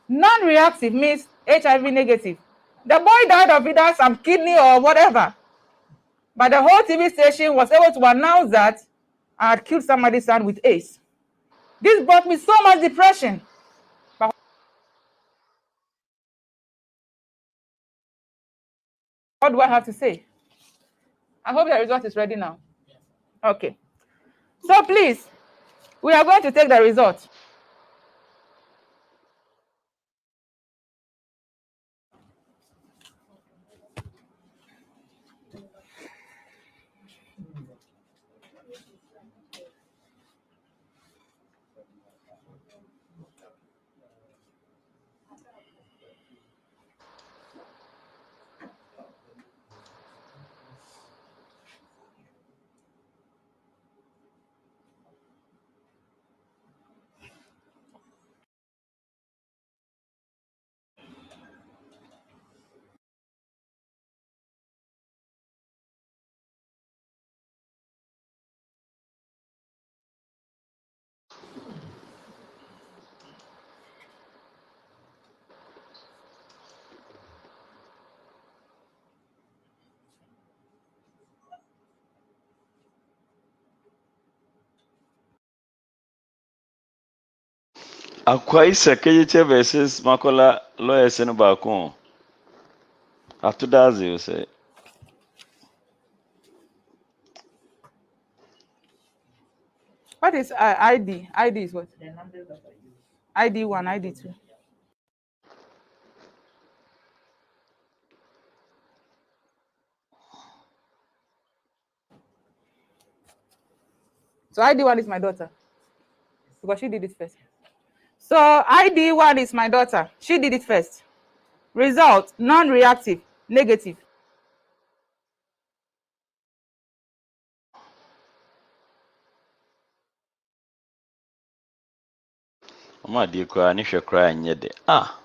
Non-reactive means HIV negative. The boy died of either some kidney or whatever. But the whole TV station was able to announce that I had killed somebody's son with AIDS. This brought me so much depression. But what do I have to say? I hope the result is ready now. Okay. So please, we are going to take the result. Akwaisa KJ versus Makola lawyers in Bakon. After that, you say. What is ID? ID is what? ID 1, ID 2. So ID 1 is my daughter. Because she did it first. So ID 1 is my daughter. She did it first. Result, non-reactive, negative. I'm dear crying if you're crying yet. Ah.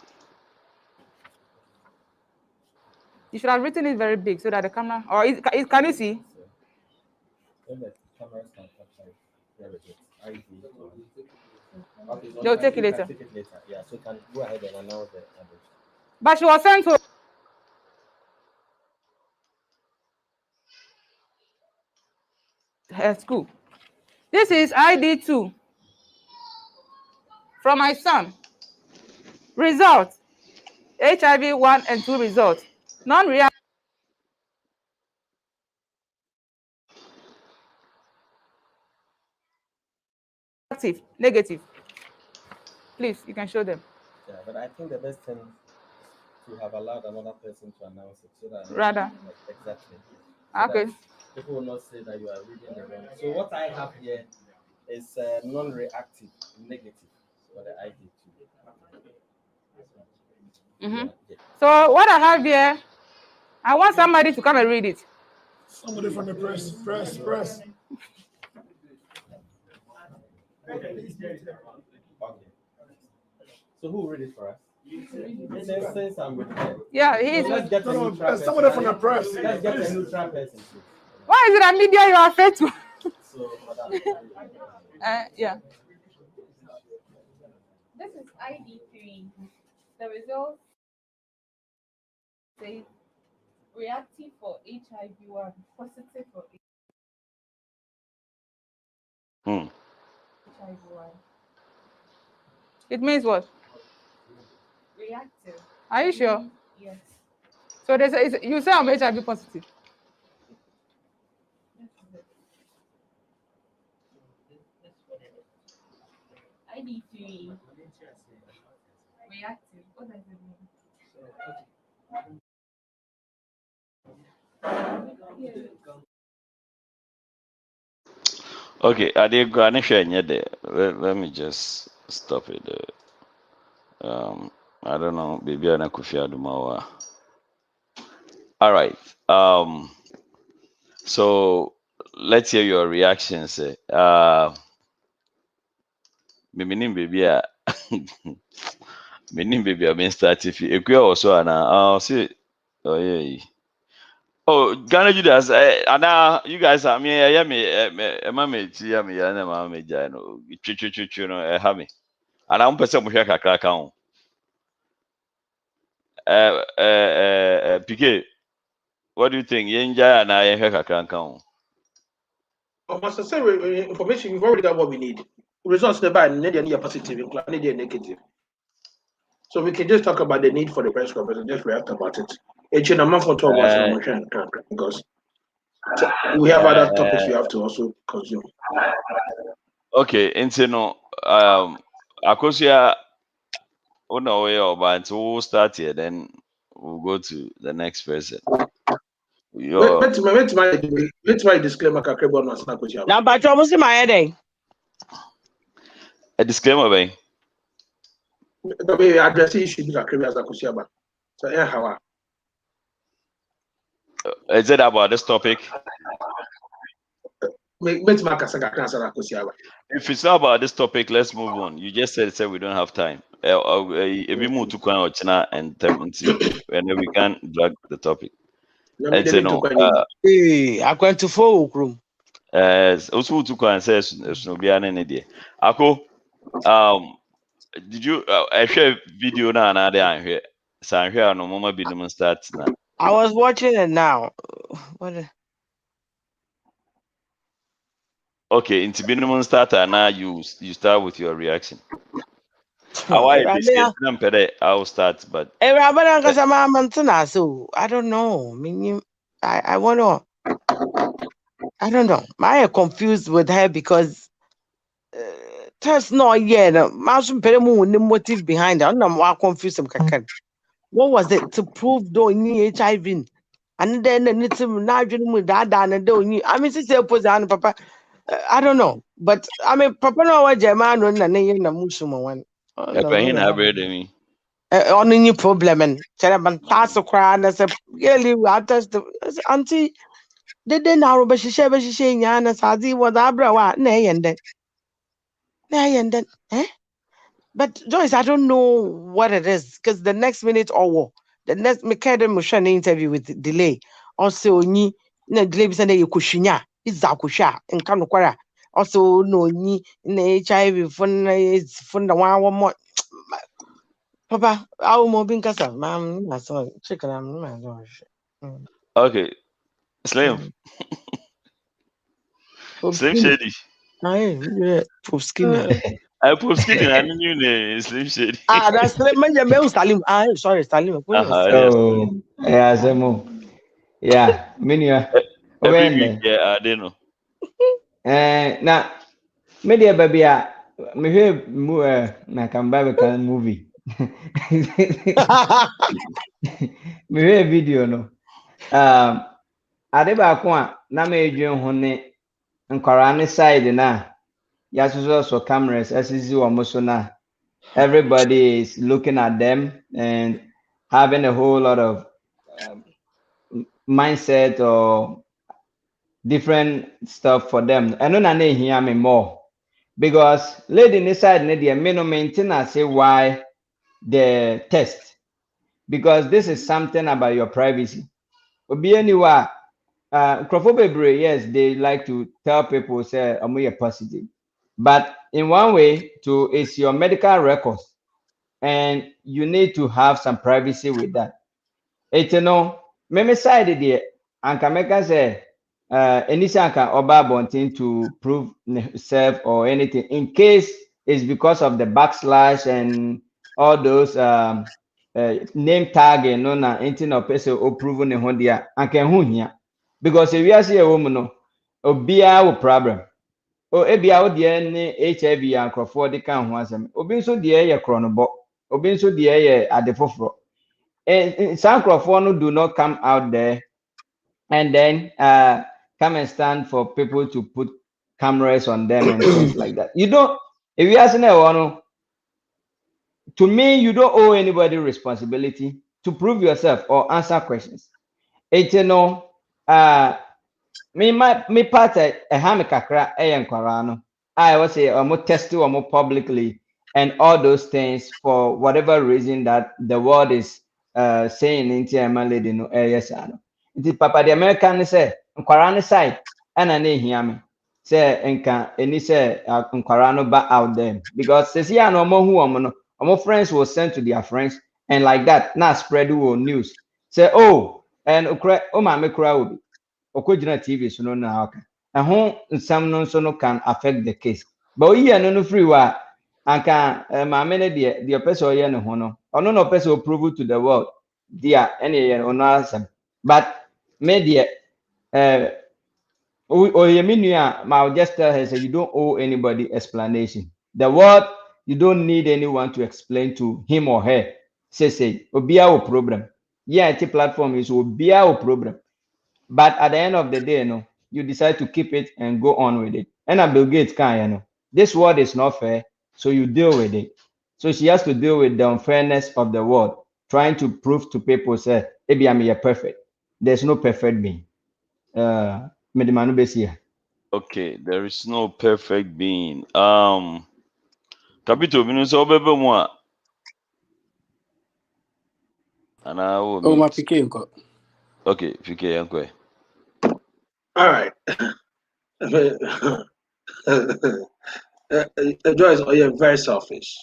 You should have written it very big so that the camera, or can you see? They'll take it later. Yeah, so you can go ahead and announce the address. But she was sent to her school. This is ID 2 from my son. Result, HIV 1 and 2 result. Non-reactive, negative. Please, you can show them. Yeah, but I think the best thing to have allowed another person to announce it so that Rather. Exactly. So Okay. People will not say that you are reading the wrong. So what I have here is non-reactive, negative for the ID 2. Mm-hmm. So what I have here, I want somebody to come and read it. Somebody from the press. Okay. So who will read it for us? Since I'm with them. Yeah, he is. Let's get somebody from the press. Let's get a neutral person. Why is it that media you are afraid to? So, yeah. This is ID 3. The result says reactive for HIV 1, positive for HIV 1. It means what? Reactive. Are you sure? Yes. So you say I'm HIV positive. ID 3. Reactive. What does it mean? Okay, I did go and share there. Let me just stop it there. I don't know, baby Ana Kufia Dumawa. All right. So let's hear your reactions. Meaning baby, meaning baby, I've been starting. If you also, and I'll see. Oh yeah. Oh, Ghana Judas, Anna, you guys, I mean, I am a mammy, I am a mammy, Jano, you know, have me. And I'm person who can crack on. PK, what do you think? Yenja and I have crack on. Master, say information, we've already got what we need. Results never need positive, including negative. So we can just talk about the need for the press conference and just react about it. It's in a month for 12 hours because we have other topics we have to also consume. Okay, and no, Akosia, oh no, way but we'll start here, then we'll go to the next person. Wait my disclaimer. Now, but I was in my head. A disclaimer, babe. The way address issue is as Akosia. So, yeah, how is it about this topic? If it's not about this topic, let's move on. You just said we don't have time. If we move to China and and we can drag the topic. I went to full room. Also to Kwan says no be an idea. Ako, did you I share video now and I here. So I'm here no mama be no start now. I was watching it now. What? Okay, into minimum starter now you start with your reaction. I'll start, but I don't know. I want to. I don't know. I am confused with her because that's not yet. The motive behind it. I'm confused. What was it to prove don't need HIV? And then it's not with that and don't. I mean, it's a papa. I don't know, but I mean, Papa no wa German and na musuma one. On any problem and Cheraban tasso cry and say, really, I touched the auntie. They didn't know, but she saying, Yana Sazi was Abra, nay, and then, eh? But Joyce, I don't know what it is because the next minute or the next Mikada Mushan interview with delay. Also, ni na delay Sunday you kushinya, is Zakusha and Kanukwara. Also, no, ni in the HIV fund is fund the one more. Papa, I will move in Casa, ma'am. I saw chicken. I'm okay, Slim. Slim Shady. Aye, Poop Skinner. I Poop Skinner, I knew name Slim Shady. That's Slim. Man, Salim. Sorry, Salim. Oh, yeah, Semo. Yeah, Minia. Every week, yeah, I don't know. Now, media baby, me hear na kamba can movie. Me hear video no. Ade ba ko a na me edwen ho ne nkwara ne side na ya so cameras asisi wo so na everybody is looking at them and having a whole lot of mindset or different stuff for them. I know na hear me more because lady inside ne the me no maintain say why the test, because this is something about your privacy. Obi anywhere yes, they like to tell people say I'm positive, but in one way to it's your medical records and you need to have some privacy with that. It's no me side there and can make us say anything can oba bonting to prove self or anything in case it's because of the backslash and all those name tag and no na anything or person or proven in hondia and can who because if you are see a woman no obia wo problem o ebia wo de ne HIV and crofo de kan ho asem obi nso de ye kronobo obi nso de ye adefoforo and some crofo no do not come out there and then come and stand for people to put cameras on them and things like that. You don't, if you ask anyone, to me, you don't owe anybody responsibility to prove yourself or answer questions. It's me part a hame kakra nkwara no. I was say test publicly and all those things for whatever reason that the world is saying into a lady no yes ano. It papa the American say nkwara side and na hear me. Say enka any say nkwara no back out there because says ya no mo hu no friends was sent to their friends and like that now spread the news. Say oh and oh my me kura obi okojina TV so no na okay. Ɛho nsɛm no nso no can affect the case. But oyi no free wa anka maame ne de opɛ sɛ ɔyɛ ne ho no ɔno na ɔpɛ sɛ prove to the world dia ɛne yɛ ɔno asɛm. But me deɛ oye me nua ma I'll just tell her say you don't owe anybody explanation. The world you don't need anyone to explain to him or her. Say obia o problem. Yeah, it's platform is obia o problem. But at the end of the day, no, you decide to keep it and go on with it. And Bill Gates can, you know, this world is not fair, so you deal with it. So she has to deal with the unfairness of the world, trying to prove to people, say, maybe I'm here perfect. There's no perfect being. Okay, there is no perfect being. Kapito, you know, bebe moi. And I will Oh, my meet. PK. Okay, PK, uncle. All right. Joyce, you're very selfish.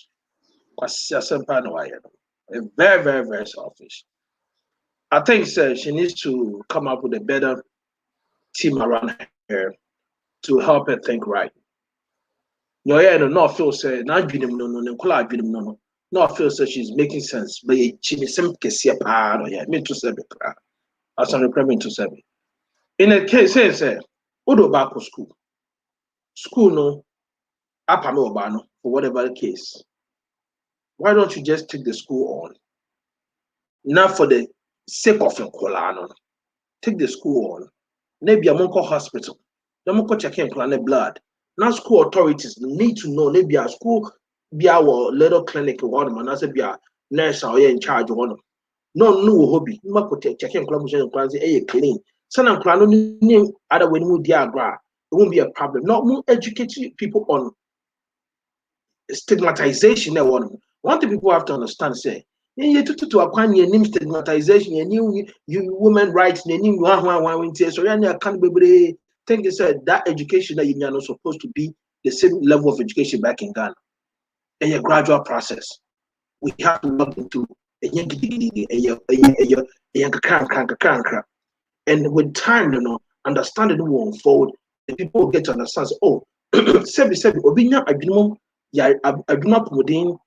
Very, very, very selfish. I think she needs to come up with a better team around her to help her think right. No feel say no feel say she's making sense, but she is some case me to say as an requirement to say. In a case, say Odo back to school. School no apano obano for whatever the case. Why don't you just take the school on? Not for the sake of your colano. Take the school on. Maybe a monko hospital. The monko checking planet blood. Now school authorities need to know maybe a school be our little clinic one man as a be a nurse or in charge one. No hobby. Mako checking collaboration plans a clean. Sana plano new other when we diagram. It won't be a problem. Not more educated people on stigmatization. One thing people have to understand, say, you to acquire name stigmatization, you women rights, so you can't be think they said that education that you're not supposed to be the same level of education back in Ghana. And a gradual process. We have to look into and with time, understanding will unfold, the people get to understand, oh, obinya adwuma ya adwuma pomodin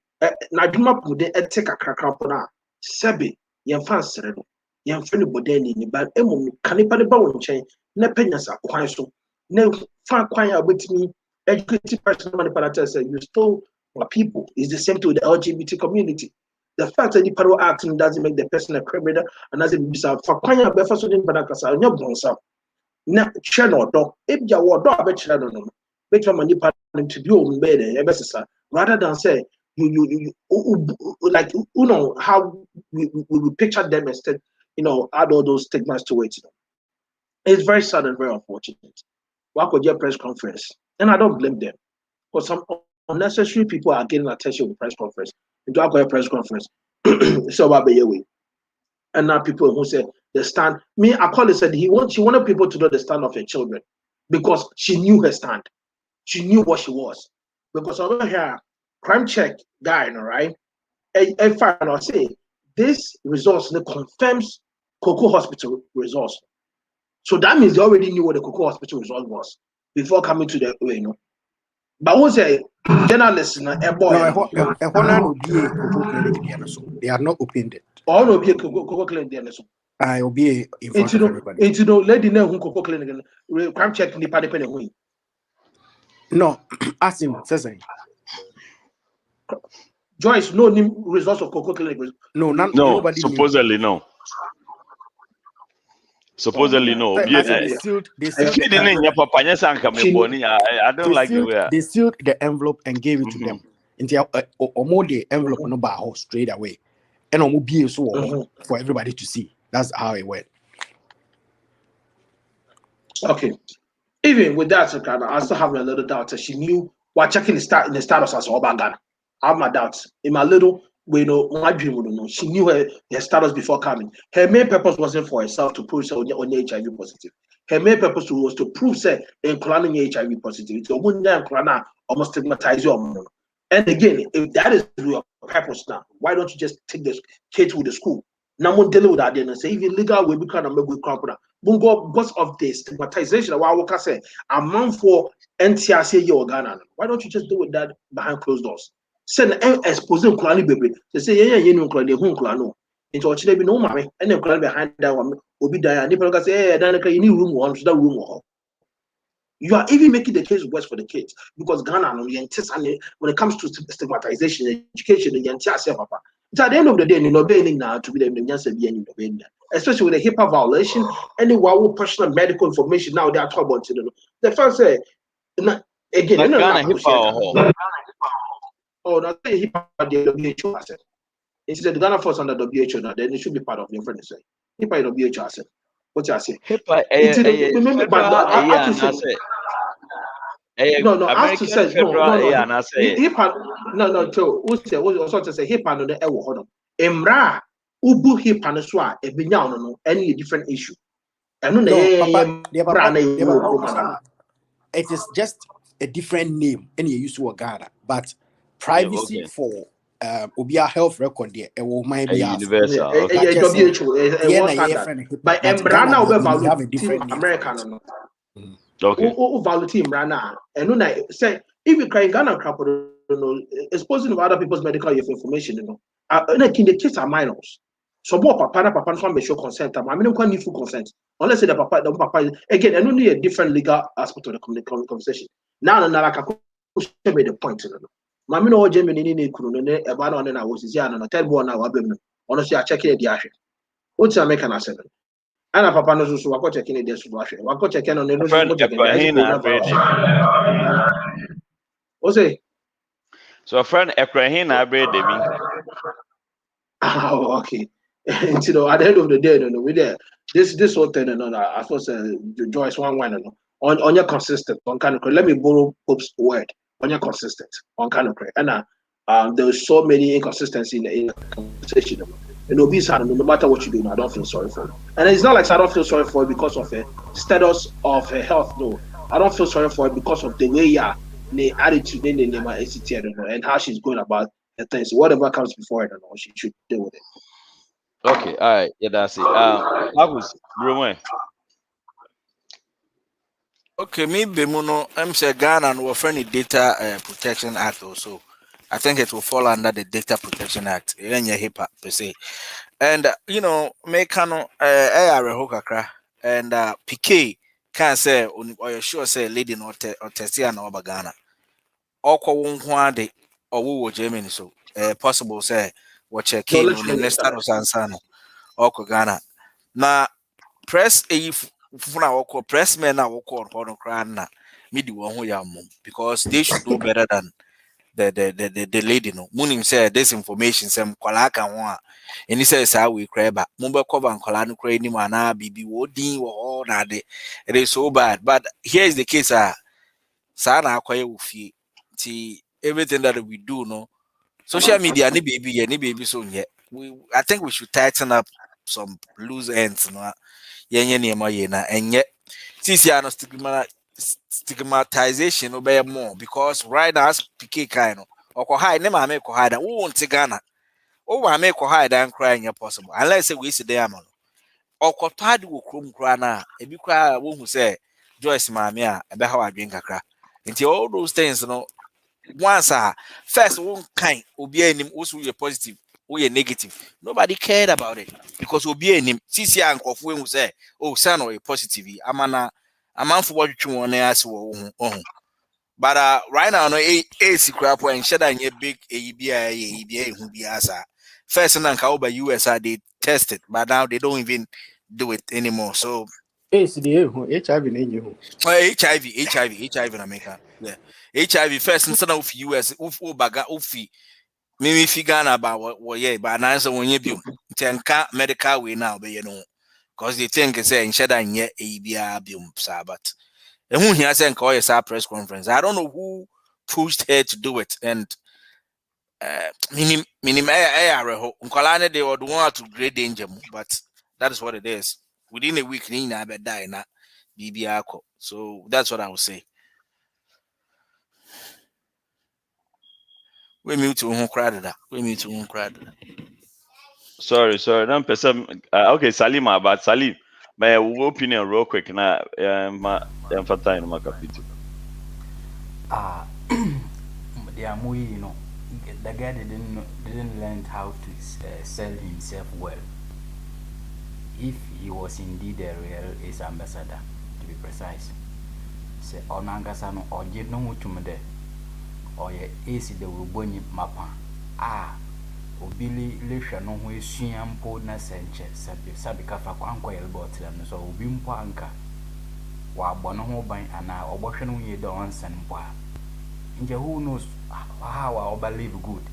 na adwuma pomodin take akrakra pona sebi yemfa nsere no yemfa ne boden ni ba emom kanipa ne ba wo nchen na panya sa kwan so na fa kwan ya obetimi educated person man para say you still people is the same to the LGBT community. The fact that the Paro Act doesn't make the person a criminal and doesn't be so for kwan ya be fa so din badakasa onye bonsa na channel do ebia wo do abechira no make your money to be on bed rather than say you like how we picture them instead add all those stigmas to it. It's very sad and very unfortunate. What could your press conference? And I don't blame them because some unnecessary people are getting attention with press conference. And do I go a press conference? So about the way. And now people who said the stand. Me, I call it said she wanted people to know the stand of her children because she knew her stand. She knew what she was. Because over here, crime check guy, right? And final say this results confirms Cocoa Hospital results. So that means they already knew what the Cocoa Hospital result was before coming to the But who's a journalist in a boy? They are not opened it. All of you Cocoa Clinic. I will be in front of everybody. It's lady know who Cocoa Clinic crime check the party penny. No, ask him, says Joyce, no results of Cocoa Clinic. No, nobody supposedly knew. No. Supposedly no. They sealed I don't like the way. They sealed the envelope and gave it to them. Until the envelope no bar straight away. And be so for everybody to see. That's how it went. Okay. Even with that, I still have a little doubt that she knew while checking the status as Obagana. I have my doubts. In my little way, my dream would know. She knew her status before coming. Her main purpose wasn't for herself to prove on HIV positive. Her main purpose was to prove that in HIV positive. It's almost stigmatize you. And again, if that is your purpose now, why don't you just take this kid to the school? Now, I'm dealing with that then and say, if you legal way, we can't make good company. Because of the stigmatization, why I say, I'm for NTRC or Ghana. Why don't you just do with that behind closed doors? Send exposing Klani baby. They say, yeah, you know, the home Klano. Into what they be no mommy, and then Klan behind that one will be there. And people can say, hey, then you need room one to that room. You are even making the case worse for the kids because Ghana, when it comes to stigmatization, education, papa. At the end of the day, now to be the especially with the HIPAA violation, any personal medical information now they are talking about it. The first say again, Ghana HIPAA. Oh, no, HIPAA the WHO asset. Instead, Ghana falls under WHO now, then it should be part of your friend. HIPAA WHO asset. What you say? HIPAA. Remember, but I have to say. No, I have to say no. So who also to say HIPAA no the hold on. Emra ubu HIPAA no so a ebinya no any different issue. It is just a different name any you use to Ghana, but privacy for Obia health record there, it will might be universal. WHO, but Emra now we have a different American. Okay. Value Rana, and I say if you cry Ghana crap, exposing of other people's medical information, in the kids are minors. So papa from show consent. I mean, don't need full consent unless the papa again. And only a different legal aspect of the conversation. Now, like I could made the point. Mammy no Germany in Kuno, about on I was here and a terrible now. Honestly, I check it the action. What's American asset? And papa knows so I got checking it this Russia. I got checking on the what's it? So a friend Ekrahina Demi. Oh, okay. And at the end of the day, we there. This whole thing, I suppose Joyce one on your consistent on kind of let me borrow Pope's word on your consistent on kind of and there's so many inconsistencies in the conversation. No matter what you do, I don't feel sorry for it. And it's not like I don't feel sorry for it because of a status of health. No, I don't feel sorry for it because of the way the attitude in the and how she's going about the things. Whatever comes before it, she should deal with it. Okay, all right, yeah, that's it. That was Brume. Okay, maybe I'm saying Ghana and we're friendly Data Protection Act also. I think it will fall under the Data Protection Act. HIPAA per se. And mekano hokakra and PK can say or sure say lady no testia no bagana. Oko won de or wo Germany so possible say what check in on the next time sansano oko Ghana. Na press funa oko press men na oko on cry na midi won ho ya mum because they should do better than the lady no munim say this information some kwala kan ho a eni say say we cry ba mo be cover kwala no cry ni ma na bibi wo din wo na de it is so bad but here is the case sa na akoye wo fie ti everything that we do no social media ni baby so nye I think we should tighten up some loose ends no yenye niema ye na enye sisi ano stigmatization no be more because right now as PK kind no oko hide ne ma me ko hide wo won't Ghana wo ma me ko hide and cry nya possible unless we see there man oko tade wo krom kra na e bi kra wo hu say Joyce ma me a e be ha wadwen kakra nti all those things no once first one kind obi anim also you positive or you negative nobody cared about it because obi anim sisi ankofo hu say oh son or positive amana amanfo what you want as but right now no a secret point shada nye big ABI who be asa first and ka over US they tested but now they don't even do it anymore so HIV in you. HIV in America. Yeah. HIV first instead of US baga Mimi Ghana about what yeah, but answer when you do tenka medical way now, but because they think it's a Shatta nye ABR but who he has a press conference. I don't know who pushed her to do it, and minim they would want to great danger, but that is what it is. Within a week, ni na be die na BBR. So that's what I would say. We mute to who crowded that. We mute to who crowded. Sorry. Then person. Okay, Salim, but Salim, my opinion real quick now. My emphasis in my capital. They are more, you know, the guy didn't learn how to sell himself well. If he was indeed a real ace ambassador, to be precise, say Onangasano or give no to me there, or ye ace the Ruboni mapa. Obili Lisha no way Siam po na senche, Sabika Fakwanko elbot them, so Bimpo anka. Wa bono by an abortion we don't send boy. Who knows how I believe good.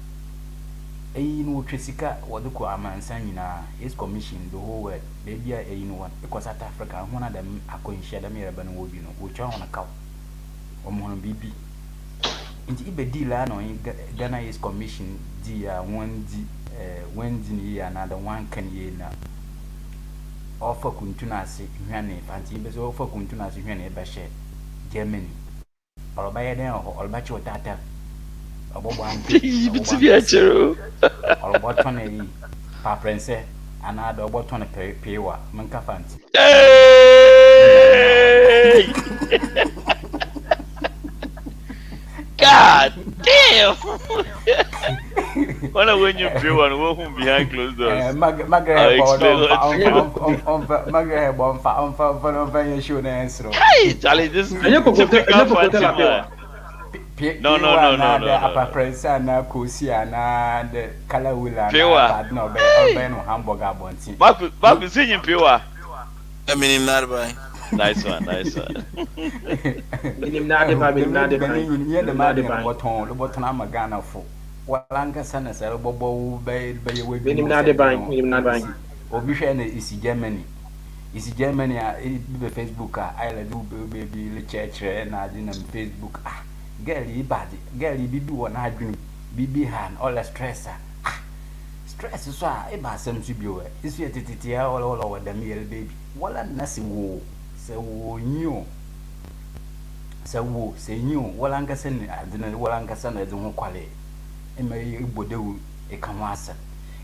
No Trisica, what the Kwame Sanina is commissioned the whole world. Baby, one because at Africa, one of them are going to share the Miraban would you know, which are on a cow or Mono BB. Into Ibe dealer, no, Ghana is commissioned one Wednesday, another one can ye now. Offer Kuntunasi, Hane, Fancy, but offer Kuntunasi, Hane, Bashe, Germany. Or by a day or batch of data. Or what on a paprense, another what on a pewa, Manka fancy. God damn! When you pay and walk behind closed doors. Hey, Charlie, this is typical Fatima. No. Upper Prince and Kusia and the Kalawilla. Pewa. No, Ben Hamburger Bonti. Back is singing Pewa. I mean, not by. Nice one. Minim na de ba. The man the bottom Magana for. Walanga Sana Bobo by Minim na de ba. Obishan is Germany. Is Germany the Facebook I do baby church and I didn't Facebook. Girlie body, girlie bibi one I dream, bibi hand, all the stressor. Stress is why it must seem to be away. It's yet all over the meal, baby. What a nasty woe. Say, woo, new. Say, woo, say, new. Walangasan, I didn't Walangasan as one quality. And may you bodo a camasa.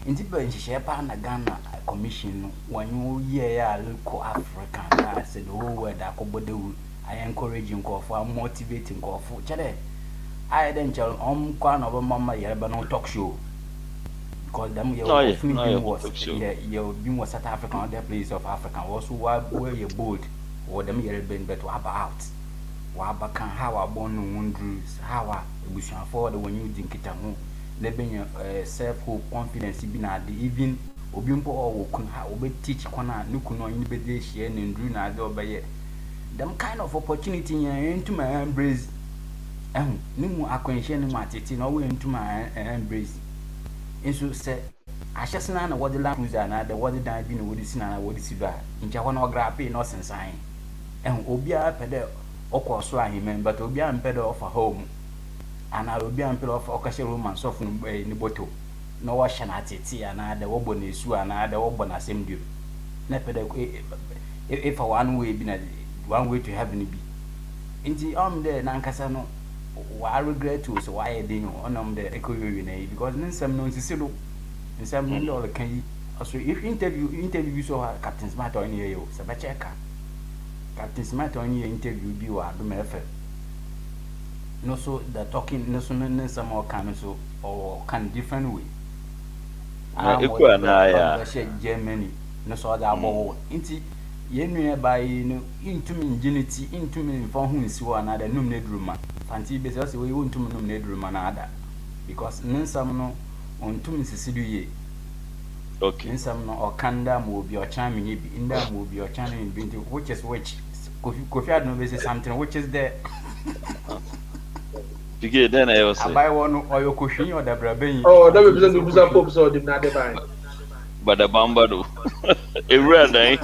In the bench, she upon a Ghana commission 1 year, I look African. I said, oh, where that cobodo. I encourage you for motivating for Chade. I then tell Kwan of a Mama Yerban talk show. Because them your being was South African on the place of Africa. Also, where you bold or them Yerban but about Wabakan, how I born wonders, how I wish you afford when you think it at home. They been self hope, confidence, even Obimpo or Kun teach Kwana, Nukuno, in the day she and Drew Nado by them kind of opportunity into my embrace. No more acquaintance, no way into my embrace. And so said, I just know what the language and the what the I been with this and what is bad. In Jawan graphy, no sense sign. And Obia pedal, or swine him, but Obia and pedal of a home. And I will be on pedal of occasional room and soften in the bottle. No washing at it, and I the Obon is sue and I the Obon as him do. If a one way been one way to heaven be. In the there, Nankasano, I regret to so why I didn't on the echo because then some non Cicero and some $1 can also if interview so Captain Smart on you, Sabacheka. Captain Smart on your interview be or do me effort. No, so the talking no sooner some more can so or can different way. Germany, no so that ball into. Yen by into me ingenuity into me for whom is one another nominated room. Fancy because we want to nominate room another because Mensah no on to Mrs. Sidu. Okay. Mensah no or Kanda will be your charming in that will be your charming binti which is which. Kofi had no say something which is there. Because then I was buy one or your cushion or the brabin. Oh, that represents the Busan Pope, so did not divine. But the bambado. A red day.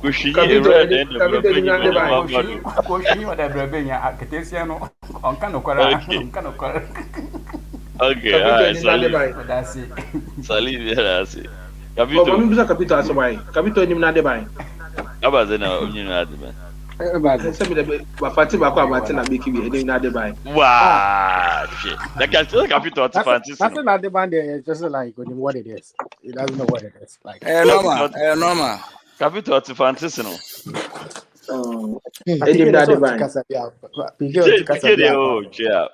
Kushi a red day. The bambado. Koshi or the Brabenia, Akatesiano, on Canocora, on Canocora. Okay, alright, That's it. Salute, that's it. Capito. Oh, mami capito aso bai. Capito ni mnade bai. Aba zena onyu na ade bai. Say me the bafati ba kwa mati na make bi ni mnade bai. Wow, shit. That capito to fancy. That's not the band there. It's just like what it is. It doesn't know what it is. Like normal. Capito to fancy no. Ni mnade bai. Oh, yeah.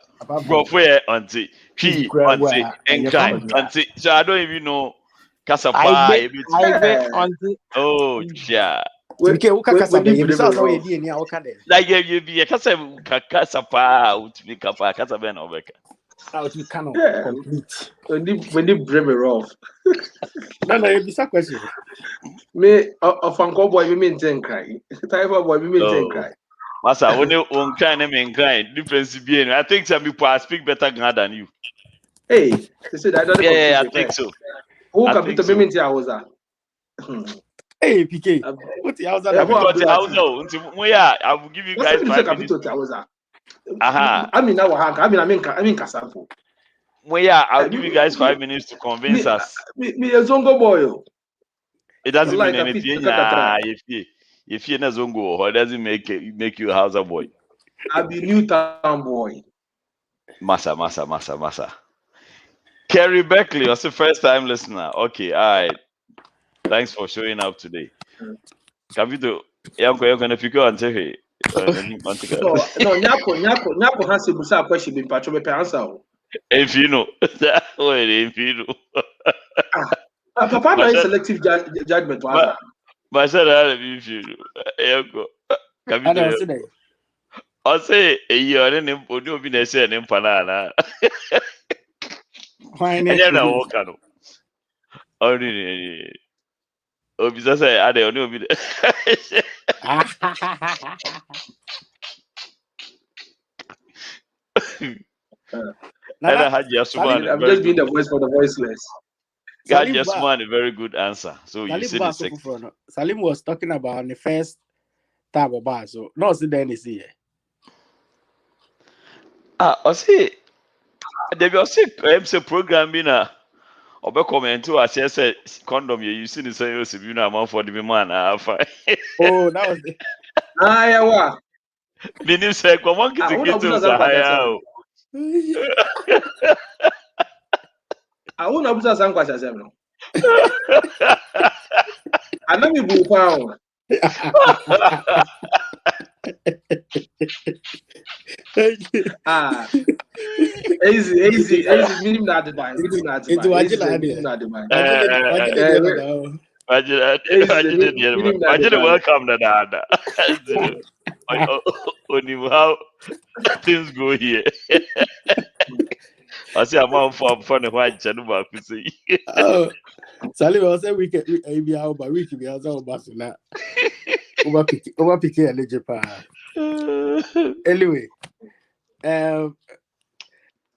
Bro, where auntie? She auntie and kind auntie. So I don't even know. Kasapa. Oh, yeah. Like you be a kasapa to be kapa kasaben oveka. Out we cannot complete. When they break me off. No, it's a question. Me of Uncle Boy, we maintain cry. Type of boy, we maintain cry. Masa, when you cry, and cry, difference being. I think some people speak better Ghana than you. Hey, they said I don't. Yeah, I think so. Who can be the payment I was at? Hey, PK. What the house? I will give you guys 5 minutes. Aha. I mean, I mean, Kasampo. Well, yeah, I'll give you guys 5 minutes to convince us. Me a zongo boy. It doesn't mean anything. If you're not zongo, it doesn't make you a house boy. I'll be new town boy. Massa. Kerry Beckley was the first time listener. Okay, all right. Thanks for showing up today. Capito, you're going to figure out hey. No, Nyako has a busa question in Patrol answer. If you know, if you know. Papa is selective judgment. But I said, if you know. Capito. I say, you're an impotent in a sen in Panana. Why not? Only. Obisa say ade oni obi. I'm just being the voice for the voiceless. Haji Asuman, a very good answer. So you said the sixth. Salim was talking about the first tab of bar. So no, see then is here. I see. There was a program in a. Obe comment to us say condom you see the same as you know amount for the man. Oh, that was it. Ayawa. Meaning say come on get to higher. I won't abuse some questions. I know me boo pound. Easy. Minimum not advice. Imagine welcome to that. Only how things go here. I say I'm on for the white channel. Oh, Sally was a week be out by week be out of Barcelona. Over PK eligible. Anyway,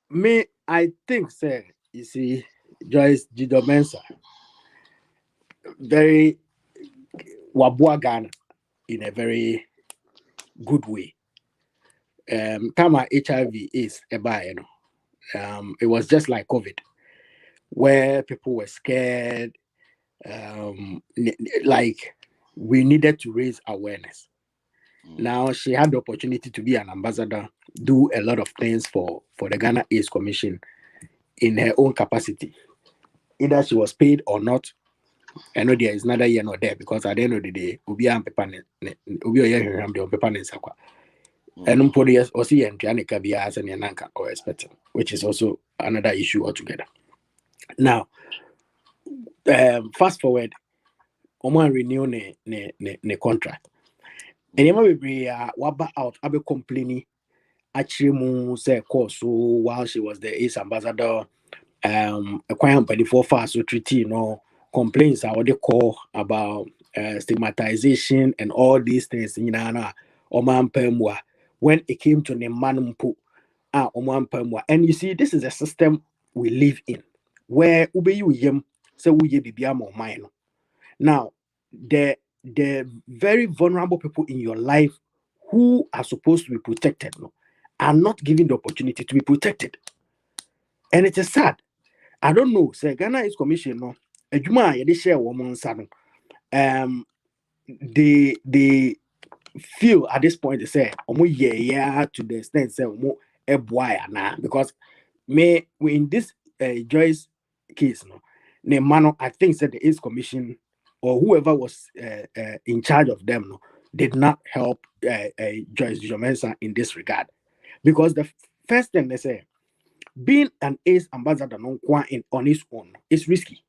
me, I think, sir, you see, Joyce Mensah, very wabua Ghana in a very good way. Kama HIV is a buy, it was just like COVID, where people were scared, like we needed to raise awareness. Now she had the opportunity to be an ambassador, do a lot of things for the Ghana AIDS Commission in her own capacity. Either she was paid or not, I know there is neither here nor there, because at the end of the day, or expecting, which is also another issue altogether. Now, fast forward, Oman renew the contract. And we waba out abe complaining actually mu say course so while she was the AIDS ambassador a quite before fast so treaty complaints are what they call about stigmatization and all these things Oman Pemwa when it came to the manumpu Oman Pemwa. And you see, this is a system we live in where ube you yem So we be more mine. Now, the very vulnerable people in your life who are supposed to be protected are not given the opportunity to be protected. And it is sad. I don't know. Say Ghana is commission no. Ejuma they share woman son. They feel at this point they say yeah to the extent say na because we in this Joyce case the man I think said the Ace Commission or whoever was in charge of them did not help Joyce Mensah in this regard, because the first thing they say, being an Ace ambassador on his own is risky,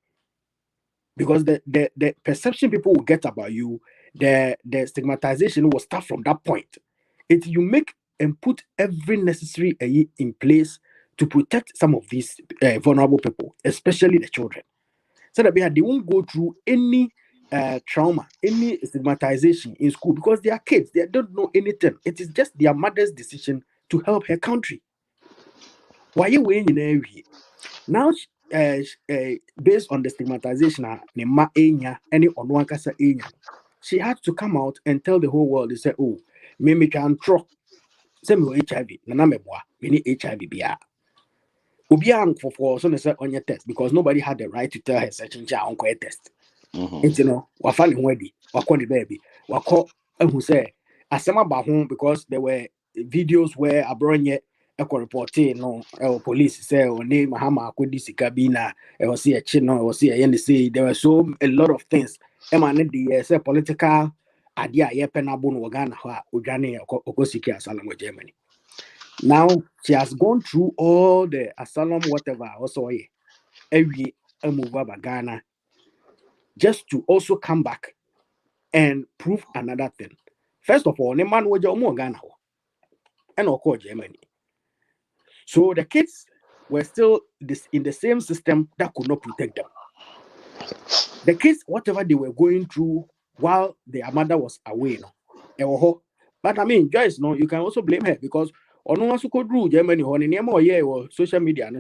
because the perception people will get about you, the stigmatization will start from that point. If you make and put every necessary in place to protect some of these vulnerable people, especially the children, so that they won't go through any trauma, any stigmatization in school, because they are kids, they don't know anything. It is just their mother's decision to help her country. Why you winning now? Based on the stigmatization, she had to come out and tell the whole world. They said, "Oh, me can throw some HIV. Na me need HIV bia." Obiang for so say on your test, because nobody had the right to tell her such a test. It's wafani wedi, wakoni baby, wako who say asema bahum, because there were videos where abronye eko reporting police say o name Mahama akodi sikabina e see a chino o see a yende say there were a lot of things emane the say political idea ye penabo no Ghana ha odwane okosiki asylum with Germany. Now she has gone through all the asylum whatever also every move over Ghana, just to also come back and prove another thing. First of all, the man was more Ghana and of Germany. So the kids were still in the same system that could not protect them. The kids, whatever they were going through while their mother was away, but I mean, Joyce, you can also blame her, because on one who could rule Germany on any more or social media,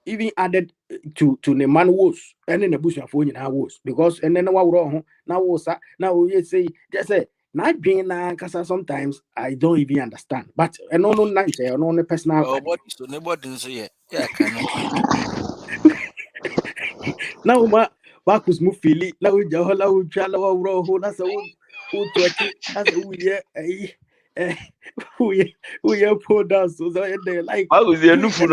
even added to the man was and then the bush of phone was, because and then what wrong now was now we say just say not being because sometimes I don't even understand, but I no night or no personal now back was mufili now we jahola we chala wa that's a church that's a we pull down so they like I was there nufu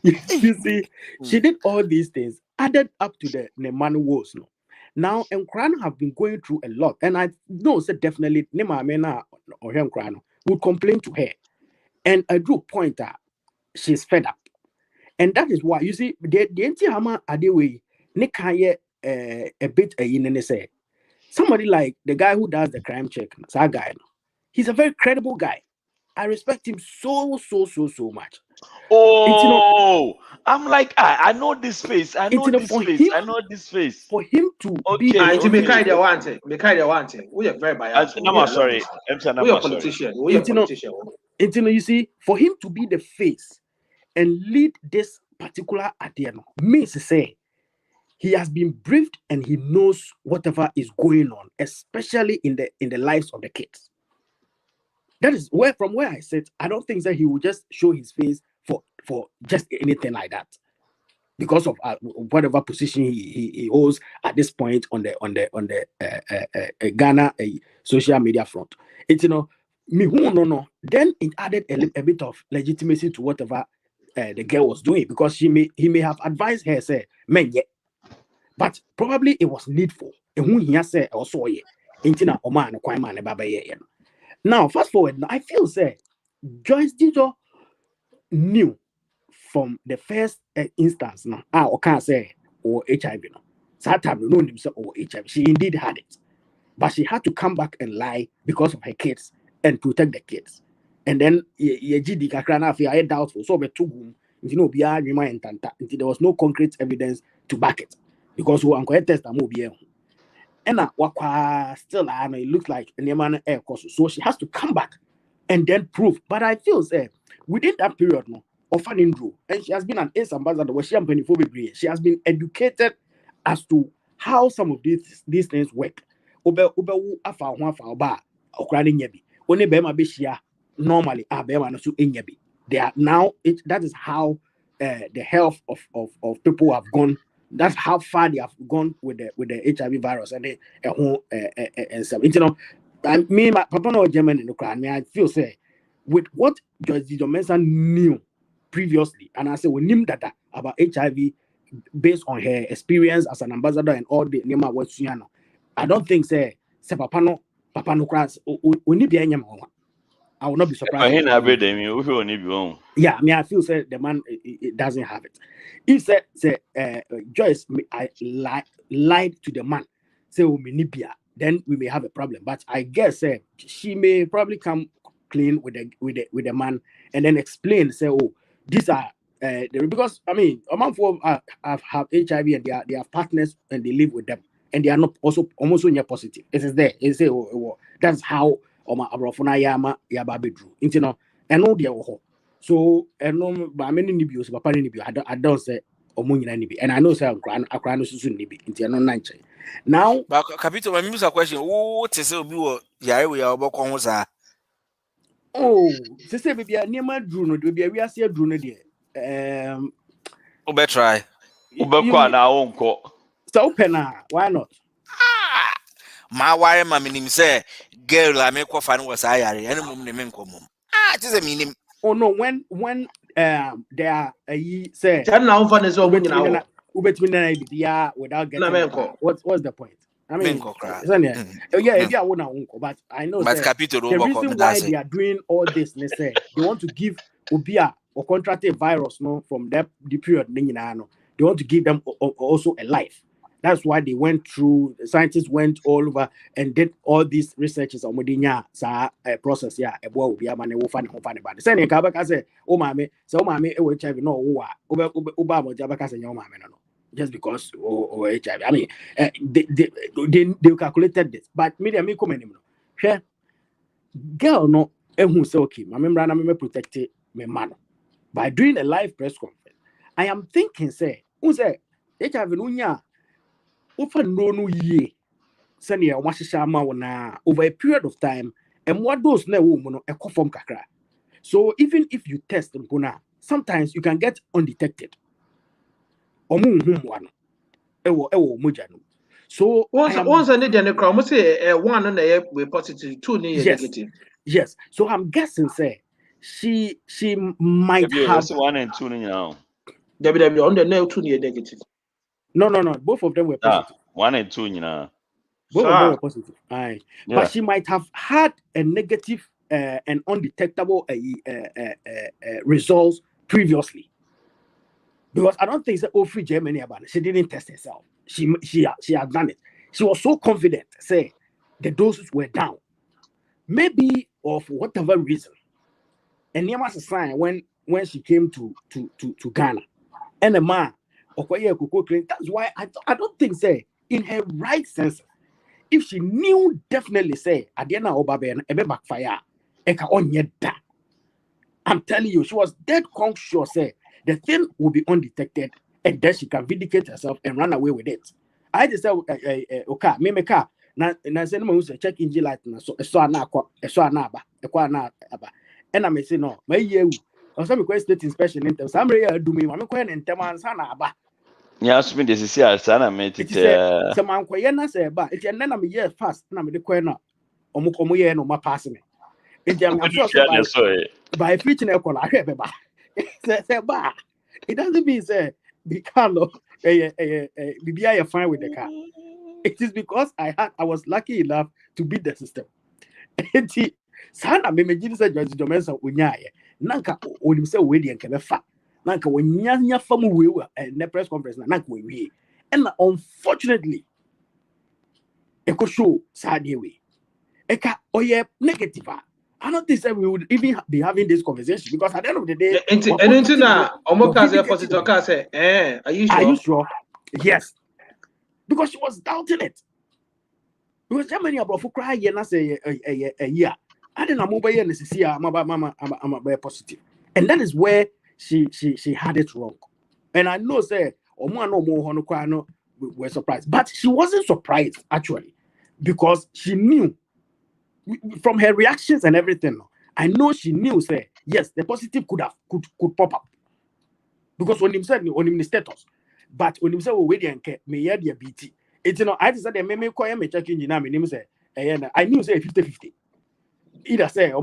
you see, she did all these things added up to the man was now, and Krano have been going through a lot, and I know said definitely Nema Mena or him Krano would complain to her, and I drew point that she's fed up, and that is why you see the Hama Adewe Nikaye a bit say somebody like the guy who does the crime check, that guy, he's a very credible guy. I respect him so much. Oh, I'm like, I know this face. I know this face. I know this face. For him to be me kind of want it. We are very biased. I'm sorry. We are politician. We are politician. You see, for him to be the face and lead this particular idea, means to say he has been briefed and he knows whatever is going on, especially in the lives of the kids. That is from where I sit. I don't think that he will just show his face for just anything like that, because of whatever position he holds at this point on the Ghana social media front. It's me who no. Then it added a bit of legitimacy to whatever the girl was doing, because he may have advised her say men yeah, but probably it was needful. And who he has said also yeah, intina oman Kwame and baba yeah. Now fast forward, I feel say Joyce Dijo knew from the first instance now, or can't say or HIV no. Satan no himself or HIV. She indeed had it, but she had to come back and lie because of her kids and protect the kids. And then GD kakrana fi I doubtful so be too there was no concrete evidence to back it, because who am test am be and wakwa still it looks like an air course, so she has to come back and then prove. But I feel say within that period no, Ofanindro, and she has been an ace ambassador where she and Pennyphobia. She has been educated as to how some of these things work. Ube afa oba okrani nyebi. Only bema beshia normally bema no so enyebi. They are now that is how the health of people have gone. That's how far they have gone with the HIV virus and some. You know, me my papa no German in Ukraine. I feel say with what Joyce Mensah knew previously, and I say we knew data about HIV based on her experience as an ambassador and all the Nema Western. I don't think say papa no class only be any I will not be surprised. Yeah, I mean, I feel say the man it doesn't have it. If say Joyce I lied to the man, say then we may have a problem. But I guess she may probably come clean with the man and then explain, say, oh, these are because I mean among four have HIV and they have partners and they live with them and they are not also almost positive. It is there. It say that's how abrofuna yama bedru. You know, and no dear so and no by many nibios papa nibi I don't say omunyina nibi and I know say akran susu nibi into no nanche. Now but Capito, my music question, what is it be yare we are about conversa? Oh, say baby near drew no be we are see drew no there. Ube try. Ube kwa na wonko. So pena, why not? My wire ma minim say girl I make fan was I are any mum name common. It is a meaning. Oh no, when they are say without getting what's the point? I mean, yeah, but I know the reason why they are doing all this, they say they want to give Ubia or contracted virus from the period they want to give them also a life. That's why they went through. The scientists went all over and did all these researches on Modinya process. Yeah, a boy will be a man who find about the same. Kabaka say, "Oh, mammy, so mammy, HIV no, Obama Jabaka say, no, mammy, no, just because HIV. I mean, they calculated this, but media me come anymore. Girl, no, who say okay, my member me protect me man by doing a live press conference. I am thinking, say, who say HIV no over no ye send ya washisha over a period of time and what those ne woman a conform kakra. So even if you test them sometimes you can get undetected. One so once I need an crowd, say one on the positive, two negative. Yes. So I'm guessing say she might have 1 and 2 now. WWE on the nail 2 negative. No. Both of them were positive. 1 and 2 now. Both of them were positive. Aye. Yeah. But she might have had a negative and undetectable results previously. Because I don't think it's free Germany about it. She didn't test herself. She had done it. She was so confident, say the doses were down. Maybe of whatever reason. And there was a sign when she came to Ghana. And the man, that's why I don't think say in her right sense, if she knew definitely say Adiana Obabe ebe backfire, eka onye da. I'm telling you, she was dead conscious say the thing will be undetected and then she can vindicate herself and run away with it. I just said okay, me car na say no use check engine light na so anaba and I may say no, my year or some state inspection in some area do me, I'm going and Taman. Yes, me this is here, son. Mate, it's a man na say ba. It's and then I'm year fast. Na me the corner. Omo ye no ma pass me. It's by preaching a corner. Say ba. It doesn't mean say because BBI fine with the car. It is because I was lucky enough to beat the system. Sana me Jesus Joyce Mensah unyaye. Nanka onim say we dey nkebe fa. Nanka wonyanya famu we na press conference na nanka we. And unfortunately eko show sadie we. Eka oye negative. I don't think that we would even be having this conversation because at the end of the day, are you sure? Yes. Because she was doubting it. Because Germany about for cry and say a year. I didn't know mama I'm positive. And that is where she had it wrong. And I know say were surprised, but she wasn't surprised actually, because she knew from her reactions and everything. I know she knew say yes, the positive could pop up, because when him said on him status, but when him said we didn't care, me yeah the BT. It's I just said me call me checking you now. Me name say I knew say 50-50. Either say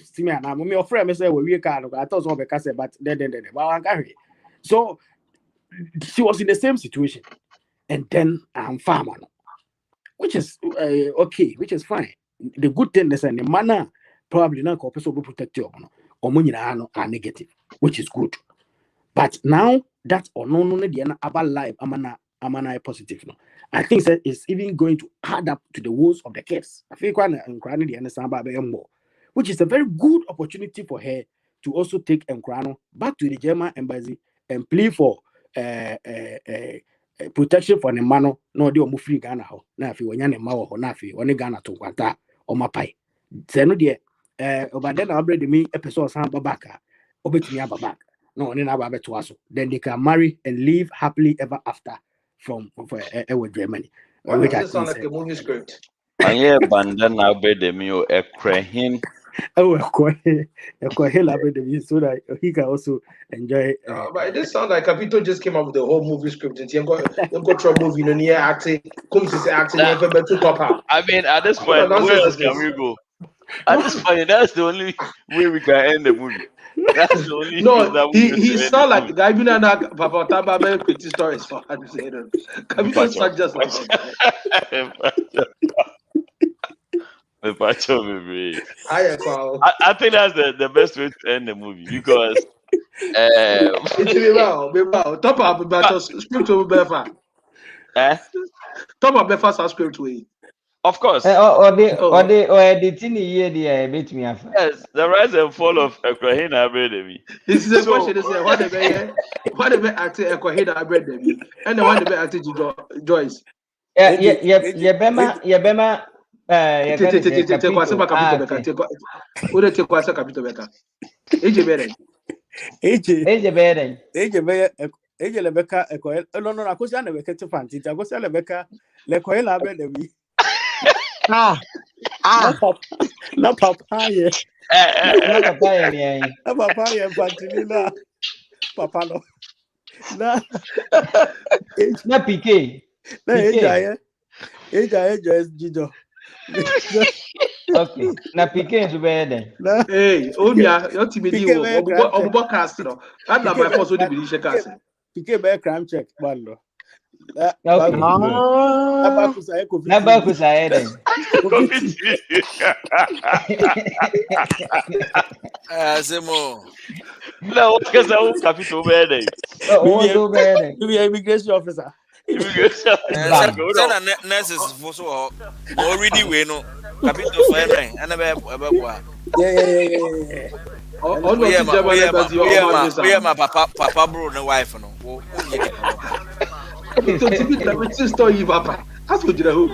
see me and I'm your friend. Me say we can. I thought so because say but then well I carry. So she was in the same situation, and then I'm farmer, which is okay, which is fine. The good thing is, and the manner probably not corporate will protect you, or money are negative, which is good. But now that or no the about life, amana positive. No, I think that it's even going to add up to the woes of the kids. I think the understand about more, which is a very good opportunity for her to also take Nkrano back to the German embassy and plead for protection for the man. No, they are free Ghana. Now, if you want to mawa, na fi one Ghana to kwanta or mapai. Seno de but then I'll bring me episode some babaka. Obet me back. No, then they can marry and live happily ever after from Germany. Why does this sound like a movie script? Anye bandana bede mi o ekrehin. Oh, so that he can also enjoy. But it does sound like Capito just came up with the whole movie script. And you've got your movie, near acting, comes to say acting, I mean, at this point, where else can we go? At this point, that's the only way we can end the movie. That's the only no, he sound like the guy been on that Papa Taba pretty stories for how to say it. Capito sound just like I think that's the best way to end the movie, because top up about script over Befa. Top up Befa script way. Of course. Or the tiny year the bit me. Yes, the rise and fall of Ekwahina Abredemi. This is the question. Is what the be acting Ekwahina Abredemi, and the one the be acting Joyce. Yebema. Take kwase ba Capito Beka. Take take kwase Capito Beka. AJ Beren. AJ Lebeka Ekoel. No, I could say never catch a fancy. I was Lebeka Lekoel Abredemi. No papaya. No papaya. No papaya, Pantilina. Papa no. Na PK. Na AJ Joyce Jijo. Okay. Na PK to be then. Hey, Onya, your TBD Obo cast no. That na my first only believe cast. PK be crime check man no. Okay. Nabakusa then. Zemo. No, because I won't Capito Bede. Maybe immigration officer. Immigration officer. Nurses for so already we know. Capito Fenring and a Yeah. We are my papa bro and wife no. Capito story papa. That's what you know.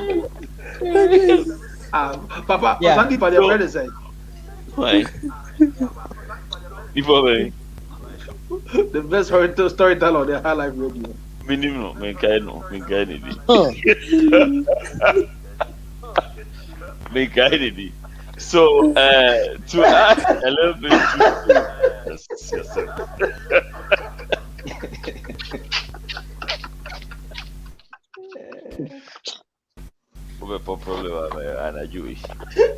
Papa, Sandy by the friend side. Why? The best storyteller on the High Life Radio. Minimum, Menkano. So, to add a little bit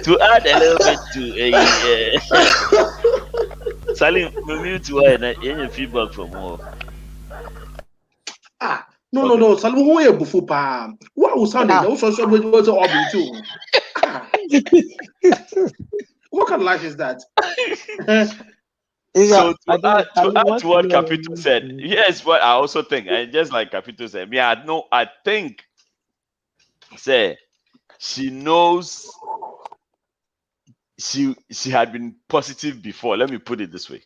to add a little bit to Salim, maybe to any feedback from more. No. Salim, who are you pa? What was sounding? Also, was all too. What kind of life is that? So to add to what Capito said, yes, what I also think, and just like Capito said, I think, say, she knows she had been positive before. Let me put it this way.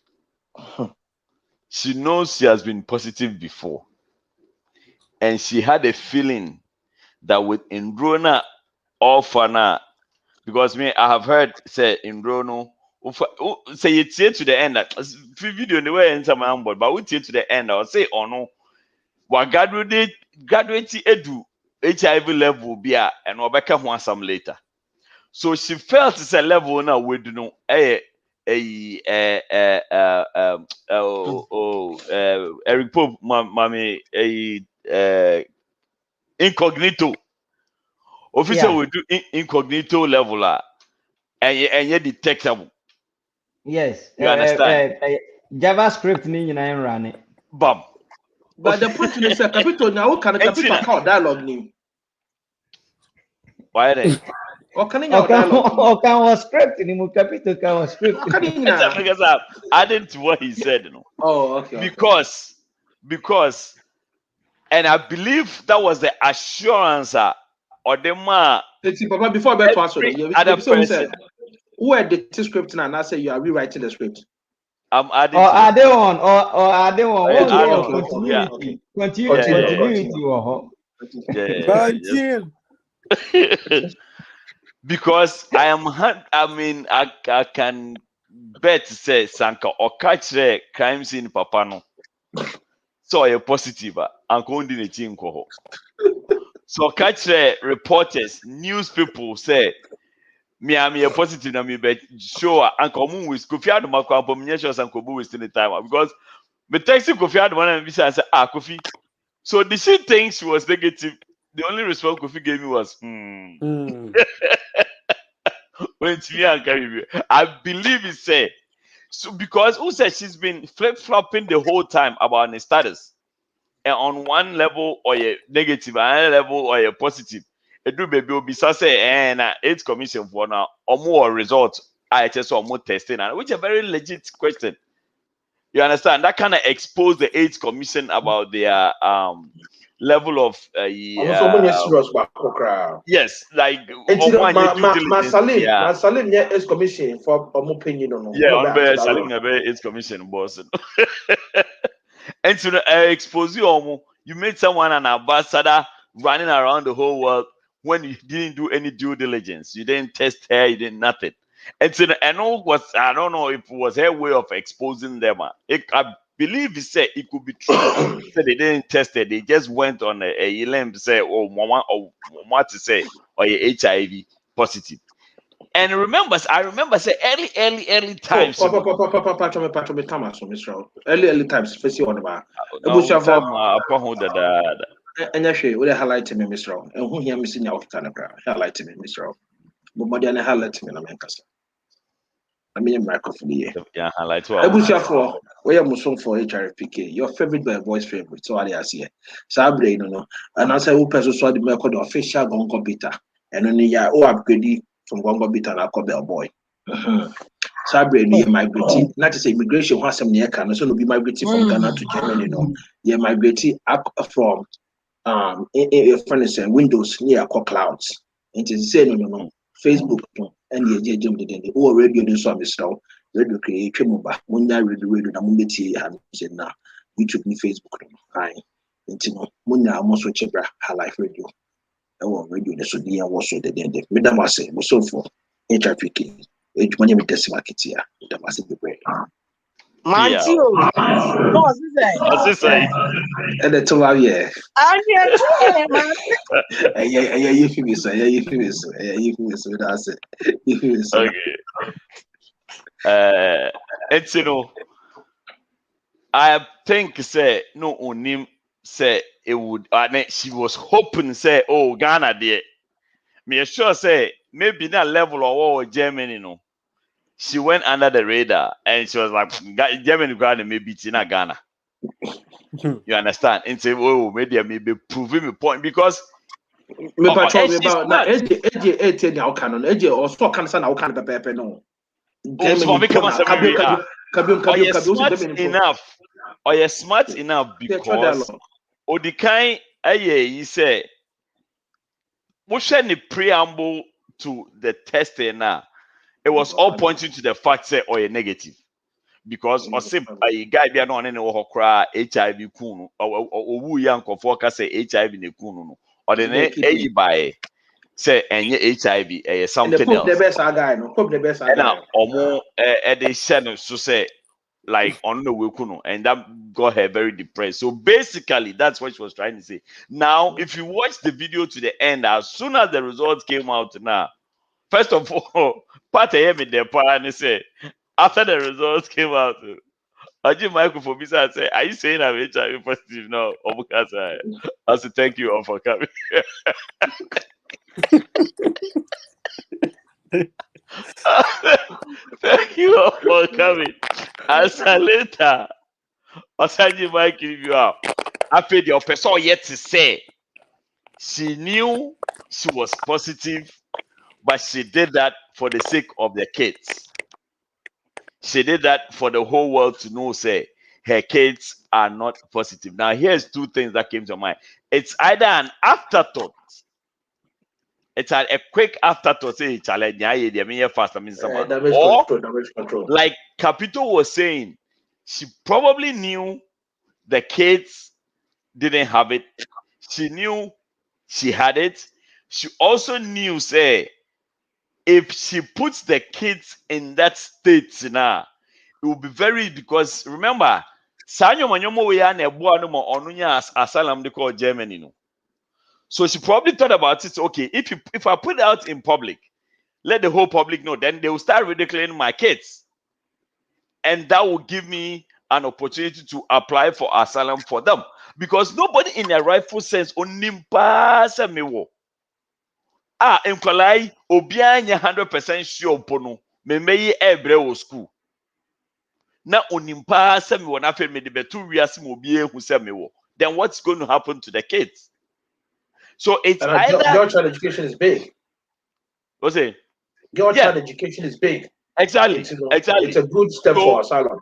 She knows she has been positive before. And she had a feeling that with Indrona or Fana, because I have heard say Indrono say it's here to the end. Video in the way enter my board, but we here to the end. I'll say or no. What graduate edu HIV level be and Rebecca wants some later. So she felt it's a level now we do know Eric Pope mommy incognito. Officer will do incognito level and yet detectable. Yes. You understand? JavaScript ni na run it. Bam. But the point is that capital now can capital account dialogue name. Why then? Or can you dialogue? Or can was script ni mu capital can was script. Because I'm adding to what he said, you know. Oh, okay. Because and I believe that was the assurance or the man. Papa, before I answer, other person. Who edit the script now? And I say you are rewriting the script. I'm adding. Or are they on? Or are they on? Continuity. Because I can bet say Sanka or catch the crime scene papa no. So you're positive and going in a team coho. So catch the reporters, news people say me I'm a positive na me bet show and come with Kofi Adoma kwa abominations and Kobu wasting the time because me text Kofi Adoma and say Kofi. So the she thinks she was negative. The only response Kofi gave me was when she and carry I believe he said so because who said she's been flip-flopping the whole time about her status and on one level or a negative another level or a positive. It do baby will be say and it's commission for now or more results I just or more testing and which is a very legit question. You understand that kind of expose the AIDS commission about their level of yes, like Salim is commission for opinion. Yeah, Salim AIDS commission boss. And to expose you made someone an ambassador running around the whole world when you didn't do any due diligence. You didn't test her, you did nothing. And so I don't know if it was her way of exposing them. I believe he said it could be true. So they didn't test it, they just went on a limb to say, oh, mama, or what to say, or HIV positive. And I remember say early times. Early times, especially on about. And actually, what highlight me, Mr. And who hear me sing out Canada, highlight me, Mr. But Madiana highlight me, I mean, microphone here. Yeah, highlight. For where Muslim for HRPK, your favorite by voice favorite. So I see it. Sabre, no. And I say, who person saw the record of official Gongo Bita, and only ya upgrade from Gongo Bita and Alco Bell Boy. Sabre, near migrating, not to say immigration was some near can, so be migrating from Ghana to Germany, no. Yeah, migrating up from furniture windows near clouds. It is saying no Facebook and the agent did all radio in some style radio create mobile when that radio na mumbeti have said now YouTube ni Facebook hi intino munya almost chebra her life radio radio the so dia was so the day madam was say so for HRPK money with this market here the massive break Mantio. No, what's this say? And the 2 years. That's it. Okay. It's I think say no onim say it would she was hoping say oh Ghana there. Me sure say maybe that level or Germany no. She went under the radar and she was like, Germany Ghana maybe it's in Ghana. You understand? And say, oh, maybe proving me point because smart enough because Odikai he said, what's any preamble to the testing now? It was all pointing to the fact say or a negative because or say a guy be no any cry HIV kunu or who young for say HIV ne kunu or the by say any HIV something and the Pope else. the best guy, no Pope the best guy. And omo they said so say like on the wekuno, and that got her very depressed. So basically, that's what she was trying to say. Now, if you watch the video to the end, as soon as the results came out, now, first of all, part of him in the and say after the results came out, I give Michael for visa and say, "Are you saying I'm HIV positive now?" I said, "Thank you all for coming." Thank you all for coming. As a later, Osaji Mike give you up. After the person yet to say she knew she was positive, but she did that for the sake of the kids. She did that for the whole world to know, say her kids are not positive. Now, here's two things that came to mind. It's either an afterthought. It's a quick afterthought. Say, challenge, fast. Or, damage control. like Capito was saying, she probably knew the kids didn't have it. She knew she had it. She also knew, say, if she puts the kids in that state now, it will be very, because remember, Sanyo Manyomo we are onunya asylum they call Germany. No. So she probably thought about it. Okay, if I put it out in public, let the whole public know, then they will start ridiculing my kids. And that will give me an opportunity to apply for asylum for them. Because nobody in a rightful sense onimpa semewo. Nkwalai obianya 100% sure pono. Memeye ebre wo school. Na onimpa semewo na fe me de betu wiase mo bie hu semewo. Then what's going to happen to the kids? So it's either girl child education is big. What's it? Girl child education is big. Exactly. Exactly. It's a good step for asylum.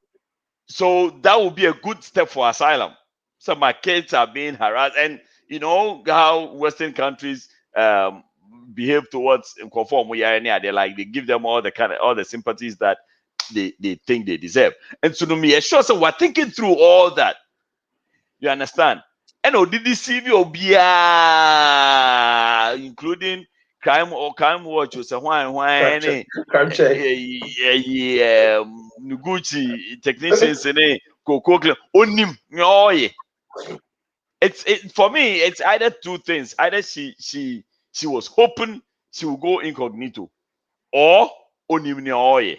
So that would be a good step for asylum. So my kids are being harassed, and you know how Western countries behave towards conform. They like they give them all the sympathies that they think they deserve. And so to me, sure, so we're thinking through all that. You understand? And ODDCV including crime watch, crime check, Nuguchi technicians and Coco onim. It's for me, it's either two things. Either she was hoping she will go incognito, or onimne.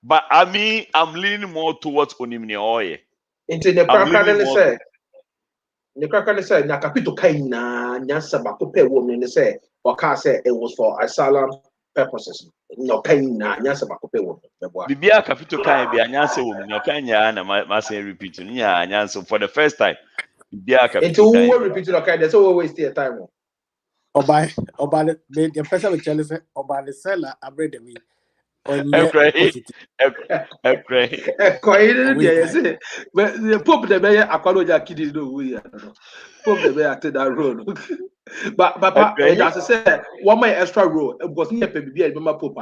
But I mean, I'm leaning more towards onimne. Into the cracker, the cracker said, Nakapito Kaina, Nyansa Bakupe woman, say, or Car said it was for asylum purposes. No Kaina, Nyansa Bakupe woman. Bibia Capito Kai be Anyansa woman, no Kanya, and I say repeating, Anyansa for the first time. Bibia Capito. Who will repeat it, okay? There's always waste your time. Or by the person with jealousy, or by the seller, I read me. But the Pope the mayor Akoloja kiddy no we Pope the mayor acted that role. But Papa, as I said, one my extra role because near baby remember Pope.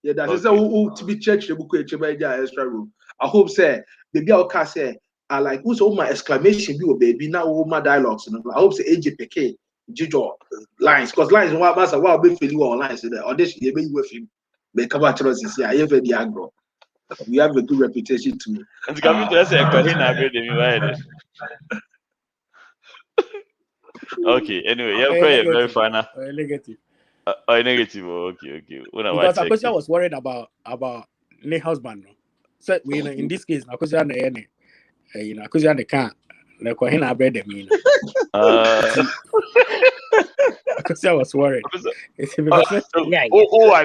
Yeah, that's who to be church the book extra role. I hope say baby I'll say I like who's all my exclamation be baby now all my dialogues. I hope say AJPK Jijo lines because lines what master what be feeling online so that audition you be with him. They come out to us and say, I have a agro. We have a good reputation too. And coming to us, okay, anyway, you're very final. Negative. Negative. Okay. Because Akosia was worried about the husband. So we in this case, Akosia Akosia the car. Kwahina bread them. Because I was worried. I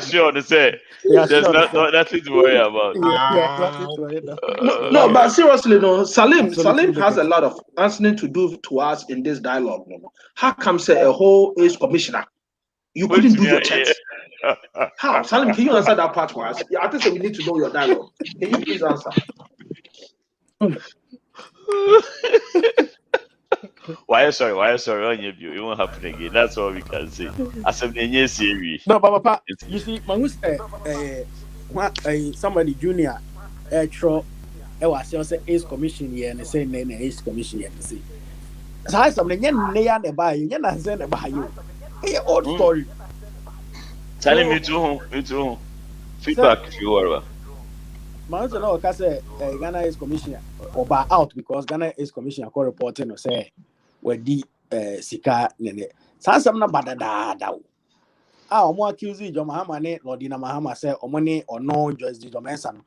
sure to say there's nothing to worry about. No, but seriously, no. Salim has a lot of answering to do to us in this dialogue. No? How come say a whole age commissioner? You couldn't do your checks. How, Salim? Can you answer that part for us? I think we need to know your dialogue. Can you please answer? Why sorry on your view? It won't happen again. That's all we can say. As of the series. No, Papa, you see, Mangus somebody junior trial was just Ace Commission here and the same name Ace Commission here. See, so I some the buy you, you're not saying about you. old story. Telling me too. Feedback if you were. Man, so now say Ghana is commissioner or buy out because Ghana is commissioner call reporting or say where the sika nene. Sansam na badada da. Omo accuse John Mahama ne Lordina Mahama say money or no Joyce the Mensah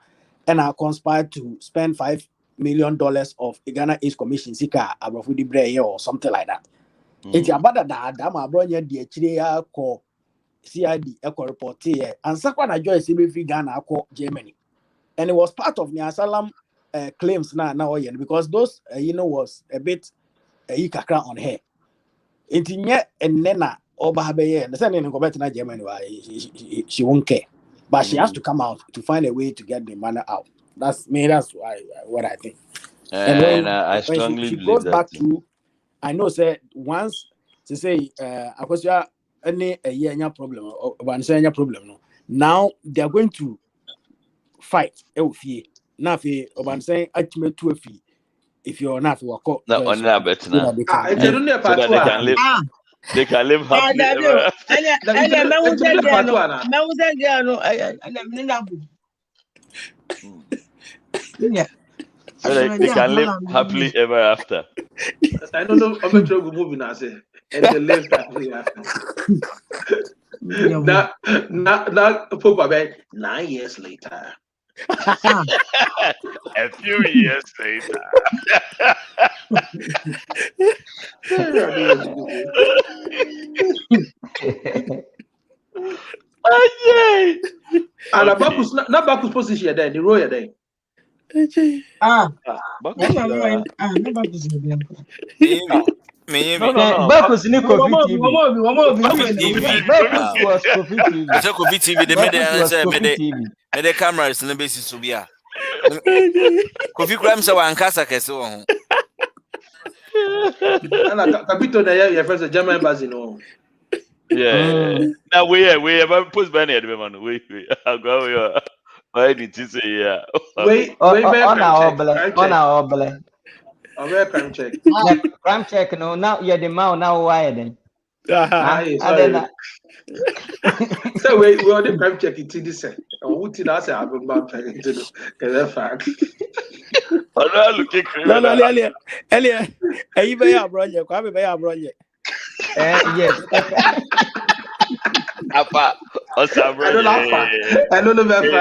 and I conspired to spend $5 million of Ghana East Commission sika abrofu di bre or something like that. It's about that my brother the chire ko CID echo report here and Sakwana Joyce be Ghana ko Germany. And it was part of the asylum claims now because those was a bit kakra on her. Intinya and Nena Obahabe, the sending go back to Germany, she won't care. But she has to come out to find a way to get the money out. That's why what I think. And I when strongly she believe goes that back too. to, I know say once she say Akosia any a year problem or one say problem no. Now they are going to fight now oban saying ultimate to a fee if you're not work No, on that bet now. they can So that they can live. They can live happily ever after. So that they can live happily ever after. I don't know. I'm not sure we're moving now. Say, and they live happily after. Now, Pope about 9 years later. A few years later. And Abaku's position there, the royal there. Bakus ni Kofi TV. Bakus was Kofi TV. I said Kofi TV. They made TV. the cameras in the basis to be a Kofi Crime so ankasa keso ho. And Capito there, your friends, the German embassy, no. Yeah. Now we have post banner at the man. We I'll go. Why did you say yeah? Wait, on our obele. Crime check. Crime check no. Now you're the man now. Why then? Sorry. So we on the crime check it this say. Who did I say I've been back into the fact. I'm looking crazy. Elia. Are you by brother? Kwame by brother. Yes. Apa, I don't know better.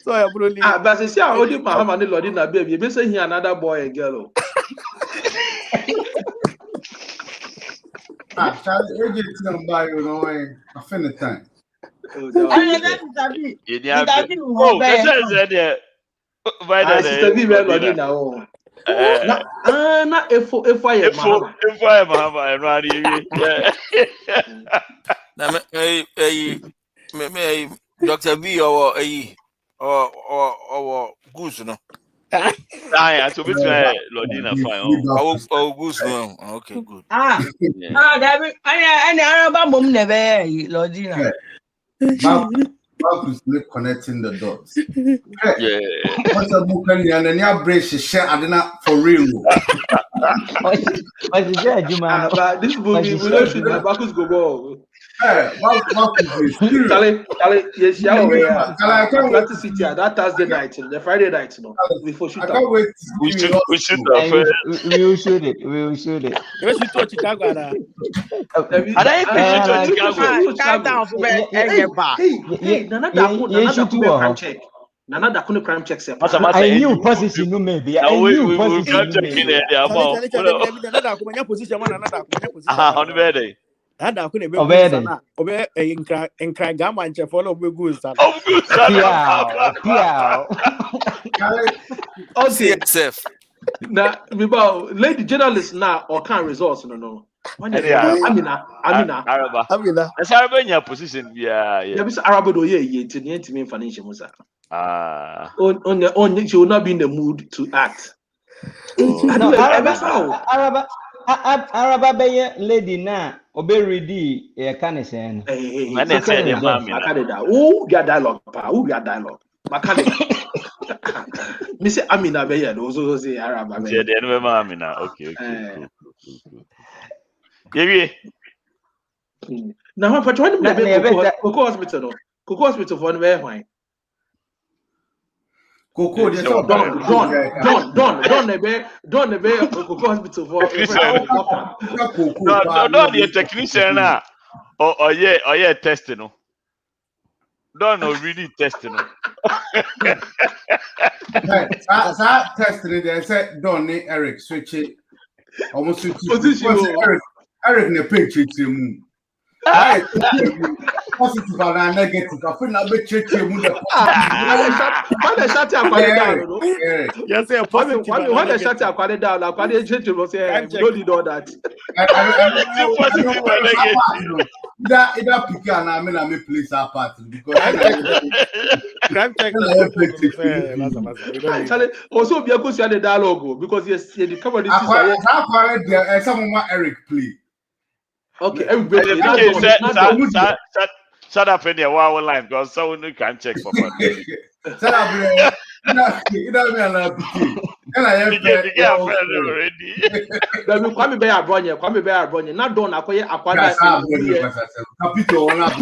So I probably. But see, I only Mahama and Lordina baby. You say he another boy and girl. Charlie, agent buy you know I finish time. Oh, that's it. Sister B Lordina. Not if I Mahama. Dr. B or Goose, no. I to be Lordina fine. Oh, Goose, no. Okay, good. David, I mom never Lordina. Bakus connecting the dots. Yeah. What's a book and then brace share I didn't for real. But this movie we don't shoot the Bakus go. Yes, Atlantic City that Thursday night, the Friday night, before shoot. We will shoot it. We will shoot it. You shoot to Chicago now. Nana da kunu crime check se. I knew position no maybe. I knew position no maybe. On the Ada ko ne be sana obe enkra gama nche follow be good sana CSF na me ba lady journalist na or can results no Amina Asaraba nya position yeah be Arabo do ye ntimi financial musa on she will not be in the mood to act. Araba be lady na obe ready e ka ne sen who their dialogue pa who their dialogue Makani. Me say Amina be here. Also say Arab. Yeah, the enemy Amina. Okay. Cool. Yeah. Now, but when the Cocoa Hospital, no, Cocoa Hospital for where why? Cocoa, Don the bear, Cocoa Hospital for No, the technician now. Oh yeah, testing. No, really testing. No. That testing they said Don Eric switch it. Almost switch it. Eric ne picture him. Why? Positive and negative. I feel not be church mu the. Why the shut up down? Yes, sir. Positive. Why the shut up down? Like why the church was saying we don't need all that. Either pick and I mean I may place our party because crime check. Also be a good the dialogue because yes, the cover this is some more Eric play. Okay, everybody. Shut up in your wow line because someone can check for fun. Shut up, you don't know. And I have already. Kwame be abronye. Not done akwada. Capito one up.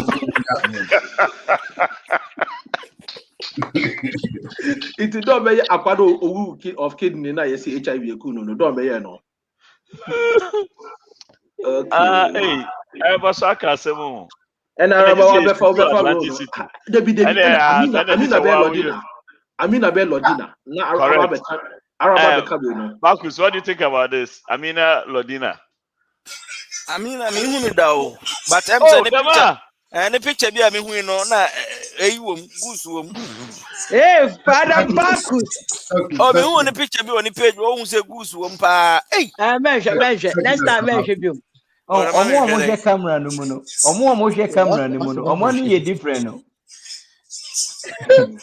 It don't be akwado owu of kidney na you see HIV ekunu no don't be here no. Hey, I was sarcasm. And I Amina be Lodina. Marcus, what do you think about this? Amina Lodina. Who know but I'm saying the picture. And the picture be who know na goose. Hey, Father Marcus. Oh, me who on the picture be on the page who say goose pa. Hey, measure. Next time measure you. Omo share camera no mo no. Omo share camera no mo no. Omo ni ye different no.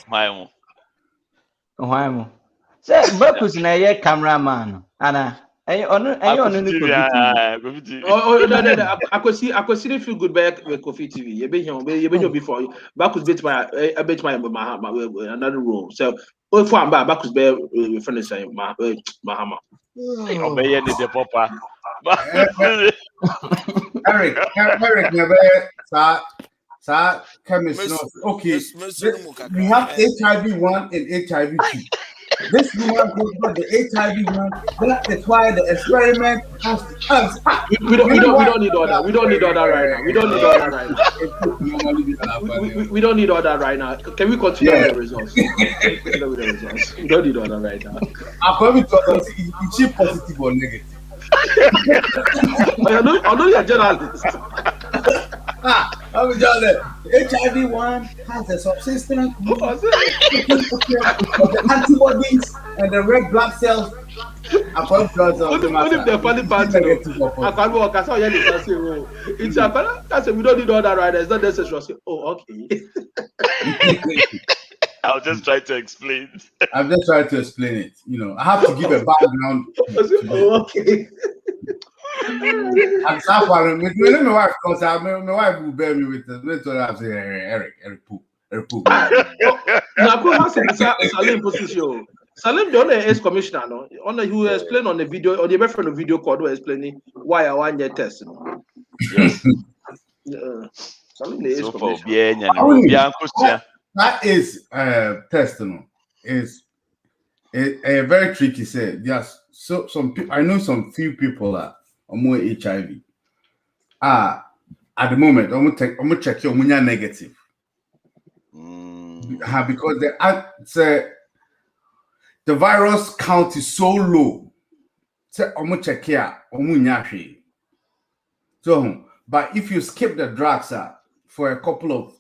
My mo. Say Marcus na ye cameraman ana. Ono ni Kofi TV. No. I could see feel good back with Kofi TV. You be here before. Marcus bet my another room. So if I'm back, Marcus be friend say Mahama. Obey any the papa. Eric never sa chemist. Okay, we have HIV 1 and HIV 2. This woman got the HIV 1. That is why the experiment has to us. We don't need all that. We don't need all that right now. We don't need all that right now. We don't need all that right now. Can we continue with the results? We don't need all that right now. I'm going to talk is she positive or negative? I know you're a journalist. I'm a journalist. HIV 1 has a subsistence of the antibodies and the red blood cells. What if the funny part I saw you it's a we don't need all that right. It's not necessary. Oh, okay. I'll just try to explain. I'm just trying to explain it. You know, I have to give a background. Okay. I'm sorry. My wife, because my wife will bear me with this. That's what I'm saying. Eric Poop. Now, Salim position. Salim, the only ex-commissioner, no, only who explained on the video or the reference of video code, who explaining why I want your test. Yes. Salim, the ex-commissioner. That is testimony. Is a very tricky. Say yes. So I know some few people that are more HIV. At the moment, I'm gonna check your munya negative. Because the virus count is so low. Say I'm gonna check here. So, but if you skip the drugs for a couple of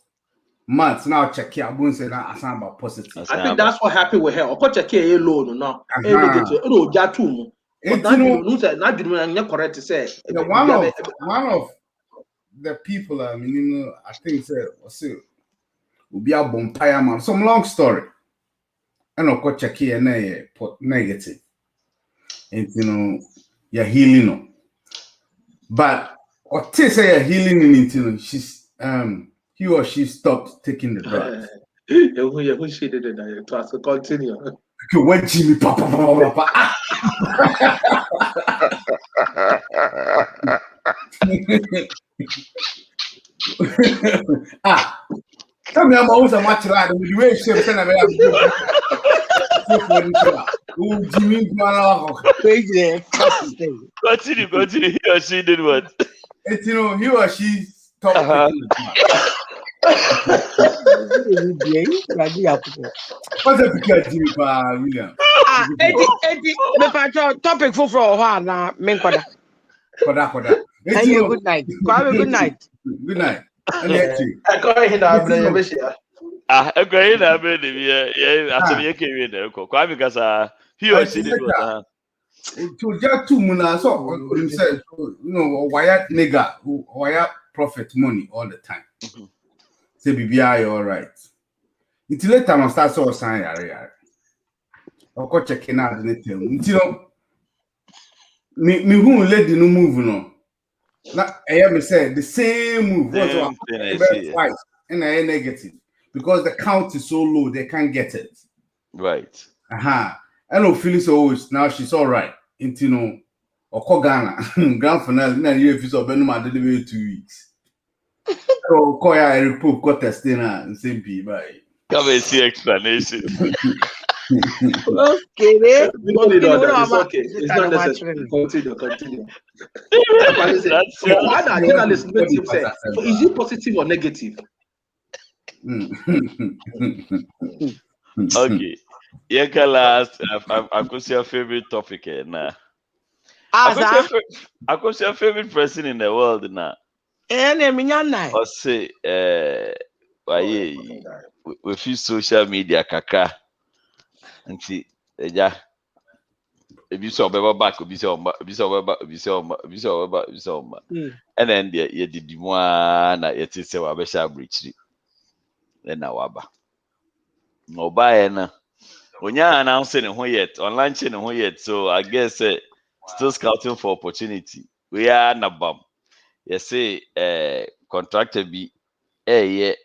months now, check here. I won't say that I'm about positive. I think that's what happened with her. Or check here alone now. No, jatu. Not correct to say. One of the people I think say will be a bonfire man. Some long story. And of course check here negative. And you're healing. But what they say you're healing in she's he or she stopped taking the drugs. who she did it to us continue. When Jimmy Papa. Tell me, I'm always a match lad with the way she sent Jimmy Continue. He or she did what? It's he or she top. What's up, Jimmy William? Topic for now, Menkwada. Koda. Good night. Good night. Good night. I can't hear that. I agree. After you came in there, Kwame, because he or she did what? To just 2 months, so himself, wire nigga who wire profit money all the time. Say BBI, all right. Until later, I start so sign. I'll go checking out the tell. Until me who let the no move no. Now I have said the same move was twice and I negative because the count is so low they can't get it. Right. I know Phyllis always now she's all right. Into or Ghana grand finale. Now you if so Benuma deliver 2 weeks. So Koya report got testing and same people. Come and see explanation. Okay, it's okay. It's not necessary. Continue. Why are journalists negative? So is it positive or negative? Okay. Yeah, last. I could see your favorite topic now. I could see your favorite person in the world now. Or say, we feel social media kaka. And see, yeah. If you saw back, and then you did one at it say Wabesha breach. Then now Waba. No buy when you're announcing who yet, on launching who yet, so I guess still scouting for opportunity. We are Nabam. You say contractor be ni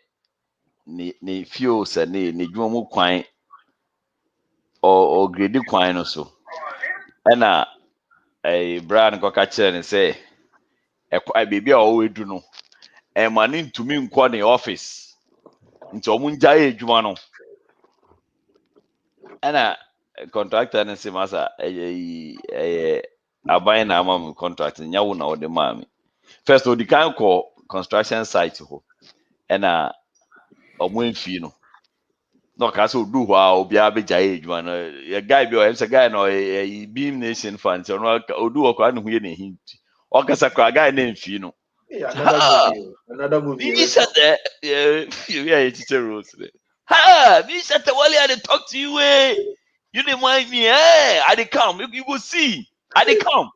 fuels and ni jumu quine or grade quine also. And a brand go catch and say a baby always do no. And man to me in the office into Munjay Jumano. And a contractor and say massa a buying a mom contract and Yawuna or the mammy. First of all, the kind call construction site and a win fino. No castle do wow be a big age one. A guy be a guy no a beam nation fan so no do a kind of hint. Or a guy named Fino. Another movie. You said that it's a rose. Ha! Me Shatta Wale I talk to you. You didn't mind me, I did come. You will see. I did come.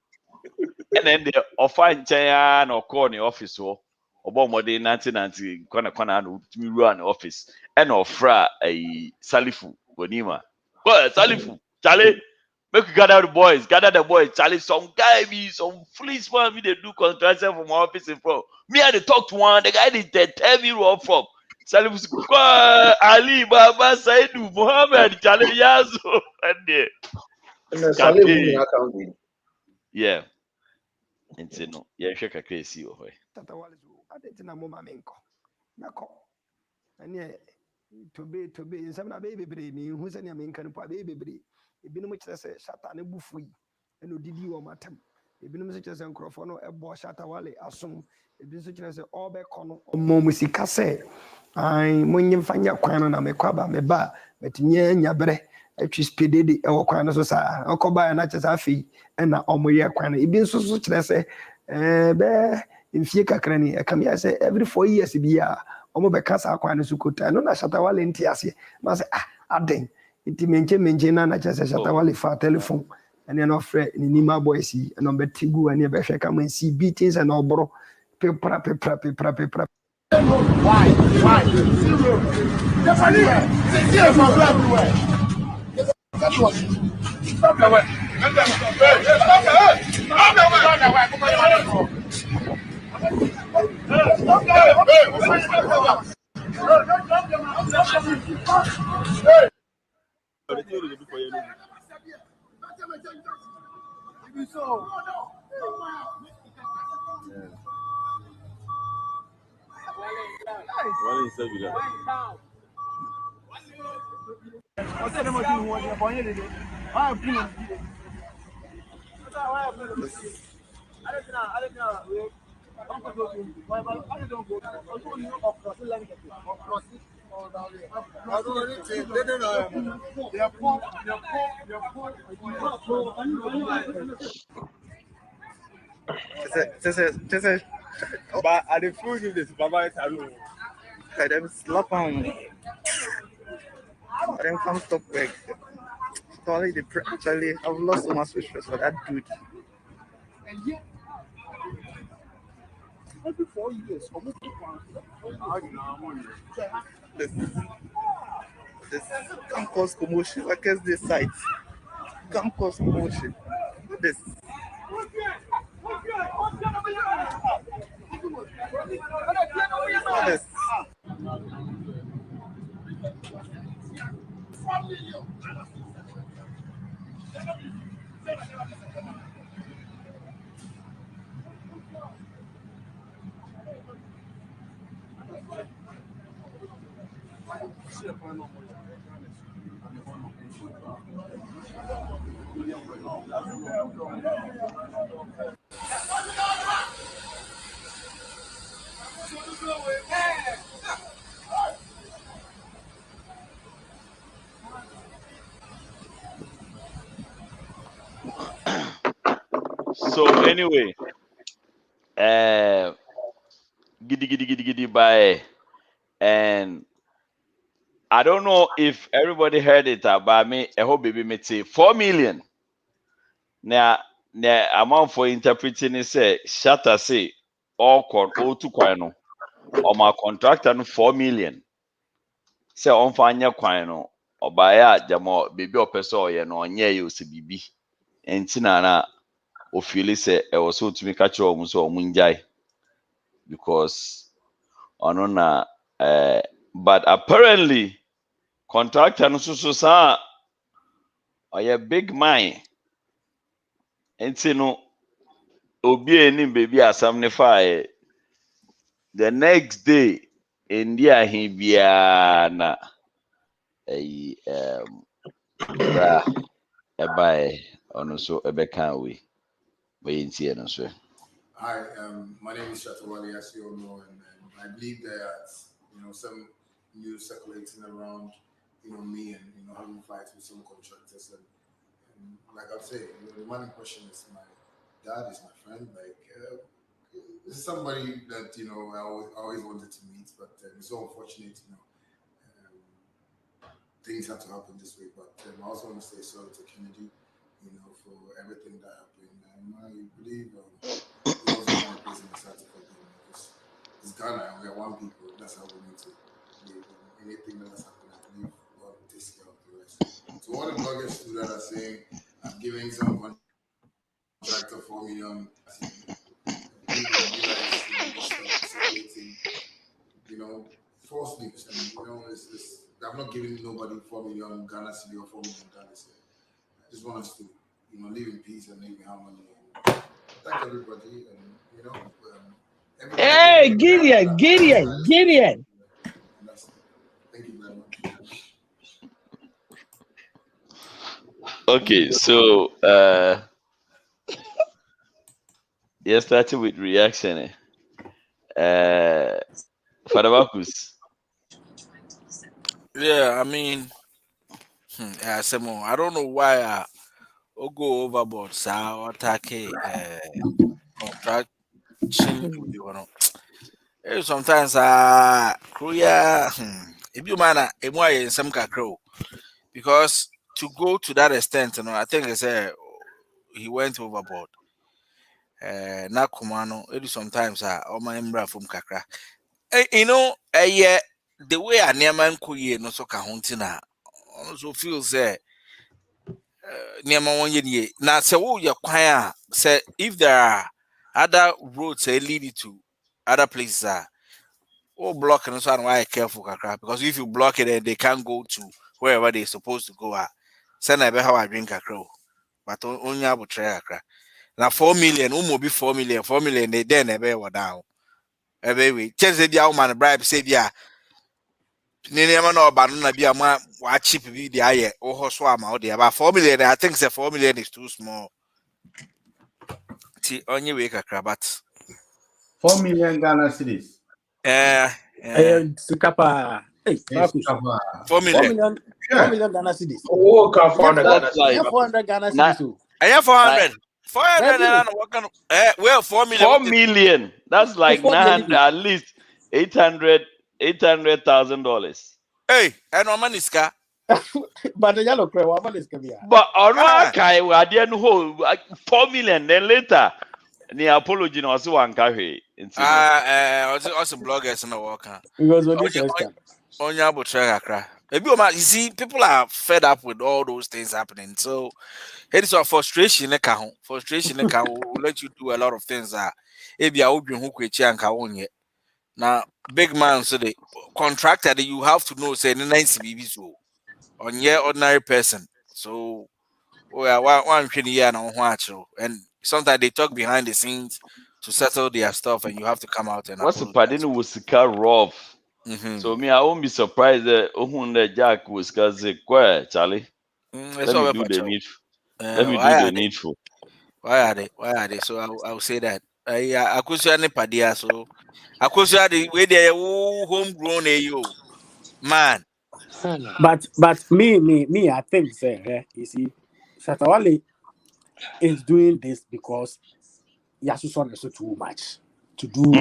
And then they offer China or call the office or more than 1990 corner to run office and offer a Salifu Bonima. Well, Salifu, Charlie, make you gather the boys, Charlie, some guy be some fleece man, they do contraction from my office in front. Me, I talk to one, the guy did tell me where from. Salifu, Ali Baba Saidu, Muhammad, Charlie Yazo, and yeah. And no, yeah, shake a crazy over. I didn't know my menko. Nako. And yeah, to be some baby brain, who's any American baby brain. It been much as a Shatta and Buffy, and no did you on my time. It been such as a microphone, a boy Shatta Wale, assume it been such as all back on Momusicase. I Munyam Fanya Quana, me quaba, me ba, but nya bre. Actually, speeded our quanas was a coba and not as a fee, and now Omoya quana. It been so such as I say, bear in Fieka cranny. I come here say every 4 years be a Omobecasa quanas who could tell no Shatta Wale in Tiasi. Must adding it maintain not just a Shatta Wale for telephone, and you're not afraid in Nima Boise, and on Betigu and near come and see beatings and all bro. Why? Stop the way. But I didn't feel you this, Baba. I them slap on. I them come stop work. Actually, I've lost so much respect for that dude. Every 4 years, this can cause commotion against this site. Can cause commotion. This. This. So anyway, giddy bye. And I don't know if everybody heard it about me. I hope baby me say 4 million. Now amount for interpreting is say Shatta say all to kwano. Or my contractor no 4 million. Say on fanya kwano. Or by jamo baby or person or no onye you see bibi. And tinana ofili say I was so to me catch or muso munjai. Because on but apparently contractor no so sa or a big mine. And no obi enim baby asamnify the next day India he biana bra ebai ono so ebeka we ntie no so. Hi, my name is Shatta Wale, as you all know, and I believe that some news circulating around me and having fights with some contractors, and like I'm saying, the man in question is my dad, is my friend, like this is somebody that I always wanted to meet, but it's so unfortunate, things had to happen this way. But I also want to say sorry to Kennedy, for everything that happened. I believe he also found a place in the society for them, because it's Ghana and we are one people. That's how we need to live. And anything that has happened, I believe God will take care of the rest. So all the bloggers that are saying I'm giving some contractor 4 million, circulating, false news, and it's I'm not giving nobody 4 million Ghana city or 4 million Ghana city. I just want us to live in peace and live in harmony. And thank everybody, and everybody. Hey, Gideon. Thank you very much. Okay, so yeah, starting with reaction. Father Marcus. Yeah, I mean, I don't know why I go overboard, so attack contraction. Sometimes Korea, if you man, in some kakro, because to go to that extent, I think he went overboard. Na kumano, it is sometimes my embra from kakra. Yeah, the way a nearman kuye no so kahuntina also feels nearman 1 year. Now, say, oh, your choir say if there are other roads that lead you to other places, Oh, block and so on why careful kakra, because if you block it then they can't go to wherever they're supposed to go at. Send I how I drink a crow. But only able try kakra. Now 4 million, be 4 million, 4 million, they then a bear down. A baby. Chance the man bribe say yeah. Never know about be a man what cheap be the aye or horse swam out there. About 4 million, I think 4 million is too small. On your way kakra, but 4 million Ghana cedis. Sikapa. Hey, Marcus. 4 million. 4 million Ghana cedis. Oh, can't find a Ghana like 400 Ghana cedis. I have 400. 400 well, 4 million. 4 million. That's like 900, at least $800,000. Hey, and no money ska. But the yellow crow, what is Kavia? But on one kai, I didn't hold 4 million. Then later, the apology was one carry. Also bloggers in the worker. Because on this restaurant. On your butcher, you see, people are fed up with all those things happening. So it is a frustration. Frustration will let you do a lot of things that if you are open who can now big man, so the contractor that you have to know say nice BB so on your ordinary person. So one year and sometimes they talk behind the scenes to settle their stuff, and you have to come out and what's the pardon was rough. So me, I won't be surprised that Jack was because Charlie. Let me do the needful. Let me do the needful. Why are they? So I'll say that. I could say any padia, so I could say the way they are homegrown man. But me, I think say, you see, Shatta Wale is doing this because he has so too much to do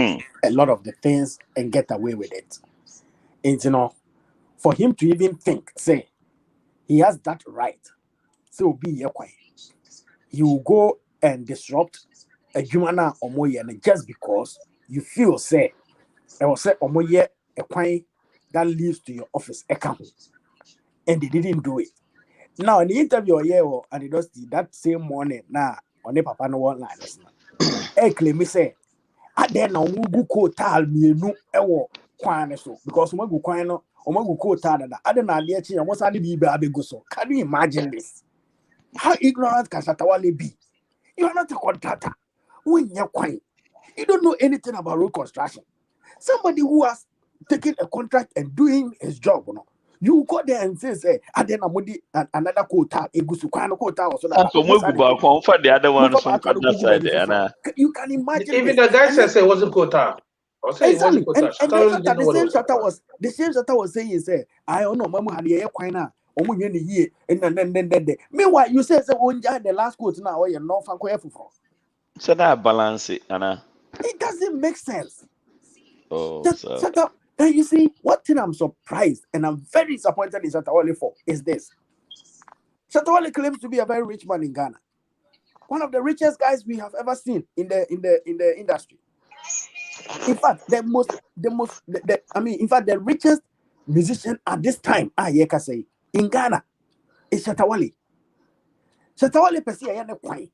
a lot of the things and get away with it. And you know, for him to even think, say, he has that right, so be here quiet. He will go and disrupt a human or more just because you feel say, I will say or more a quiet that leads to your office account. And they didn't do it. Now in the interview and it does that same morning now on the papa no one line. Claim me say I then no go quotal me no ewo kwan so because we go kwan no o go quotal that I don't know the chi and what's be go so. Can you imagine this? How ignorant can Shatta Wale be? You are not a contractor. When you're kwan, you don't know anything about road construction. Somebody who has taken a contract and doing his job, you go there and say, I then I'm another quota, a gusuquano quota or so that. The other one from that side. You can imagine. Even the guy says it wasn't quota. Exactly. And the same Shatta was saying, say, I don't know, Mama had a quina, or when year, and then. Meanwhile, you say, the last quote now, or you're not from for. So that balance it, Anna. It doesn't make sense. Oh, Shatta, and you see, what thing I'm surprised and I'm very disappointed in Shatta Wale for is this. Shatta Wale claims to be a very rich man in Ghana. One of the richest guys we have ever seen in the industry. In fact, the richest musician at this time, can say, in Ghana is Shatta Wale. Shatta Wale per se a kwai.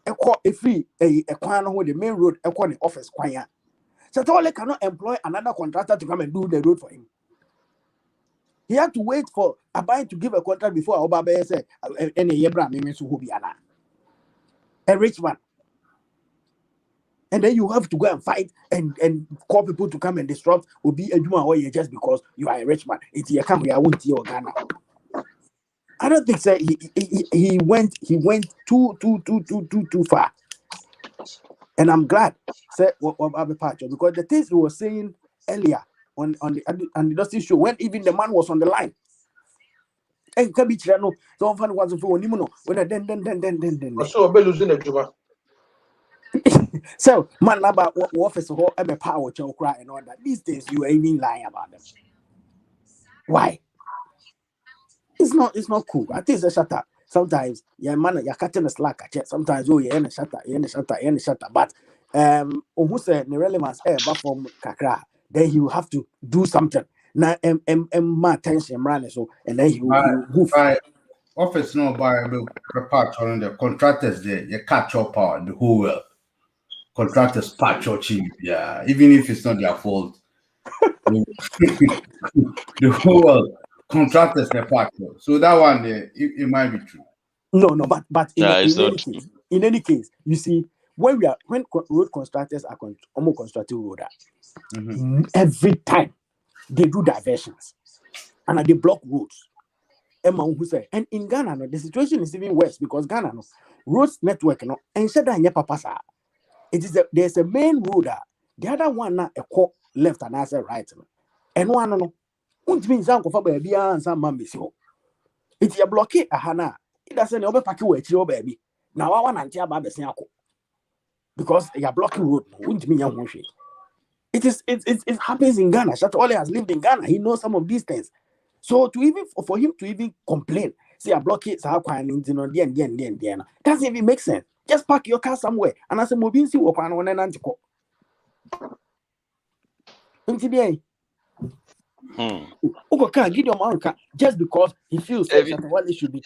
A free a kwan on the main road, a kwan office kwaya. Shatta Wale cannot employ another contractor to come and do the road for him. He had to wait for Abai to give a contract before Obabe said, "Any Abraham a rich man." And then you have to go and fight and call people to come and disrupt or be a human warrior just because you are a rich man. It's your country, I won't see Ghana. I don't think so. He went too far. And I'm glad said because the things he was saying earlier on the Dusty show, when even the man was on the line. And can be channel, don't find what's for Nimuno. When then. So be losing a job. So man about what office or a power chow cry and all that. These days you are even lying about them. Why? It's not cool. I think it's a Shatta. Sometimes man, you're cutting a slack. Sometimes you're in a Shatta. But who said the relevance but from Kakra, then he will have to do something. Now my attention running so and then he will office no by part on the contractors there, you catch up power the whole world. Contractors patch your cheap, yeah, even if it's not their fault. The whole world contractors the part. So that one there, it might be true. No, but in it's not any case, in any case, you see, when road constructors are almost constructing road, every time they do diversions and they block roads. And in Ghana, no, the situation is even worse because Ghana, no, roads network, no, and papa. It is there's a main road. The other one na a left and answer right. No. And one no, means uncle for baby and some mammies. It's a blockade a hana. It doesn't over pack you your baby. Now I want to tell Babes because you are blocking road. It happens in Ghana. Shatta Wale has lived in Ghana. He knows some of these things. So for him to even complain, say a blockade, doesn't even make sense. Just park your car somewhere and as a mobility walk on one and antico. Just because he feels that Shatta Wale should be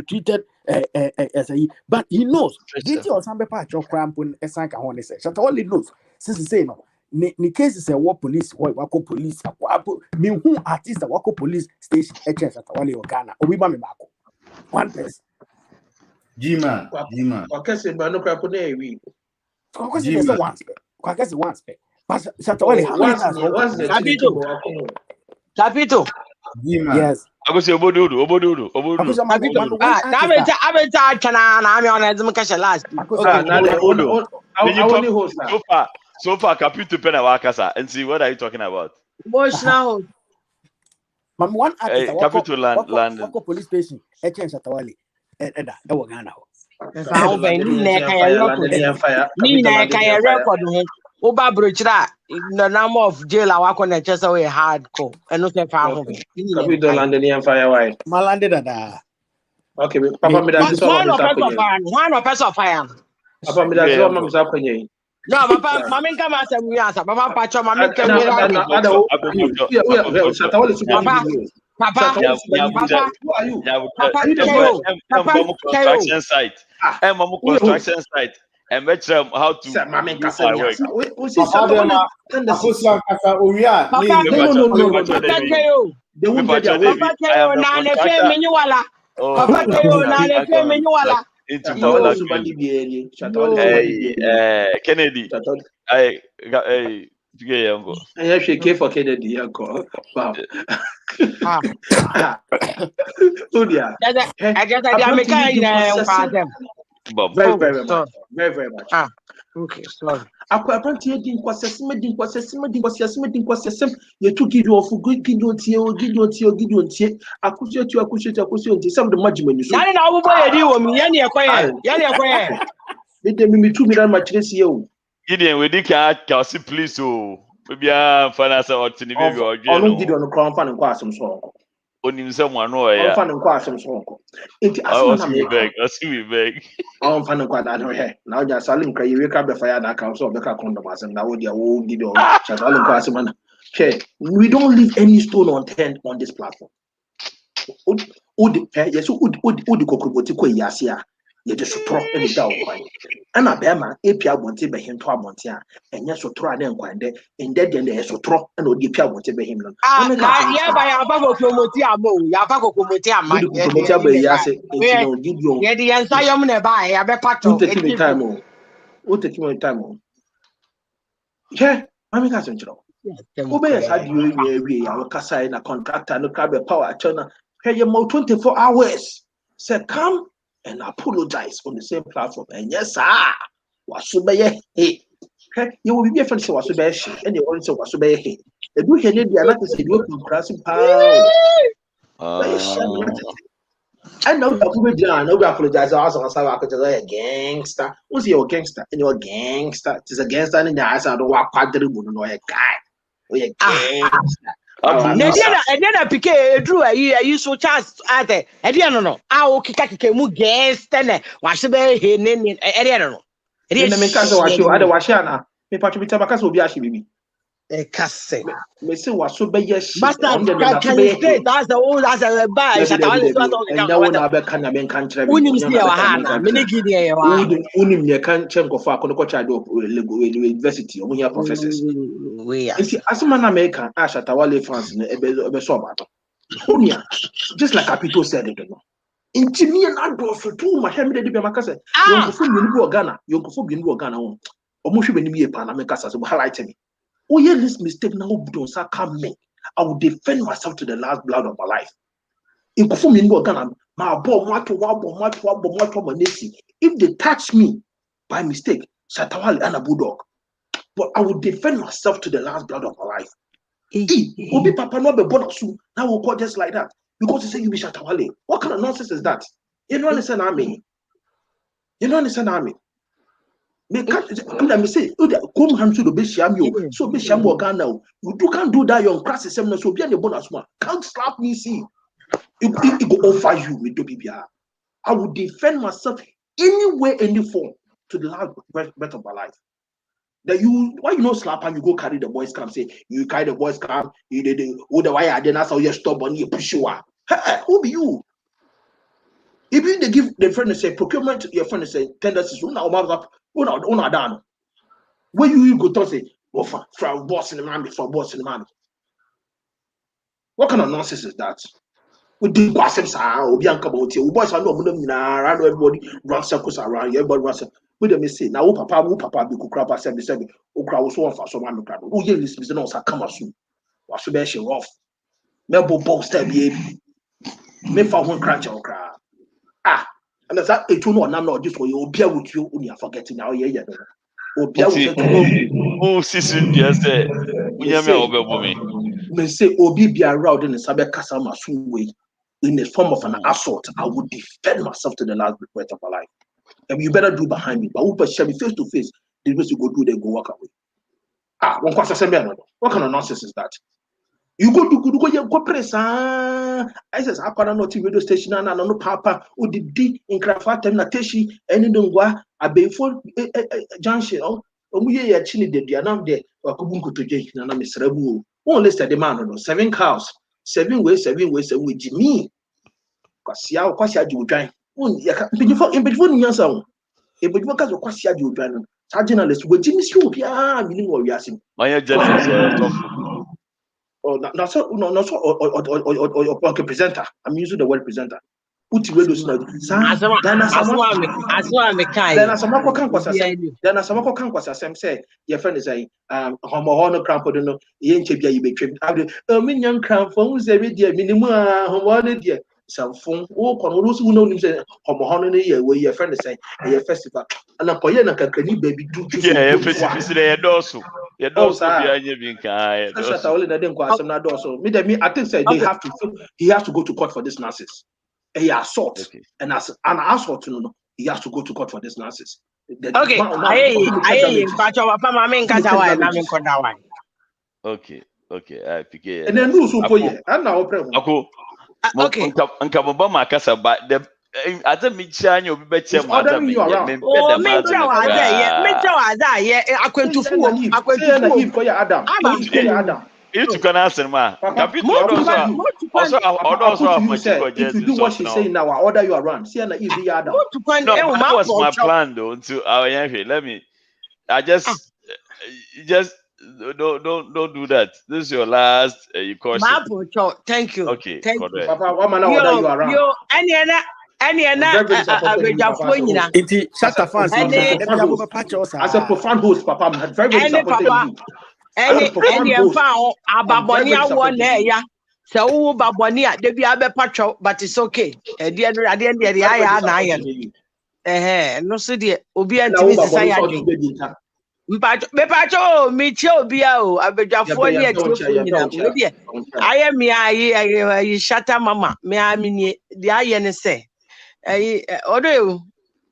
treated as a, but he knows. Did you or some part your cramp when a sank on say Shatta Wale knows since he say no. Ni case is a war police, wako police, me who artist a wako police station, Shatta Wale or Ghana, or we mami bako. One person. G-man. Kwakese ba no kwa pone wi. Kwakese is one spec. But Shatta Wale how many times what's the Capito. Yes. I go say obodo. I last. So far, Capito Pena Wakasa and see what are you talking about? Now. One artist Capital land police station, Shatta Wale. Ghana. Record Oba Brochra, the number of jail I work on a chest away hardcore and not a farm. Capital London and fire white. Malande da. Okay, Papa me that one of us of fire. Papa me that's all mom's up on. No, Papa, Mamma come out and we answer. Papa Pacho, Mamma come Papa, construction site. Construction site. And match them how to do my work. Kennedy. I actually for Kennedy. Wow. Very much. Okay, sorry. Apparently, you took it off good some of the management. Gideon, we did Kelsey, please. Oh, maybe I'm finance or to the baby or Gideon on crown fan and quite some song. On someone, yeah. Fan and quite some song. I see we beg. I'm fan and quite that way. Now just selling cray, you wake up the fire that comes up the condoms and now they are all Gideon. Okay, we don't leave any stone unturned on this platform. Yes, would Yasia. You just throw any down. And a bear man, Apia wanted by him to a montia, and yes, so try them one day, and then there's so throw and would be Pia wanted by him. Yeah, by Abago Motiamo, Yabago Motiama, yeah, the answer I'm never buy. I bet Pato take him time. Who take him time? Yeah, I mean, that's interesting. Obey had you our casa in a contractor, no crab a power channel. Hey, you more 24 hours. Say, come and apologize on the same platform. And yes, sir, was so bad. Hey, you will be a friend, so was so bad, and you also was so bad. Hey, if you can, the other say you can cross him. I know we apologize. I also a gangster. Who's your gangster? And you're a gangster. It's a gangster in the eyes. I don't want quadruple no a guy. We a gangster. And then I pick a drew a year. You so chance at it. I don't know. I will kick a guest and watch the bay. I don't know. It is a watch you. I don't watch Yana. Me patch with Tabacas will be actually. Casse. Me say was so be yes. Master, On the can you stay? That's the old as a buy. Shatta Wale is what and now na be kan na men kan kire me. Unim see our hand. Many gidi e wa. Unim ne kan chem ko fa ko charge of university. Omo here professors. We are. Nti asema na America a Shatta Wale fans ne ebe so about. Unia just like Capito said it no. Nti me na do for too my hem de be makase. Yonkofo bi ni bi Ghana, yonkofo bi ni bi Ghana ho. Omo hwe be ni bi e pa na me kasa so highlight me. Oh, yeah, this mistake now don't come me. I will defend myself to the last blood of my life. If they touch me by mistake, Shatta Wale and a bulldog. But I will defend myself to the last blood of my life. Obi Papa no be born soon. Now we'll call just like that. Because you say you be Shatta Wale. What kind of nonsense is that? You don't understand what I mean? You don't understand what I mean? Me say, come hand to the Bisham you. So Bisham now. You can't do that. Your class is so be the bonus one. Can't slap me, see. It go offer you with WBR. I will defend myself any way, any form to the last breath of my life. That you why you not slap and you go carry the boys camp, say you carry the boys camp, you did the why I didn't how you stop on you push you. Hey, who be you? If you they give the friend say procurement, your friend say tendencies, una done. Where you go to say, from boss in the man before boss in the man. What kind of nonsense is that? We did gossips, Obianca about you. Boys are no around everybody run circles around, everybody runs. We don't say now, papa, be crap. I said, Okra was one for some man. Oh, yeah, this is no come soon. Was so bad she rough. Melbo box there, baby. Me for one crunch or cry. Ah, and that's that. It will not just for you. Be with you when you're forgetting now. Yeah. Oh, sister, yes, me say Obi be around in the Sabe Kasama way in the form of an assault. I would defend myself to the last breath of my life. And you better do behind me. But who shall be face to face? The rest you go do, then go walk away. What kind of nonsense is that? You go press. I says, I can't know radio station and no papa who did in Crafat and Nateshi and in Dungwa, a Bayford junction. We actually did the anam there or Kubunku to Jake and I'm Mr. Rebu. Oh, let's the man, 7 cows, 7 ways, with Jimmy. Quasia, Quasia, you drive. Before your sound, if you work as a Quasia, you drive. Journalist with Jimmy Swoop, meaning what we are saying. My journalist. Not so or presenter. I'm using the word presenter. Put radio then some can say your friend is saying homo cramp no yen chebia you between minion cramp for every dear minimum homo dear some phone or those who know him say homo where your friend is saying a festival and a poyena can baby do yeah I think say they have to he has to go to court for this nonsense. He assault and as an assault he has to go to court for this nonsense. Okay, okay, I pick it. And then lose for you. And now, okay. But the other Michan, you'll be better. Me you can answer, ma. If you do what she's saying now, I order you around. See, if you are down. No, that was my plan, though. To our let me. Don't do that. This is your last course. Thank you. Okay. Thank you. Papa, what man order you around? Inti Shatta fans as a profound host, Papa, I'm very disappointed in you. Any found Ababonia one there, so Babonia, they be a patrol, but it's okay. At the end, the eye, no, so dear, Obia and but Bepacho, Micho Biao, Abeja 4 I am me, I Shatta Mama, me, I mean, the iron say. Although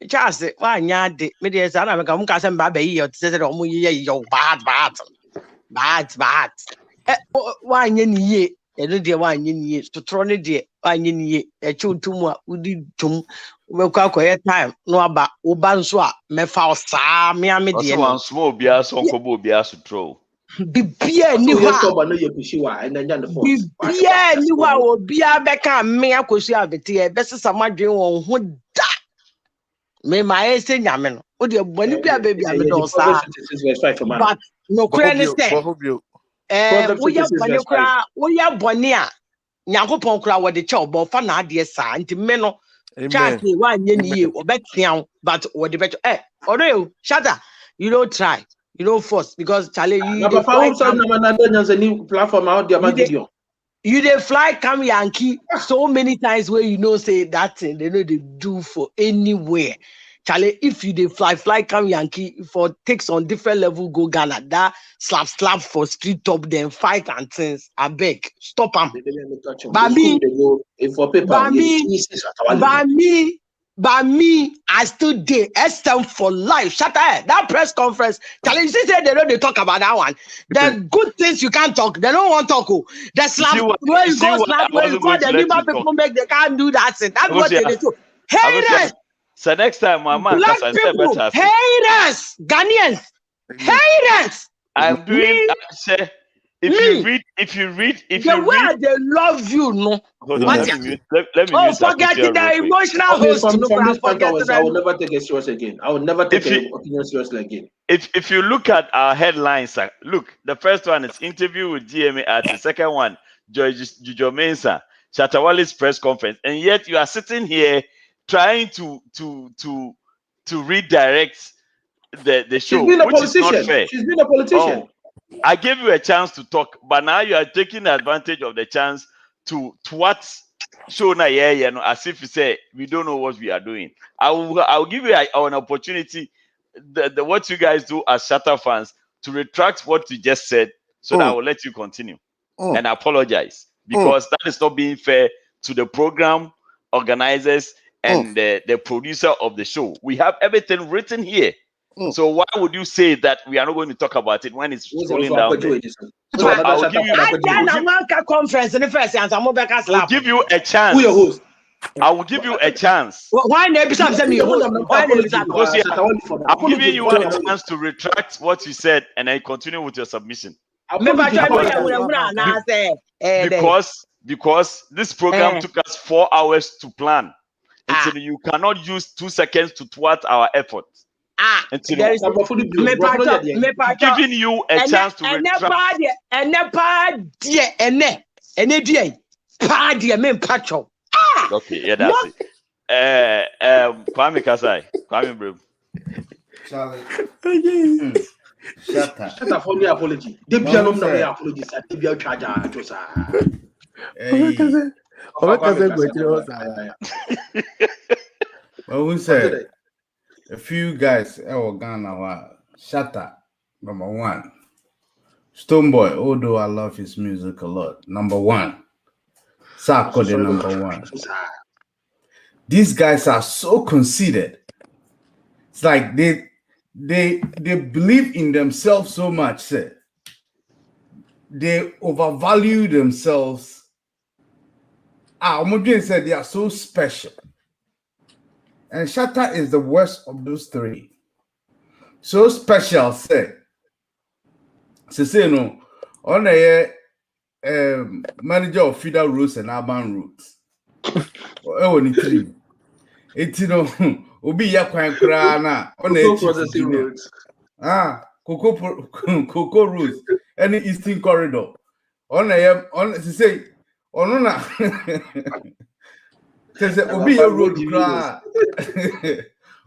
Charles, why yard, medias, I am come Cassan Baby, or said, oh, yo, bad. Why ye? A little wine ye to throw it, dear. I ye a chew too much. We did too well. Quiet time. No about Ubanswa, me foul, Miami, one small bias on Kobo bias to throw. Bibia ni Bibia ni wa obia beka me akosu abete e bese samadwen won ho da. Me ma ese nyame no. O de boni bia baby am do sa. But no kura ni say. We ya boni kura, we ya boni a Nyankopon kura wo de che obo fa na ade sa nti me no. Chati wa nye ni ye obetian but wo de beto ore Shatta, you don't try. You don't force because Charlie, you dey fly come Yankee so many times where you know say that thing they know they do for anywhere. Charlie, if you dey fly come Yankee for takes on different level go Ghana, that slap for street top then fight and things. I beg stop them. By me, I still did SM for life. Shatta, that press conference. Charlie, you see, say they don't talk about that one. The good things you can't talk. They don't want to talk. The slap where you go slap where you call the Lima people make they can't do that. That's what they do. Haters. So next time, my man, black people, haters, Ghanaians, haters. I'm doing. If you read, the way they love you, no. Hold on, let me mute forget the emotional host. From this point onwards, I will never take it serious again. I will never take an opinion seriously again. If you look at our headlines, look, the first one is interview with GMA Artists. Second one, Joyce Mensah, Shatta Wale's press conference, and yet you are sitting here trying to redirect the show, which is not fair. She's been a politician. I gave you a chance to talk, but now you are taking advantage of the chance to what show na as if you say we don't know what we are doing. I'll give you an opportunity, the what you guys do as Shatta fans, to retract what you just said, so that I will let you continue and apologize, because that is not being fair to the program organizers and the producer of the show. We have everything written here. So why would you say that we are not going to talk about it when it's rolling down there? So I'll give you a chance. Who your host? I will give you a chance. Why I'm giving you a chance to retract what you said and then continue with your submission. Because this program took us 4 hours to plan. Until you cannot use 2 seconds to thwart our effort. Giving you a chance to retract. Okay, yeah, that's it. Kwame Kasai, Kwame bro. Charlie. Shatta for me apology. They be no apology. They be charge who said a few guys Ghana Shatta, number 1. Stonebwoy, although I love his music a lot, number 1. Sako, the number 1. These guys are so conceited. It's like they believe in themselves so much, say. They overvalue themselves. Omodwe said they are so special. And Shatta is the worst of those 3. So special, say no, on a manager of feeder routes and urban routes. It's Obi Yakwan Krana on a Cocoa routes, any Eastern Corridor. On say, Obi a road cry.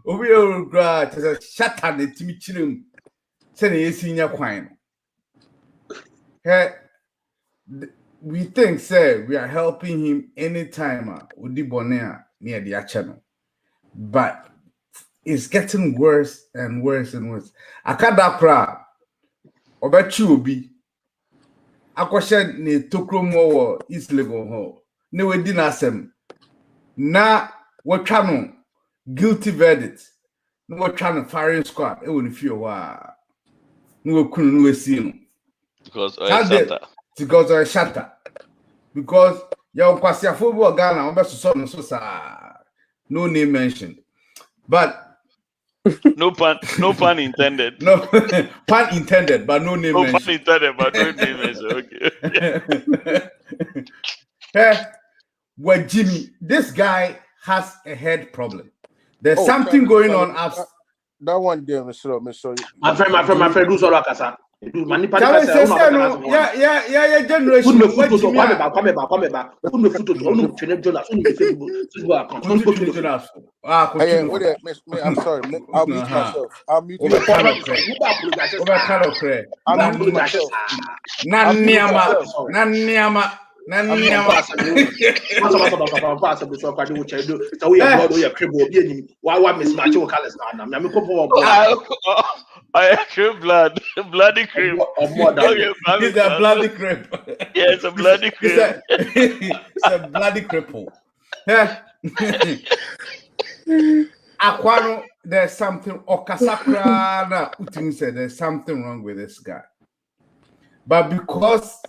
Obi a road cry. Shatta the Timmy Chilum. Send a senior quine. We think, sir, we are helping him anytime with the bonnet near the channel. But it's getting worse and worse and worse. I can't that proud. About you be. I question ne Tokromo East Legon Hall. No, we didn't ask him. Now, what channel? Guilty verdict. No, what channel? Firing squad. It wouldn't feel wow. No, couldn't see him. Because Shatta. Because your Kwasia football Ghana, so no name mentioned. But No pun intended. No pun intended, but no name No mentioned. pun intended, but no name mentioned. Okay. Well, Jimmy, this guy has a head problem. There's something going on upstairs. That one there, Mr. My friend, do so like that. Generation. I'm sorry. I'll mute myself. I'll mute myself. Bloody cream. It's a bloody crepe. Yeah, it's a bloody crepe. It's a bloody cripple. Aquano, there's something. Okasakra na Utin said there's something wrong with this guy. But because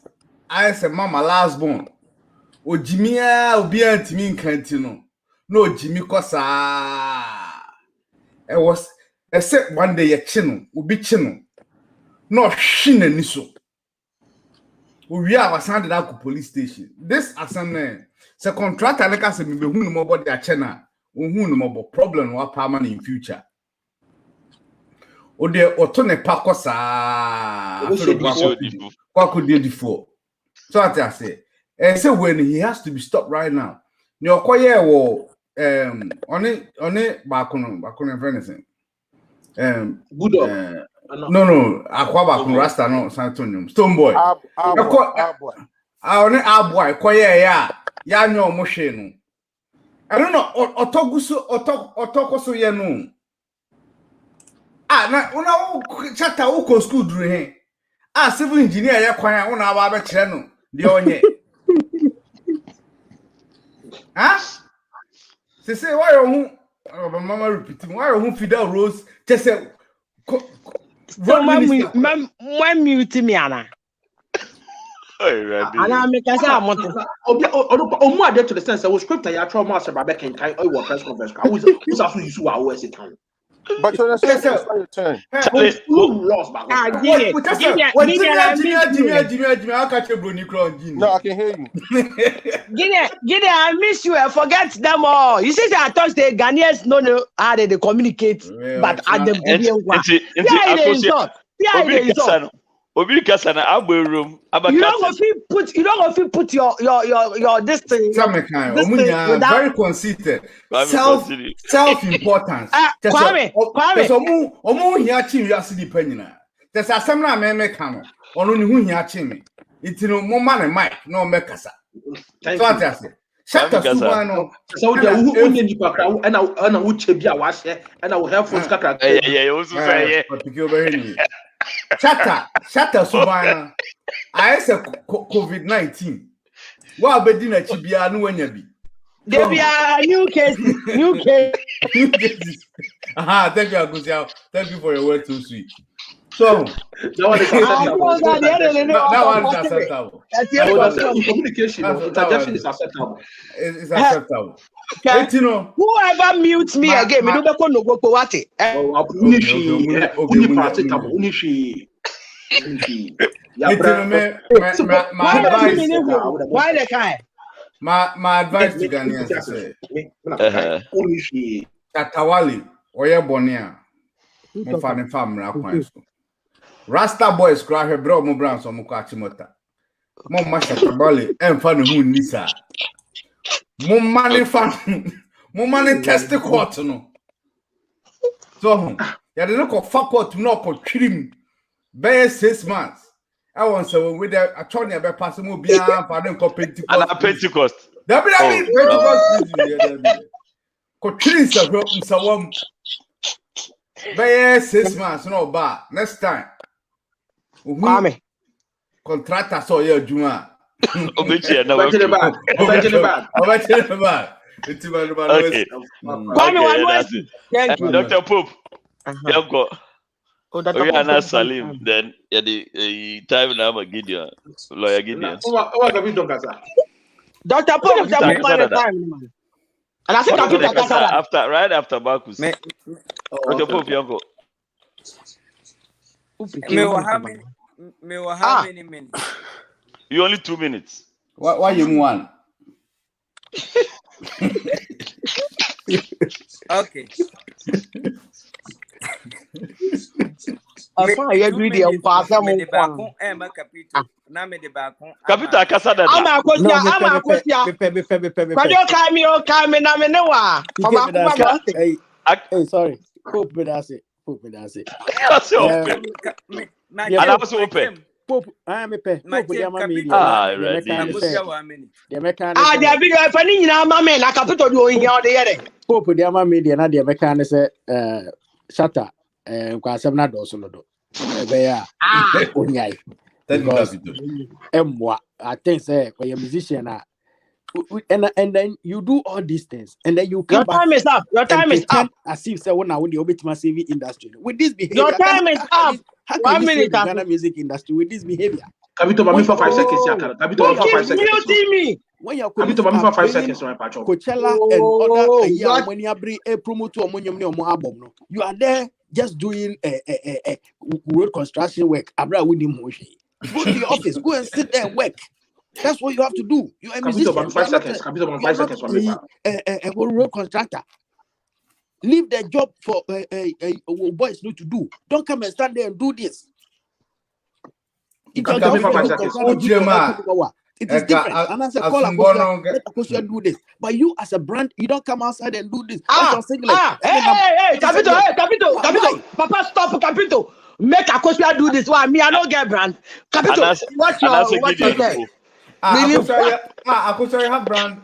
I said mama last born, o Jimmy obi antimi nkantino. No Jimmy kosa. It was except one day ye chino, ubi chino. No shine niso. We are assigned to police station. This assignment, the contractor like us, we who know about their channel, who know about problem or permanent in future. O de otone pakosa. What could do before? So I say, and so when he has to be stopped right now. No koye wo on it bakuno anything. No, Aquaba from Rasta no San Antonio. Stoneboy. Our boy, Koye ya no motion. I don't know, Otokoso Yanu. Na una Shatta Wale school during civil engineer ya kwanya una ba chere no de onye. Say why you mama repeating why you Fidel Rose just say so when mute me ana. Ana me ka say amoto. Omo ade to the sense that we script ya trauma master ba can kai o press conference. Who's also use wa o ese kan. But you're not your turn. No, I can hear you. Gine, I miss you. I forget them all. You see, I thought the Ghanaians know how they communicate, but at the beginning, Obi Kasana Abu room. You don't go put your this thing. Very conceited. Self-importance. Kwame. Omu hiachi you see the penina. There's a seminar me kano. Onu ni hu hiachi me. Itino mo man mic no mekasa. So what I say. Shatta Wale. So the who need you pakra and who chebia wa she and I will help for kakra. Yeah, also say Shatta Wale. I say COVID-19. Wa bedi na chibia no wanya bi. There be a new case. Thank you, Agusia. Thank you for your word too sweet. So that one is acceptable. Communication. Interjection is acceptable. It's acceptable. Whoever mutes me again, me don't know go what it. Why the kind? My advice to Ghanaians is Shatta Wale oye bonia mo fa ne family akwan so Rasta boys cry her bro mo brand so mo kwa chimota mo ma Shatta Wale emfa ne hu nisa mo mane test court no so ya de no ko fa court no ko twirim be 6 months I want so with the attorney be pass mo bia fa den ko Pentecost. That be Pentecost. Ko twirim sa wam be 6 months no ba next time. Kwame contractor so ye adwuma. Obechi na wa. Okay. Kwame one. Thank you. Dr. Pope. Yanko. Oyana Salim, then the time now Gideon, lawyer Gideon. What have you done, Gaza? Dr. Pope, time. And I think Capital Kasa after right after Bakus. Okay, Pope Yonko. Me how many minutes? You only 2 minutes. Why you one? Okay. Capital Kasa dada. I'm a question. Hey, sorry. Pope me that's it. That's open. And I was open. Pope, I am a pay. Pope, the media. Ready. The mechanic. They are big funny in our man. I can put on you in the Pope, the media, and the mechanic say, Shatta, Quasam also no do. Unyai. I think say for your musician and then you do all these things and then you come back. Your time is up. Your time is up. As if say when I would the Obit Massive industry with this behavior. Your time is up. How can you save the Ghana music industry with this behavior? Kabito, for 5 seconds. Kabito, for 5 seconds. When you're Kabito, for 5 seconds. Coachella and other when you bring a promo to a album, you are there just doing a road construction work. Abra with him. Go to your office. Go and sit there and work. That's what you have to do. You are a musician. Kabito, 5 seconds. Kabito, 5 seconds. A road contractor. Leave the job for boys need to do. Don't come and stand there and do this. It is different. And as a caller, do this. But you as a brand, you don't come outside and do this. Hey, Capito. Papa, stop, Capito. Make a question do this. Why me? I don't get brand. Capito, what's your say? I could say have brand.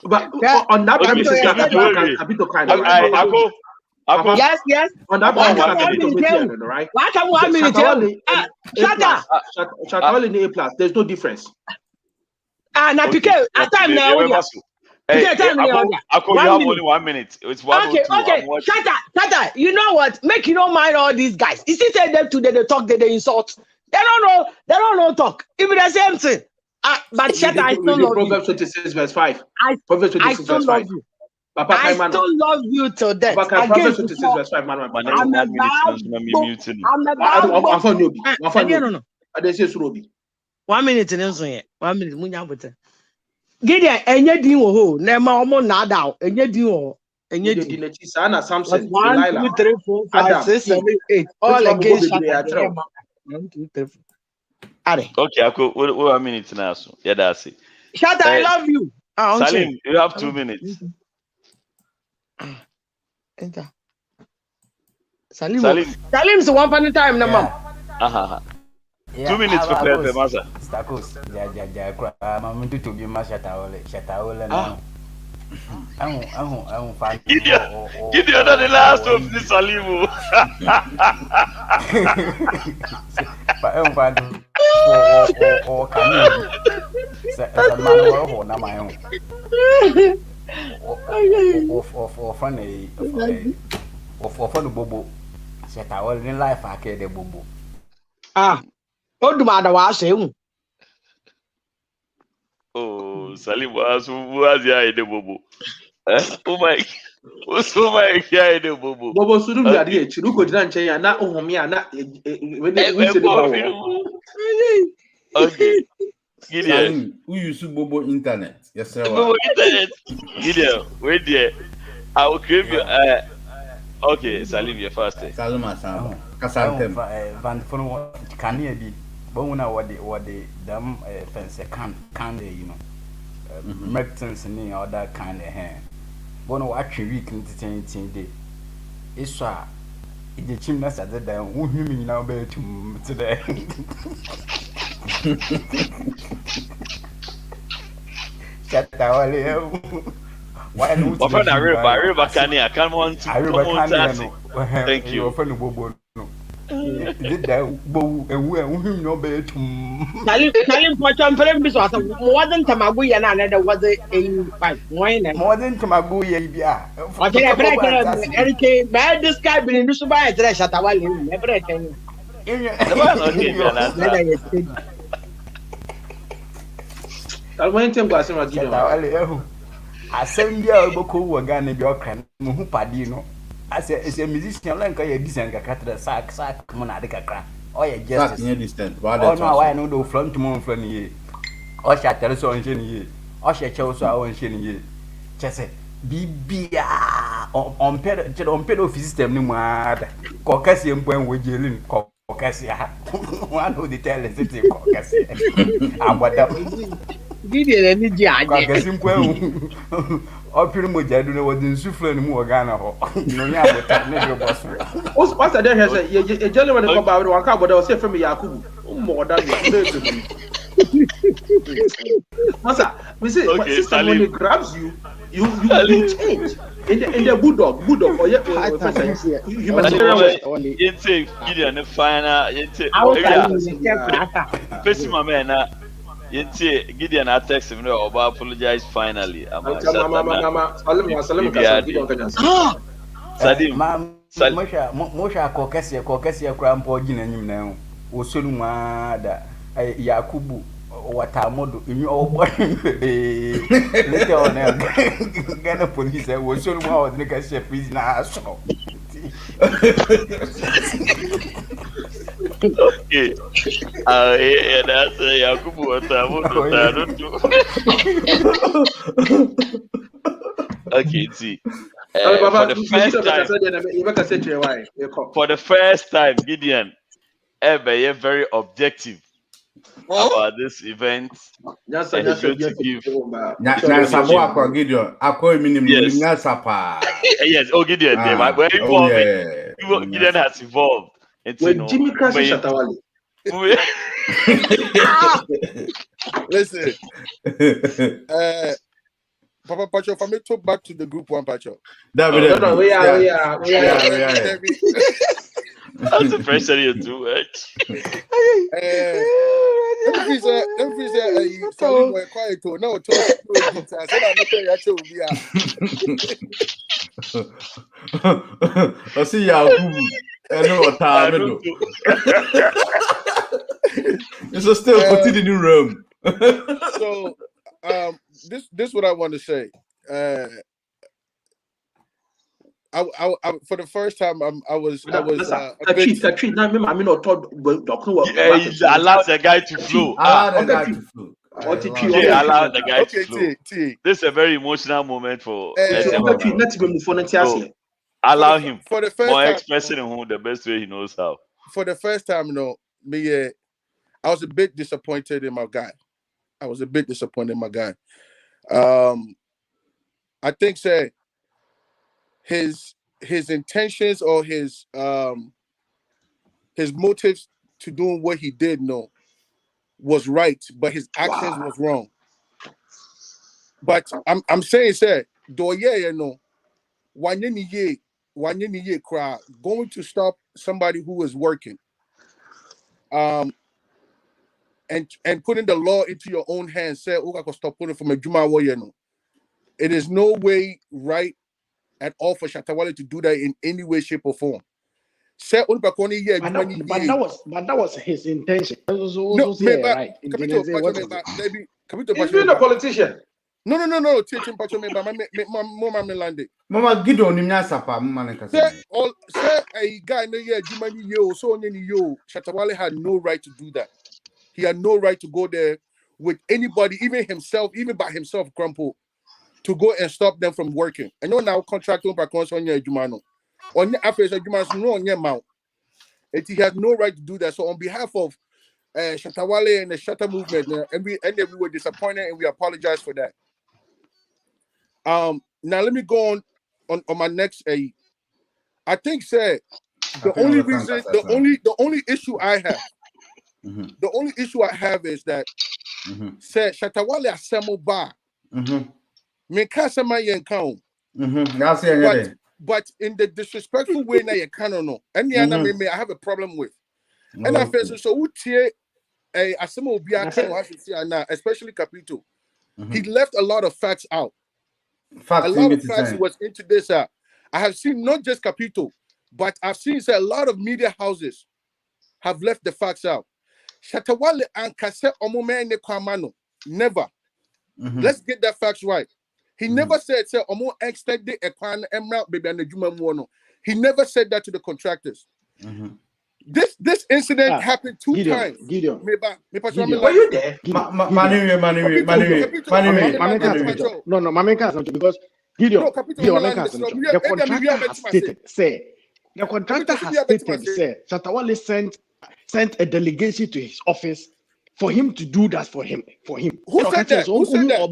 But on that yes. On that right? What can 1 minute? Shatta Wale in A+. There's no difference. Now because at time now. You have only 1 minute. It's 1 Okay. Shatta, you know what? Make you don't mind all these guys. You see, say them today they talk, they insult. They don't know talk. Even the same thing. But Shatta, I still love you. Proverbs 26 verse 5. Proverbs 26 verse 5. Papa, I still love you till death. Proverbs 26 verse 5, man. I'm a bad. I say Surobi. 1 minute in 1 minute. Munya Gideon, enye din wo ho. Nema omo na da. Enye din wo. Enye din. Sana Samson. 1, 2, 3, 4, 5, 6, 7, 8. All against Shatta. 1, 2, 3, 4. Okay, Ako, 1 minute now. Yeah, that's it. Shatta, I love you. Salim, you have 2 minutes. Enter. Salim's one funny time, no mom. 2 minutes for the Mensah. Stakos, Mamma to be Shatta Wale now. I'm fine. Give you another last of this Salimu. But I'm fine. Or can you say a man or not my own? Or funny or Bobo. Shatta Wale in life, I care the Bobo. What do matter? Was him? Oh, Salim was the idea, Bobo. Oh my God, Bobo. Bobo Sudum Yadi, Chiruko Janche, and not Ohomia, not okay. Gideon, who use Bobo internet? Yes, sir. Bobo internet. Gideon, wait there. I will crave you. Okay, Salim, you're first. Salim, Casantem. Van Fono can be. But when I what the damn fence can you know, merchants and all that kind of hand. But no, actually, we can entertain day. It's the chimney said that won't you mean now bear to today? Shatta Wale. Why no? River Kania, come on to thank you. Did that bow and we no better to Salim for temporary business. More than Tamaguya and another was a wine. More than Tamaguya. Okay, bad this guy been in the Subai, Shatta Wale, everything. Asem bia oboko wo Ghana bi okran mo hu padi no ase ese musician like ya decent kakra sack mo na de kakra o ya justice distant oh no why no do front mo front ye o sha tere so onje ni ye o sha chew so a onje ni ye chese bibia on pedo system ni mu ada ko kase mpan wo jelin ko kase ha one of the tell city ko kase abada Gideon ni ji aje. Kwa kase mpan opiri mo jadu no wodi nsufre ni mu wo Ghana ho no nya abota ne do boss o pastor there say ye jele when go ba we wan ka boda o say from Yakubu mo da me Masa, we say sister when it grabs you change. In the bulldog or you must Gideon the final face my man Gideon I text him no apologize finally. Mosha kokese kura mpo gina nyim na hu osolu maada Yakubu watamodo imi obo later on Ghana police osolu ma odne ka chef prison na aso okay that's Yakubu watamodo I don't do okay see for the first time Gideon you're very objective about this event. Yes, oh Gideon, Gideon has evolved. When Jimmy crashes Shatta Wale. Listen, Papa Pacho, for me to back to the group one Pacho. No, we are. That's the pressure you do, right? Salim were quiet to now. I said I'm I see Yakubu. I know what time. It's still continuing in room. So, this what I want to say. I for the first time I was allow the guy to flow. Allow the guy to flow. This is a very emotional moment for so allow him for the first more time, expressing him the best way he knows how. For the first time, I was a bit disappointed in my guy. I think say his intentions or his motives to doing what he did was right, but his actions was wrong. But I'm saying say going to stop somebody who is working and putting the law into your own hands, say stop putting from a Juma. It is no way right at all for Shatta Wale to do that in any way, shape, or form. But that was his intention. He's being a politician. No. Mama Gido Nimyasapa, Mama. Say a guy no year, Jumani yo, so yo. Shatta Wale had no right to do that. He had no right to go there with anybody, even himself, even by himself, Grumpo, to go and stop them from working. I know now contractor by on your Jumano. On your affairs, Jumano no on your mouth. He has no right to do that. So on behalf of Shatta Wale and the Shatta movement, and we were disappointed and we apologize for that. Now let me go on my next I think the only issue I have is that said Shatta Wale assemble bar. Me kasama yen count. But in the disrespectful way now you cannot know. And I have a problem with. And I feel so utie assemble bia now, especially Capito. He left a lot of facts out. A lot of facts was into this. I have seen not just Capito, but I've seen a lot of media houses have left the facts out. Shatta Wale and Kase Omome ne Kwamano. Never. Let's get that facts right. He never said, "Omo extend the ekwan emra baby and the juma muono." He never said that to the contractors. This incident happened two times. Gideon. Were you there? No, because Gideon, the contractor has stated, Shatta Wale sent a delegation to his office for him to do that for him. Who said that? Who said that?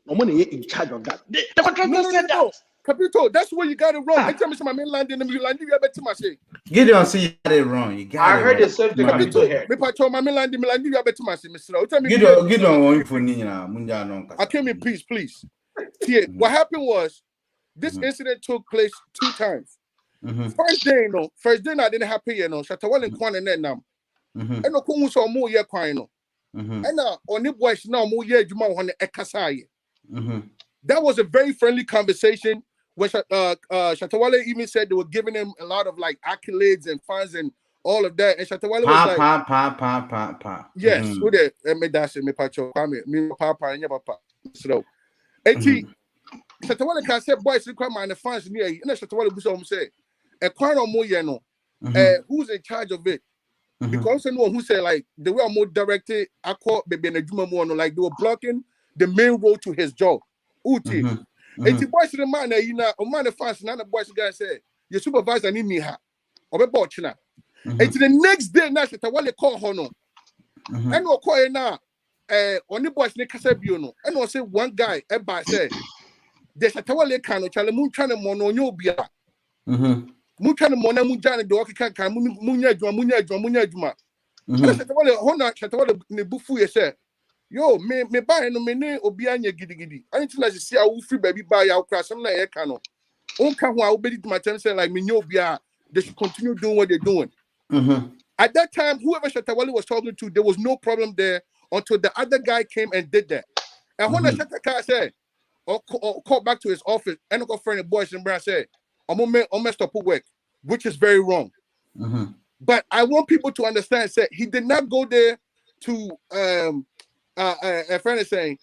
No money in charge of that. The contractor said that. Capito, that's where you got it wrong. Every time you say my mainland in the mainland, you better say. Gideon, see you got it wrong. You got I heard the same thing. Capito here. Me patrol my mainland, you better say, Mr. Gideon, won't for Nina. I came in peace, please. See, what happened was this incident took place two times. First day, I didn't happen, Shatta Wale and Kwame and them. And no Kumu saw more year quino. And now on the boys now more year Juma on the Ekasai. That was a very friendly conversation. When Shatta Wale even said they were giving him a lot of like accolades and funds and all of that, and Shatta Wale was like, yes, who there? Me dash me pacho, Kwame, me papa, and your papa. So, Shatta Wale can say, boys, require my the funds near you. And Shatta Wale was say, a quite more no, who's in charge of it? Because no one who said like they were more directed, I caught baby and a Juma more like they were blocking the main road to his job. Uti. And the boys to the man, a man of fast, and the boys guy said, your supervisor need me ha. Or be botchina. And to the next day, now Shatta Wale call Hono. And no call now. On the boys ne kasa biono. And no say one guy, Eba said, the Shatta Wale cano, chale moon chana mono nyobia. Moon chana mona mujana do can munya juma. Shatta Wale Hona Shatta Wale ne bufu ye say. Yo, me buy no me obianya gidi. Anything as you see, I will free baby buy our crash. I'm like, cano. Onka who I will be to my time say like me nyobia. They should continue doing what they're doing. At that time, whoever Shatta Wale was talking to, there was no problem there until the other guy came and did that. And when the Shatta said, or called back to his office, and I got friend the boys and Brad said, I'm gonna stop work, which is very wrong. But I want people to understand, said he did not go there to a friend is saying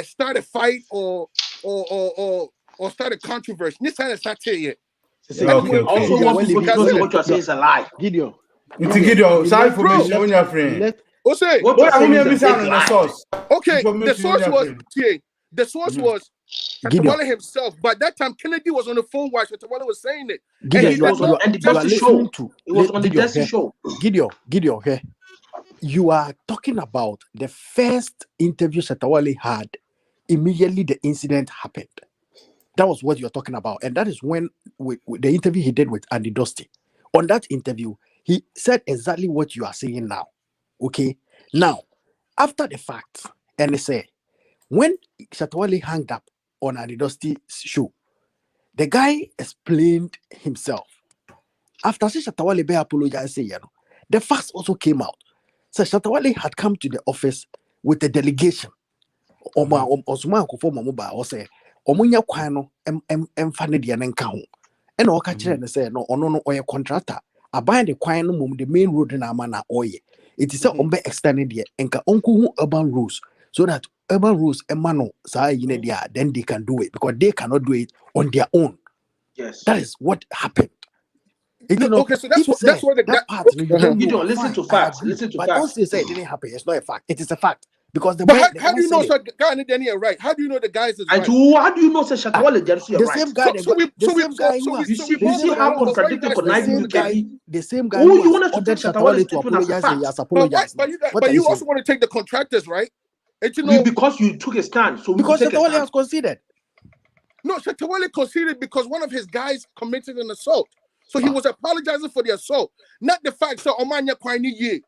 start a fight or start a controversy. This time it's not here yet. Also, want people to know what you're saying is a lie. Gideon, sorry for me, your friend. Okay, the source was the source was Shatta Wale himself. But that time Kennedy was on the phone while Shatta Wale was saying it. Gideon, it was on the Desi show. Gideon, okay. You are talking about the first interview Shatta Wale had immediately the incident happened. That was what you're talking about. And that is when the interview he did with Andy Dusty. On that interview, he said exactly what you are saying now. Okay. Now, after the fact, and they say, when Shatta Wale hung up on Andy Dusty's show, the guy explained himself. After Shatta Wale apologized, the facts also came out. So Shatta Wale had come to the office with a delegation. Omunya kwano emfane de ne nka ho e na oka kire ne say no ono no oye contractor aban de kwan no mum the main road na ama na oye it is ombe extend de enka onku hu urban rules so that urban rules emano sa yine dia then they can do it because they cannot do it on their own. Yes, that is what happened. Okay, so that's what that part. You don't listen to facts. But don't say it didn't happen. It's not a fact. It is a fact. Because how do you know Daniel right? How do you know the guys is right? How do you know Shatta Wale the right? Same guy. You see how contradicting the same guy. Who you want to take Shatta Wale to apologize and he has apologized. But you also want to take the contractors, right? And you know because you took a stand. So because Shatta Wale has conceded. No, Shatta Wale conceded because one of his guys committed an assault. So he was apologizing for the assault, not the fact that Omanya Kwani ye.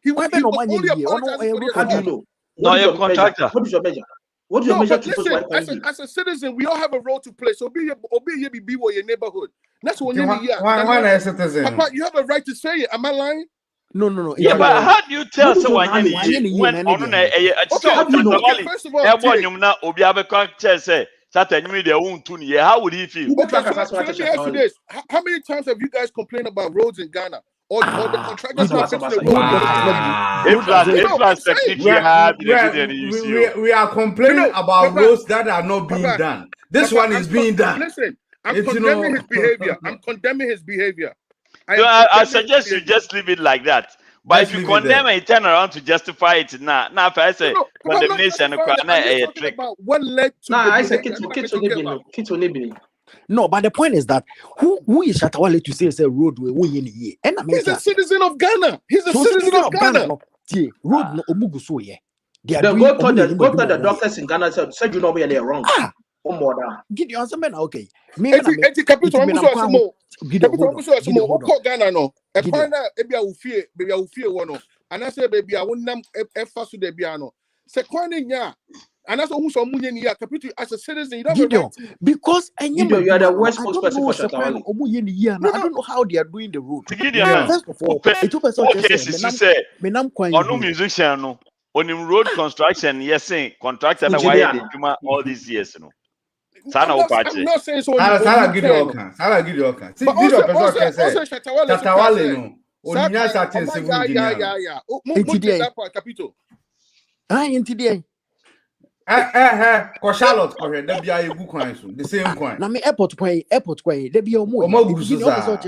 He was only apologizing for the assault. How do you know? No, you're a contractor. What is your measure? What is your measure to listen, as a citizen, we all have a role to play. So be your neighborhood. That's what you need. Why a citizen? Papa, you have a right to say it. Am I lying? No. Yeah, but how do you tell someone when first of all, how would he feel? Okay, so let me ask you this: how many times have you guys complained about roads in Ghana? or the contractors not fixing the road. We are complaining about roads that are not being done. This one is being done. Listen, I'm condemning his behavior. I'm condemning his behavior. I suggest you just leave it like that. But if you condemn and turn around to justify it, now if I say condemnation, a trick. About what led to I said kids. No, but the point is that who is Shatta Wale to say roadway? He's a citizen of Ghana. He's a citizen of Ghana. Road no omugu so ye. Then go to the doctors in Ghana said you know where they're wrong. Give you answer, man. Okay. Ghana no. A partner, baby, I will fear one. And I say, baby, I won't name a fast to the piano. Seconding ya. And that's almost a million year capital as a citizen. Because you are the worst spokesperson for Shatta Wale. I don't know how they are doing the road. First of all, no musician no. On him road construction, yes, contractor all these years, no. I'm not saying so. Sara give you okay. See, video person say Shatta Wale no. Oninya certain civil engineer. Ko Charlotte ko da bia egu kwan so the same kwan. Na me airport kwan da bia omo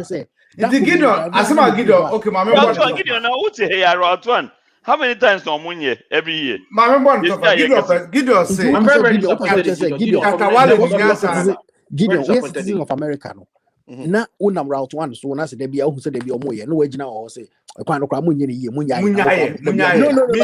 say. Gideon, asema Gideon, okay, my member. Gideon na what here around one. How many times no money every year? My member Gideon say. I'm very Gideon, we are citizen of America no. Na unam route 1 so na say da bia hu say da bia omo ye no wagina o say kwan no kwa munye ne ye munya. No,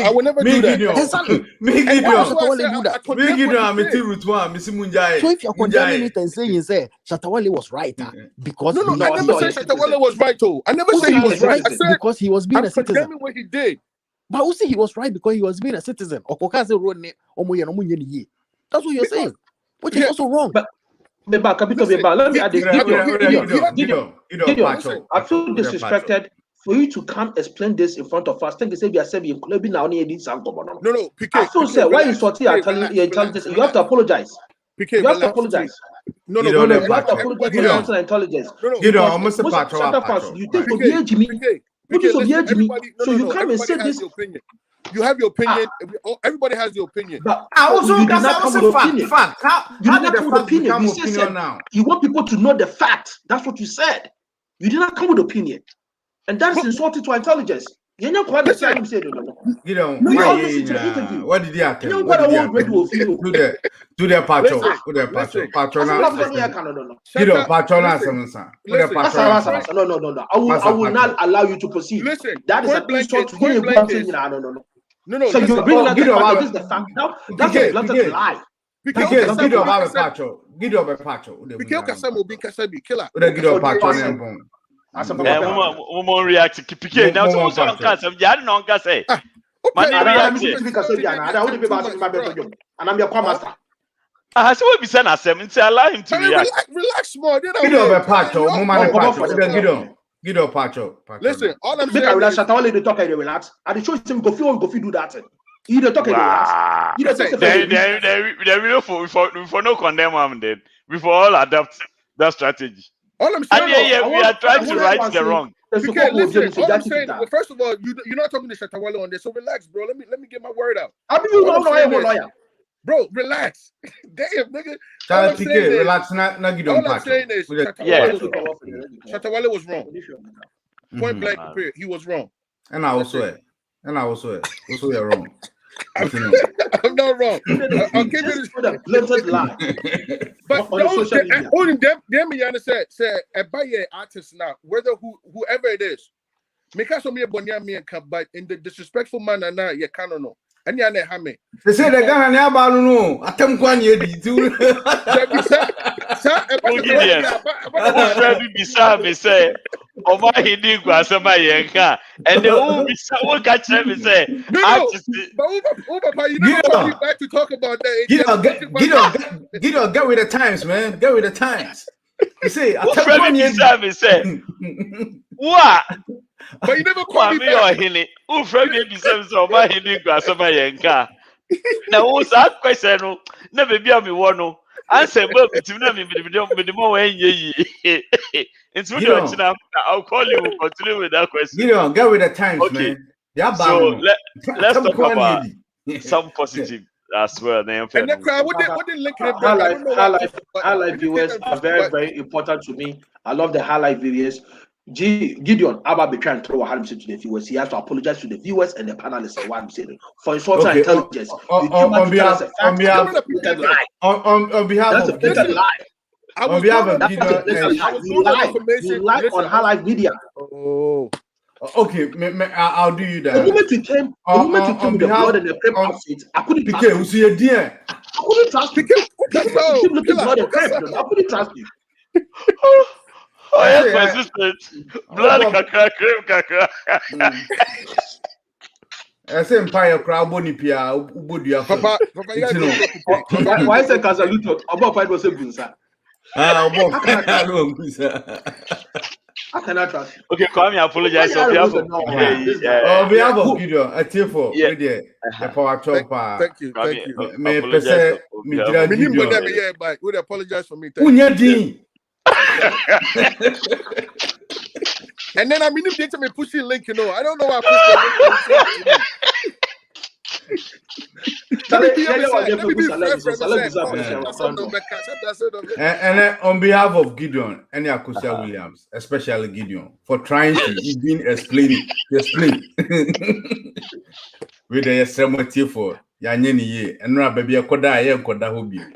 I will never do that. Exactly. Me Gideon, I'm in route 1, Miss Munjai. So if you're condemning it and saying say Shatta Wale was right, because I never said Shatta Wale was right though. I never said he was right. I said because he was being a citizen. Condemning what he did. But who say he was right because he was being a citizen? Okoka say road ne omo ye no munye ne ye. That's what you're saying. Which is also wrong. Let me add this. I feel disrespected for you to come explain this in front of us. Think they say we are saying clubbing now near this. No, I feel say why is what you are telling your intelligence? You have to apologize. You have to apologize. No, you have to apologize for your intelligence. You think for Jimmy. So you come and say this. You have your opinion. Everybody has your opinion. But also, you did not come with opinion. You did not come with opinion. You said you want people to know the fact. That's what you said. You did not come with opinion, and that is insulting to our intelligence. You know what the time said. You know, what did he have? You know what I want to do? Do their patron. Do their patron. Patronat. No. I will not allow you to proceed. Listen, that is an insult to you. No. So you're bringing out the fact. Now that's a blatant lie. Woman react to PK. Now, so some cats have Jan on Casse. And I'm your master. I said, we send us and say, allow him to react. Relax more. Gido Pacho. Listen, all I'm saying is Shatta Wale talk and relax. I show him go do that. You don't talk and relax. You don't say they will for no condemn him then. Before all adapt that strategy. All I'm saying we are trying to right the wrong. Listen, all I'm saying, well, first of all, you're not talking to Shatta Wale on this, so relax, bro. Let me get my word out. I mean, you don't know I'm a lawyer. Bro, relax. Damn, nigga. Relax, not Gido All I'm saying is Shatta Wale was wrong. Point blank, he was wrong. And I also Also you're wrong. I'm not wrong. I'll give you this blatant lie. But only them say by your artist now, whoever it is, make us me a bonya me and but in the disrespectful manner now you cannot know. And you have me. They say the Ghana never know. Atem kwan ye di tu. Me say, "O ma hindi kwa asema yenka." And the who be so catch me say, artist. But you know back to talk about that. Get with the times, man. Get with the times. You see, atem kwan ye me say. What? But you never call me back. Who from me be so my hindi kwa asema yenka. Now what's that question? No, never be me one no. Answer, but between them, with the more when ye. It's what you're Gideon, I'll call you. Continue with that question. Gideon, get with the times, Okay. man. Yeah, So let's talk about about some positive as well. And the crowd, what they link it bring? I don't know highlight viewers are very, very important to me. I love the highlight viewers. Gideon, Abba be trying to throw a hand to the viewers. He has to apologize to the viewers and the panelists and what I'm saying. For insulting intelligence, you came out to tell us a fact. On behalf That's of a blatant Gideon. lie. On behalf of That's a Gideon, blatant lie. You lie on highlight media. Oh, okay. I'll do you that. The moment you came with the blood and the crepe outfit, I couldn't trust you. I couldn't trust you. That's why you keep looking blood and crepe. I couldn't trust you. Oh, yes, my sister. Blood kakra, cream kakra. I say empire crowd boni pia ubodu Papa, why say Casaluto? About fight was a bunsa. About I cannot trust you. Okay, Kwame, I apologize on behalf of on behalf of Gideon, a tear for the power top. Thank you. May pese me dira Gideon. Would apologize for me. Thank you. And then I mean, if they tell me pushing link, you know, I don't know why I pushed And then on behalf of Gideon and Yakusia Williams, especially Gideon, for trying to even explain with the extremity for Yanyeni ye and Rababi Koda Hobi.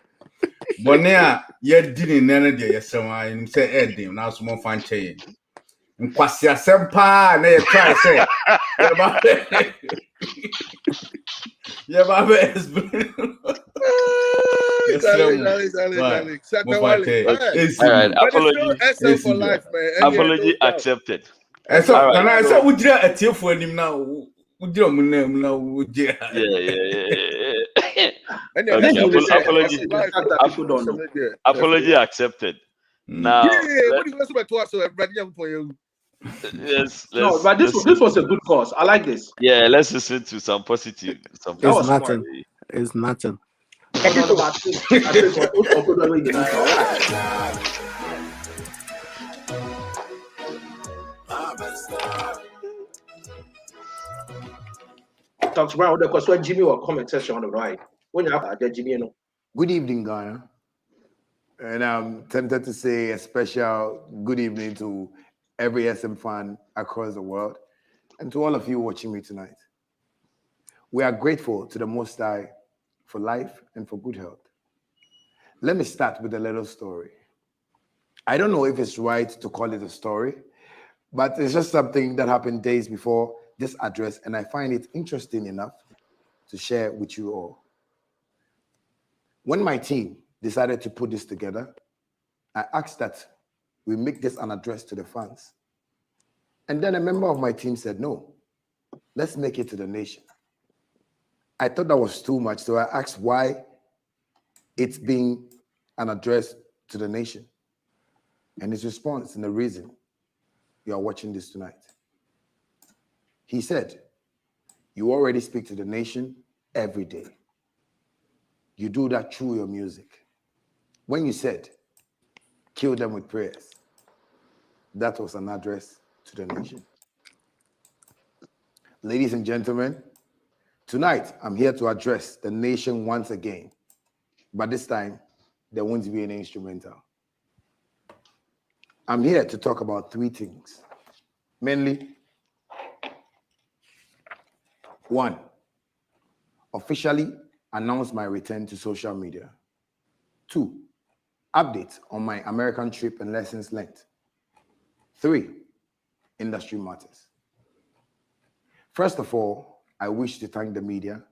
Bonea yet didn't none of the Yasama and say Eddie, now small fan chain. Nkwasia sempa na ye try say yeah baba explain Apology for life, man. Apology accepted. So and I said would you a tear for him now would you name now would you apology accepted. Now what do you want to so everybody for you? Yes, no, but this was a good cause. I like this. Yeah, let's listen to some positive. It's nothing. It's nothing. Talks around the question Jimmy or comment section on the right. When you have Jimmy, you know. Good evening, Ghana. And I'm tempted to say a special good evening to every SM fan across the world and to all of you watching me tonight. We are grateful to the Most High for life and for good health. Let me start with a little story. I don't know if it's right to call it a story, but it's just something that happened days before this address, and I find it interesting enough to share with you all. When my team decided to put this together, I asked that we make this an address to the fans. And then a member of my team said, no, let's make it to the nation. I thought that was too much, so I asked why it's being an address to the nation. And his response and the reason you are watching this tonight. He said, you already speak to the nation every day. You do that through your music. When you said, kill them with prayers, that was an address to the nation. Ladies and gentlemen, tonight I'm here to address the nation once again, but this time there won't be any instrumental. I'm here to talk about three things, mainly. One, officially announce my return to social media. Two, update on my American trip and lessons learned. Three, industry matters. First of all, I wish to thank the media,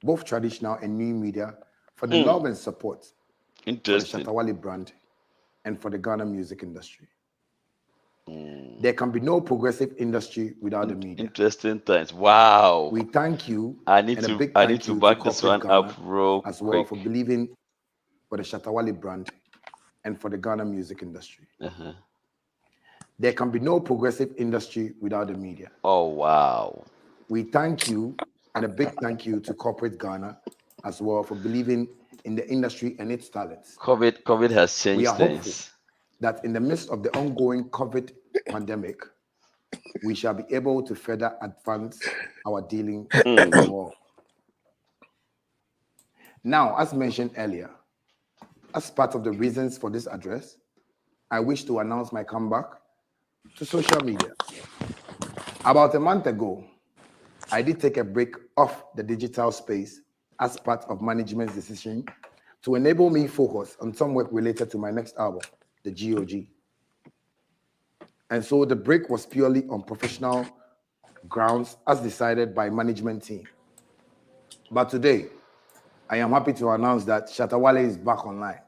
both traditional and new media, for the love and support for the Shatta Wale brand and for the Ghana music industry. There can be no progressive industry without the media. Interesting times. Wow. We thank you. I need to back this one up real as well for believing for the Shatta Wale brand and for the Ghana music industry. There can be no progressive industry without the media. Oh, wow. We thank you, and a big thank you to corporate Ghana as well for believing in the industry and its talents. COVID has We changed are hopeful things. that in the midst of the ongoing COVID pandemic, we shall be able to further advance our dealings with you all. Now, as mentioned earlier, as part of the reasons for this address, I wish to announce my comeback to social media. About a month ago, I did take a break off the digital space as part of management's decision to enable me focus on some work related to my next album, the GOG. And so the break was purely on professional grounds as decided by management team. But today, I am happy to announce that Shatta Wale is back online.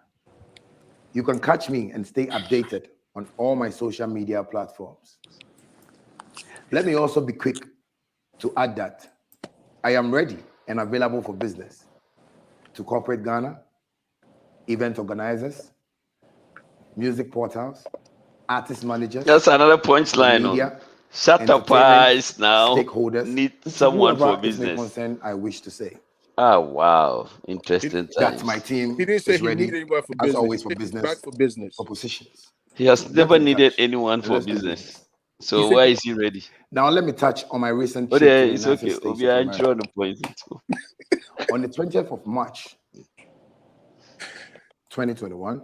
You can catch me and stay updated on all my social media platforms. Let me also be quick to add that I am ready and available for business to corporate Ghana, event organizers, music portals, artist managers. That's another punchline. Media, Shatta Wale now stakeholders, need someone for whoever is business. concerned, I wish to say. Oh wow, interesting That times. my team He didn't say is he ready, needed anyone for as business. always, He for said he's business back for business. propositions. He has Get never in needed touch anyone and for let's do business. business. So why is he ready? Now let me touch on my recent Oh, trip yeah, to the it's United okay. States We of are America. enjoying the point. On the 20th of March, 2021,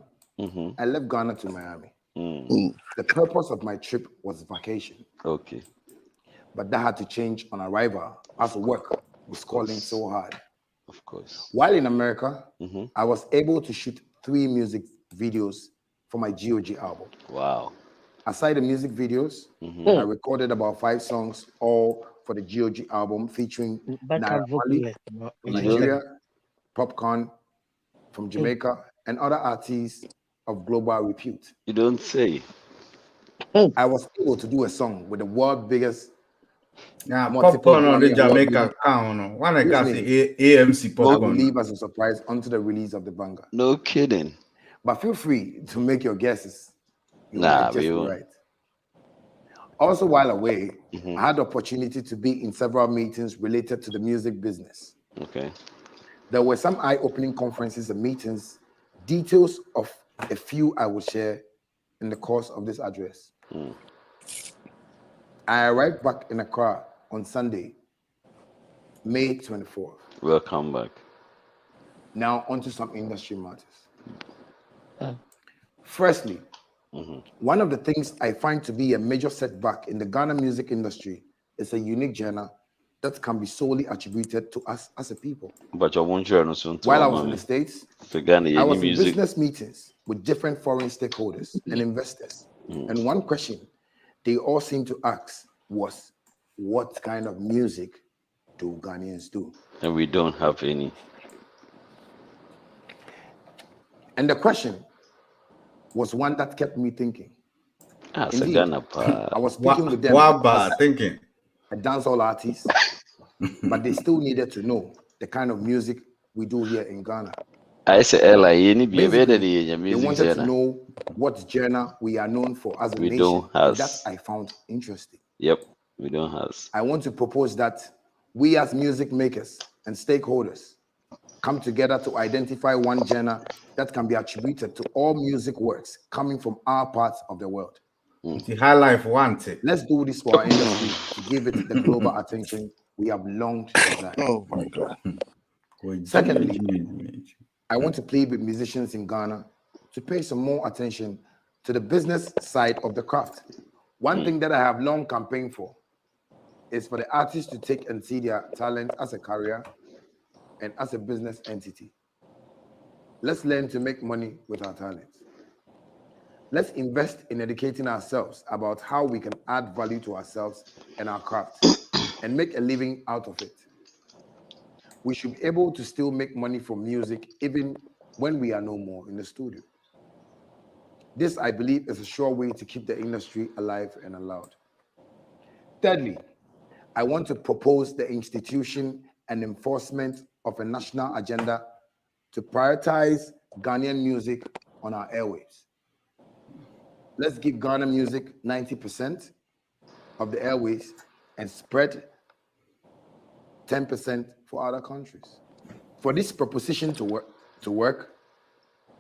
I left Ghana to Miami. The purpose of my trip was vacation. Okay. But that had to change on arrival as work was calling so hard. Of course. While in America, I was able to shoot 3 music videos for my GOG album. Wow. Aside the music videos, I recorded about 5 songs, all for the GOG album, featuring Naira Marley from Nigeria, Popcorn from Jamaica, and other artists of global repute. You don't say. I was able to do a song with the world's biggest Popcorn on the Jamaica count. One I can say AMC Popcorn. I will leave as a surprise until the release of the banger. No kidding. But feel free to make your guesses. You Nah, might just be won't. right. Also, while away, I had the opportunity to be in several meetings related to the music business. Okay. There were some eye-opening conferences and meetings, details of a few I will share in the course of this address. I arrived back in Accra on Sunday, May 24th. Welcome back. Now onto some industry matters. Firstly, one of the things I find to be a major setback in the Ghana music industry is a unique genre that can be solely attributed to us as a people. But you won't join us soon. While I was in the States, I was in music. business meetings with different foreign stakeholders and investors. And one question they all seemed to ask was, what kind of music do Ghanaians do? And we don't have any. And the question was one that kept me thinking. Indeed, I was speaking with them thinking. a dancehall artist, but they still needed to know the kind of music we do here in Ghana. I say, Basically, they wanted to know what genre we are known for as a We nation, don't and have. that I found interesting. Yep, we don't have. I want to propose that we as music makers and stakeholders come together to identify one genre that can be attributed to all music works coming from our parts of the world. The high life wanted. Let's do this for our industry to give it the global attention we have longed desired. Oh my God. Secondly, I want to plead with musicians in Ghana to pay some more attention to the business side of the craft. One thing that I have long campaigned for is for the artists to take and see their talent as a career and as a business entity. Let's learn to make money with our talents. Let's invest in educating ourselves about how we can add value to ourselves and our craft and make a living out of it. We should be able to still make money from music even when we are no more in the studio. This, I believe, is a sure way to keep the industry alive and allowed. Thirdly, I want to propose the institution and enforcement of a national agenda to prioritize Ghanaian music on our airwaves. Let's give Ghana music 90% of the airwaves and spread 10% for other countries. For this proposition to work, to work,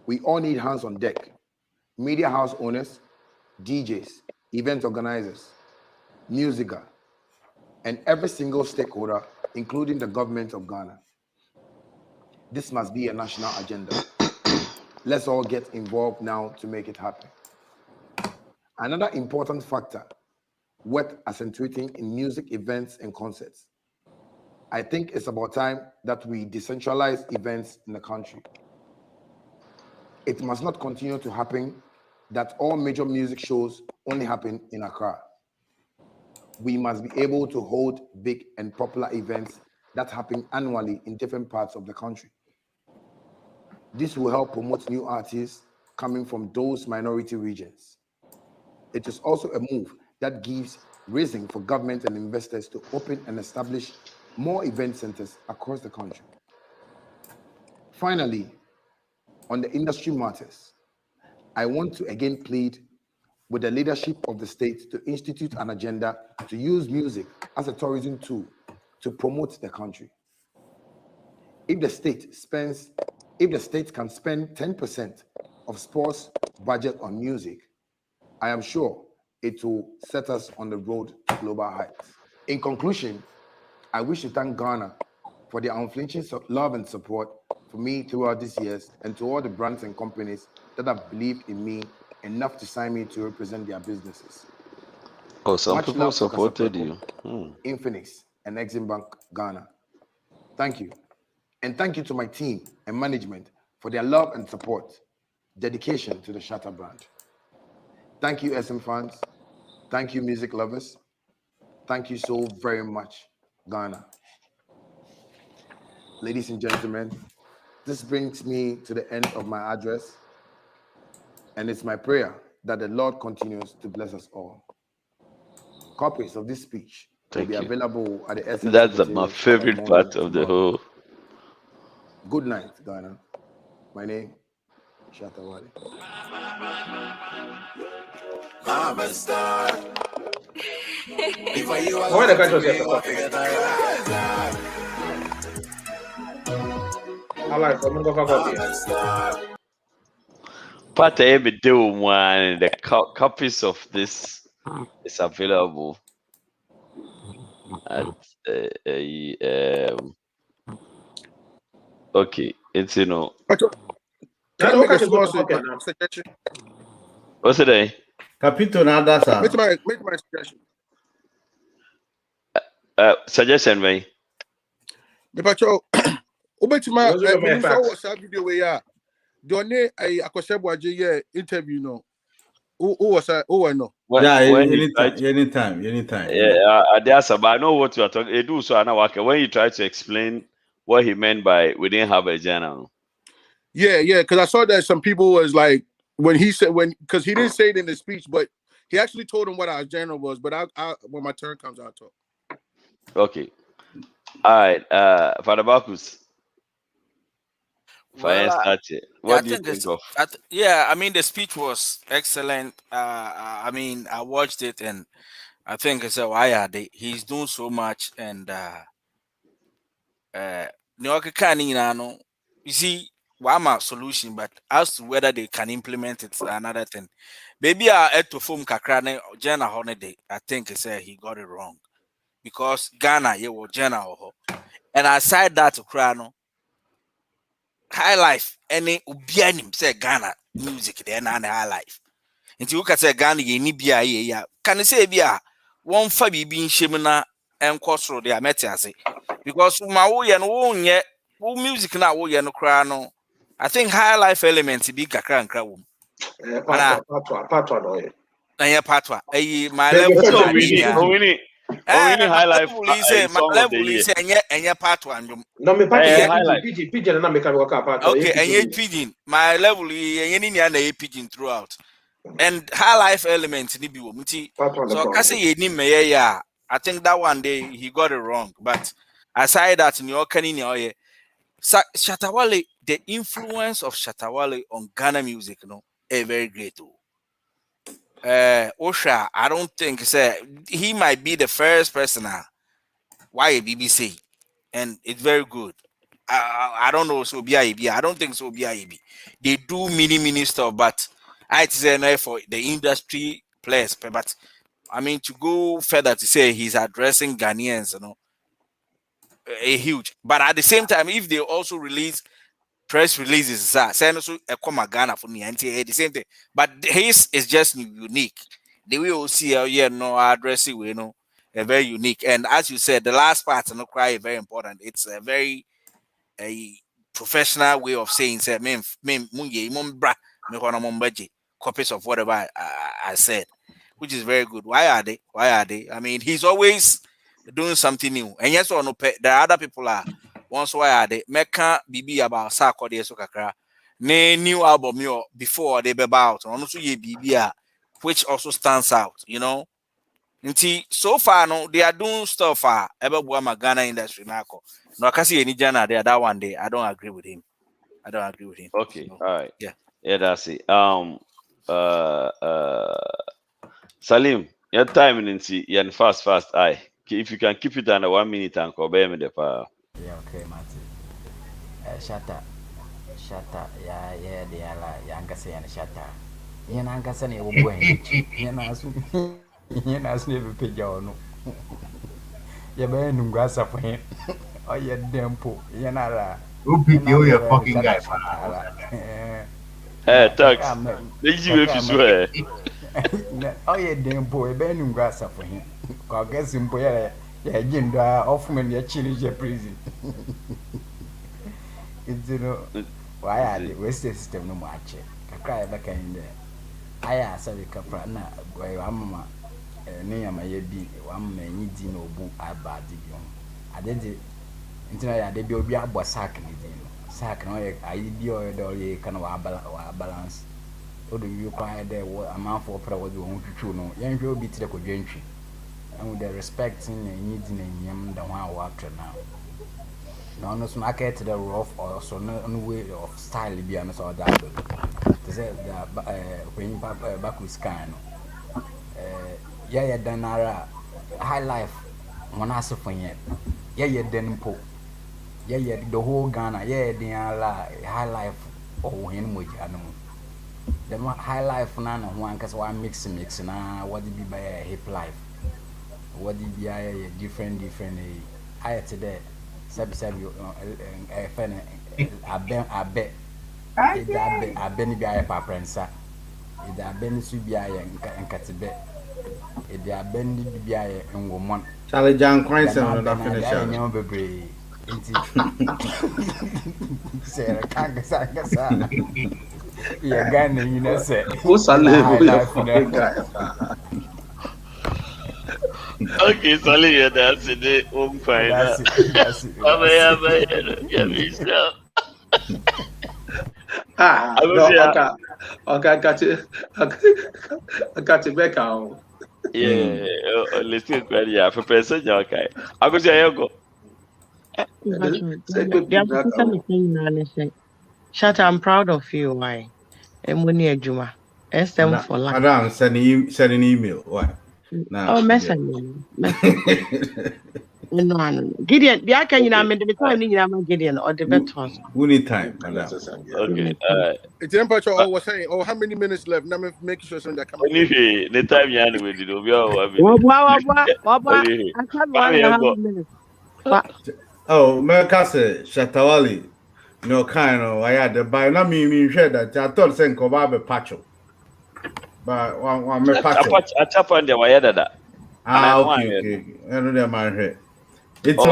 we all need hands on deck. Media house owners, DJs, event organizers, musica, and every single stakeholder, including the government of Ghana. This must be a national agenda. Let's all get involved now to make it happen. Another important factor worth accentuating in music events and concerts. I think it's about time that we decentralize events in the country. It must not continue to happen that all major music shows only happen in Accra. We must be able to hold big and popular events that happen annually in different parts of the country. This will help promote new artists coming from those minority regions. It is also a move that gives reason for government and investors to open and establish more event centers across the country. Finally, on the industry matters, I want to again plead with the leadership of the state to institute an agenda to use music as a tourism tool to promote the country. If the state can spend 10% of sports budget on music, I am sure it will set us on the road to global heights. In conclusion, I wish to thank Ghana for their unflinching love and support for me throughout these years, and to all the brands and companies that have believed in me enough to sign me to represent their businesses. Oh, some Much people love to supported Kasapeko, you. Infinix, and Exim Bank Ghana. Thank you. And thank you to my team and management for their love and support, dedication to the Shatta brand. Thank you, SM fans. Thank you, music lovers. Thank you so very much, Ghana. Ladies and gentlemen, this brings me to the end of my address, and it's my prayer that the Lord continues to bless us all. Copies of this speech will be available at the SM That's my Secretariat favorite by part morning of the tomorrow. whole. Good night, Ghana. My name, Shatta Wale. I'm a star. Before you Why the alive country to me, yourself? I figured I like. I'm gonna go copy. Part every day one. The copies of this is available at okay. It's Can I That's make what a you go small to copy now. suggestion? what's it? Capito nada sa. Make my suggestion. Suggestion me. Mepacho, Ubetima, Those are my when you saw facts. WhatsApp video where ya, Donne, I akosebo aje interview no. Who was I? Who I know? Yeah, When you try to, anytime. but I know what you are talking. It do so when you try to explain what he meant by we didn't have a journal. Yeah, because I saw that some people was like when he said because he didn't say it in the speech, but he actually told him what our agenda was. But I when my turn comes, I'll talk. Okay. All right. Father Bakus. Well, What do you think of? I mean, the speech was excellent. I mean, I watched it and I think it's he's doing so much, and you see, one solution, but as to whether they can implement it's another thing. Maybe I had to form Kakrane Jana Holiday. I think he got it wrong because Ghana, you were Jana Oho. And aside that, Krano, high life, any Ubianim say Ghana music, then and high life. And you can say Ghana, ye nibia, ya. Can you say, Bia, one fabi being shimina and crossroad, they are metiase. Because my way and won't yet, music now, we are no crano. I think high life elements be kakran crowd. Patwa. Na patwa. My Then level. before Only high life My song of the level year. is a patwa. No, me patwa. Highlight. Pigeon, and I make a work out. Okay, and ye pigeon. My level is any pigeon throughout. And high life elements ni biwo muti. So I say ye ni me ya. I think that one day he got it wrong. But aside that, in your canini oye, Shatta Wale, the influence of Shatta Wale on Ghana music, very great. Osha, I don't think he might be the first person why BBC, and it's very good. I don't know so BIB. I don't think so BIB. They do mini stuff, but I say for the industry players, but I mean to go further to say he's addressing Ghanaians, a huge. But at the same time, if they also release press releases, send also a comma Ghana for me and the same thing. But his is just unique. The way we see address it, very unique. And as you said, the last part no cry very important. It's a very professional way of saying say copies of whatever I said, which is very good. Why are they? I mean, he's always doing something new. And yes or no, there are other people are once why are they Mecca BB about Sako de Sokakra. Ne new album before they be about on also ye BB which also stands out, so far no they are doing stuff my Ghana industry now. No, I can see any Jana there that one day. I don't agree with him. Okay, all right. Yeah. Yeah, that's it. Salim, your time in see you fast. Aye. If you can keep it under 1 minute and cover me the power. Yeah, okay, Martin. Shatta, yeah, they are like Yankasa and Shatta. Yankasa, you will go and you never pay your no. You're burning grass for him. Oh, yeah, damn poor. You're not a fucking guy. Thanks. Oh, yeah, damn boy, burning grass for him. I guess him boy, yeah, gender often your chilling prison. It's why are the West system no match? I cry back in there. I asked a capra na where I'm near my be 1 man no book about the I did it until I did be a sack no I be or kind of balance. Or do you cry there amount for what you want to know? Young will be to the country and with the respecting and needing and yam the one after now. No, no, so I get the rough or so no way of style be an or that. To say that when you back with scan, yeah, then high life one answer for yet. Yeah, then po. Yeah, the whole Ghana, yeah, the high life or him with animal. The high life none one because one mix now what did be by a hip life? What did be a different I today. Sabi I bet I been be a paprensa. It I been to be a nkatibe. It I been be a woman. Charlie John Christ and not finish. Say I can't say. Yeah, Ghana, you know, say. What's a Okay, Salim, that's it. That's it. Okay, I got it back out. Yeah, let's get ready for present. Okay, I go say, go. Shatta, I'm proud of you. Why? Emuni Ejuma. SM for life. Madam, send an email. Why? Oh, message. No. Gideon, the I can you know the time you Gideon or the better. We need time, madam. Okay, it's the temperature was saying, how many minutes left? Now make sure something that comes. Anyway, the time you are with you, Oh, Mercase, Shatta Wale, no kind of I had the buy. Not me share that. I thought saying Kobabe Pacho. But one me Pacho. I tap on the wire that. Okay. I know that my head. It's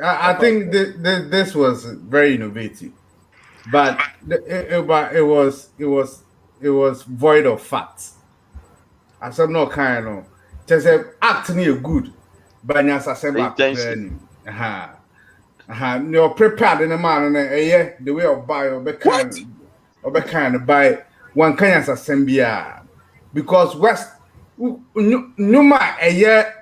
I think this was very innovative, but it was void of facts. I said no kind of just acting good, but as I said, you're prepared in a man and the way of buy or be kind buy one kind of assembly because West Numa a year.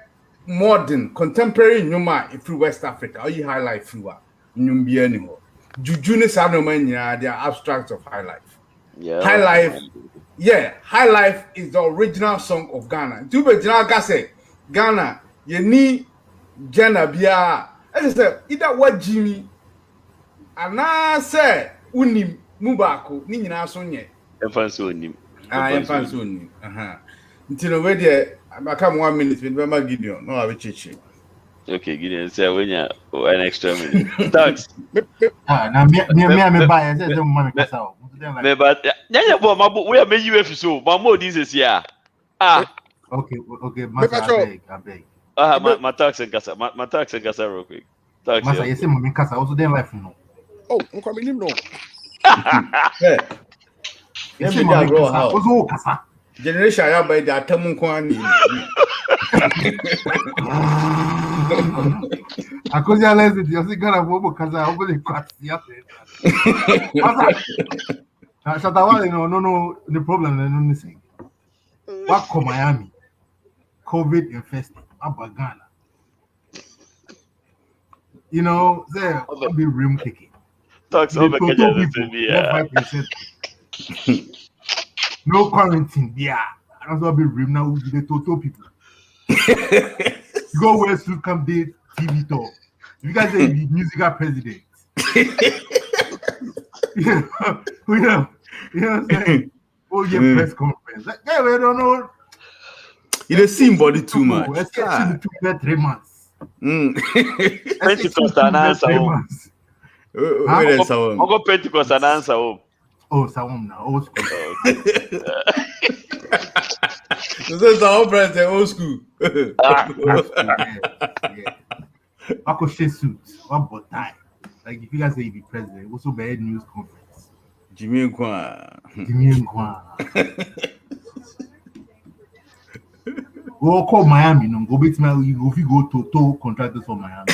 Modern, contemporary Numa through West Africa, or you high life through Numbi anymore. Jujuni Sanomania, they are abstracts of high life. Yeah. High life, yeah, high life is the original song of Ghana. Tube Jana say Ghana, you need Jana Bia. As I said, either what Jimmy Ana say unim mubako ni nyina so nye. Efanso onim. Efanso onim. Nti no we there aka 1 minute me be ma Gideon no have cheche. Okay, Gideon say when you an extra minute. Thanks. Na me buy say dem ma me kasa o. Me but nyanya bo mabo we am you so. Mamo this is here. Okay, Masa, I beg. My tax and kasa. My tax and kasa real quick. Tax. Masa, you say my kasa also dem life no. Oh, Kwame nim no. You say my kasa also kasa. Generation ya by the atamu ko ani. Akoja lezi you see Ghana bobo kasa obo le kwati ya. Shatta Wale no the problem no missing. What come Miami? COVID infested about Ghana. You know, there will be room kicking. Talks over people. No quarantine. Yeah, that's what be room now. The total people. You go where to come date TV talk. You guys say the musical president. You know what I'm saying? Oh, yeah, press conference. Like, yeah, we don't know. You don't see body too much. Especially 3 months. Pentecost and answer. I'll go Pentecost and answer. Oh, Sawam now, old school. This is our friends, old school. I could share suits, one but tie. Like if you guys say you be president, also bad news conference. Jimmy Nkwa. Go call Miami, no go beat me. You go to contractors for Miami.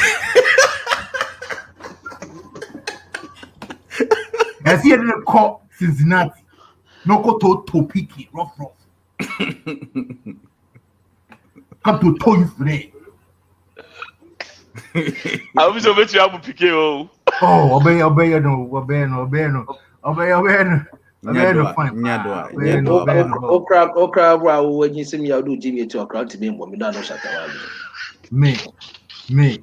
I see it call Cincinnati. No go to Topiki, rough. Come to Toys today. I was over to Abu Piquet. Oh, obey no. Okra, when you see me, I'll do Jimmy to a crowd to me, but we don't know Shatta Wale. Me.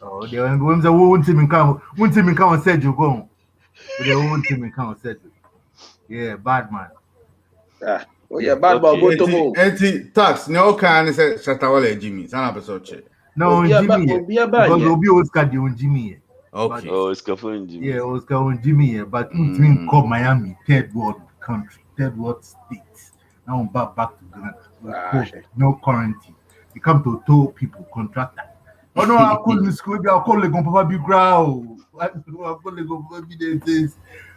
Oh, they won't the won't team in count and said you go. They won't team in count said you. Yeah, bad man. Oh, yeah, bad man. Go to move. Tax, no can say Shatta Wale Jimmy. Sana episode. No, Jimmy. Because Obi Oscar the on Jimmy. Okay. Oh, Oscar for Jimmy. Yeah, Oscar on Jimmy, but team called Miami, third world country, third world state. Now I'm back to Ghana. No quarantine. You come to tow people, contractor. Oh no, I couldn't school. I'll call the Papa Big Growl. I'll call the Papa Big.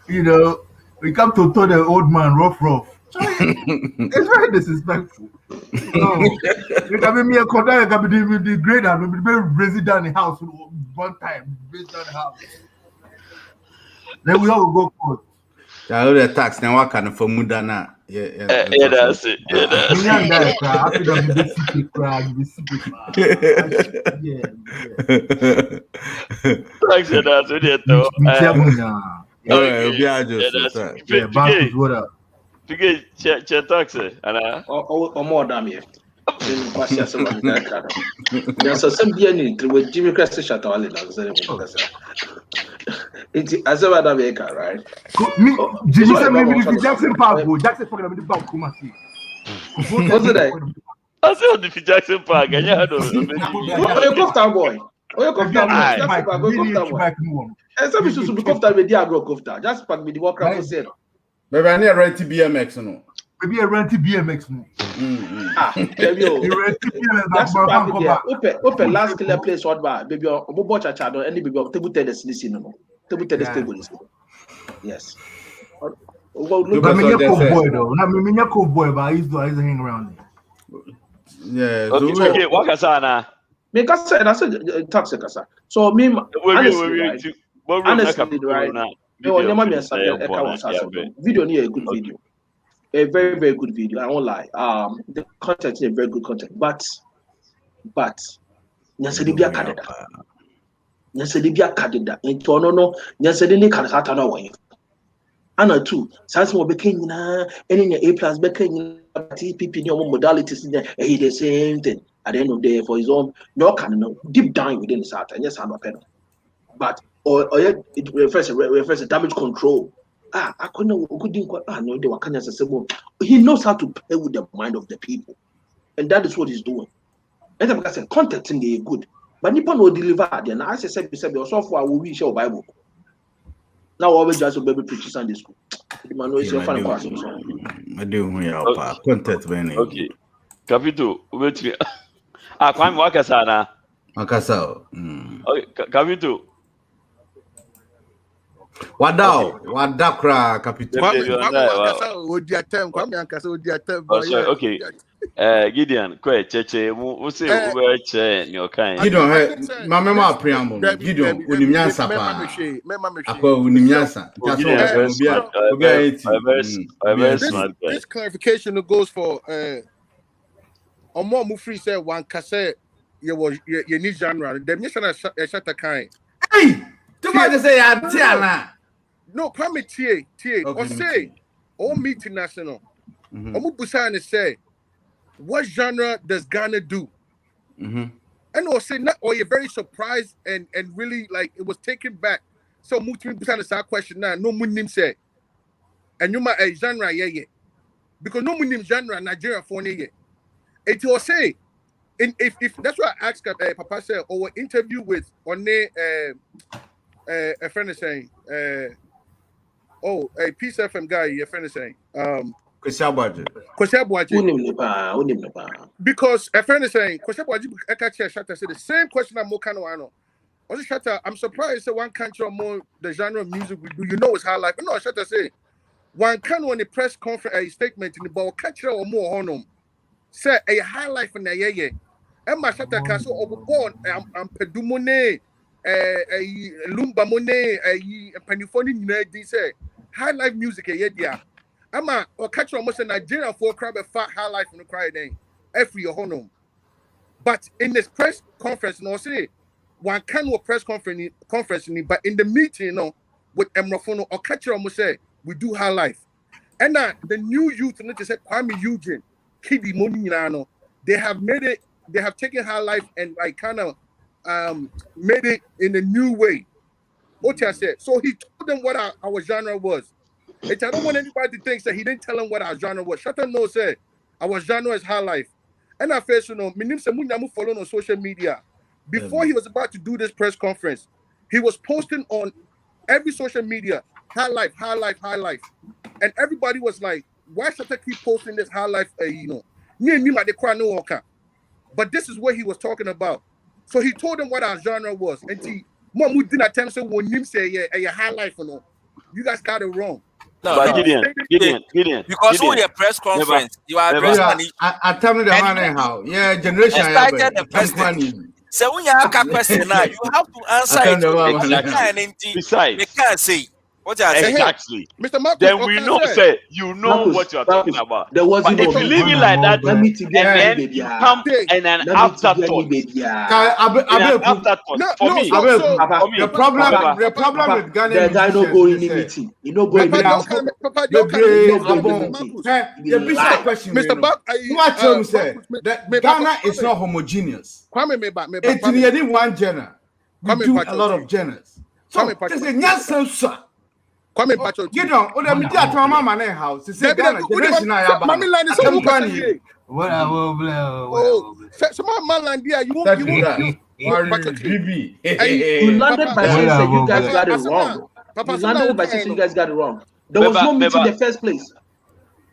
You know, we come to tow the old man rough. It's very disrespectful. No, you can be a contractor, you can be the grader, you can be raising down the house one time, raise down the house. Then we all go court. I know the tax now. What kind of formula now? Yeah, that's it. Yeah, that's more damn here. There's a some DNA with Jimmy Christ Shatta Wale. It's as a America, right? Jimmy said maybe the Jackson Park, Jackson Park, the bank, Kumasi. What's it? I said the Jackson Park, and you had oh, you kofta boy. Oh, you kofta boy. And some people be kofta with the agro kofta. Just pack me the walk around said. Maybe I need a rent BMX, no. Maybe a renty BMX, no. Open last killer place what bar, baby, or Bobo Chachado, any baby of table tennis listening. Table tennis table. Yes. Look at me, boy, though. Not me, boy, but I used to hang around. Yeah, okay, what Kasana? Make us say, and I said, tax Kasa. So, me, honestly, right? Video near a good video. A very, very good video. I won't lie. The content is a very good content. But Nyasedibia Kadeda. Nyasedibia Kadeda. And Tono, Nyasedini Kadata way. Anna too. Sans more became any A plus became TPP modalities in there. He the same thing at the end of the day for his own. No can deep down within his heart and yes, I'm a pen. But or it refers to damage control. I couldn't no, they were kind of he knows how to play with the mind of the people, and that is what he's doing. And then I said, content in the good, but Nippon will deliver. Then I said, also for will we show Bible. Now always just baby preachers Sunday school. The man is your fan class. I do content when okay. Capito, wait me. Kwame Wakasana. Makasao. Okay, Capito. Wadakra Capito. Okay. Gideon, Cheche, who say over chair in your kind. Gideon, my memo preamble. Gideon, Unimyansa. This clarification goes for Omo Mufri said one cassette. You was your new genre. The mission is Shatta kind. Hey, do I just say Tiana? No, Kwame Tie. Or say, all meet international. Omo Busani say, what genre does Ghana do? And or say, not, or you're very surprised and really like it was taken back. So Muti Busani say question now. No munim say, and you might a genre yeah. Because no munim genre Nigeria for yeah. It will say. And if that's what I asked Papa said, or interview with on a friend is saying, a Peace FM guy, your friend is saying, Kwesiabwaji. Because a friend is saying, Kwesiabwaji, Shatta said the same question I'm more kind of ano. Also, Shatta, I'm surprised that one country or more the genre of music we do. You know, it's high life. No, Shatta say one can on a press conference a statement in the ball country or more honum. Say a high life in the yeah. Emma Shatta Castle overborn Pedumone, a Lumba Mone, a Penifoni, they say high life music, yeah. Emma or catch almost a Nigerian for crab a fat high life in the cry day, every honum. But in this press conference, no say one can press conference, but in the meeting, you know, with Emrafono or catch almost say we do high life. And the new youth, and they say Kwame Eugene, Kidi Monino, they have made it. They have taken high life and like kind of made it in a new way. Ocha said. So he told them what our genre was. I don't want anybody to think that he didn't tell them what our genre was. Shatta no said our genre is high life. And I first, Minim Semunyamu followed on social media. Before he was about to do this press conference, he was posting on every social media, high life. And everybody was like, why Shatta keep posting this high life, But this is what he was talking about. So he told them what our genre was. And Mom, we didn't attempt to when you say a high life or no. You guys got it wrong. But Gideon. Because when your press conference, you are addressing I tell me the man how. Yeah, generation. Started the president. So when you have a question now, you have to answer it. Besides, they can't say. Exactly. Mr. Marcus, then we know, say, you know Marcus, what you're talking about. There was but if you leave it like that, and then you come and an afterthought. For me, the problem with Ghana is I don't go in the meeting. You know, go in the meeting. Mr. Buck, what you say? Ghana is not homogeneous. It's in one genre. We do a lot of genres. So, this is not so. Kwame Pacho. You know, the media to mama na house. Say Ghana generation na ya ba. Mami land is so company. So my land there you won't you landed by saying you guys got it wrong. You landed by saying you guys got it wrong. There was no meeting in the first place.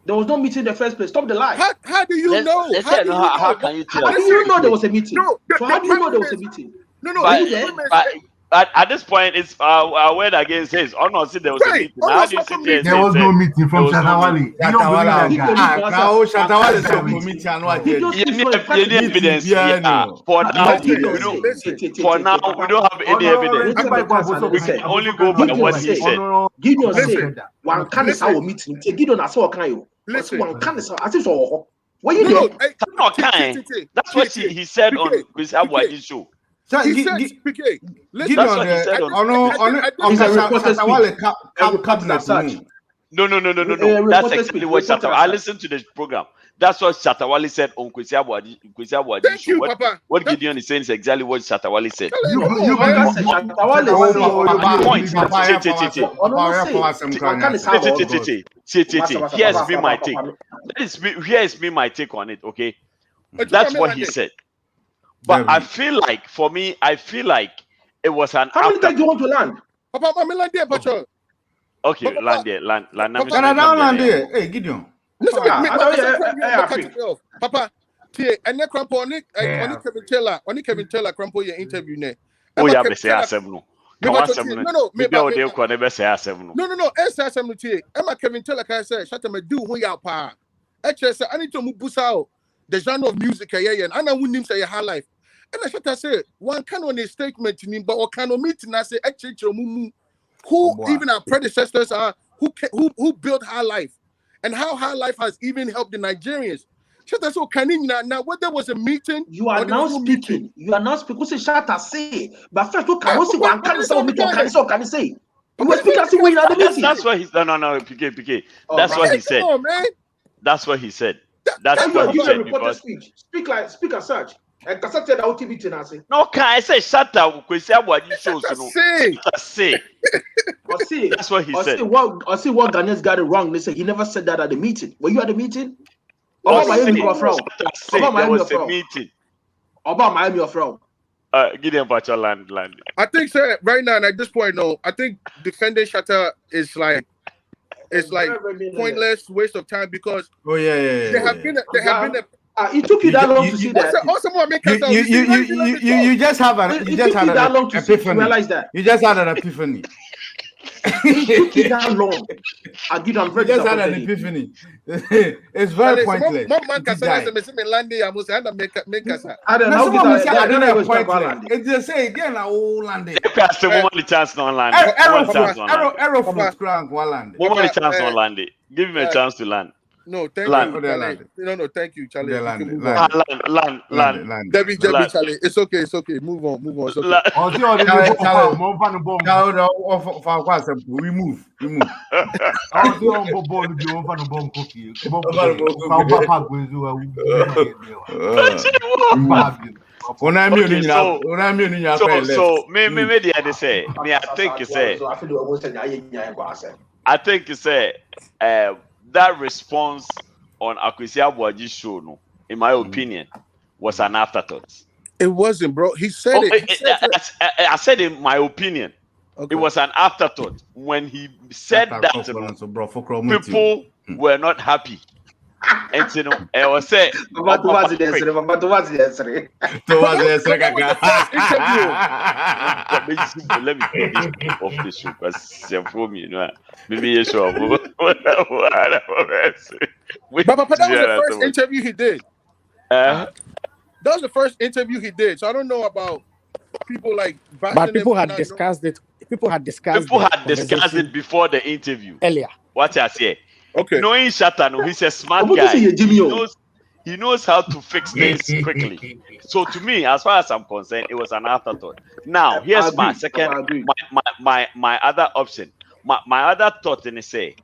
There was no meeting in the first place. Stop the lie. How do you know? How can you tell? How do you know there was a meeting? So how do you know there was a meeting? No. But at this point, it's our word against his. Oh no, see there was a meeting. How do you sit there? There was no meeting from Shatta Wale. Shatta Wale is a meeting and what? You need evidence. For now, we don't have any evidence. We can only go by what he said. Gideon said, "One can is our meeting." Gideon as well can you? Listen, one can is as if so. What you doing? Not kind. That's what he said on his Abuaji show. So he said, PK, listen, that's what he said No. That's exactly what Shatta. I listened to the program. That's what Shatta Wale said on Kwesi Abuadi Thank show. you, Papa. What Gideon is saying is exactly what Shatta Wale said. You On point. Here's me my take. Here's me my take on it. Okay, that's what he said. But I feel like, for me, I feel like it was an. How many times do you want to land? Papa, I'm land there, Pacho. Okay, land there, land. Land there. Hey, Gideon. Listen, Papa. And then Crampo on Kevin Taylor Crampo your interview ne. Oh yeah, be say asem no. No. Maybe I dey ko never say asem no. No. Asem no tie. Emma Kevin Taylor can say, "Shatta me do who ya pa." Actually say, "I need to move out the genre of music and I wouldn't him say high life." And I Shatta say, "One can on a statement to me, but what can on meeting I say actually who even our predecessors are who built high life and how high life has even helped the Nigerians." Shatta so can now whether was a meeting you are now speaking. You are now speaking. Say Shatta say, but first look can see one can say can say. You were speaking as we in the meeting. That's what he's no PK. That's what he said. That's what he said. That's what he said because speak as such. And Kasa said that TV say. No, can I say Shatta Kwesi Abuadi shows say. That's what he said. I see what Ghanaians got it wrong. They say he never said that at the meeting. Were you at the meeting? There was a meeting. Miami of Rome. Gideon Pacha land. I think, sir, right now, and at this point, no, I think defending Shatta is like pointless waste of time because there have been a it took you that long to see that. You just have an epiphany. Realize that. You just had an epiphany. It took you that long. I'm very just had an epiphany. It's very pointless. It's just say again, old land. Chance on land. Land. Give him a chance to land. No, thank you. No, thank you, Charlie. Land. Debbie, Charlie. It's okay. Move on. It's okay. We move. I think you say that response on Kwesi Abuadi's show, no, in my opinion, was an afterthought. It wasn't, bro. He said it. I said in my opinion, it was an afterthought when he said that people were not happy. And you know, I was saying, let me get off this show because for me, you know, maybe you show. That was the first interview he did. That was the first interview he did. So I don't know about people like. But people had discussed it. People had discussed it before the interview. Earlier. What I say. Okay. Knowing Shatta, no, he's a smart guy. He knows how to fix things quickly. So to me, as far as I'm concerned, it was an afterthought. Now, here's my second, my other option. My other thought, and say,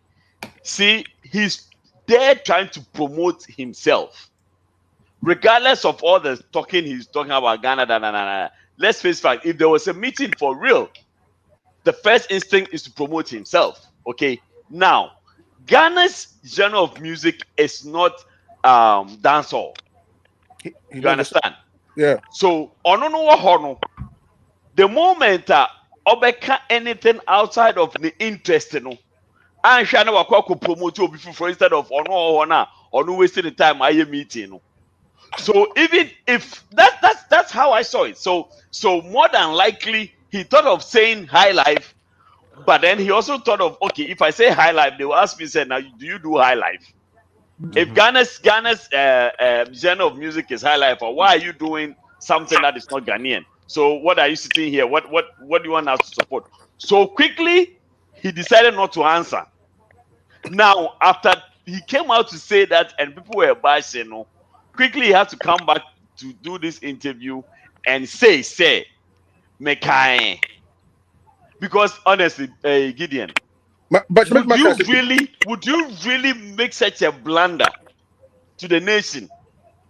see, he's there trying to promote himself. Regardless of all the talking he's talking about Ghana, let's face fact, if there was a meeting for real, the first instinct is to promote himself. Okay. Now, Ghana's genre of music is not dancehall. You understand? Yeah. So, the moment Obeka anything outside of the interest, and Shana Wako promote you before instead of or no wasting the time I meeting. So even if that's how I saw it. So more than likely he thought of saying high life. But then he also thought of, okay, if I say high life, they will ask me, say, now, do you do high life? If Ghana's genre of music is high life, or why are you doing something that is not Ghanaian? So what are you sitting here? What do you want us to support? So quickly, he decided not to answer. Now, after he came out to say that, and people were bashing, quickly he had to come back to do this interview and say, Mekai. Because honestly, Gideon, would you really make such a blunder to the nation.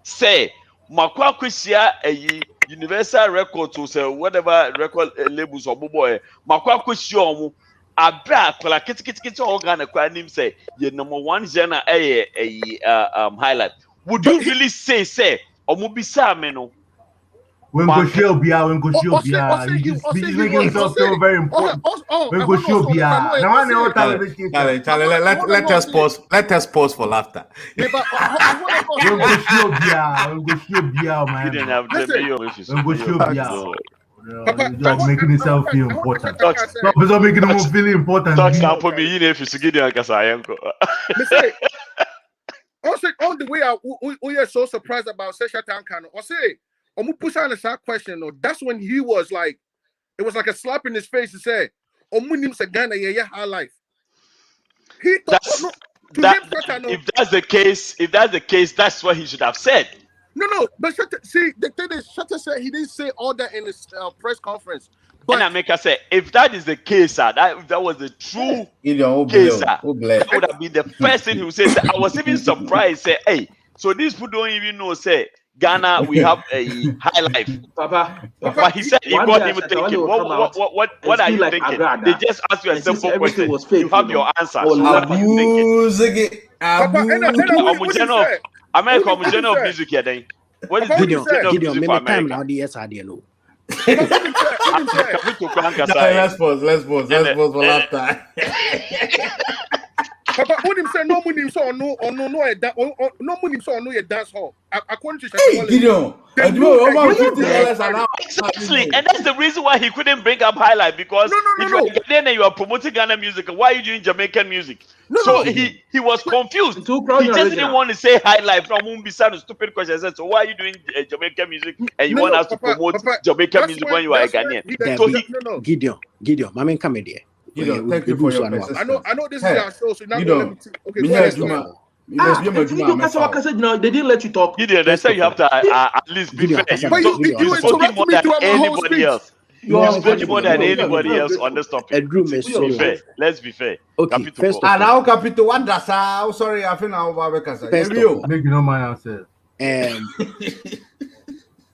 Say, Makwa Kwisia a Universal Records or say whatever record labels or boy, Makwa Kwisia Abra kola kiti organ kwa nim say your number one genre highlight. Would you really say omubisa meno? When go show Bia, he's making himself feel very important. When go show Bia, now I know Charlie, let us pause. Let us pause for laughter. When go show Bia, man. When go show Bia. Like making himself feel important. Stop making him feel important. Talk now for me, if you get your Casayanko. Also, on the way out, we are so surprised about Shatta Wale. I say, push on a question. No, that's when he was like, it was like a slap in his face to say, "Omunim se Ghana yeah high life." He thought, if that's the case, that's what he should have said. No, but Shatta, see, the thing is, Shatta said he didn't say all that in his press conference. But and I make her say, if that is the case, that was the true case, that would have been the first thing he would say. I was even surprised. Say, hey, so these people don't even know. Say, Ghana, we have a high life, Papa. But he said he got him thinking. What are you thinking? They just ask you a simple question. You have your answer. So what are you thinking? America, of music here, then. What is Gideon, for time America? now, yes, I don't know. Let's pause for laughter. Papa, what him say? No money, so no money, so no dance hall. According to Shatta Wale, Gideon, exactly, and that's the reason why he couldn't bring up highlight because if you are Ghanaian and you are promoting Ghana music, why are you doing Jamaican music? He was confused. He just didn't want to say highlight from Mumbisa, stupid question. So why are you doing Jamaican music and you want us to promote Jamaican music when you are a Ghanaian? So Gideon, Mama, come here. Gideon, thank you for your persistence. I know this is our show, so now let me okay. They didn't let you talk. Gideon, they say you have to at least be fair. You're speaking more than anybody else. You're speaking more than anybody else on this topic. Be fair. Let's be fair. Okay, first of all, now Capito, what does sorry, I feel now make no man answer.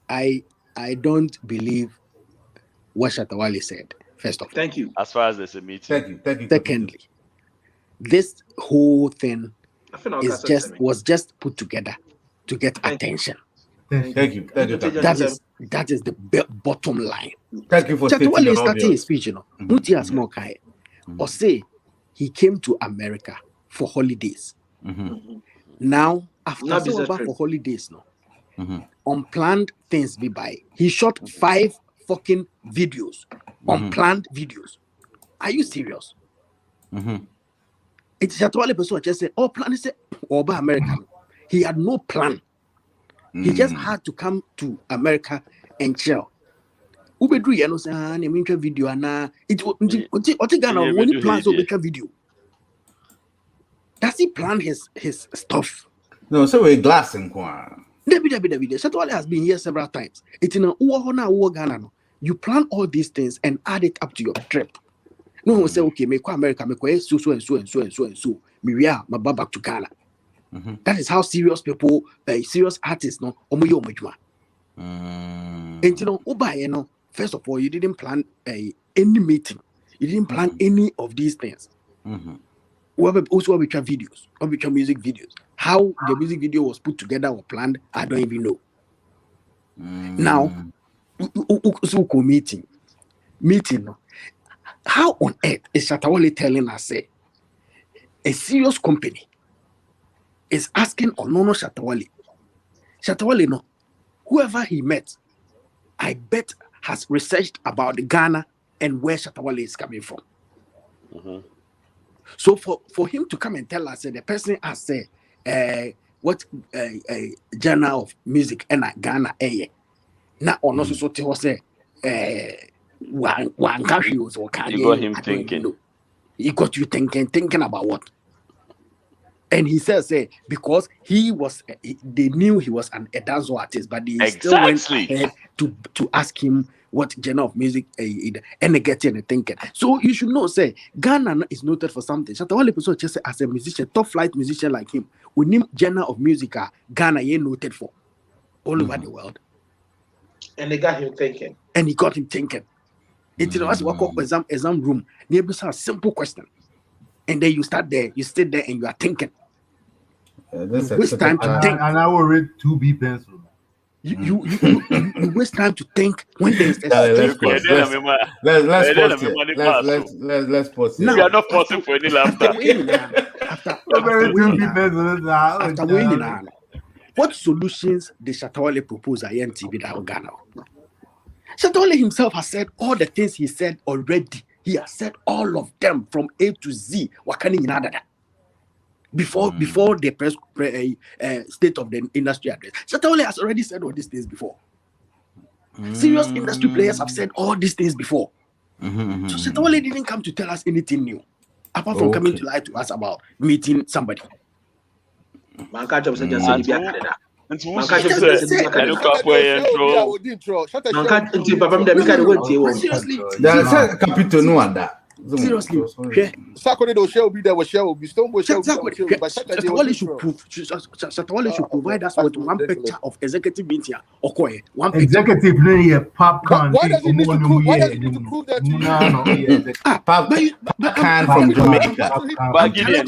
I don't believe what Shatta Wale said. First of all, thank you. As far as there's a meeting, thank you. Secondly, this whole thing was just put together to get attention. Thank you. That is the bottom line. Thank you for Shatta Wale started his speech, Mutias Mokai, or say he came to America for holidays. Now, after for holidays, unplanned things be by. He shot 5 fucking videos, unplanned videos. Are you serious? It's Shatta Wale person just say, "Oh, plan is over American." He had no plan. He just had to come to America and chill. Ubedru ya no say, "Na video na it Gana when he plans to video." Does he plan his stuff? No, so we glass and kwa. David. Shatta Wale has been here several times. It's in a Ghana. You plan all these things and add it up to your trip. No one say, okay, make America, make so. Maybe my back to Ghana. That is how serious people, serious artists, no, and first of all, you didn't plan any meeting. You didn't plan any of these things. Also, we try videos, we try music videos. How the music video was put together or planned, I don't even know. Now, meeting. How on earth is Shatta Wale telling us say a serious company is asking Onono Shatta Wale? Shatta Wale, no, whoever he met, I bet has researched about Ghana and where Shatta Wale is coming from. So for him to come and tell us, the person has said, what genre of music and Ghana na ono so te say one country was you got him thinking. He got you thinking about what? And he says, because he was, they knew he was a dance artist, but they still went ahead to ask him what genre of music and they get and thinking. So you should know, say, Ghana is noted for something. Shatta Wale person just say, as a musician, top flight musician like him, we name genre of music Ghana is noted for all over the world. And they got him thinking. And he got him thinking. It's you know, as walk up exam room, neighbors have a simple question. And then you start there, you sit there and you are thinking. Waste time to think. And I will read 2B pencil. You waste time to think when there's let's pause it. We are not pausing for any laughter. After winning, what solutions did Shatta Wale propose at NTV that Ghana? Shatta Wale himself has said all the things he said already. He has said all of them from A to Z. Before the press state of the industry address, Shatta Wale has already said all these things before. Serious industry players have said all these things before. So Shatta Wale didn't come to tell us anything new, apart from coming to lie to us about meeting somebody. Seriously, Shatta Wale should provide us with one picture of executive meeting or one picture. Executive popcorn. Why does he need to prove that to you? Popcorn from Jamaica. But Gideon,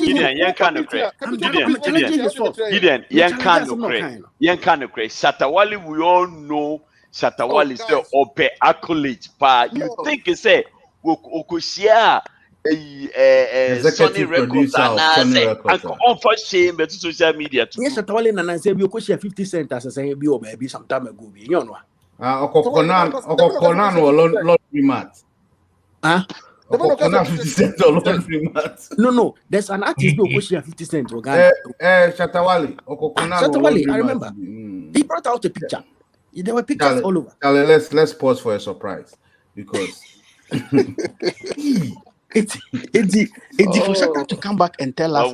Shatta Wale, we all know Shatta Wale is the open accolade. You think it's a Okushia Sony Records and offer shame to social media too. Yes, Shatta Wale and I say we Okushia 50 cents as I say be baby some time ago. You know. Okokonan or laundry mat. No, there's an artist who Okushia 50 cents. Shatta Wale. Shatta Wale, I remember. He brought out a picture. There were pictures all over. Let's pause for a surprise because it's for Shatta to come back and tell us.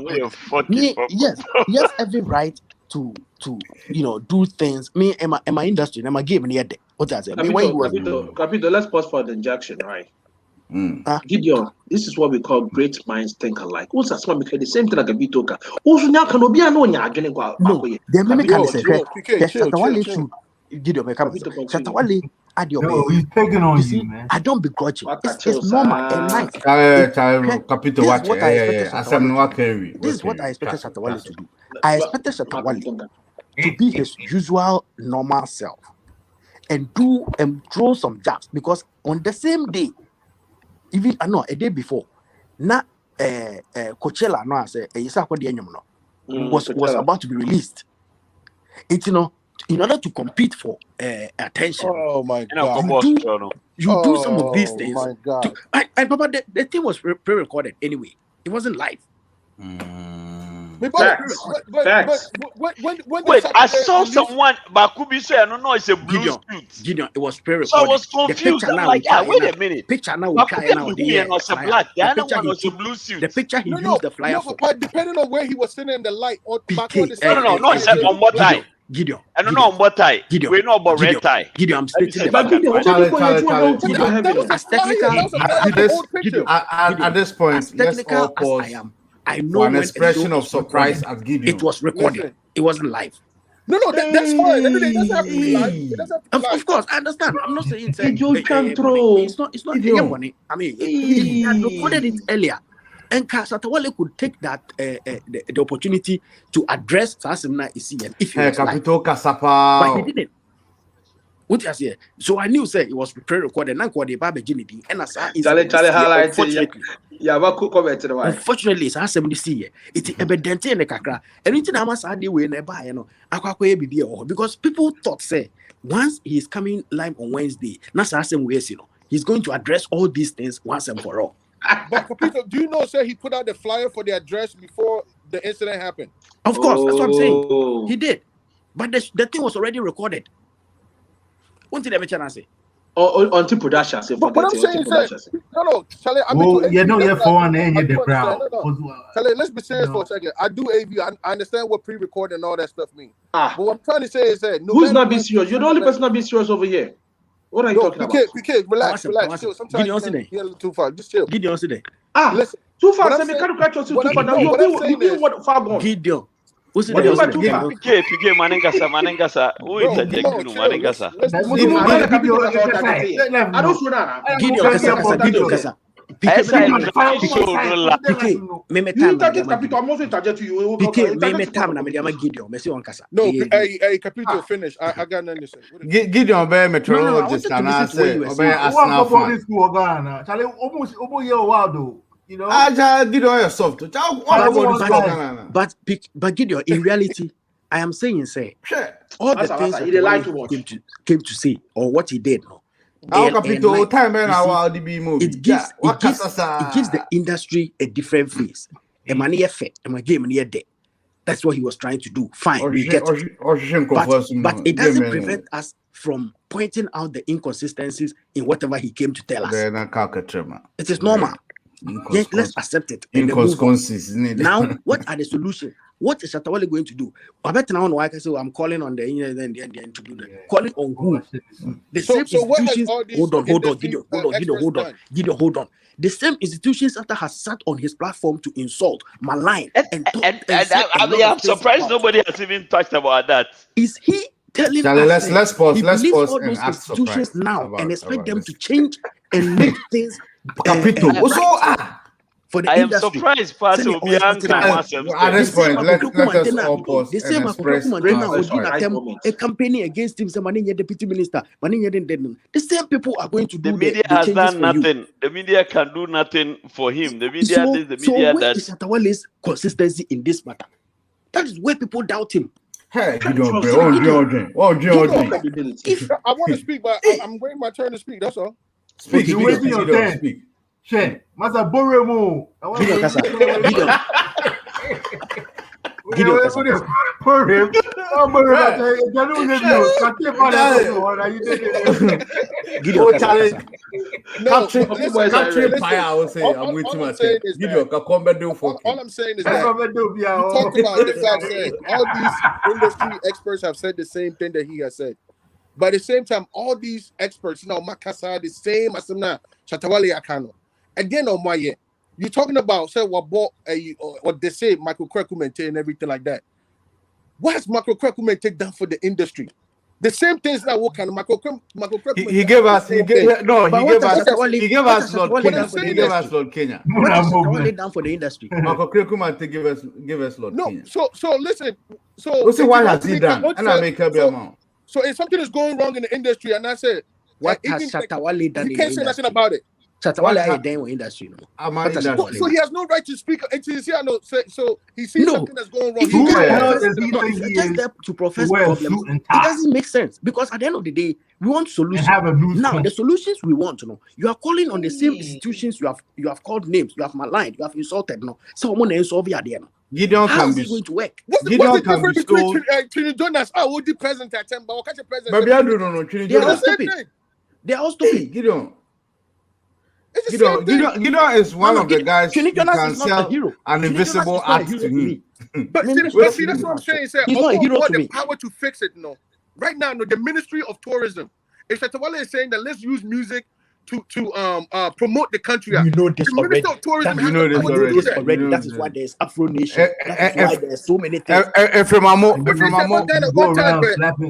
Yes, every right to do things. Me and my industry, and my game in the day. What does it? Capito, let's pause for the injection, right? Gideon, this is what we call great minds think alike. What's that? The same thing like a bitoka. Also, now can be no. The American say Shatta Wale should Gideon. Shatta Wale. He's taking on you, man. I don't begrudge him. It's normal and nice. This is what I expected Shatta Wale to do. I expected Shatta Wale to be his usual normal self and throw some jabs, because on the same day, even a day before, Coachella was about to be released. It's in order to compete for attention. Oh my God! You do some of these things. Oh my God! And Papa, the thing was pre-recorded anyway. It wasn't live. Wait, I saw someone Bakubi say, I don't know, it's a blue suit. Gideon, it was pre-recorded. So I was confused. I'm like, wait a minute. Picture now, was a black. The other one was a blue suit. The picture he used the flyer for. Depending on where he was sitting in the light, or back on the no, I said on what tie. Gideon. I don't know on what tie. Gideon. We know about red tie. Gideon, I'm stating At this point, let's all pause. I know an expression of surprise at Gideon. It was recorded. It wasn't live. No, that's fine. It doesn't have to be live. Of course, I understand. I'm not saying it's not money. I mean, he had recorded it earlier. And Shatta Wale could take that the opportunity to address Sasimna Isian if he was like. But he didn't. What you say? So I knew it was pre-recorded. And the Baba Jimmy and as unfortunately, it's Sasimna it's evident in the Kakra. Anything I'm saying we never because people thought once he's coming live on Wednesday, he's going to address all these things once and for all. But Capito, do you know, he put out the flyer for the address before the incident happened? Of course, that's what I'm saying. He did. But the thing was already recorded. What did I say? Or until production. Say But what I'm saying is that no, Charlie, I mean, for one and the crowd. Charlie, let's be serious for a second. I do AV. I understand what pre-recording and all that stuff mean. But what I'm trying to say is that who's not being serious? You're the only person not being serious over here. What are you talking about? PK, relax. Chill. Sometimes you get a little too far. Just chill. Gideon, sit there. Listen. Too far. Say me can't catch you too far. Now you being what far gone. Gideon. What do you mean too far? PK, manengasa. Who interject you, manengasa? I don't know that. Gideon, Kasa. No, hey, Capito, finish. I got nothing to say. Gideon, be meteorologist, and I say, obey Arsenal fan. You know, Gideon, soft. But Gideon, in reality, I am saying, say, all the things that came to say or what he did, no. It gives the industry a different face. A money effect, a game near day. That's what he was trying to do. Fine, we get it. But it doesn't prevent us from pointing out the inconsistencies in whatever he came to tell us. It is normal. Yes, let's accept it. Now, what are the solutions? What is Shatta Wale going to do? I bet now I can say I'm calling on the to do that. Calling on who? The same institutions. Hold on, Gideon, hold on. The same institutions that has sat on his platform to insult, malign, and I'm surprised nobody has even talked about that. Is he telling us? Let's pause. Let's pause all those institutions now and expect them to change and make things. For the I am industry. surprised, Pastor. At this point, let us all pause and express a campaign against him, deputy minister. The same people are going to do the media has done nothing. The media can do nothing for him. The media where is Shatta Wale's consistency in this matter? That is where people doubt him. Hey, If I want to speak, but I'm waiting my turn to speak. That's all. Speak. You're waiting your turn. Shane, Masa Boremo. Gideon Kasa. Gideon Kasa. All I'm saying is that you talked about the fact that all these industry experts have said the same thing that he has said. But at the same time, all these experts, Makasa, the same as Shatta Wale Akano. Again, on my end, you're talking about say what bought what they say Michael Kwame and everything like that. What has Michael Kwame take down for the industry? The same things that what kind of Michael Kwame. He gave us Lord Kenya. Down for the industry. Michael Kwame give us Lord Kenya. So listen. So what has he done? And I make up your amount. So if something is going wrong in the industry, and I said, what has Shatta Wale done? You can't say nothing about it. Shatta Wale is in the industry. So he has no right to speak. So he sees something that's going wrong. He's just there to profess problems. It doesn't make sense because at the end of the day, we want solutions. Now, the solutions we want to know. You are calling on the same institutions you have called names, you have maligned, you have insulted. No, someone else over there. Gideon How can is be it going to work? What's the difference between Trini Jonas? What the president at them? But catch the president. Maybe I don't know. Trini Jonas. They are all stupid. Gideon is one of the guys who can sell an invisible act to me. But see, that's what I'm saying. He's not a hero to me. The power to fix it, right now, the Ministry of Tourism. If Shatta Wale is saying that let's use music to promote the country. You know this already. That is why there's Afro Nation. That is why there's so many things. If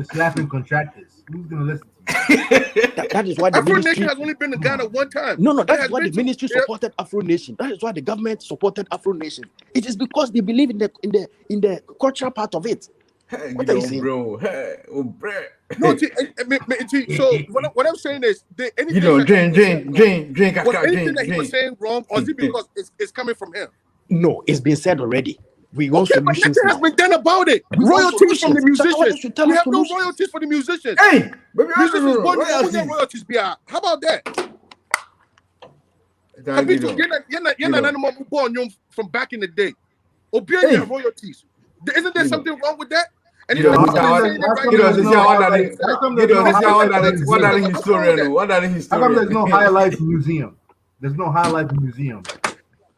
slapping contractors, who's gonna listen? That is why the Afro ministry Nation has only been in Ghana one time. No, that is why the ministry supported Afro Nation. That is why the government supported Afro Nation. It is because they believe in the cultural part of it. Hey, what are you saying, bro? No, so what I'm saying is, anything that he was saying wrong, or is it because it's coming from him? No, it's been said already. We want solutions. Nothing has been done about it. Royalties from the musicians. We have no royalties for the musicians. Hey, musicians royalties. How about that? From back in the day. Royalties. Isn't there something wrong with that? And what there's no highlight museum? There's no highlight museum.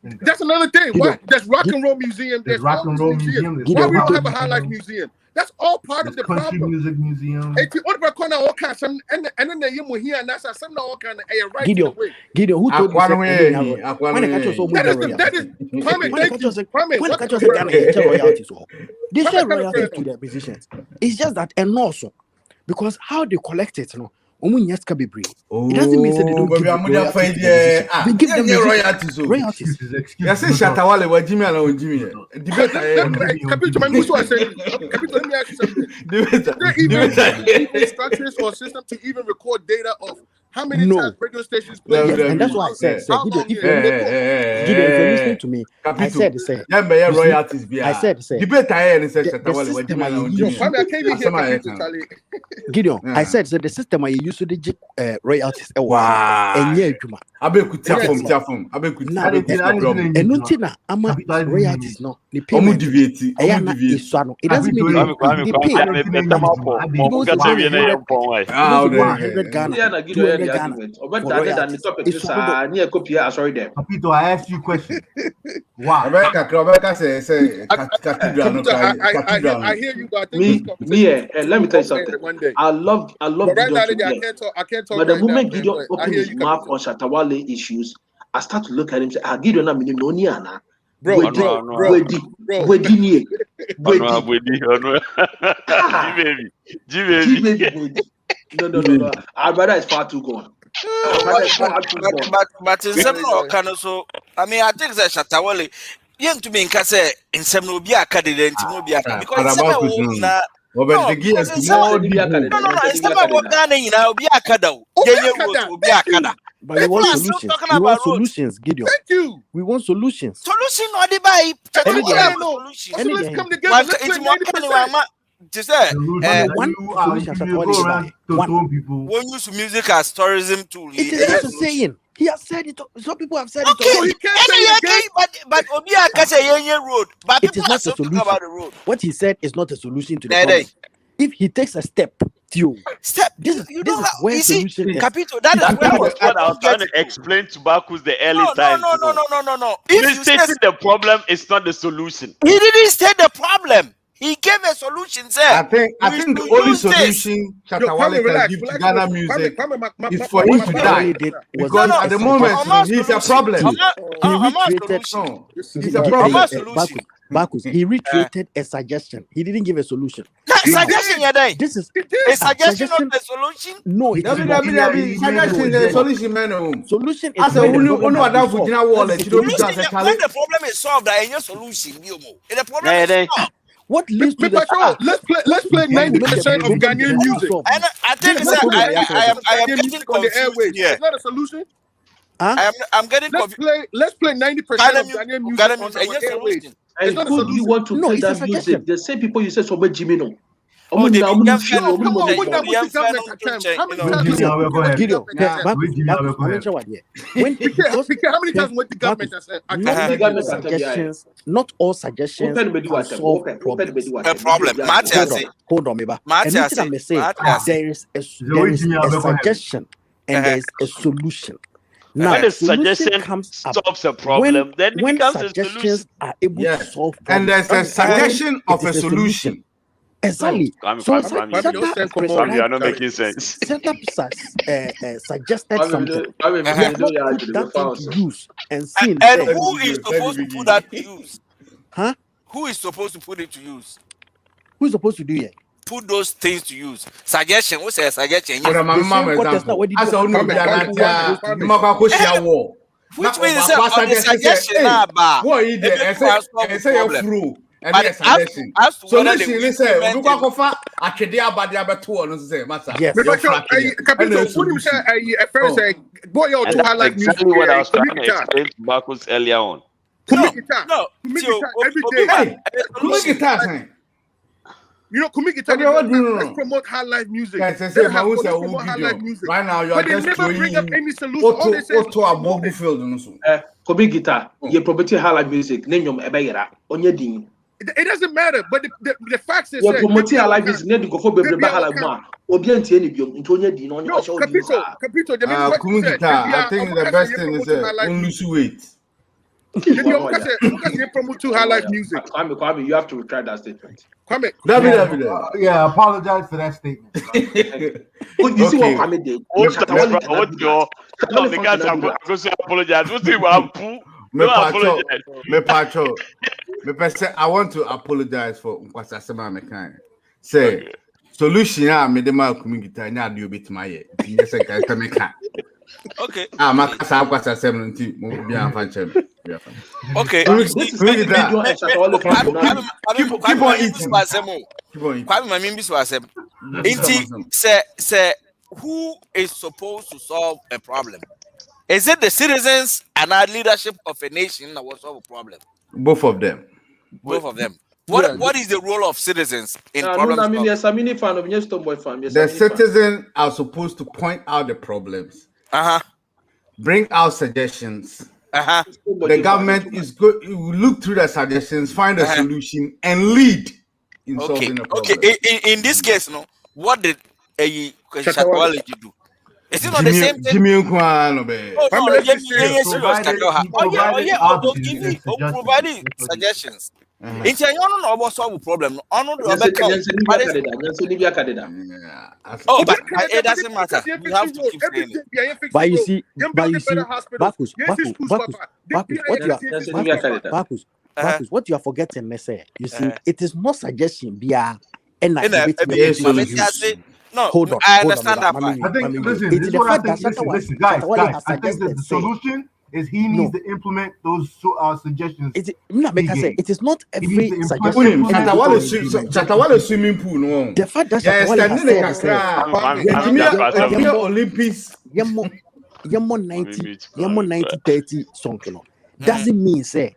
That's another thing. Why? There's rock and roll museum. There's rock and roll museum. Why we don't have a high life museum? That's all part of the country problem. Music museum. Hey, what about corner all kinds and then they you here and that's some all kind of right. Gideon, who told you that is Kwame, thank you. Kwame, royalties. They share royalties to their musicians. It's just that and also because how they collect it, it doesn't mean that they don't give royalties. They give them royalties. Yes, Shatta Wale, what Jimmy and Jimmy. Debate. Even structures or system to even record data of how many times radio stations play. And that's why I said, if you're listening to me, I said, royalties. I said, debate. Gideon, I said, the system I use to the royalties. Wow. And yeah, and Nutina, I'm royalties. No, the payment. It doesn't mean they pay. 100 Ghana. Papito, I asked you a question. Wow. I hear you, but let me tell you something. I love but right now, I can't talk. But the moment Gideon opened his mouth on Shatta Wale issues, I start to look at him and say, Gideon, I'm in Noniana. Bro. No. Our brother is far too gone. But in some kind of so, I mean, I think that Shatta Wale, young to me in Case in some Nobia Caddy, because no, it's about Ghana, I'll be a caddo. But we want solutions. We want solutions, Gideon. Thank you. We want solutions. Solution or the buy. Let's come together. One use music as tourism tool. It is just saying. He has said it. Some people have said it. Okay, he can't say it again. But Obia can say road. But it is not a solution. About the road. What he said is not a solution to the problem. If he takes a step, this is where solution is. Capito, that is what I was trying to explain to Bakus the early time. No. If you stating the problem, it's not the solution. He didn't state the problem. He gave a solution, sir. I think the only solution Shatta Wale can give to Ghana music is for him to die. Because at the moment, he's a problem. He's a problem. Bakus, he reiterated a suggestion. He didn't give a solution. Suggestion, this is a suggestion, not a solution. No, it is not. Solution, man. Solution is when the problem is solved, there ain't no solution. The problem is solved. What leads to the let's play 90% of Ghanaian music. And I think I am getting confused here. It's not a solution. I'm getting confused. Let's play 90% of Ghanaian music on our airways. And who do you want to play that music? The same people you said so about Jimmy no. When it comes suggestions, not all suggestions solve problems. Hold on, Meba. There is a suggestion and there is a solution. Now, when the suggestion solves a problem, then it becomes a solution. Are able to solve problems. And there's a suggestion of a solution. Exactly. You are not making sense. Setup suggested something. That thing to use and see. And who is supposed to put that to use? Huh? Who is supposed to put it to use? Who is supposed to do it? Put those things to use. Suggestion. What's a suggestion? Which means the suggestion and yes, solution is exactly what I was trying to explain to Marcus earlier on. Let's promote high life music. Right now, you are just bring up any solution. Kobe guitar, you promote high life music. Name your Ebayera on your ding. It doesn't matter, but the facts is that promoting life is need to go for baby bahala ma. Obianti any biom into onye di no onye show you. Capito, I think the best thing is only to wait. Because you promote to high life music. Kwame, you have to retract that statement. Kwame, yeah, apologize for that statement. You see what Kwame did? The guys are going to apologize. What do you want? I want to apologize for what I said. Say solution. I made the mark community. Now do bit my year. Okay. My casa was a 70. Okay. Keep on eating. Say who is supposed to solve a problem? Is it the citizens and our leadership of a nation that will solve a problem? Both of them. Both of them. What is the role of citizens in problems? The citizens are supposed to point out the problems. Bring out suggestions. The government is good. Look through the suggestions, find a solution, and lead in solving the problem. Okay. In this case, no. What did Shatta Wale do? Is it not the same thing? Jimmy providing suggestions. It's a solve problem. But it doesn't matter. We have to keep saying it. But you see, Bacchus, what you are forgetting, Mensah. You see, it is not suggestion. Hold on. I understand that. I think, listen, guys, I think that the solution is he needs to implement those suggestions. It is not every suggestion. Shatta Wale swimming pool, no. The fact that Olympics, 90-30 something. Doesn't mean say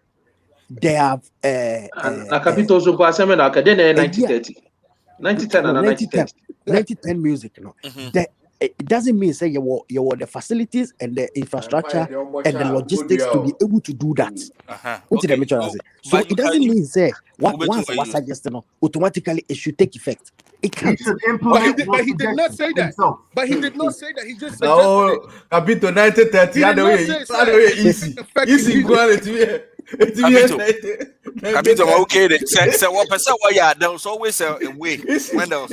they have Capito so pass 90-30. 90-10 music, no. It doesn't mean say you want the facilities and the infrastructure and the logistics to be able to do that. So it doesn't mean say once I suggest automatically it should take effect. It can't. But he did not say that. But he did not say that. He just suggested it. Capito 90-30. Easy quality. Capito, okay. Say what percent? Yeah, there was always a way when there was.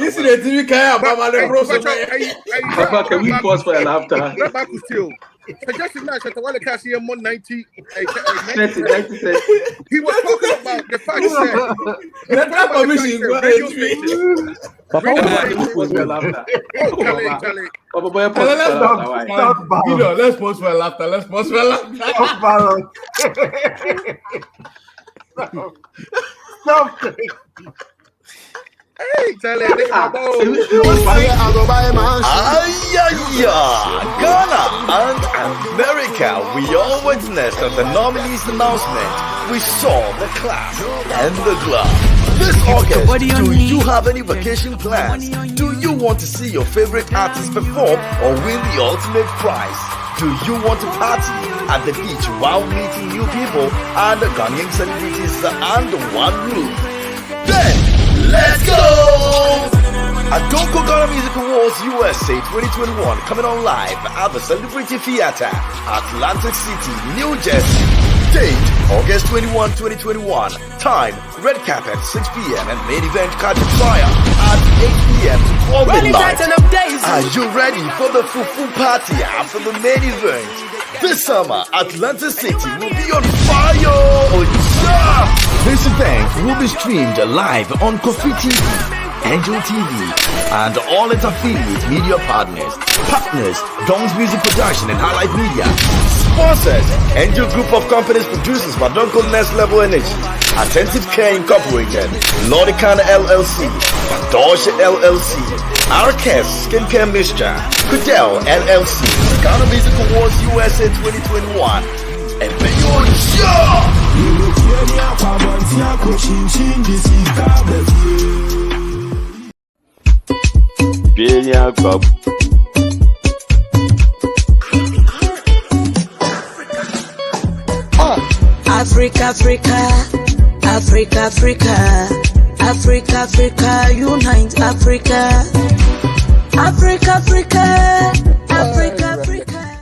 Can we pause for a laughter? Suggestion now, Shatta Wale can't see him 90. He was talking about the fact that let's pause for a laughter. Stop. Hey, Charlie, Ghana and America, we all witnessed at the nominees announcement. We saw the class and the glove. This August, do you have any vacation plans? Do you want to see your favorite artist perform or win the ultimate prize? Do you want to party at the beach while meeting new people and the Ghanaian celebrities under one roof? Then, let's go! Adonko Ghana Music Awards USA 2021 coming on live at the Celebrity Theater, Atlantic City, New Jersey. Date, August 21, 2021. Time, red carpet, 6 p.m. and main event curtain fire at 8 p.m. to 12 midnight. Are you ready for the full party after the main event? This summer, Atlantic City will be on fire! This event will be streamed live on Coffee TV, Angel TV, and all its affiliate media partners. Partners, Don's Music Production and Highlight Media. Sponsors, Angel Group of Companies Producers, Madonko Next Level Energy, Attentive Care Incorporated, Lordicana LLC, Dorsche LLC, Arcas Skincare Mixture, Kudel LLC, Ghana Music Awards USA 2021, and Beyond Show! Africa, Africa, Africa, Africa, Africa, unite Africa. Africa, Africa, Africa, Africa.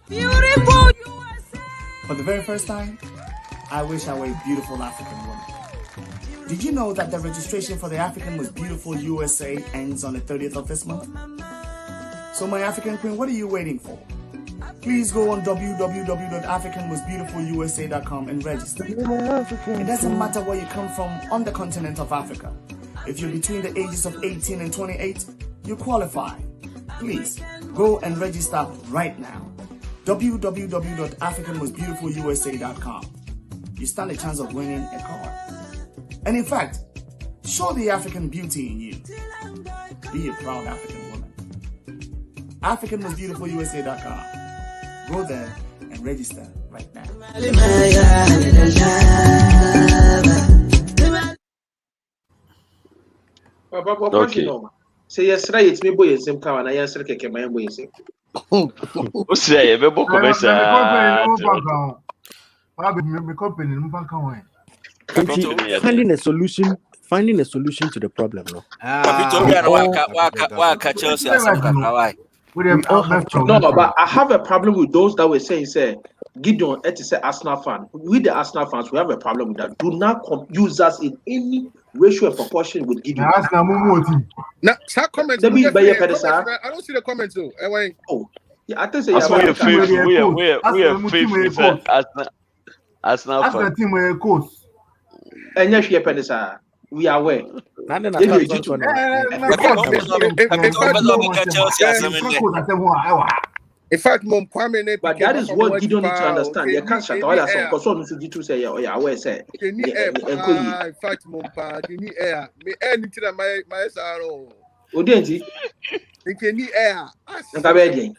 Beautiful USA. For the very first time, I wish I were a beautiful African woman. Did you know that the registration for the African Most Beautiful USA ends on the 30th of this month? So my African queen, what are you waiting for? Please go on www.africanmostbeautifulusa.com and register. It doesn't matter where you come from on the continent of Africa. If you're between the ages of 18 and 28, you qualify. Please go and register right now. www.africanmostbeautifulusa.com. You stand a chance of winning a car. And in fact, show the African beauty in you. Be a proud African woman. AfricanMostBeautifulUSA.com. Go there and register right now. Okay. Say yes, right. It's me boy. It's him. Kawan. I answer keke. My boy. It's him. What's that? Me book finding a solution to the problem, no. No, but I have a problem with those that were saying, say, Gideon, it's an Arsenal fan. We the Arsenal fans, we have a problem with that. Do not use us in any ratio and proportion with Gideon. Now, start commenting. I don't see the comments though. Oh, yeah, I think we are faithful. Arsenal fan. That's the team where coach. And yes, we are aware. In fact, Mom Kwame, but that is what you don't need to understand. You can't shut all that some to say, oh, yeah, where say. In fact, Mom, you need air. Me anything that my sorrow. Odenti. You need air. Nakabedi.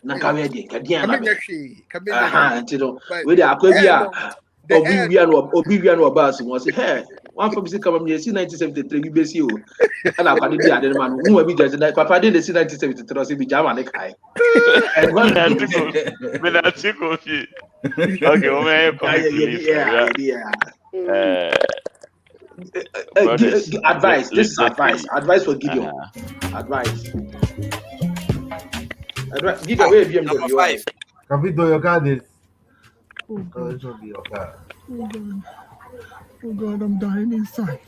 With Obivian Obasi was hey, one from the come here, see 1973, we base you. And I did the other man who will be judging that Papa did see 1973, see Bijama and Kai. And one advice. This is advice. Advice for Gideon. Advice. Gideon, where have you been? Can we do your guys? Oh God, I'm dying inside.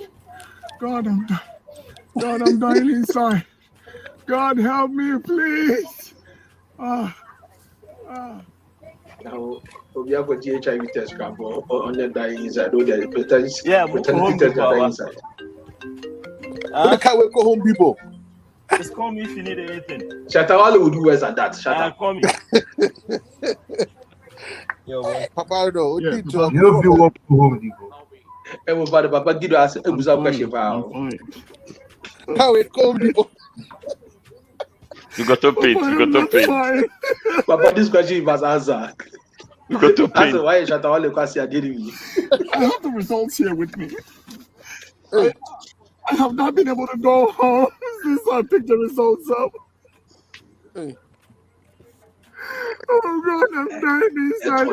God, I'm dying inside. God, help me, please. Now, we have got HIV test on the dying inside. Yeah, dying inside. I can't wait go home, people. Just call me if you need anything. Shatta Wale will do worse than that. Shatta. Call me. Yo, Papa, no, you don't feel what to home, Digo. Everybody, Papa, give us a good question. How it come, people? You got to pay. Papa, this question was answered. You got to pay. That's why Shatta Wale question getting me. I have the results here with me. I have not been able to go home since I picked the results up. Oh God, I'm dying inside.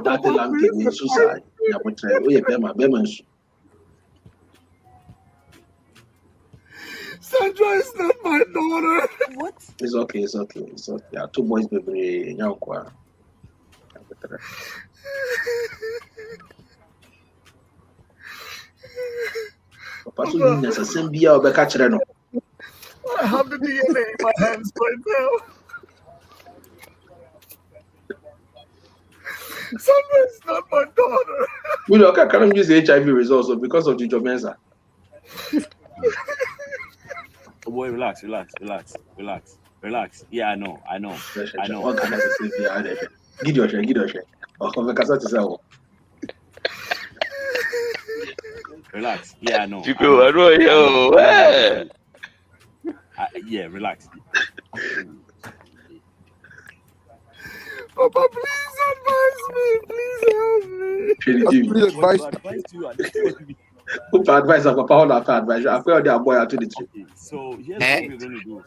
Sandra is not my daughter. What? It's okay. Yeah, 2 boys, baby. I have the DNA in my hands right now. Sandra is not my daughter. We can't use the HIV results because of the Mensah. Oh boy, relax. Yeah, I know. What can I say? Give your share. Relax. Yeah, I know. Yeah, relax. Papa, please advise me. Please help me. Please advise me. Put advice of Papa on our advice. I feel the boy out to the tree. So here's what we're going to do.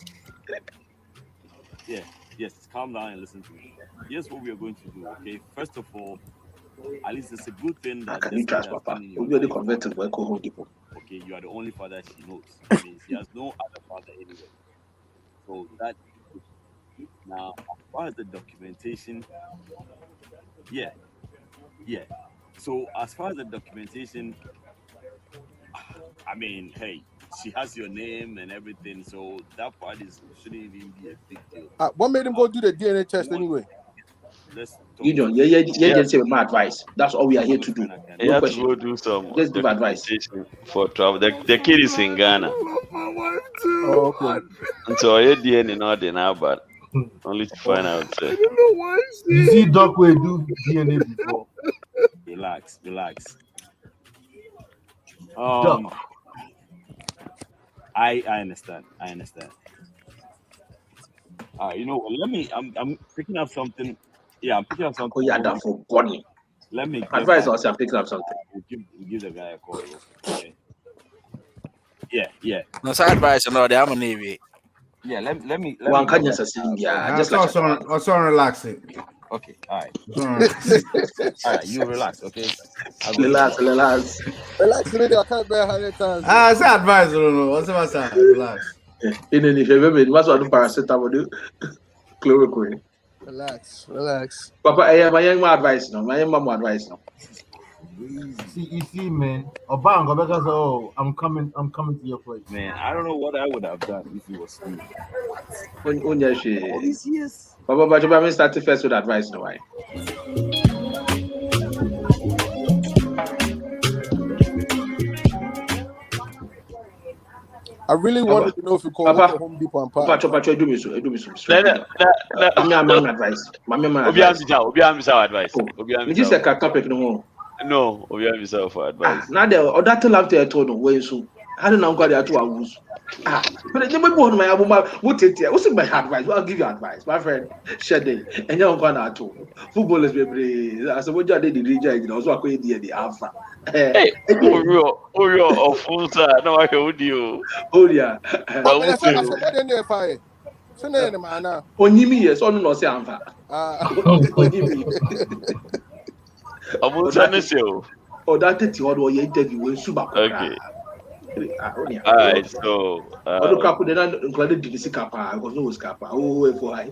Yes, calm down and listen to me. Here's what we are going to do, okay? First of all, at least it's a good thing that this kid has been in your life. Okay, you are the only father she knows. It means she has no other father anyway. So that now, as far as the documentation, yeah. So as far as the documentation, I mean, hey, she has your name and everything, so that part shouldn't even be a big deal. What made him go do the DNA test anyway? Gideon, just say my advice. That's all we are here to do. You have to go do some just give advice for travel. The kid is in Ghana. Oh, okay. And so I DNA not now, but only to find out. I don't know why. You see, Doc will do DNA before. Relax. I understand. You know, I'm picking up something. Yeah, I'm picking up something. Oh, yeah, that's for Bonnie. Let me advise us. I'm picking up something. We'll give the guy a call. Okay. Yeah. No, so advice, no, they are Navy. Yeah, let me. One can just assume, just like also relaxing. Okay, all right. You relax, okay? Relax. Relax, really, I can't bear 100 times. I say advice, no. What's my say? Relax. In any favor, what's what do paracetamol chloroquine? Relax. Papa, I have my young advice now. My young mom advice now. You see, man. Obama, because I'm coming to your place. Man, I don't know what I would have done if you was me. All these years. Papa, but you start first with advice now. Why? I really wanted to know if you call Home Depot and Papa, do me so. I'm advice. Advice. Did you say a topic no more? No, we have yourself for advice. Now the that love to told way so. I don't know what they are to use. But they may born my album. What it here? What's my advice? I'll give you advice, my friend. Shade, and you're going to football is very. As a wager, they did reject. Also, I could the alpha. Hey, oh, full time. No, I heard you. Oh, yeah. Onimi, yes, on no say alpha. Oh, that is what we interview with Suba. Okay. All right, so included the Sikapa, because no Scapa. Oh, for I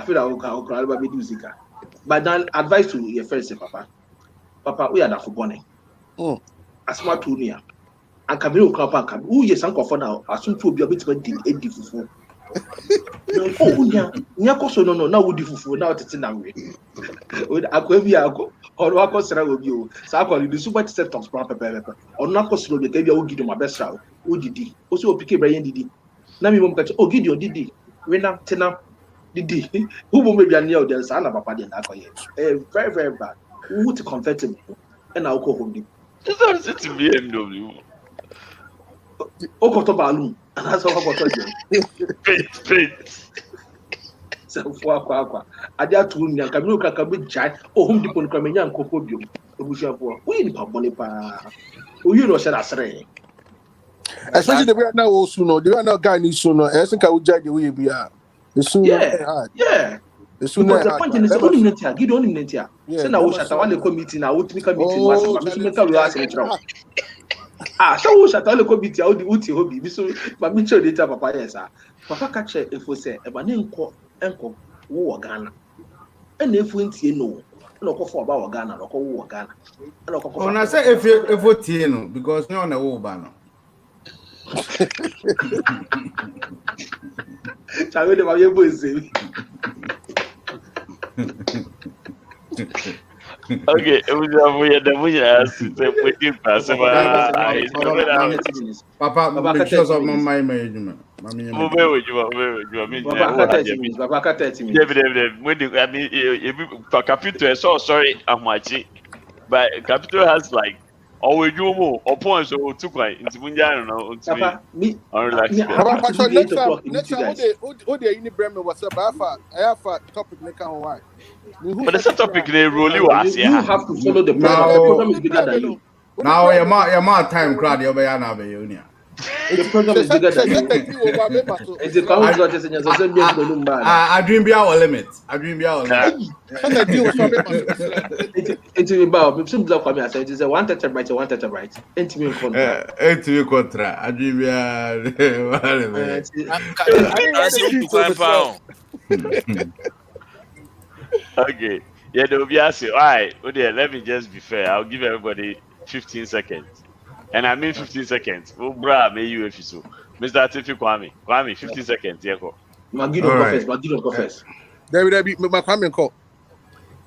feel I will be doing Zika. But then advice to your friends, Papa, we are not for bonnet. As smart to me. And Camille Crapa, who is uncle for now, as soon to be a bit of a difficult. Oh, yeah, no, now would you now it's in that way. With Aquavia or Wacosra with you. So I call you the super set of proper paper. Or not possible, the baby will give you my best route. Who did he? Also, pick a Brian Didi. Nami won't catch. Oh, Gideon Didi. Rena Tena Didi. Who will be near the son of a party in Aqua? Very, very bad. Who to convert him? And I'll call him. It's a BMW. Okoto balloon. And that's all I told you. So, for I dare to win Camille Cacabit Jack or Home Depot Camilla and Copodium. We in Pabonipa. You know, said I say. Especially the way now also know. The way now guy needs to know. I think I would judge the way we are. The sooner, yeah. The sooner the point is only Nentia. Give only Nentia. Say now, Shatta Wale committee now. What make a meeting? So we shall look at how the Uti hobby. So, but me show data, Papa. Yes, Papa catch if we say a banana uncle, war Ghana. And if we know, no for about Ghana, no war Ghana. And I say if we know, because no on the war banner. Shall we have your boys? Okay, we are the way as Papa, pictures of my management. Capital, so sorry, I'm watching, but Capital has like always do more or points or 2 quite into Mundial. Papa, next time, what they in Bremen was about. I have a topic make on why. But the topic they roll you as you have to follow the program. The program is bigger than you. Now your time crowd your bayana be union. The program is bigger than you. I dream be our limit. I dream be our limit. It's about me. Some block Kwame. I said it's a 1 terabyte, 1 terabyte. Intimate contra. Intimate contra. I dream be Okay. Yeah, they'll be asking. All right. Oh dear. Let me just be fair. I'll give everybody 15 seconds. And I mean 15 seconds. Oh, bruh, may you if you so. Mr. Tiffy Kwame. Kwame, 15 seconds. Yeah, go. Magido confess. There be my Kwame call.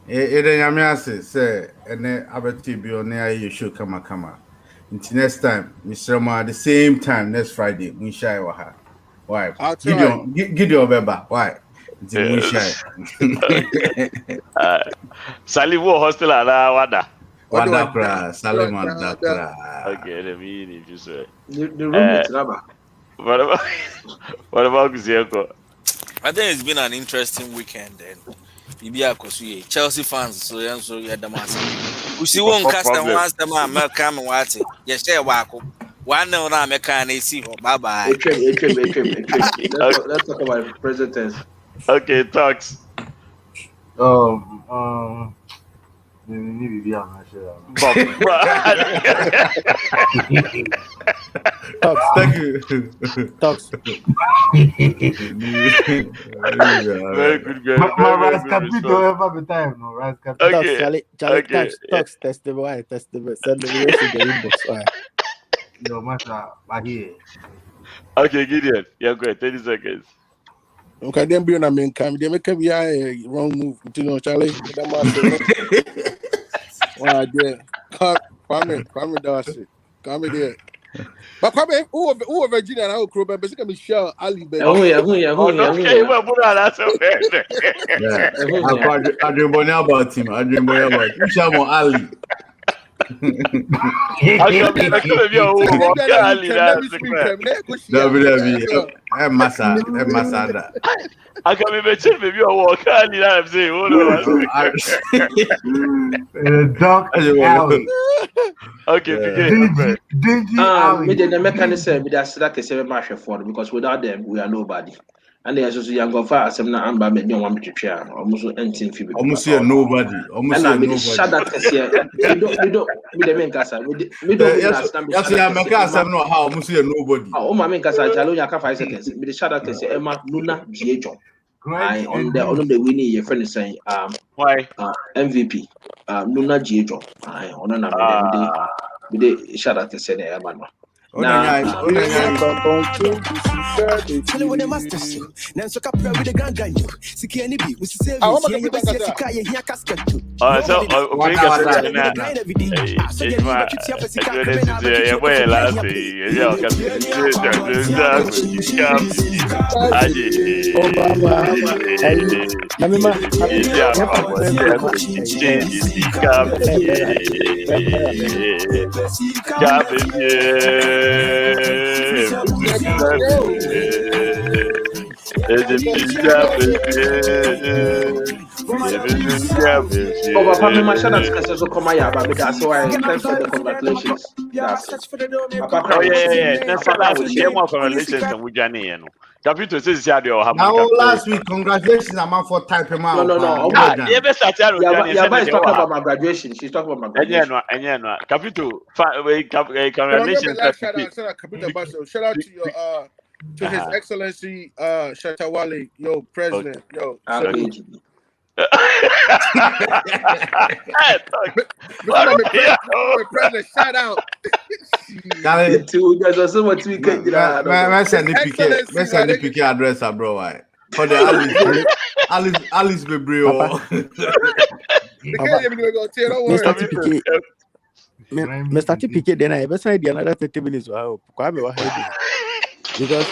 Say, and then Abati be on there. You should come. Until next time, Mr. Ma, at the same time next Friday, we shy wa ha. Why? Gideon Beba. Why? Until we shy. Salivo hostel ala wada. Wadakra, Salomon Dakra. Okay, let me if you say. The room is rubber. What about Guzieko? I think it's been an interesting weekend and Chelsea fans, so you're the master. We see one custom once the man come and watch it. Yes, share Wako. One no American AC. Bye bye. Let's talk about presidents. Okay, talks. Thank you. Talks. Very good guy. Talks. Testify. Send the video to the inbox. No matter, but here. Okay, Gideon. Yeah, great. 30 seconds. Okay, then be on a main cam. They make a wrong move. You know, Charlie. Wow, yeah. Kwame does it. Kwame there. But Kwame, who Virginia and how crew, but basically Michelle Ali. Okay, well, put on that. I dream about him. Michelle Ali. Masada. I can be mentioned maybe a walk. I'm saying, okay, the mechanism that's like a 7 marshal for because without them we are nobody. And there's also young of us, I'm not Amba, me don't want me to chair, almost anything. Almost here, nobody. Almost here, nobody. Shut that here. We don't, with the main casa. We don't, yes, I'm not how, almost here, nobody. Oh, my main casa, Jalo Yaka 5 seconds. With the shadow test, Emma Luna Giejo. I on the winning, your friend is saying, why? MVP, Luna Giejo. I on another with the shadow test, Emma. Tell you what the master say. Now so capra with the grand gang. Siki any be we say we see you best sika ye here casket. Oh so we can say na. Congratulations. Now last week, congratulations, I'm for typing out. No. She's talking about my graduation. She's talking about my graduation. Shout out to your to His Excellency Shatta Wale, yo president, yo. President, shout out. There's so much we can do. Piquet address, bro. Why? For the Alice Bebrio. Mr. Piquet, then I ever said another 30 minutes. Wow, Kwame was heading. Because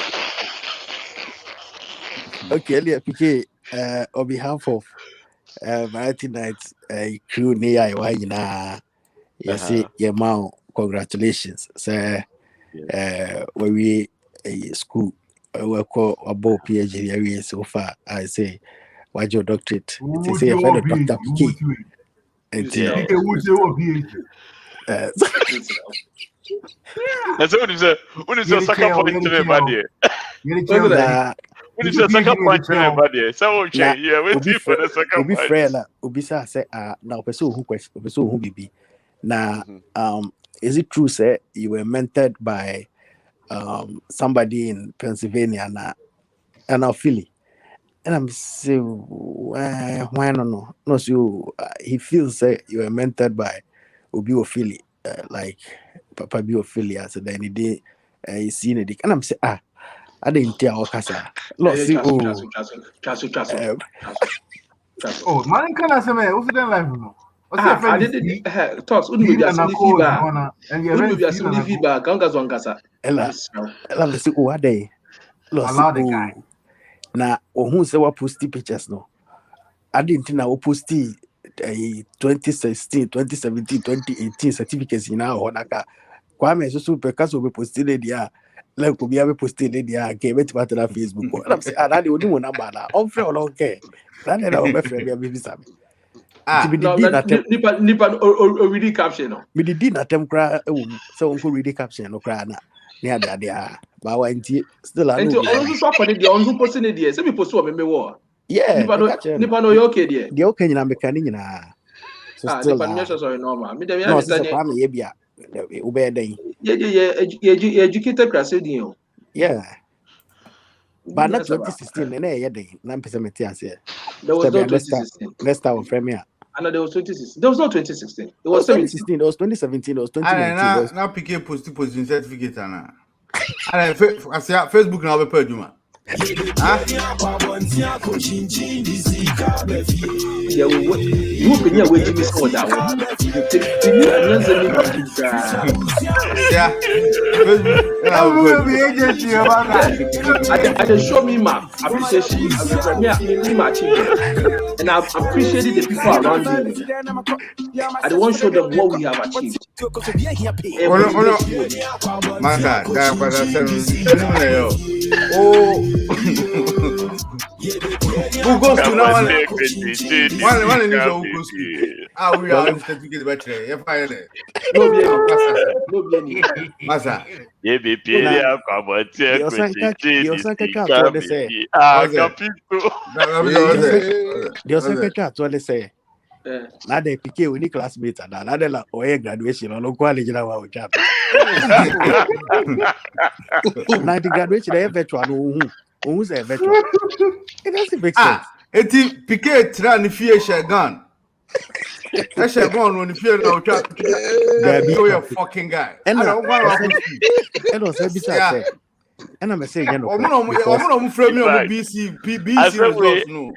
okay, Piquet, on behalf of Variety Nights crew near Wayna, you see your mom, congratulations. So when we school work about PhD area so far, I say what's your doctorate? They say a fellow Dr. Piquet. That's what is a sucker point to everybody. When is a sucker point to everybody? So okay, yeah, waiting for the sucker point. Ubi friend, Ubi say now person who question, person who be. Now, is it true, say you were mentored by somebody in Pennsylvania and now Philly? And I'm saying, why no? No, so he feels say you were mentored by Ubi or Philly, like Papa Bio Philly. So then he did, he seen it, and I'm saying, I didn't tell Okasa. Look, see, oh, man, can I say, what's the life? I didn't talks. Maybe a similar feedback. Gangas Wangasa. Ella, say, oh, are they? Allow the guy. Now, who say what posty pictures no? I didn't think I will post 2016, 2017, 2018 certificates in our Honaka. Kwame is super because we posted it there. Like we have posted it there. Gave it to Facebook. And I'm saying, I don't know number now. I'm free or okay. That is our best friend. We have Nipa read caption no. Me did not cry. So uncle read caption no cry na. Near there. But why still I know. And also so for the on posting it there. Say me post me war. Yeah. Nipa no you okay there. The okay na mekani nyina. So still Nipa no sorry normal. Me dem no say Kwame ye bia. Ube den. Yeah, educated class din. Yeah. But not 2016 na ye den. Na mpese meti ase. There was no 2016. Next time frame here. And there was 2016. There was no 2016. It was 2016. It was 2017. It was 2019. Now PK posting certificate na. Facebook now be per juma. Yeah, you open your way to this for that one. Yeah. I just show me my appreciation. And I appreciated the people around me. I don't want to show them what we have achieved. Who goes to now? One in who goes to? We are certificate battery. You find it. No, Masa. Yeah, be paid. Now they pick with the classmates and now they like graduation or local college now our job. Now the graduation they veteran who's a veteran. It doesn't make sense. It piquet trying to fear gun. That's a gun when you fear no trap. You're a fucking guy. And I don't want to say and I'm saying, you know, I'm from BC results. No,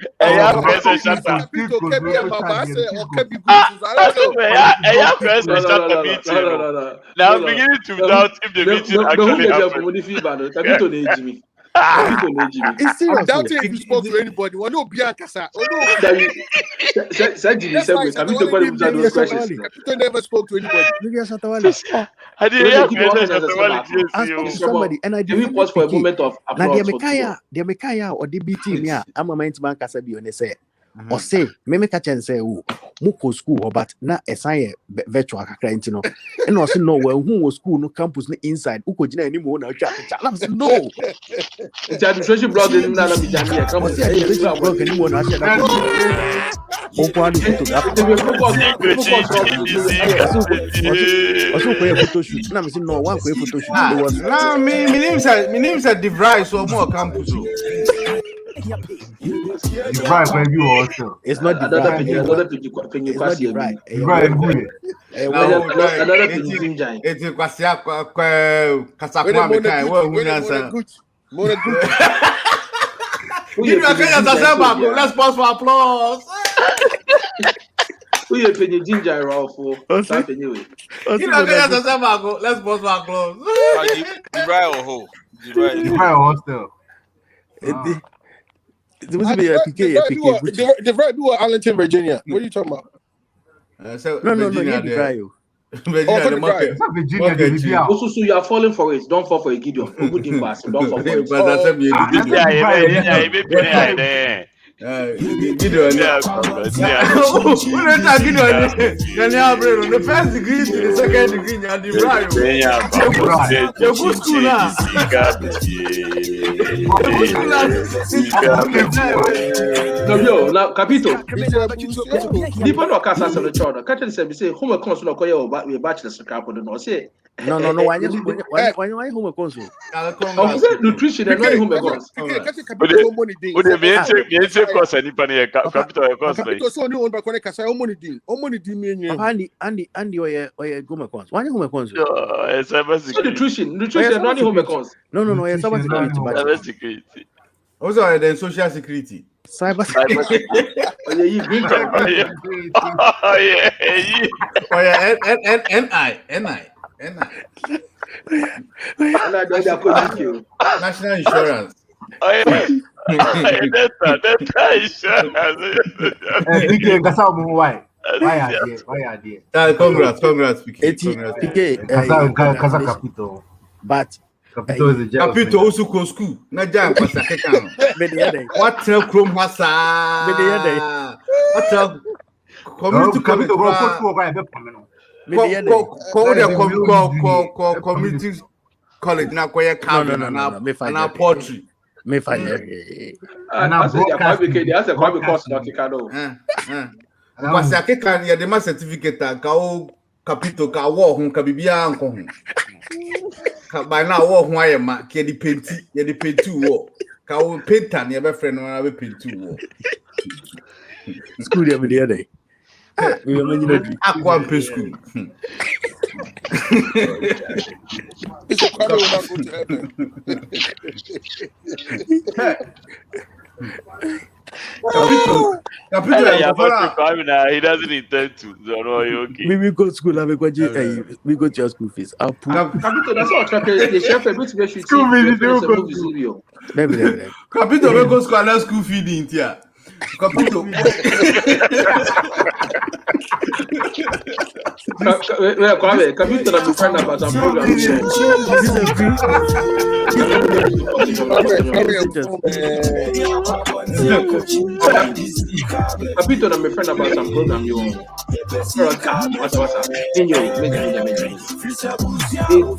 now I'm beginning to doubt if the meeting actually happened. It's serious. I'm doubting if you spoke to anybody. Well, no, Bianca. Never spoke to anybody. I didn't somebody, and I didn't pause for a moment of applause. The Mekaya or DBT me. I'm a mind man Kasabi on say. Or say, me catch and say, oh, Muko school, but not a science virtual no. And also know where who was school, no campus, no inside, who could anymore. No, it's administration blog in Namibia. Come on, also play a photo shoot. No, no one play photo shoot. No, my name's a device or more campus. Right, baby, also. It's not another right. It's let's pause for applause. Who you paying ginger raw for? Let's pause for applause. The right do Arlington, Virginia. What are you talking about? No, Virginia. Virginia. Also, so you are falling for it. Don't fall for it, Gideon. Don't fall for it. Gideon. The first degree to the second degree, you are the no, now, Capito. People don't cast us on the chart. Captain said, "Say, home console, or bachelor's crap on the say." No. Why home console? Nutrition and not home console. Andy, home console. Why home console? Nutrition, not home console. No, cybersecurity. Also, then social security. Cybersecurity. National insurance. Congrats, but Capito also go school. Na jam pasa kekano. What tell Chrome wasa? What tell community college? Community college na kwa carving na poetry. Me fire. Wasa kekano ya dema certificate ka o Capito ka wo hun ka bibia anko hun. By now, walk why a mark, ye the painty walk. Cow painter near my friend when I will paint 2 walk. School every day. Aqua pay school. It's a crowd will not go to heaven. He doesn't intend to. So no, okay. We go to school. We go to your school fees. Capito, that's all. The chef a bit special. School fees. Capito, we go school. School feeding here. Capito. Kwame, Capito na friend about some program. Capito na my friend about some program you want. What's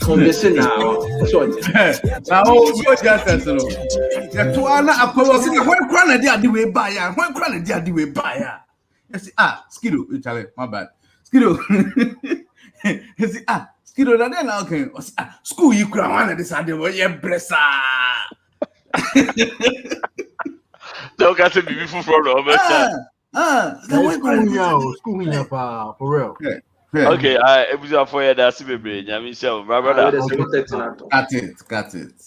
conversation now. Now, go just no. Ya to ana akwa se when kra na dey we buy ya. When kra na dey we buy ya. Yes, Skido, Charlie, my bad. Skido. Yes, Skido, na dey na okay. School you kra one this ade we ye blessa. Don't get to be from over. School here for real. Okay, it was for you that's baby. I mean, so my brother. Cut it.